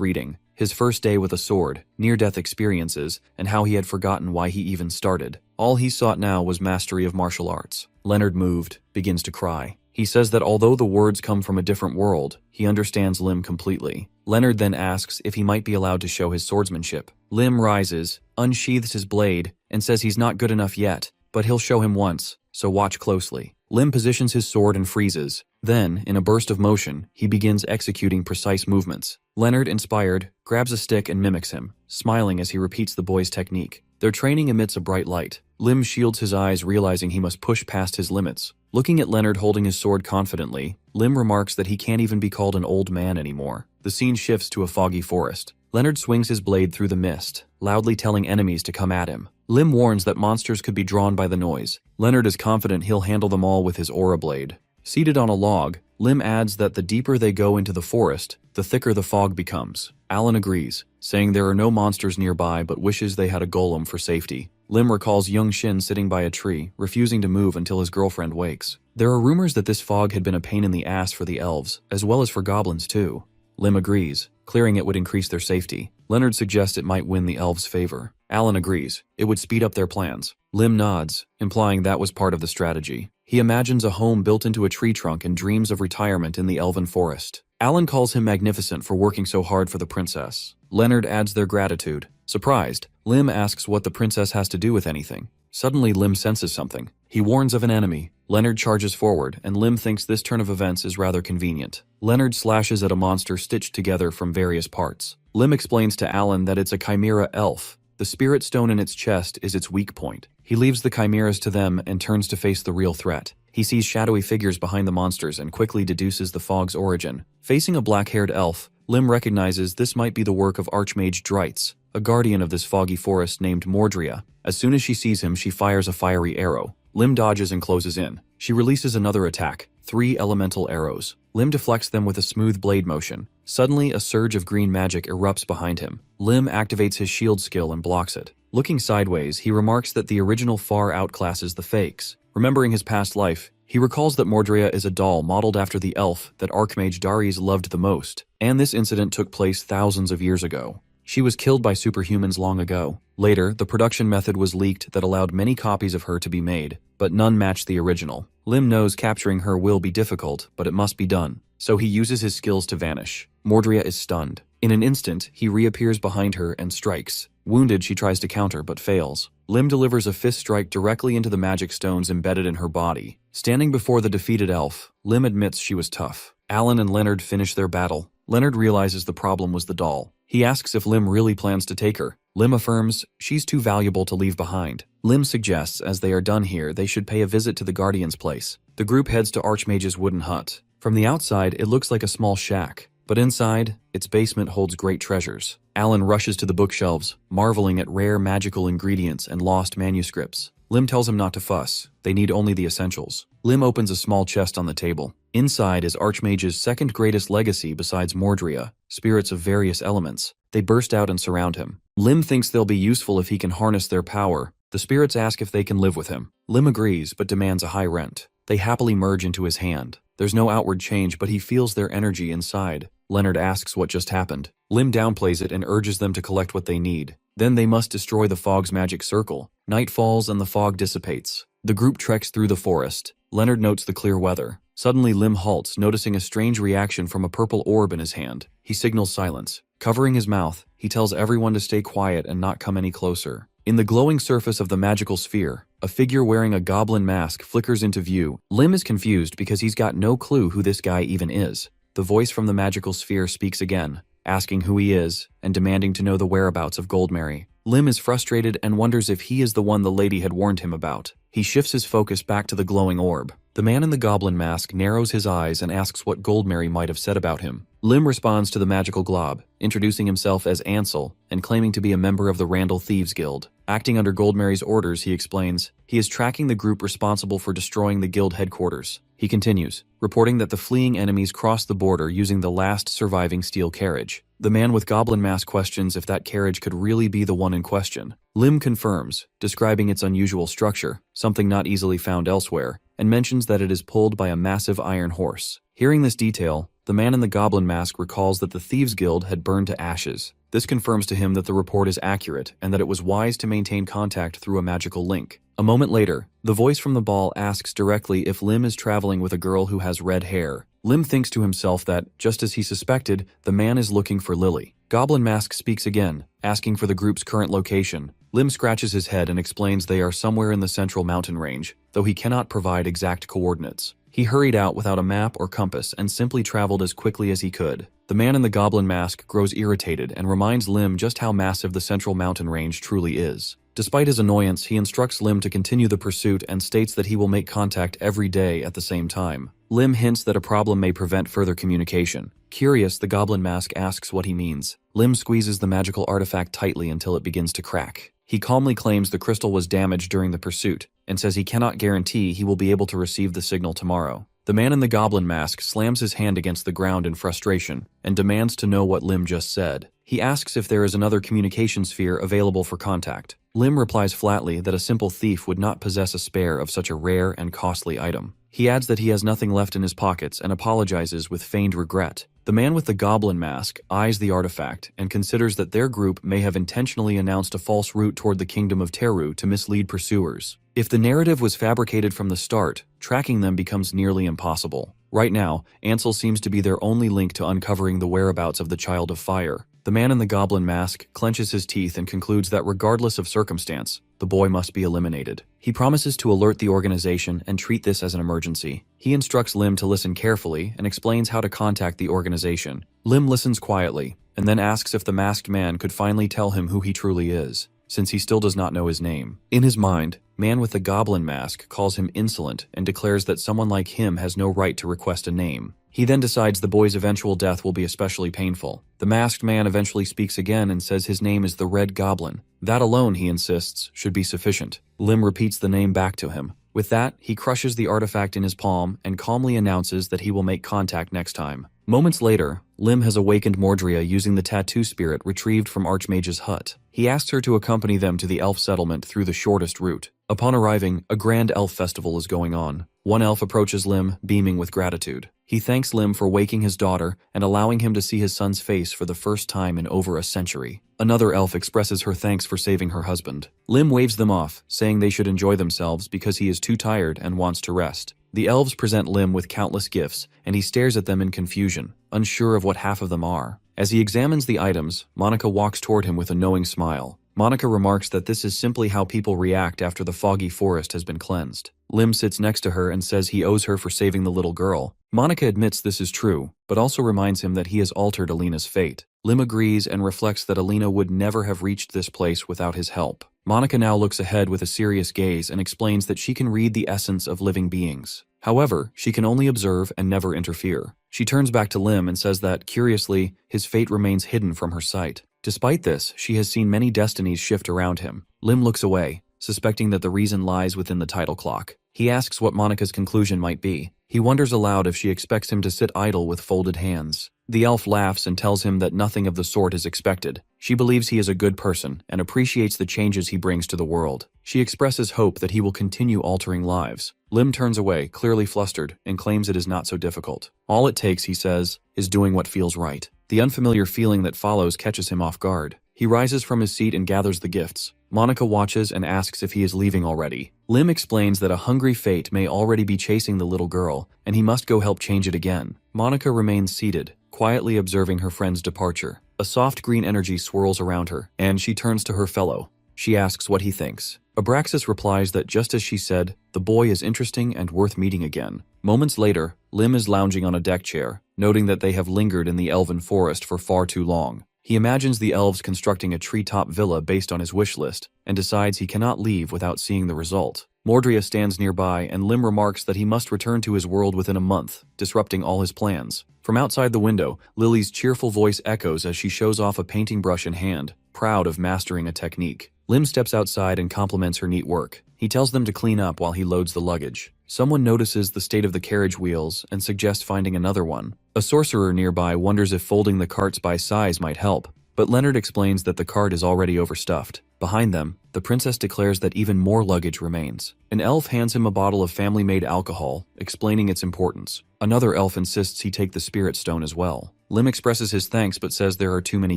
reading. His first day with a sword, near-death experiences, and how he had forgotten why he even started. All he sought now was mastery of martial arts. Leonard, moved, begins to cry. He says that although the words come from a different world, he understands Lim completely. Leonard then asks if he might be allowed to show his swordsmanship. Lim rises, unsheathes his blade, and says he's not good enough yet, but he'll show him once, so watch closely. Lim positions his sword and freezes. Then, in a burst of motion, he begins executing precise movements. Leonard, inspired, grabs a stick and mimics him, smiling as he repeats the boy's technique. Their training emits a bright light. Lim shields his eyes, realizing he must push past his limits. Looking at Leonard holding his sword confidently, Lim remarks that he can't even be called an old man anymore. The scene shifts to a foggy forest. Leonard swings his blade through the mist, loudly telling enemies to come at him. Lim warns that monsters could be drawn by the noise. Leonard is confident he'll handle them all with his aura blade. Seated on a log, Lim adds that the deeper they go into the forest, the thicker the fog becomes. Alan agrees, saying there are no monsters nearby but wishes they had a golem for safety. Lim recalls young Shin sitting by a tree, refusing to move until his girlfriend wakes. There are rumors that this fog had been a pain in the ass for the elves, as well as for goblins too. Lim agrees. Clearing it would increase their safety. Leonard suggests it might win the elves' favor. Alan agrees. It would speed up their plans. Lim nods, implying that was part of the strategy. He imagines a home built into a tree trunk and dreams of retirement in the elven forest. Alan calls him magnificent for working so hard for the princess. Leonard adds their gratitude. Surprised, Lim asks what the princess has to do with anything. Suddenly, Lim senses something. He warns of an enemy. Leonard charges forward, and Lim thinks this turn of events is rather convenient. Leonard slashes at a monster stitched together from various parts. Lim explains to Alan that it's a chimera elf. The spirit stone in its chest is its weak point. He leaves the chimeras to them and turns to face the real threat. He sees shadowy figures behind the monsters and quickly deduces the fog's origin. Facing a black-haired elf, Lim recognizes this might be the work of Archmage Dritz, a guardian of this foggy forest named Mordria. As soon as she sees him, she fires a fiery arrow. Lim dodges and closes in. She releases another attack, 3 elemental arrows. Lim deflects them with a smooth blade motion. Suddenly, a surge of green magic erupts behind him. Lim activates his shield skill and blocks it. Looking sideways, he remarks that the original far outclasses the fakes. Remembering his past life, He recalls that Mordrea is a doll modeled after the elf that Archmage Darius loved the most, and this incident took place thousands of years ago. She was killed by superhumans long ago. Later, the production method was leaked that allowed many copies of her to be made, but none matched the original. Lim knows capturing her will be difficult, but it must be done. So he uses his skills to vanish. Mordrea is stunned. In an instant, he reappears behind her and strikes. Wounded, she tries to counter, but fails. Lim delivers a fist strike directly into the magic stones embedded in her body. Standing before the defeated elf, Lim admits she was tough. Alan and Leonard finish their battle. Leonard realizes the problem was the doll. He asks if Lim really plans to take her. Lim affirms she's too valuable to leave behind. Lim suggests as they are done here, they should pay a visit to the Guardian's place. The group heads to Archmage's wooden hut. From the outside, it looks like a small shack, but inside, its basement holds great treasures. Alan rushes to the bookshelves, marveling at rare magical ingredients and lost manuscripts. Lim tells him not to fuss. They need only the essentials. Lim opens a small chest on the table. Inside is Archmage's second greatest legacy besides Mordrea, spirits of various elements. They burst out and surround him. Lim thinks they'll be useful if he can harness their power. The spirits ask if they can live with him. Lim agrees, but demands a high rent. They happily merge into his hand. There's no outward change, but he feels their energy inside. Leonard asks what just happened. Lim downplays it and urges them to collect what they need. Then they must destroy the fog's magic circle. Night falls and the fog dissipates. The group treks through the forest. Leonard notes the clear weather. Suddenly Lim halts, noticing a strange reaction from a purple orb in his hand. He signals silence. Covering his mouth, he tells everyone to stay quiet and not come any closer. In the glowing surface of the magical sphere, a figure wearing a goblin mask flickers into view. Lim is confused because he's got no clue who this guy even is. The voice from the magical sphere speaks again, asking who he is and demanding to know the whereabouts of Goldmary. Lim is frustrated and wonders if he is the one the lady had warned him about. He shifts his focus back to the glowing orb. The man in the goblin mask narrows his eyes and asks what Goldmary might have said about him. Lim responds to the magical glob, introducing himself as Ansel and claiming to be a member of the Randall Thieves Guild. Acting under Goldmary's orders, he explains, he is tracking the group responsible for destroying the guild headquarters. He continues, reporting that the fleeing enemies crossed the border using the last surviving steel carriage. The man with goblin mask questions if that carriage could really be the one in question. Lim confirms, describing its unusual structure, something not easily found elsewhere, and mentions that it is pulled by a massive iron horse. Hearing this detail, the man in the goblin mask recalls that the Thieves Guild had burned to ashes. This confirms to him that the report is accurate and that it was wise to maintain contact through a magical link. A moment later, the voice from the ball asks directly if Lim is traveling with a girl who has red hair. Lim thinks to himself that, just as he suspected, the man is looking for Lily. Goblin Mask speaks again, asking for the group's current location. Lim scratches his head and explains they are somewhere in the central mountain range, though he cannot provide exact coordinates. He hurried out without a map or compass and simply traveled as quickly as he could. The man in the goblin mask grows irritated and reminds Lim just how massive the central mountain range truly is. Despite his annoyance, he instructs Lim to continue the pursuit and states that he will make contact every day at the same time. Lim hints that a problem may prevent further communication. Curious, the goblin mask asks what he means. Lim squeezes the magical artifact tightly until it begins to crack. He calmly claims the crystal was damaged during the pursuit and says he cannot guarantee he will be able to receive the signal tomorrow. The man in the goblin mask slams his hand against the ground in frustration and demands to know what Lim just said. He asks if there is another communication sphere available for contact. Lim replies flatly that a simple thief would not possess a spare of such a rare and costly item. He adds that he has nothing left in his pockets and apologizes with feigned regret. The man with the goblin mask eyes the artifact and considers that their group may have intentionally announced a false route toward the kingdom of Teru to mislead pursuers. If the narrative was fabricated from the start, tracking them becomes nearly impossible. Right now, Ansel seems to be their only link to uncovering the whereabouts of the Child of Fire. The man in the goblin mask clenches his teeth and concludes that regardless of circumstance, the boy must be eliminated. He promises to alert the organization and treat this as an emergency. He instructs Lim to listen carefully and explains how to contact the organization. Lim listens quietly and then asks if the masked man could finally tell him who he truly is, since he still does not know his name. In his mind, man with the goblin mask calls him insolent and declares that someone like him has no right to request a name. He then decides the boy's eventual death will be especially painful. The masked man eventually speaks again and says his name is the Red Goblin. That alone, he insists, should be sufficient. Lim repeats the name back to him. With that, he crushes the artifact in his palm and calmly announces that he will make contact next time. Moments later, Lim has awakened Mordrea using the tattoo spirit retrieved from Archmage's hut. He asks her to accompany them to the elf settlement through the shortest route. Upon arriving, a grand elf festival is going on. One elf approaches Lim, beaming with gratitude. He thanks Lim for waking his daughter and allowing him to see his son's face for the first time in over a century. Another elf expresses her thanks for saving her husband. Lim waves them off, saying they should enjoy themselves because he is too tired and wants to rest. The elves present Lim with countless gifts, and he stares at them in confusion, unsure of what half of them are. As he examines the items, Monica walks toward him with a knowing smile. Monica remarks that this is simply how people react after the foggy forest has been cleansed. Lim sits next to her and says he owes her for saving the little girl. Monica admits this is true, but also reminds him that he has altered Alina's fate. Lim agrees and reflects that Alina would never have reached this place without his help. Monica now looks ahead with a serious gaze and explains that she can read the essence of living beings. However, she can only observe and never interfere. She turns back to Lim and says that, curiously, his fate remains hidden from her sight. Despite this, she has seen many destinies shift around him. Lim looks away, suspecting that the reason lies within the title clock. He asks what Monica's conclusion might be. He wonders aloud if she expects him to sit idle with folded hands. The elf laughs and tells him that nothing of the sort is expected. She believes he is a good person and appreciates the changes he brings to the world. She expresses hope that he will continue altering lives. Lim turns away, clearly flustered, and claims it is not so difficult. All it takes, he says, is doing what feels right. The unfamiliar feeling that follows catches him off guard. He rises from his seat and gathers the gifts. Monica watches and asks if he is leaving already. Lim explains that a hungry fate may already be chasing the little girl, and he must go help change it again. Monica remains seated, quietly observing her friend's departure. A soft green energy swirls around her, and she turns to her fellow. She asks what he thinks. Abraxas replies that just as she said, the boy is interesting and worth meeting again. Moments later, Lim is lounging on a deck chair, noting that they have lingered in the elven forest for far too long. He imagines the elves constructing a treetop villa based on his wish list, and decides he cannot leave without seeing the result. Mordria stands nearby, and Lim remarks that he must return to his world within a month, disrupting all his plans. From outside the window, Lily's cheerful voice echoes as she shows off a painting brush in hand, proud of mastering a technique. Lim steps outside and compliments her neat work. He tells them to clean up while he loads the luggage. Someone notices the state of the carriage wheels and suggests finding another one. A sorcerer nearby wonders if folding the carts by size might help, but Leonard explains that the cart is already overstuffed. Behind them, the princess declares that even more luggage remains. An elf hands him a bottle of family-made alcohol, explaining its importance. Another elf insists he take the spirit stone as well. Lim expresses his thanks but says there are too many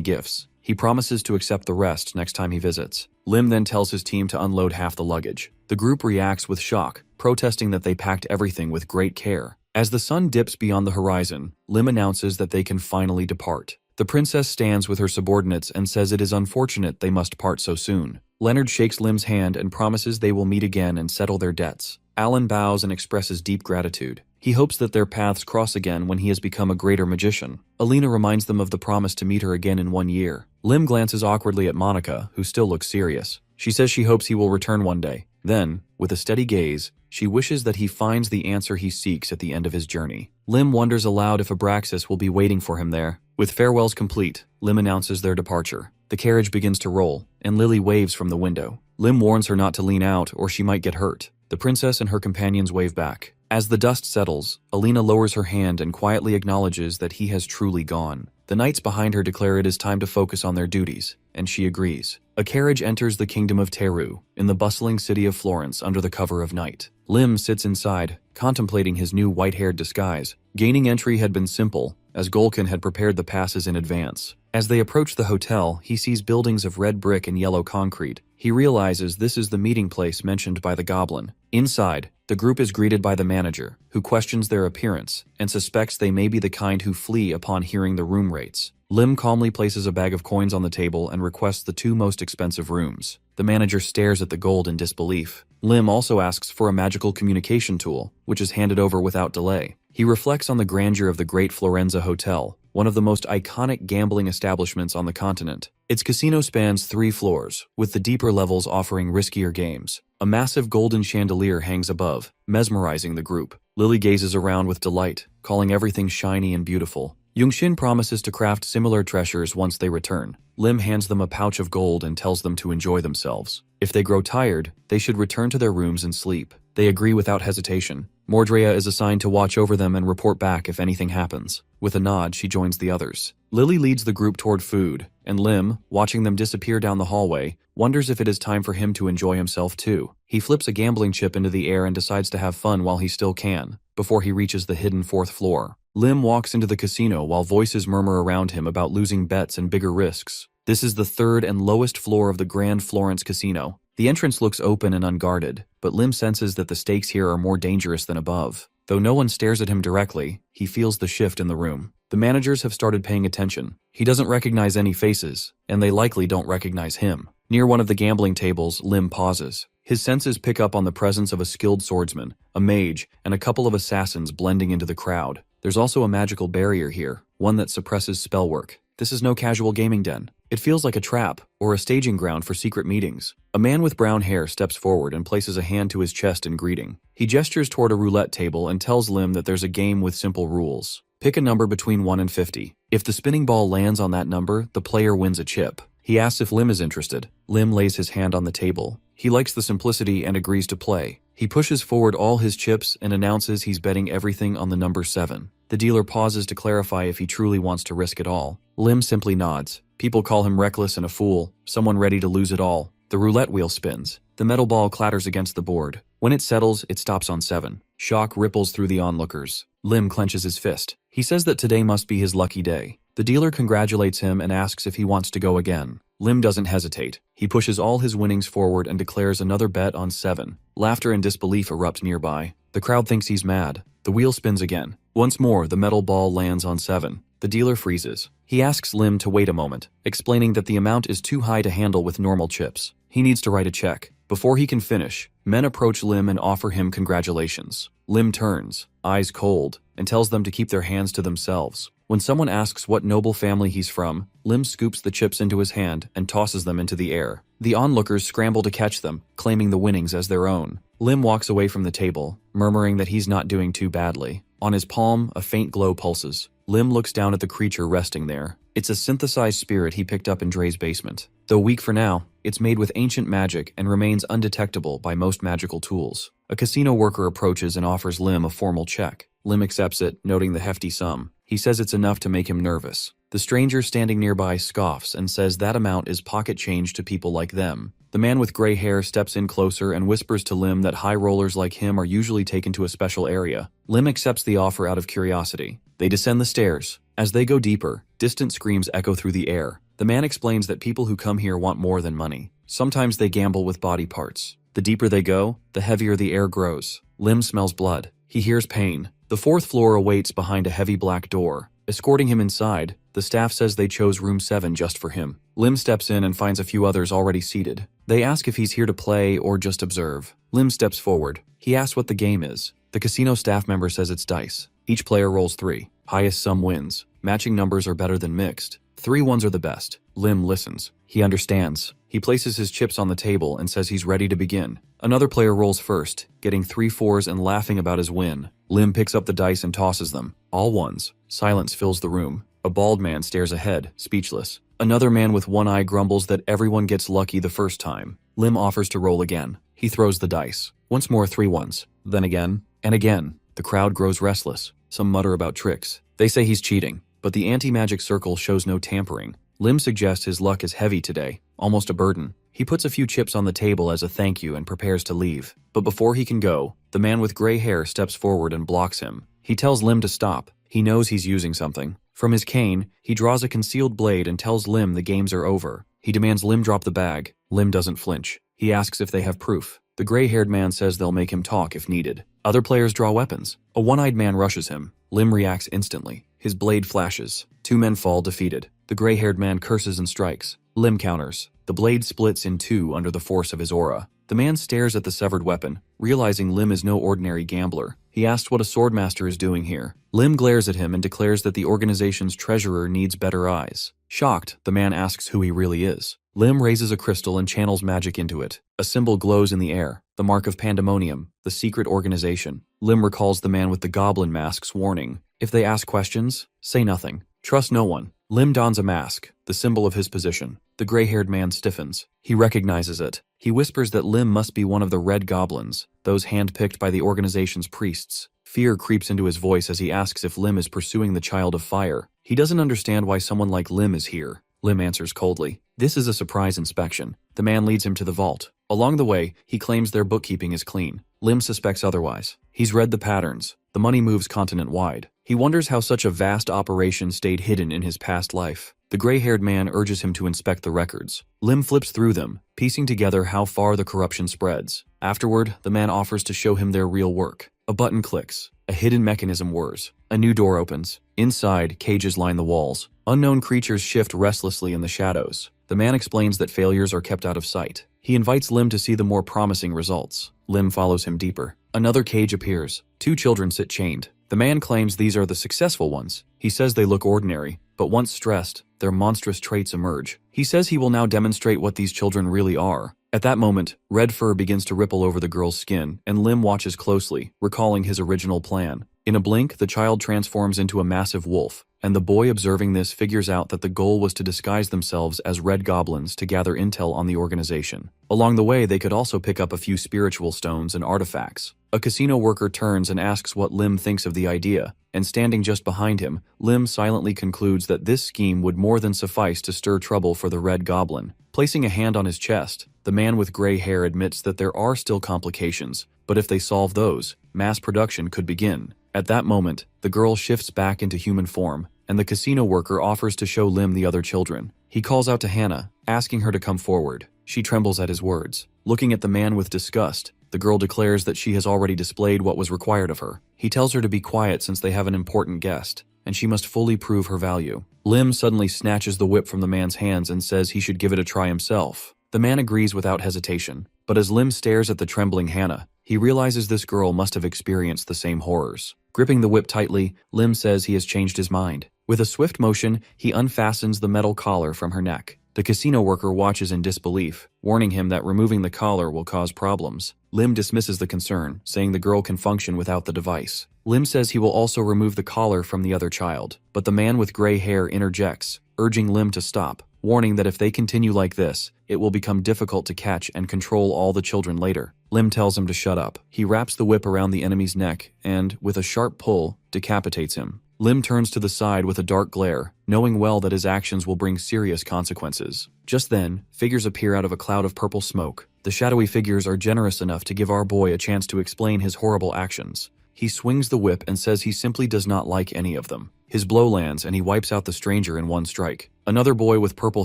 gifts. He promises to accept the rest next time he visits. Lim then tells his team to unload half the luggage. The group reacts with shock, protesting that they packed everything with great care. As the sun dips beyond the horizon, Lim announces that they can finally depart. The princess stands with her subordinates and says it is unfortunate they must part so soon. Leonard shakes Lim's hand and promises they will meet again and settle their debts. Alan bows and expresses deep gratitude. He hopes that their paths cross again when he has become a greater magician. Alina reminds them of the promise to meet her again in 1 year. Lim glances awkwardly at Monica, who still looks serious. She says she hopes he will return one day. Then, with a steady gaze, she wishes that he finds the answer he seeks at the end of his journey. Lim wonders aloud if Abraxas will be waiting for him there. With farewells complete, Lim announces their departure. The carriage begins to roll, and Lily waves from the window. Lim warns her not to lean out or she might get hurt. The princess and her companions wave back. As the dust settles, Alina lowers her hand and quietly acknowledges that he has truly gone. The knights behind her declare it is time to focus on their duties, and she agrees. A carriage enters the kingdom of Teru, in the bustling city of Florence under the cover of night. Lim sits inside, contemplating his new white-haired disguise. Gaining entry had been simple, as Golkin had prepared the passes in advance. As they approach the hotel, he sees buildings of red brick and yellow concrete. He realizes this is the meeting place mentioned by the goblin. Inside, the group is greeted by the manager, who questions their appearance and suspects they may be the kind who flee upon hearing the room rates. Lim calmly places a bag of coins on the table and requests the 2 most expensive rooms. The manager stares at the gold in disbelief. Lim also asks for a magical communication tool, which is handed over without delay. He reflects on the grandeur of the Great Florenza Hotel, one of the most iconic gambling establishments on the continent. Its casino spans 3 floors, with the deeper levels offering riskier games. A massive golden chandelier hangs above, mesmerizing the group. Lily gazes around with delight, calling everything shiny and beautiful. Yongxin promises to craft similar treasures once they return. Lim hands them a pouch of gold and tells them to enjoy themselves. If they grow tired, they should return to their rooms and sleep. They agree without hesitation, Mordrea is assigned to watch over them and report back if anything happens. With a nod, she joins the others. Lily leads the group toward food, and Lim, watching them disappear down the hallway, wonders if it is time for him to enjoy himself too. He flips a gambling chip into the air and decides to have fun while he still can, before he reaches the hidden 4th floor. Lim walks into the casino while voices murmur around him about losing bets and bigger risks. This is the 3rd and lowest floor of the Grand Florence Casino. The entrance looks open and unguarded, but Lim senses that the stakes here are more dangerous than above. Though no one stares at him directly, he feels the shift in the room. The managers have started paying attention. He doesn't recognize any faces, and they likely don't recognize him. Near one of the gambling tables, Lim pauses. His senses pick up on the presence of a skilled swordsman, a mage, and a couple of assassins blending into the crowd. There's also a magical barrier here, one that suppresses spellwork. This is no casual gaming den. It feels like a trap, or a staging ground for secret meetings. A man with brown hair steps forward and places a hand to his chest in greeting. He gestures toward a roulette table and tells Lim that there's a game with simple rules. Pick a number between 1 and 50. If the spinning ball lands on that number, the player wins a chip. He asks if Lim is interested. Lim lays his hand on the table. He likes the simplicity and agrees to play. He pushes forward all his chips and announces he's betting everything on the number 7. The dealer pauses to clarify if he truly wants to risk it all. Lim simply nods. People call him reckless and a fool, someone ready to lose it all. The roulette wheel spins. The metal ball clatters against the board. When it settles, it stops on 7. Shock ripples through the onlookers. Lim clenches his fist. He says that today must be his lucky day. The dealer congratulates him and asks if he wants to go again. Lim doesn't hesitate. He pushes all his winnings forward and declares another bet on 7. Laughter and disbelief erupt nearby. The crowd thinks he's mad. The wheel spins again. Once more, the metal ball lands on 7. The dealer freezes. He asks Lim to wait a moment, explaining that the amount is too high to handle with normal chips. He needs to write a check. Before he can finish, men approach Lim and offer him congratulations. Lim turns, eyes cold, and tells them to keep their hands to themselves. When someone asks what noble family he's from, Lim scoops the chips into his hand and tosses them into the air. The onlookers scramble to catch them, claiming the winnings as their own. Lim walks away from the table, murmuring that he's not doing too badly. On his palm, a faint glow pulses. Lim looks down at the creature resting there. It's a synthesized spirit he picked up in Dre's basement. Though weak for now, it's made with ancient magic and remains undetectable by most magical tools. A casino worker approaches and offers Lim a formal check. Lim accepts it, noting the hefty sum. He says it's enough to make him nervous. The stranger standing nearby scoffs and says that amount is pocket change to people like them. The man with gray hair steps in closer and whispers to Lim that high rollers like him are usually taken to a special area. Lim accepts the offer out of curiosity. They descend the stairs. As they go deeper, distant screams echo through the air. The man explains that people who come here want more than money. Sometimes they gamble with body parts. The deeper they go, the heavier the air grows. Lim smells blood. He hears pain. The 4th floor awaits behind a heavy black door. Escorting him inside, the staff says they chose room 7 just for him. Lim steps in and finds a few others already seated. They ask if he's here to play or just observe. Lim steps forward. He asks what the game is. The casino staff member says it's dice. Each player rolls 3. Highest sum wins. Matching numbers are better than mixed. 3 ones are the best. Lim listens. He understands. He places his chips on the table and says he's ready to begin. Another player rolls first, getting 3 4s and laughing about his win. Lim picks up the dice and tosses them. All ones. Silence fills the room. A bald man stares ahead, speechless. Another man with one eye grumbles that everyone gets lucky the first time. Lim offers to roll again. He throws the dice. Once more 3 ones. Then again, and again. The crowd grows restless. Some mutter about tricks. They say he's cheating, but the anti-magic circle shows no tampering. Lim suggests his luck is heavy today, almost a burden. He puts a few chips on the table as a thank you and prepares to leave. But before he can go, the man with gray hair steps forward and blocks him. He tells Lim to stop. He knows he's using something. From his cane, he draws a concealed blade and tells Lim the games are over. He demands Lim drop the bag. Lim doesn't flinch. He asks if they have proof. The gray-haired man says they'll make him talk if needed. Other players draw weapons. A one-eyed man rushes him. Lim reacts instantly. His blade flashes. 2 men fall defeated. The gray-haired man curses and strikes. Lim counters. The blade splits in 2 under the force of his aura. The man stares at the severed weapon, realizing Lim is no ordinary gambler. He asks what a swordmaster is doing here. Lim glares at him and declares that the organization's treasurer needs better eyes. Shocked, the man asks who he really is. Lim raises a crystal and channels magic into it. A symbol glows in the air, the mark of pandemonium, the secret organization. Lim recalls the man with the goblin mask's warning. If they ask questions, say nothing. Trust no one. Lim dons a mask, the symbol of his position. The gray-haired man stiffens. He recognizes it. He whispers that Lim must be one of the red goblins, those handpicked by the organization's priests. Fear creeps into his voice as he asks if Lim is pursuing the Child of Fire. He doesn't understand why someone like Lim is here. Lim answers coldly. This is a surprise inspection. The man leads him to the vault. Along the way, he claims their bookkeeping is clean. Lim suspects otherwise. He's read the patterns. The money moves continent-wide. He wonders how such a vast operation stayed hidden in his past life. The gray-haired man urges him to inspect the records. Lim flips through them, piecing together how far the corruption spreads. Afterward, the man offers to show him their real work. A button clicks. A hidden mechanism whirs. A new door opens. Inside, cages line the walls. Unknown creatures shift restlessly in the shadows. The man explains that failures are kept out of sight. He invites Lim to see the more promising results. Lim follows him deeper. Another cage appears. 2 children sit chained. The man claims these are the successful ones. He says they look ordinary, but once stressed, their monstrous traits emerge. He says he will now demonstrate what these children really are. At that moment, red fur begins to ripple over the girl's skin, and Lim watches closely, recalling his original plan. In a blink, the child transforms into a massive wolf, and the boy observing this figures out that the goal was to disguise themselves as red goblins to gather intel on the organization. Along the way, they could also pick up a few spiritual stones and artifacts. A casino worker turns and asks what Lim thinks of the idea, and standing just behind him, Lim silently concludes that this scheme would more than suffice to stir trouble for the red goblin. Placing a hand on his chest, the man with gray hair admits that there are still complications, but if they solve those, mass production could begin. At that moment, the girl shifts back into human form, and the casino worker offers to show Lim the other children. He calls out to Hannah, asking her to come forward. She trembles at his words. Looking at the man with disgust, the girl declares that she has already displayed what was required of her. He tells her to be quiet since they have an important guest, and she must fully prove her value. Lim suddenly snatches the whip from the man's hands and says he should give it a try himself. The man agrees without hesitation, but as Lim stares at the trembling Hannah, he realizes this girl must have experienced the same horrors. Gripping the whip tightly, Lim says he has changed his mind. With a swift motion, he unfastens the metal collar from her neck. The casino worker watches in disbelief, warning him that removing the collar will cause problems. Lim dismisses the concern, saying the girl can function without the device. Lim says he will also remove the collar from the other child, but the man with gray hair interjects, urging Lim to stop, warning that if they continue like this, it will become difficult to catch and control all the children later. Lim tells him to shut up. He wraps the whip around the enemy's neck and, with a sharp pull, decapitates him. Lim turns to the side with a dark glare, knowing well that his actions will bring serious consequences. Just then, figures appear out of a cloud of purple smoke. The shadowy figures are generous enough to give our boy a chance to explain his horrible actions. He swings the whip and says he simply does not like any of them. His blow lands and he wipes out the stranger in one strike. Another boy with purple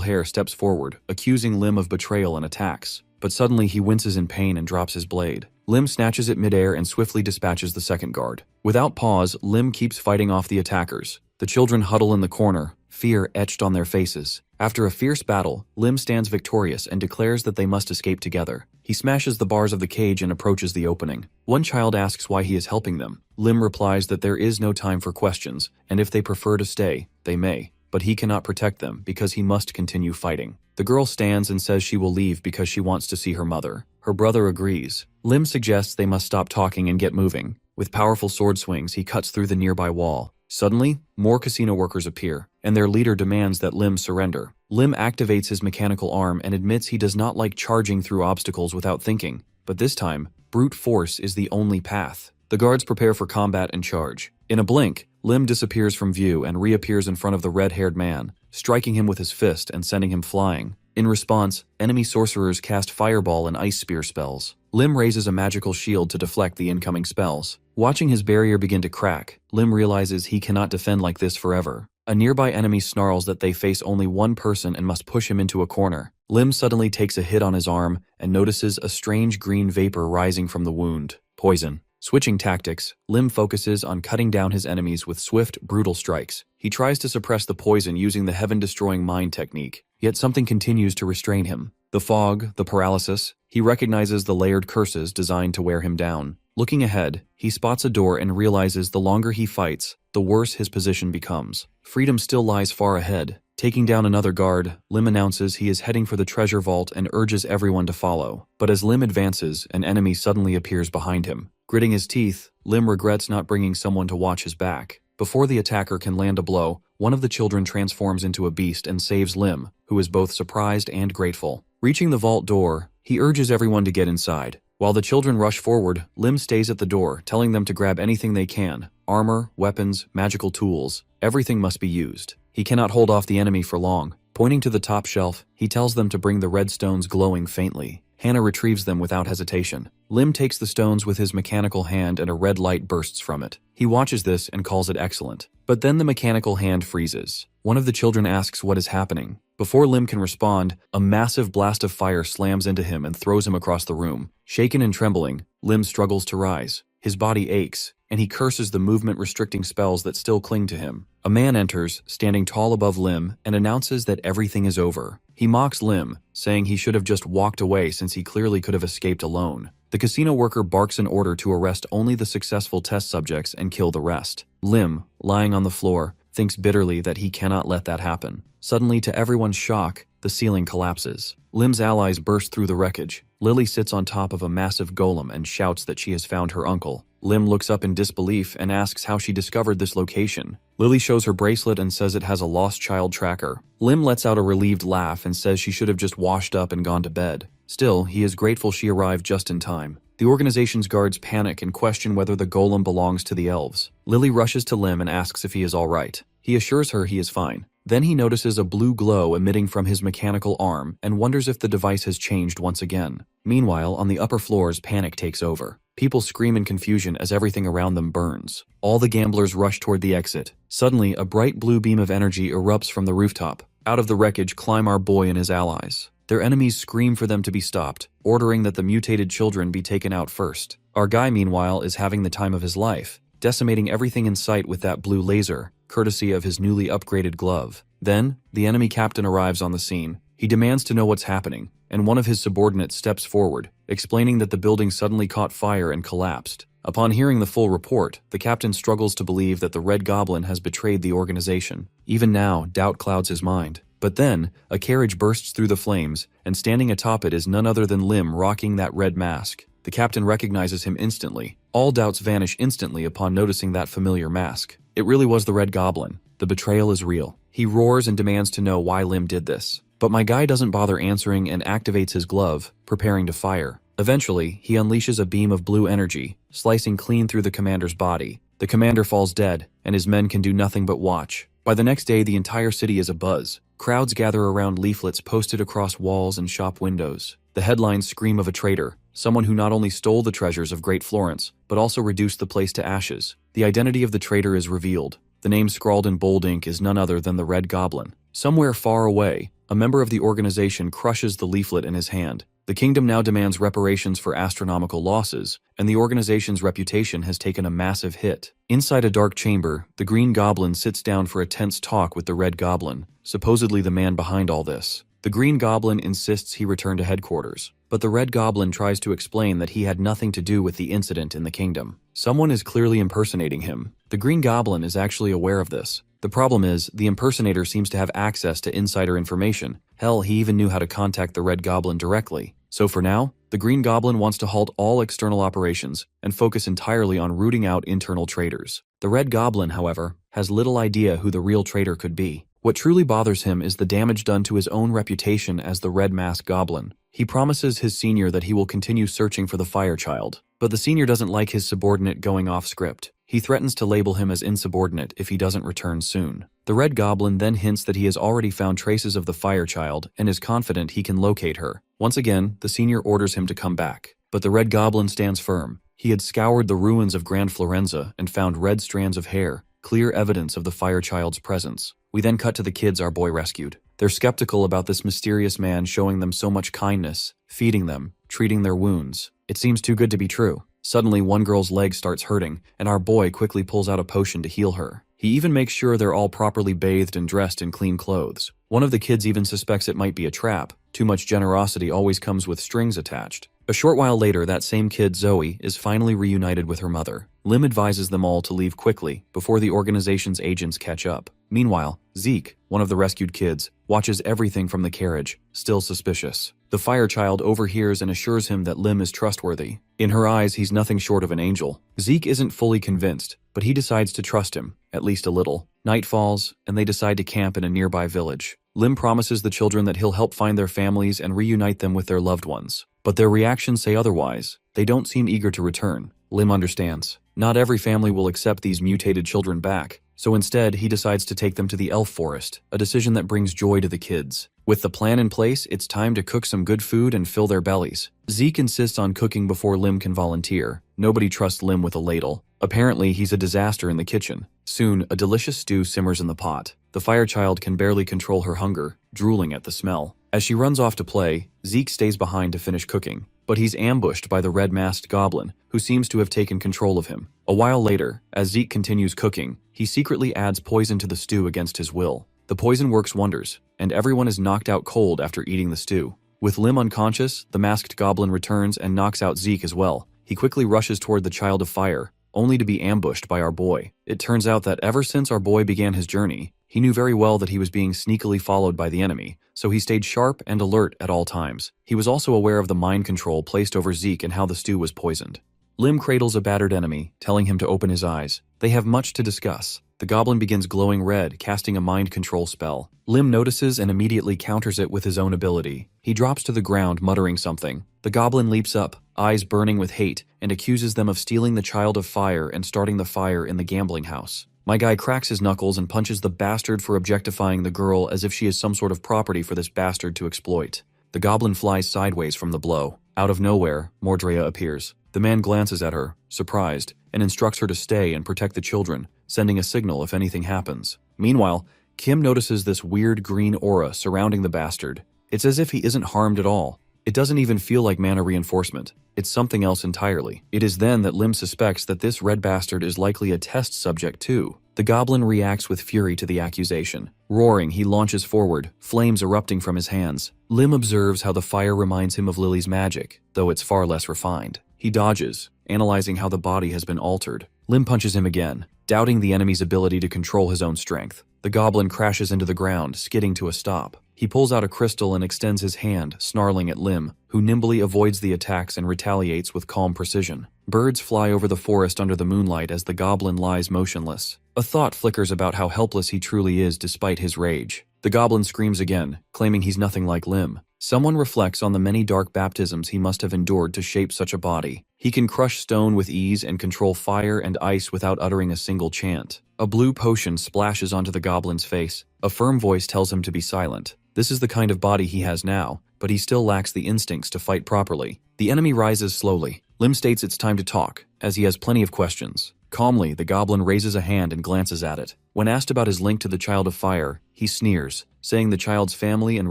hair steps forward, accusing Lim of betrayal and attacks. But suddenly he winces in pain and drops his blade. Lim snatches it midair and swiftly dispatches the second guard. Without pause, Lim keeps fighting off the attackers. The children huddle in the corner, fear etched on their faces. After a fierce battle, Lim stands victorious and declares that they must escape together. He smashes the bars of the cage and approaches the opening. One child asks why he is helping them. Lim replies that there is no time for questions, and if they prefer to stay, they may. But he cannot protect them because he must continue fighting. The girl stands and says she will leave because she wants to see her mother. Her brother agrees. Lim suggests they must stop talking and get moving. With powerful sword swings, he cuts through the nearby wall. Suddenly, more casino workers appear, and their leader demands that Lim surrender. Lim activates his mechanical arm and admits he does not like charging through obstacles without thinking. But this time, brute force is the only path. The guards prepare for combat and charge. In a blink, Lim disappears from view and reappears in front of the red-haired man, striking him with his fist and sending him flying. In response, enemy sorcerers cast fireball and ice spear spells. Lim raises a magical shield to deflect the incoming spells. Watching his barrier begin to crack, Lim realizes he cannot defend like this forever. A nearby enemy snarls that they face only one person and must push him into a corner. Lim suddenly takes a hit on his arm and notices a strange green vapor rising from the wound. Poison. Switching tactics, Lim focuses on cutting down his enemies with swift, brutal strikes. He tries to suppress the poison using the heaven-destroying mind technique, yet something continues to restrain him. The fog, the paralysis, he recognizes the layered curses designed to wear him down. Looking ahead, he spots a door and realizes the longer he fights, the worse his position becomes. Freedom still lies far ahead. Taking down another guard, Lim announces he is heading for the treasure vault and urges everyone to follow. But as Lim advances, an enemy suddenly appears behind him. Gritting his teeth, Lim regrets not bringing someone to watch his back. Before the attacker can land a blow, one of the children transforms into a beast and saves Lim, who is both surprised and grateful. Reaching the vault door, He urges everyone to get inside. While the children rush forward, Lim stays at the door, telling them to grab anything they can. Armor, weapons, magical tools, everything must be used. He cannot hold off the enemy for long. Pointing to the top shelf, he tells them to bring the red stones glowing faintly. Hannah retrieves them without hesitation. Lim takes the stones with his mechanical hand and a red light bursts from it. He watches this and calls it excellent. But then the mechanical hand freezes. One of the children asks what is happening. Before Lim can respond, a massive blast of fire slams into him and throws him across the room. Shaken and trembling, Lim struggles to rise. His body aches, and he curses the movement-restricting spells that still cling to him. A man enters, standing tall above Lim, and announces that everything is over. He mocks Lim, saying he should have just walked away since he clearly could have escaped alone. The casino worker barks an order to arrest only the successful test subjects and kill the rest. Lim, lying on the floor, thinks bitterly that he cannot let that happen. Suddenly, to everyone's shock, the ceiling collapses. Lim's allies burst through the wreckage. Lily sits on top of a massive golem and shouts that she has found her uncle. Lim looks up in disbelief and asks how she discovered this location. Lily shows her bracelet and says it has a lost child tracker. Lim lets out a relieved laugh and says she should have just washed up and gone to bed. Still, he is grateful she arrived just in time. The organization's guards panic and question whether the golem belongs to the elves. Lily rushes to Lim and asks if he is all right. He assures her he is fine. Then he notices a blue glow emitting from his mechanical arm and wonders if the device has changed once again. Meanwhile, on the upper floors, panic takes over. People scream in confusion as everything around them burns. All the gamblers rush toward the exit. Suddenly, a bright blue beam of energy erupts from the rooftop. Out of the wreckage climb our boy and his allies. Their enemies scream for them to be stopped, ordering that the mutated children be taken out first. Our guy, meanwhile, is having the time of his life, decimating everything in sight with that blue laser, courtesy of his newly upgraded glove. Then, the enemy captain arrives on the scene. He demands to know what's happening, and one of his subordinates steps forward, explaining that the building suddenly caught fire and collapsed. Upon hearing the full report, the captain struggles to believe that the Red Goblin has betrayed the organization. Even now, doubt clouds his mind. But then, a carriage bursts through the flames, and standing atop it is none other than Lim rocking that red mask. The captain recognizes him instantly. All doubts vanish instantly upon noticing that familiar mask. It really was the Red Goblin. The betrayal is real. He roars and demands to know why Lim did this. But my guy doesn't bother answering and activates his glove, preparing to fire. Eventually, he unleashes a beam of blue energy, slicing clean through the commander's body. The commander falls dead, and his men can do nothing but watch. By the next day, the entire city is abuzz. Crowds gather around leaflets posted across walls and shop windows. The headlines scream of a traitor, someone who not only stole the treasures of Great Florence, but also reduced the place to ashes. The identity of the traitor is revealed. The name scrawled in bold ink is none other than the Red Goblin. Somewhere far away, a member of the organization crushes the leaflet in his hand. The kingdom now demands reparations for astronomical losses, and the organization's reputation has taken a massive hit. Inside a dark chamber, the Green Goblin sits down for a tense talk with the Red Goblin, supposedly the man behind all this. The Green Goblin insists he return to headquarters, but the Red Goblin tries to explain that he had nothing to do with the incident in the kingdom. Someone is clearly impersonating him. The Green Goblin is actually aware of this. The problem is, the impersonator seems to have access to insider information. Hell, he even knew how to contact the Red Goblin directly. So for now, the Green Goblin wants to halt all external operations and focus entirely on rooting out internal traitors. The Red Goblin, however, has little idea who the real traitor could be. What truly bothers him is the damage done to his own reputation as the Red Mask Goblin. He promises his senior that he will continue searching for the Fire Child, but the senior doesn't like his subordinate going off script. He threatens to label him as insubordinate if he doesn't return soon. The Red Goblin then hints that he has already found traces of the Fire Child and is confident he can locate her. Once again, the senior orders him to come back, but the Red Goblin stands firm. He had scoured the ruins of Grand Florenza and found red strands of hair, clear evidence of the Fire Child's presence. We then cut to the kids our boy rescued. They're skeptical about this mysterious man showing them so much kindness, feeding them, treating their wounds. It seems too good to be true. Suddenly, one girl's leg starts hurting, and our boy quickly pulls out a potion to heal her. He even makes sure they're all properly bathed and dressed in clean clothes. One of the kids even suspects it might be a trap. Too much generosity always comes with strings attached. A short while later, that same kid, Zoe, is finally reunited with her mother. Lim advises them all to leave quickly before the organization's agents catch up. Meanwhile, Zeke, one of the rescued kids, watches everything from the carriage, still suspicious. The Fire Child overhears and assures him that Lim is trustworthy. In her eyes, he's nothing short of an angel. Zeke isn't fully convinced, but he decides to trust him, at least a little. Night falls, and they decide to camp in a nearby village. Lim promises the children that he'll help find their families and reunite them with their loved ones. But their reactions say otherwise. They don't seem eager to return. Lim understands. Not every family will accept these mutated children back, so instead he decides to take them to the elf forest, a decision that brings joy to the kids. With the plan in place, it's time to cook some good food and fill their bellies. Zeke insists on cooking before Lim can volunteer. Nobody trusts Lim with a ladle. Apparently, he's a disaster in the kitchen. Soon, a delicious stew simmers in the pot. The firechild can barely control her hunger, drooling at the smell. As she runs off to play, Zeke stays behind to finish cooking. But he's ambushed by the red-masked goblin, who seems to have taken control of him. A while later, as Zeke continues cooking, he secretly adds poison to the stew against his will. The poison works wonders, and everyone is knocked out cold after eating the stew. With Lim unconscious, the masked goblin returns and knocks out Zeke as well. He quickly rushes toward the Child of Fire, only to be ambushed by our boy. It turns out that ever since our boy began his journey, he knew very well that he was being sneakily followed by the enemy, so he stayed sharp and alert at all times. He was also aware of the mind control placed over Zeke and how the stew was poisoned. Lim cradles a battered enemy, telling him to open his eyes. They have much to discuss. The goblin begins glowing red, casting a mind control spell. Lim notices and immediately counters it with his own ability. He drops to the ground, muttering something. The goblin leaps up, eyes burning with hate, and accuses them of stealing the Child of Fire and starting the fire in the gambling house. My guy cracks his knuckles and punches the bastard for objectifying the girl as if she is some sort of property for this bastard to exploit. The goblin flies sideways from the blow. Out of nowhere, Mordrea appears. The man glances at her, surprised, and instructs her to stay and protect the children, sending a signal if anything happens. Meanwhile, Kim notices this weird green aura surrounding the bastard. It's as if he isn't harmed at all. It doesn't even feel like mana reinforcement. It's something else entirely. It is then that Lim suspects that this red bastard is likely a test subject too. The goblin reacts with fury to the accusation. Roaring, he launches forward, flames erupting from his hands. Lim observes how the fire reminds him of Lily's magic, though it's far less refined. He dodges, analyzing how the body has been altered. Lim punches him again, doubting the enemy's ability to control his own strength. The goblin crashes into the ground, skidding to a stop. He pulls out a crystal and extends his hand, snarling at Lim, who nimbly avoids the attacks and retaliates with calm precision. Birds fly over the forest under the moonlight as the goblin lies motionless. A thought flickers about how helpless he truly is despite his rage. The goblin screams again, claiming he's nothing like Lim. Someone reflects on the many dark baptisms he must have endured to shape such a body. He can crush stone with ease and control fire and ice without uttering a single chant. A blue potion splashes onto the goblin's face. A firm voice tells him to be silent. This is the kind of body he has now, but he still lacks the instincts to fight properly. The enemy rises slowly. Lim states it's time to talk, as he has plenty of questions. Calmly, the goblin raises a hand and glances at it. When asked about his link to the Child of Fire, he sneers, saying the child's family and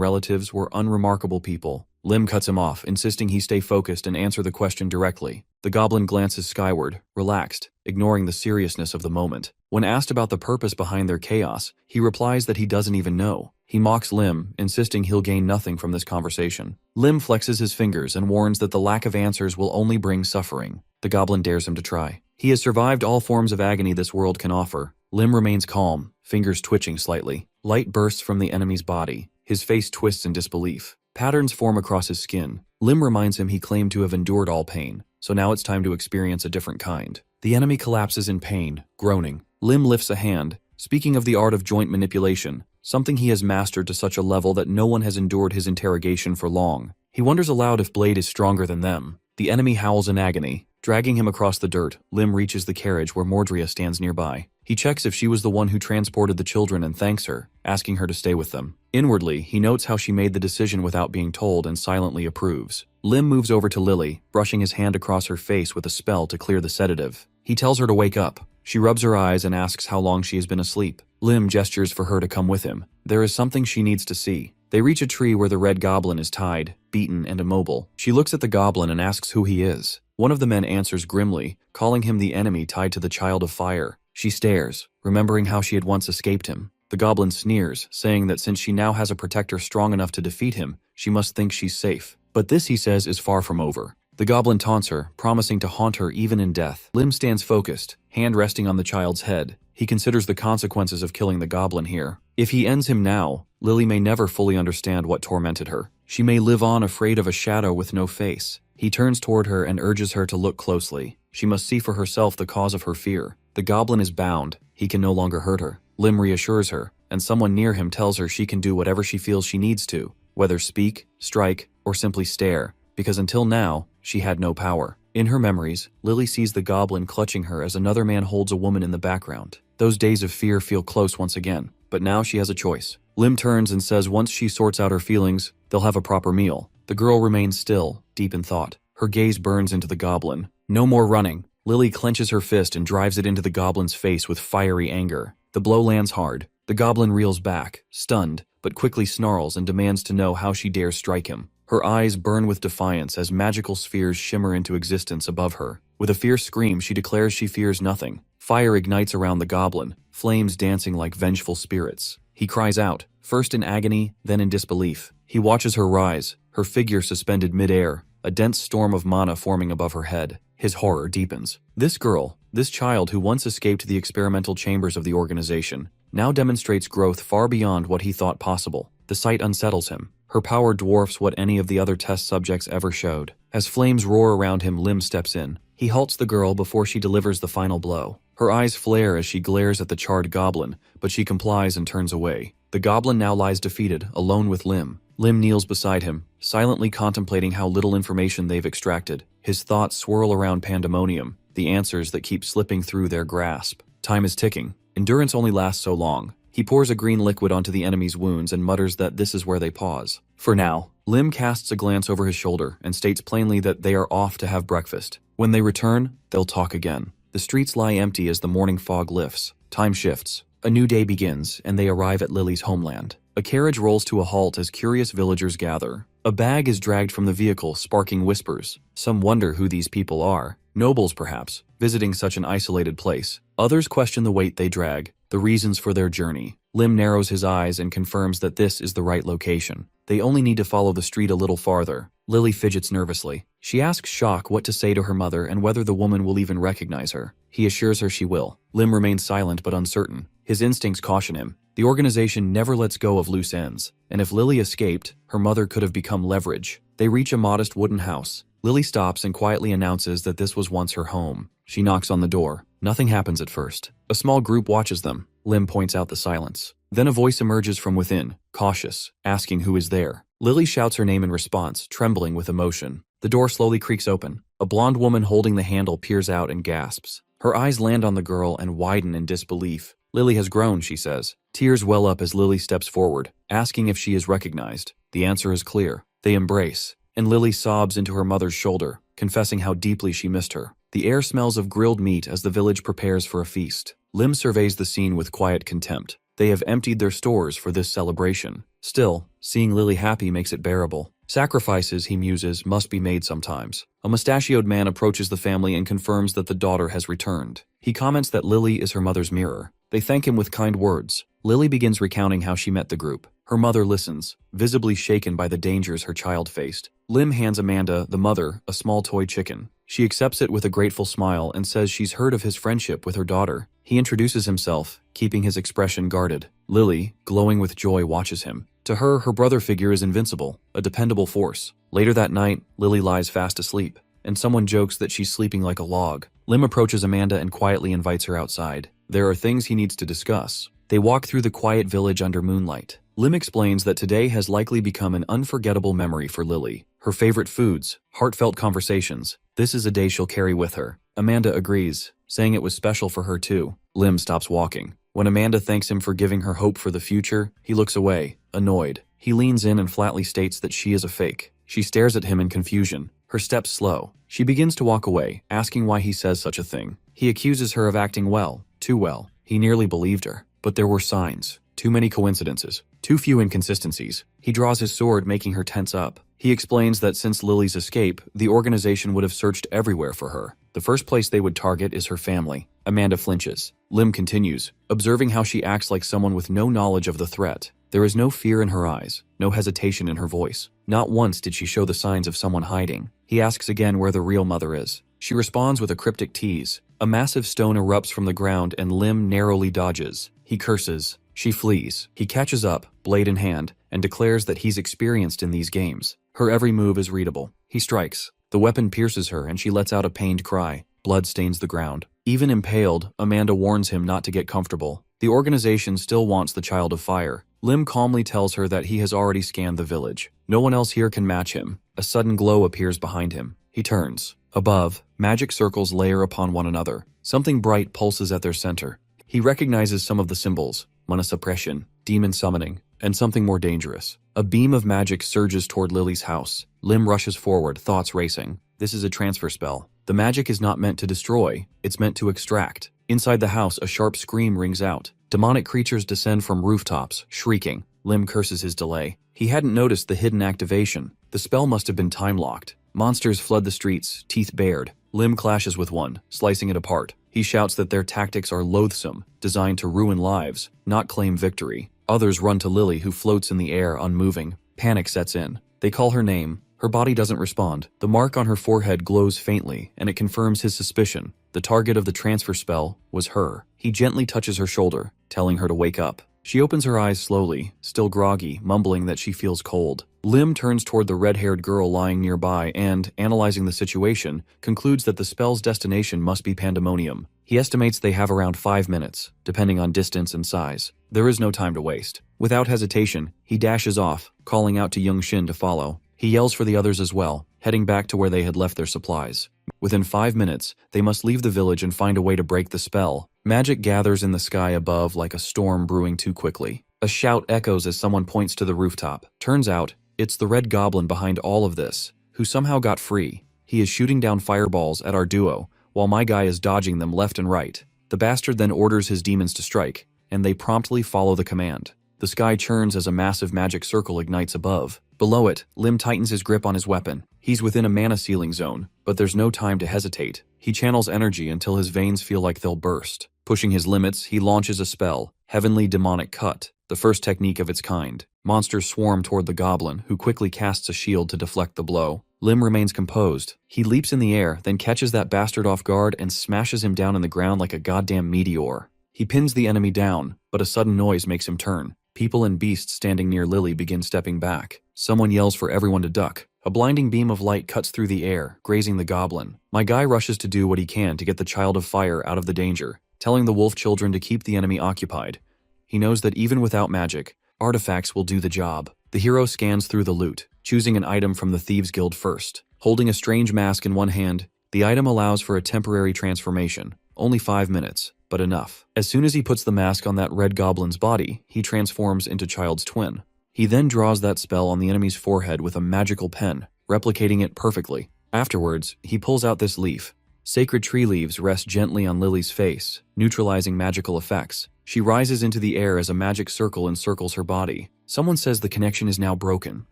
relatives were unremarkable people. Lim cuts him off, insisting he stay focused and answer the question directly. The goblin glances skyward, relaxed, ignoring the seriousness of the moment. When asked about the purpose behind their chaos, he replies that he doesn't even know. He mocks Lim, insisting he'll gain nothing from this conversation. Lim flexes his fingers and warns that the lack of answers will only bring suffering. The goblin dares him to try. He has survived all forms of agony this world can offer. Lim remains calm, fingers twitching slightly. Light bursts from the enemy's body. His face twists in disbelief. Patterns form across his skin. Lim reminds him he claimed to have endured all pain, so now it's time to experience a different kind. The enemy collapses in pain, groaning. Lim lifts a hand, speaking of the art of joint manipulation, something he has mastered to such a level that no one has endured his interrogation for long. He wonders aloud if Blade is stronger than them. The enemy howls in agony. Dragging him across the dirt, Lim reaches the carriage where Mordrea stands nearby. He checks if she was the one who transported the children and thanks her, asking her to stay with them. Inwardly, he notes how she made the decision without being told and silently approves. Lim moves over to Lily, brushing his hand across her face with a spell to clear the sedative. He tells her to wake up. She rubs her eyes and asks how long she has been asleep. Lim gestures for her to come with him. There is something she needs to see. They reach a tree where the red goblin is tied, beaten, and immobile. She looks at the goblin and asks who he is. One of the men answers grimly, calling him the enemy tied to the Child of Fire. She stares, remembering how she had once escaped him. The goblin sneers, saying that since she now has a protector strong enough to defeat him, she must think she's safe. But this, he says, is far from over. The goblin taunts her, promising to haunt her even in death. Lim stands focused, hand resting on the child's head. He considers the consequences of killing the goblin here. If he ends him now, Lily may never fully understand what tormented her. She may live on afraid of a shadow with no face. He turns toward her and urges her to look closely. She must see for herself the cause of her fear. The goblin is bound. He can no longer hurt her. Lim reassures her, and someone near him tells her she can do whatever she feels she needs to, whether speak, strike, or simply stare, because until now, she had no power. In her memories, Lily sees the goblin clutching her as another man holds a woman in the background. Those days of fear feel close once again, but now she has a choice. Lim turns and says once she sorts out her feelings, they'll have a proper meal. The girl remains still, deep in thought. Her gaze burns into the goblin. No more running. Lily clenches her fist and drives it into the goblin's face with fiery anger. The blow lands hard. The goblin reels back, stunned, but quickly snarls and demands to know how she dares strike him. Her eyes burn with defiance as magical spheres shimmer into existence above her. With a fierce scream, she declares she fears nothing. Fire ignites around the goblin, flames dancing like vengeful spirits. He cries out, first in agony, then in disbelief. He watches her rise, her figure suspended mid-air, a dense storm of mana forming above her head. His horror deepens. This girl, this child who once escaped the experimental chambers of the organization, now demonstrates growth far beyond what he thought possible. The sight unsettles him. Her power dwarfs what any of the other test subjects ever showed. As flames roar around him, Lim steps in. He halts the girl before she delivers the final blow. Her eyes flare as she glares at the charred goblin, but she complies and turns away. The goblin now lies defeated, alone with Lim. Lim kneels beside him, silently contemplating how little information they've extracted. His thoughts swirl around pandemonium, the answers that keep slipping through their grasp. Time is ticking. Endurance only lasts so long. He pours a green liquid onto the enemy's wounds and mutters that this is where they pause. For now, Lim casts a glance over his shoulder and states plainly that they are off to have breakfast. When they return, they'll talk again. The streets lie empty as the morning fog lifts. Time shifts. A new day begins, and they arrive at Lily's homeland. A carriage rolls to a halt as curious villagers gather. A bag is dragged from the vehicle, sparking whispers. Some wonder who these people are. Nobles, perhaps, visiting such an isolated place. Others question the weight they drag, the reasons for their journey. Lim narrows his eyes and confirms that this is the right location. They only need to follow the street a little farther. Lily fidgets nervously. She asks Shock what to say to her mother and whether the woman will even recognize her. He assures her she will. Lim remains silent but uncertain. His instincts caution him. The organization never lets go of loose ends, and if Lily escaped, her mother could have become leverage. They reach a modest wooden house. Lily stops and quietly announces that this was once her home. She knocks on the door. Nothing happens at first. A small group watches them. Lim points out the silence. Then a voice emerges from within, cautious, asking who is there. Lily shouts her name in response, trembling with emotion. The door slowly creaks open. A blonde woman holding the handle peers out and gasps. Her eyes land on the girl and widen in disbelief. Lily has grown, she says. Tears well up as Lily steps forward, asking if she is recognized. The answer is clear. They embrace, and Lily sobs into her mother's shoulder, confessing how deeply she missed her. The air smells of grilled meat as the village prepares for a feast. Lim surveys the scene with quiet contempt. They have emptied their stores for this celebration. Still, seeing Lily happy makes it bearable. Sacrifices, he muses, must be made sometimes. A mustachioed man approaches the family and confirms that the daughter has returned. He comments that Lily is her mother's mirror. They thank him with kind words. Lily begins recounting how she met the group. Her mother listens, visibly shaken by the dangers her child faced. Lim hands Amanda, the mother, a small toy chicken. She accepts it with a grateful smile and says she's heard of his friendship with her daughter. He introduces himself, keeping his expression guarded. Lily, glowing with joy, watches him. To her, her brother figure is invincible, a dependable force. Later that night, Lily lies fast asleep, and someone jokes that she's sleeping like a log. Lim approaches Amanda and quietly invites her outside. There are things he needs to discuss. They walk through the quiet village under moonlight. Lim explains that today has likely become an unforgettable memory for Lily. Her favorite foods, heartfelt conversations. This is a day she'll carry with her. Amanda agrees, saying it was special for her too. Lim stops walking. When Amanda thanks him for giving her hope for the future, he looks away, annoyed. He leans in and flatly states that she is a fake. She stares at him in confusion. Her steps slow. She begins to walk away, asking why he says such a thing. He accuses her of acting well, too well. He nearly believed her. But there were signs. Too many coincidences. Too few inconsistencies. He draws his sword, making her tense up. He explains that since Lily's escape, the organization would have searched everywhere for her. The first place they would target is her family. Amanda flinches. Lim continues, observing how she acts like someone with no knowledge of the threat. There is no fear in her eyes, no hesitation in her voice. Not once did she show the signs of someone hiding. He asks again where the real mother is. She responds with a cryptic tease. A massive stone erupts from the ground and Lim narrowly dodges. He curses. She flees. He catches up, blade in hand, and declares that he's experienced in these games. Her every move is readable. He strikes. The weapon pierces her and she lets out a pained cry. Blood stains the ground. Even impaled, Amanda warns him not to get comfortable. The organization still wants the Child of Fire. Lim calmly tells her that he has already scanned the village. No one else here can match him. A sudden glow appears behind him. He turns. Above, magic circles layer upon one another. Something bright pulses at their center. He recognizes some of the symbols: mana suppression, demon summoning, and something more dangerous. A beam of magic surges toward Lily's house. Lim rushes forward, thoughts racing. This is a transfer spell. The magic is not meant to destroy, it's meant to extract. Inside the house, a sharp scream rings out. Demonic creatures descend from rooftops, shrieking. Lim curses his delay. He hadn't noticed the hidden activation. The spell must have been time-locked. Monsters flood the streets, teeth bared. Lim clashes with one, slicing it apart. He shouts that their tactics are loathsome, designed to ruin lives, not claim victory. Others run to Lily, who floats in the air, unmoving. Panic sets in. They call her name. Her body doesn't respond. The mark on her forehead glows faintly, and it confirms his suspicion. The target of the transfer spell was her. He gently touches her shoulder, telling her to wake up. She opens her eyes slowly, still groggy, mumbling that she feels cold. Lim turns toward the red-haired girl lying nearby and, analyzing the situation, concludes that the spell's destination must be pandemonium. He estimates they have around 5 minutes, depending on distance and size. There is no time to waste. Without hesitation, he dashes off, calling out to Young Shin to follow. He yells for the others as well, heading back to where they had left their supplies. Within 5 minutes, they must leave the village and find a way to break the spell. Magic gathers in the sky above like a storm brewing too quickly. A shout echoes as someone points to the rooftop. Turns out, it's the Red Goblin behind all of this, who somehow got free. He is shooting down fireballs at our duo, while my guy is dodging them left and right. The bastard then orders his demons to strike, and they promptly follow the command. The sky churns as a massive magic circle ignites above. Below it, Lim tightens his grip on his weapon. He's within a mana sealing zone, but there's no time to hesitate. He channels energy until his veins feel like they'll burst. Pushing his limits, he launches a spell, Heavenly Demonic Cut, the first technique of its kind. Monsters swarm toward the goblin, who quickly casts a shield to deflect the blow. Lim remains composed. He leaps in the air, then catches that bastard off guard and smashes him down in the ground like a goddamn meteor. He pins the enemy down, but a sudden noise makes him turn. People and beasts standing near Lily begin stepping back. Someone yells for everyone to duck. A blinding beam of light cuts through the air, grazing the goblin. My guy rushes to do what he can to get the Child of Fire out of the danger, telling the wolf children to keep the enemy occupied. He knows that even without magic, artifacts will do the job. The hero scans through the loot, choosing an item from the Thieves Guild first. Holding a strange mask in one hand, the item allows for a temporary transformation. Only 5 minutes, but enough. As soon as he puts the mask on that red goblin's body, he transforms into Child's twin. He then draws that spell on the enemy's forehead with a magical pen, replicating it perfectly. Afterwards, he pulls out this leaf. Sacred tree leaves rest gently on Lily's face, neutralizing magical effects. She rises into the air as a magic circle encircles her body. Someone says the connection is now broken.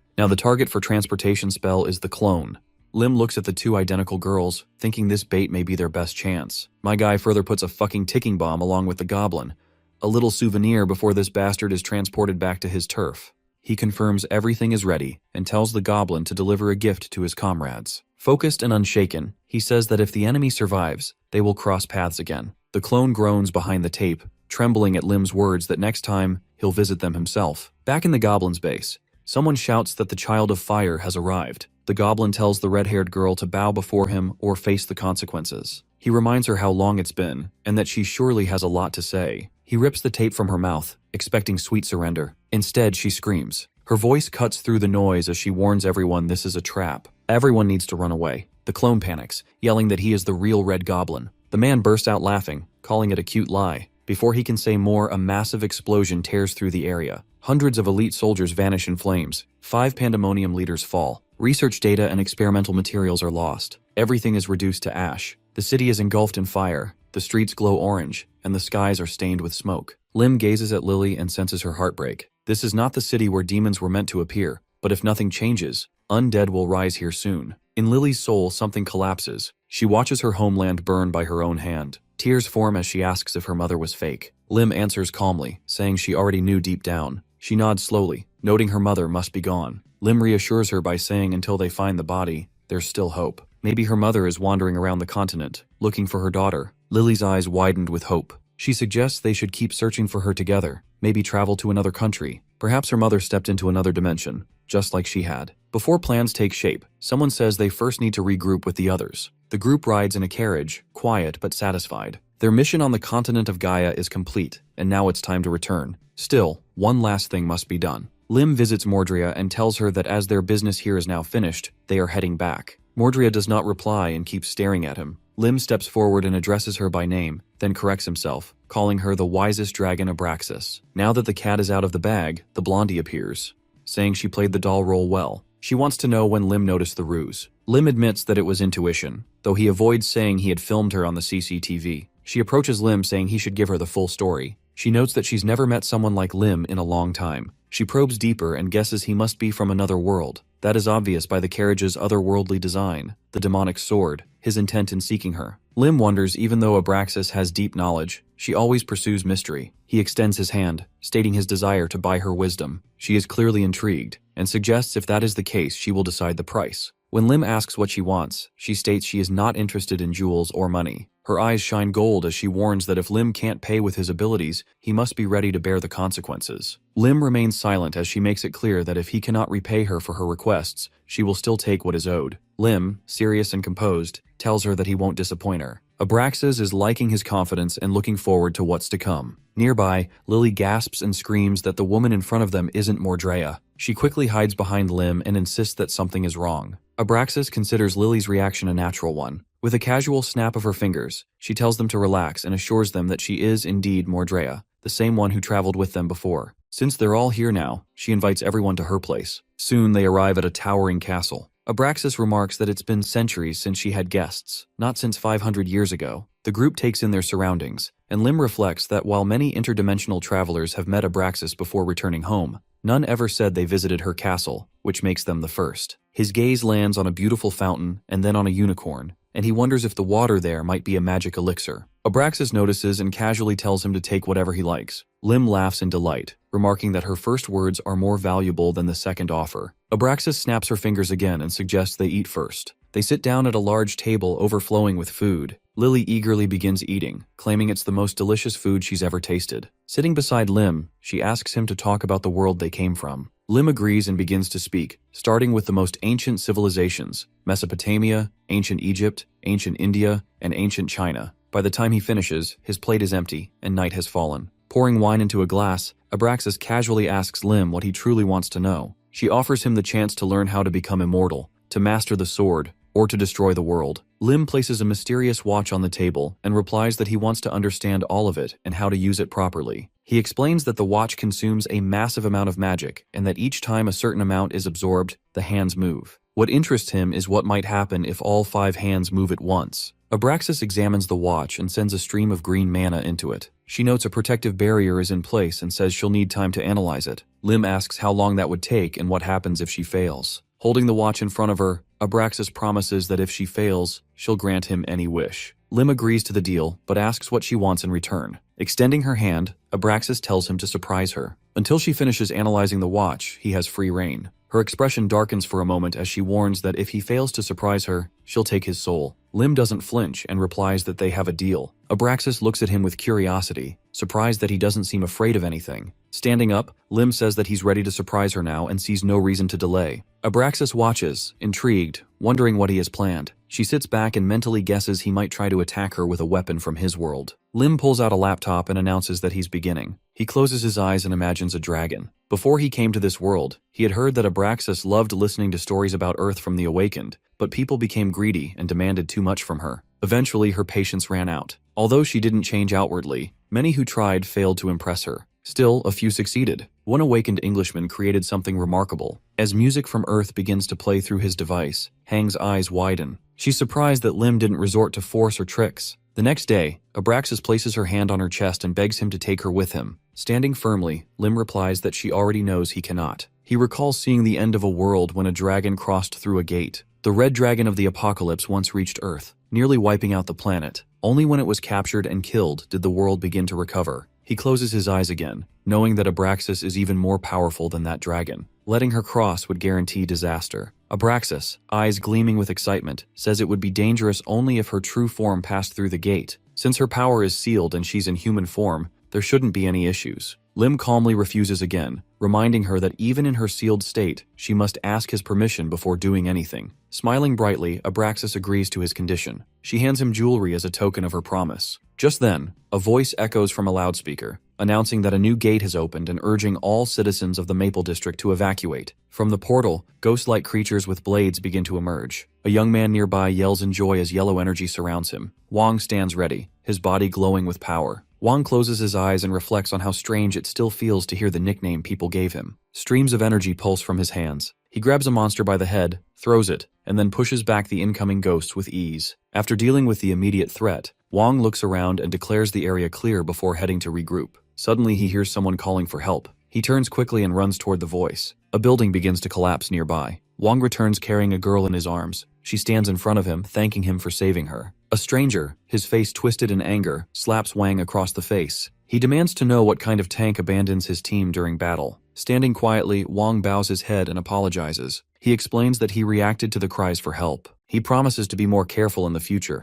Now the target for transportation spell is the clone. Lim looks at the two identical girls, thinking this bait may be their best chance. My guy further puts a fucking ticking bomb along with the goblin. A little souvenir before this bastard is transported back to his turf. He confirms everything is ready and tells the goblin to deliver a gift to his comrades. Focused and unshaken, he says that if the enemy survives, they will cross paths again. The clone groans behind the tape, trembling at Lim's words that next time, he'll visit them himself. Back in the goblin's base, someone shouts that the Child of Fire has arrived. The goblin tells the red-haired girl to bow before him or face the consequences. He reminds her how long it's been, and that she surely has a lot to say. He rips the tape from her mouth, expecting sweet surrender. Instead, she screams. Her voice cuts through the noise as she warns everyone this is a trap. Everyone needs to run away. The clone panics, yelling that he is the real Red Goblin. The man bursts out laughing, calling it a cute lie. Before he can say more, a massive explosion tears through the area. Hundreds of elite soldiers vanish in flames. 5 pandemonium leaders fall. Research data and experimental materials are lost. Everything is reduced to ash. The city is engulfed in fire. The streets glow orange, and the skies are stained with smoke. Lim gazes at Lily and senses her heartbreak. This is not the city where demons were meant to appear, but if nothing changes, undead will rise here soon. In Lily's soul, something collapses. She watches her homeland burn by her own hand. Tears form as she asks if her mother was fake. Lim answers calmly, saying she already knew deep down. She nods slowly, noting her mother must be gone. Lim reassures her by saying until they find the body, there's still hope. Maybe her mother is wandering around the continent, looking for her daughter. Lily's eyes widened with hope. She suggests they should keep searching for her together, maybe travel to another country. Perhaps her mother stepped into another dimension, just like she had. Before plans take shape, someone says they first need to regroup with the others. The group rides in a carriage, quiet but satisfied. Their mission on the continent of Gaia is complete. and now it's time to return. Still, one last thing must be done. Lim visits Mordrea and tells her that as their business here is now finished, they are heading back. Mordrea does not reply and keeps staring at him. Lim steps forward and addresses her by name, then corrects himself, calling her the wisest dragon Abraxas. Now that the cat is out of the bag, the blondie appears, saying she played the doll role well. She wants to know when Lim noticed the ruse. Lim admits that it was intuition, though he avoids saying he had filmed her on the CCTV. She approaches Lim saying he should give her the full story. She notes that she's never met someone like Lim in a long time. She probes deeper and guesses he must be from another world. That is obvious by the carriage's otherworldly design, the demonic sword, his intent in seeking her. Lim wonders even though Abraxas has deep knowledge, she always pursues mystery. He extends his hand, stating his desire to buy her wisdom. She is clearly intrigued, and suggests if that is the case she will decide the price. When Lim asks what she wants, she states she is not interested in jewels or money. Her eyes shine gold as she warns that if Lim can't pay with his abilities, he must be ready to bear the consequences. Lim remains silent as she makes it clear that if he cannot repay her for her requests, she will still take what is owed. Lim, serious and composed, tells her that he won't disappoint her. Abraxas is liking his confidence and looking forward to what's to come. Nearby, Lily gasps and screams that the woman in front of them isn't Mordrea. She quickly hides behind Lim and insists that something is wrong. Abraxas considers Lily's reaction a natural one. With a casual snap of her fingers, she tells them to relax and assures them that she is indeed Mordrea, the same one who traveled with them before. Since they're all here now, she invites everyone to her place. Soon they arrive at a towering castle. Abraxas remarks that it's been centuries since she had guests, not since 500 years ago. The group takes in their surroundings, and Lim reflects that while many interdimensional travelers have met Abraxas before returning home, none ever said they visited her castle, which makes them the first. His gaze lands on a beautiful fountain and then on a unicorn, and he wonders if the water there might be a magic elixir. Abraxas notices and casually tells him to take whatever he likes. Lim laughs in delight, remarking that her first words are more valuable than the second offer. Abraxas snaps her fingers again and suggests they eat first. They sit down at a large table overflowing with food. Lily eagerly begins eating, claiming it's the most delicious food she's ever tasted. Sitting beside Lim, she asks him to talk about the world they came from. Lim agrees and begins to speak, starting with the most ancient civilizations: Mesopotamia, ancient Egypt, ancient India, and ancient China. By the time he finishes, his plate is empty, and night has fallen. Pouring wine into a glass, Abraxas casually asks Lim what he truly wants to know. She offers him the chance to learn how to become immortal, to master the sword, or to destroy the world. Lim places a mysterious watch on the table and replies that he wants to understand all of it and how to use it properly. He explains that the watch consumes a massive amount of magic and that each time a certain amount is absorbed, the hands move. What interests him is what might happen if all 5 hands move at once. Abraxas examines the watch and sends a stream of green mana into it. She notes a protective barrier is in place and says she'll need time to analyze it. Lim asks how long that would take and what happens if she fails. Holding the watch in front of her, Abraxas promises that if she fails, she'll grant him any wish. Lim agrees to the deal, but asks what she wants in return. Extending her hand, Abraxas tells him to surprise her. Until she finishes analyzing the watch, he has free reign. Her expression darkens for a moment as she warns that if he fails to surprise her, she'll take his soul. Lim doesn't flinch and replies that they have a deal. Abraxas looks at him with curiosity, surprised that he doesn't seem afraid of anything. Standing up, Lim says that he's ready to surprise her now and sees no reason to delay. Abraxas watches, intrigued, wondering what he has planned. She sits back and mentally guesses he might try to attack her with a weapon from his world. Lim pulls out a laptop and announces that he's beginning. He closes his eyes and imagines a dragon. Before he came to this world, he had heard that Abraxas loved listening to stories about Earth from the Awakened, but people became greedy and demanded too much from her. Eventually, her patience ran out. Although she didn't change outwardly, many who tried failed to impress her. Still, a few succeeded. One awakened Englishman created something remarkable. As music from Earth begins to play through his device, Hang's eyes widen. She's surprised that Lim didn't resort to force or tricks. The next day, Abraxas places her hand on her chest and begs him to take her with him. Standing firmly, Lim replies that she already knows he cannot. He recalls seeing the end of a world when a dragon crossed through a gate. The red dragon of the apocalypse once reached Earth, nearly wiping out the planet. Only when it was captured and killed did the world begin to recover. He closes his eyes again, knowing that Abraxas is even more powerful than that dragon. Letting her cross would guarantee disaster. Abraxas, eyes gleaming with excitement, says it would be dangerous only if her true form passed through the gate. Since her power is sealed and she's in human form, there shouldn't be any issues. Lim calmly refuses again, reminding her that even in her sealed state, she must ask his permission before doing anything. Smiling brightly, Abraxas agrees to his condition. She hands him jewelry as a token of her promise. Just then, a voice echoes from a loudspeaker. announcing that a new gate has opened and urging all citizens of the Maple District to evacuate. From the portal, ghost-like creatures with blades begin to emerge. A young man nearby yells in joy as yellow energy surrounds him. Wong stands ready, his body glowing with power. Wong closes his eyes and reflects on how strange it still feels to hear the nickname people gave him. Streams of energy pulse from his hands. He grabs a monster by the head, throws it, and then pushes back the incoming ghosts with ease. After dealing with the immediate threat, Wong looks around and declares the area clear before heading to regroup. Suddenly he hears someone calling for help. He turns quickly and runs toward the voice. A building begins to collapse nearby. Wong returns carrying a girl in his arms. She stands in front of him, thanking him for saving her. A stranger, his face twisted in anger, slaps Wang across the face. He demands to know what kind of tank abandons his team during battle. Standing quietly, Wong bows his head and apologizes. He explains that he reacted to the cries for help. He promises to be more careful in the future.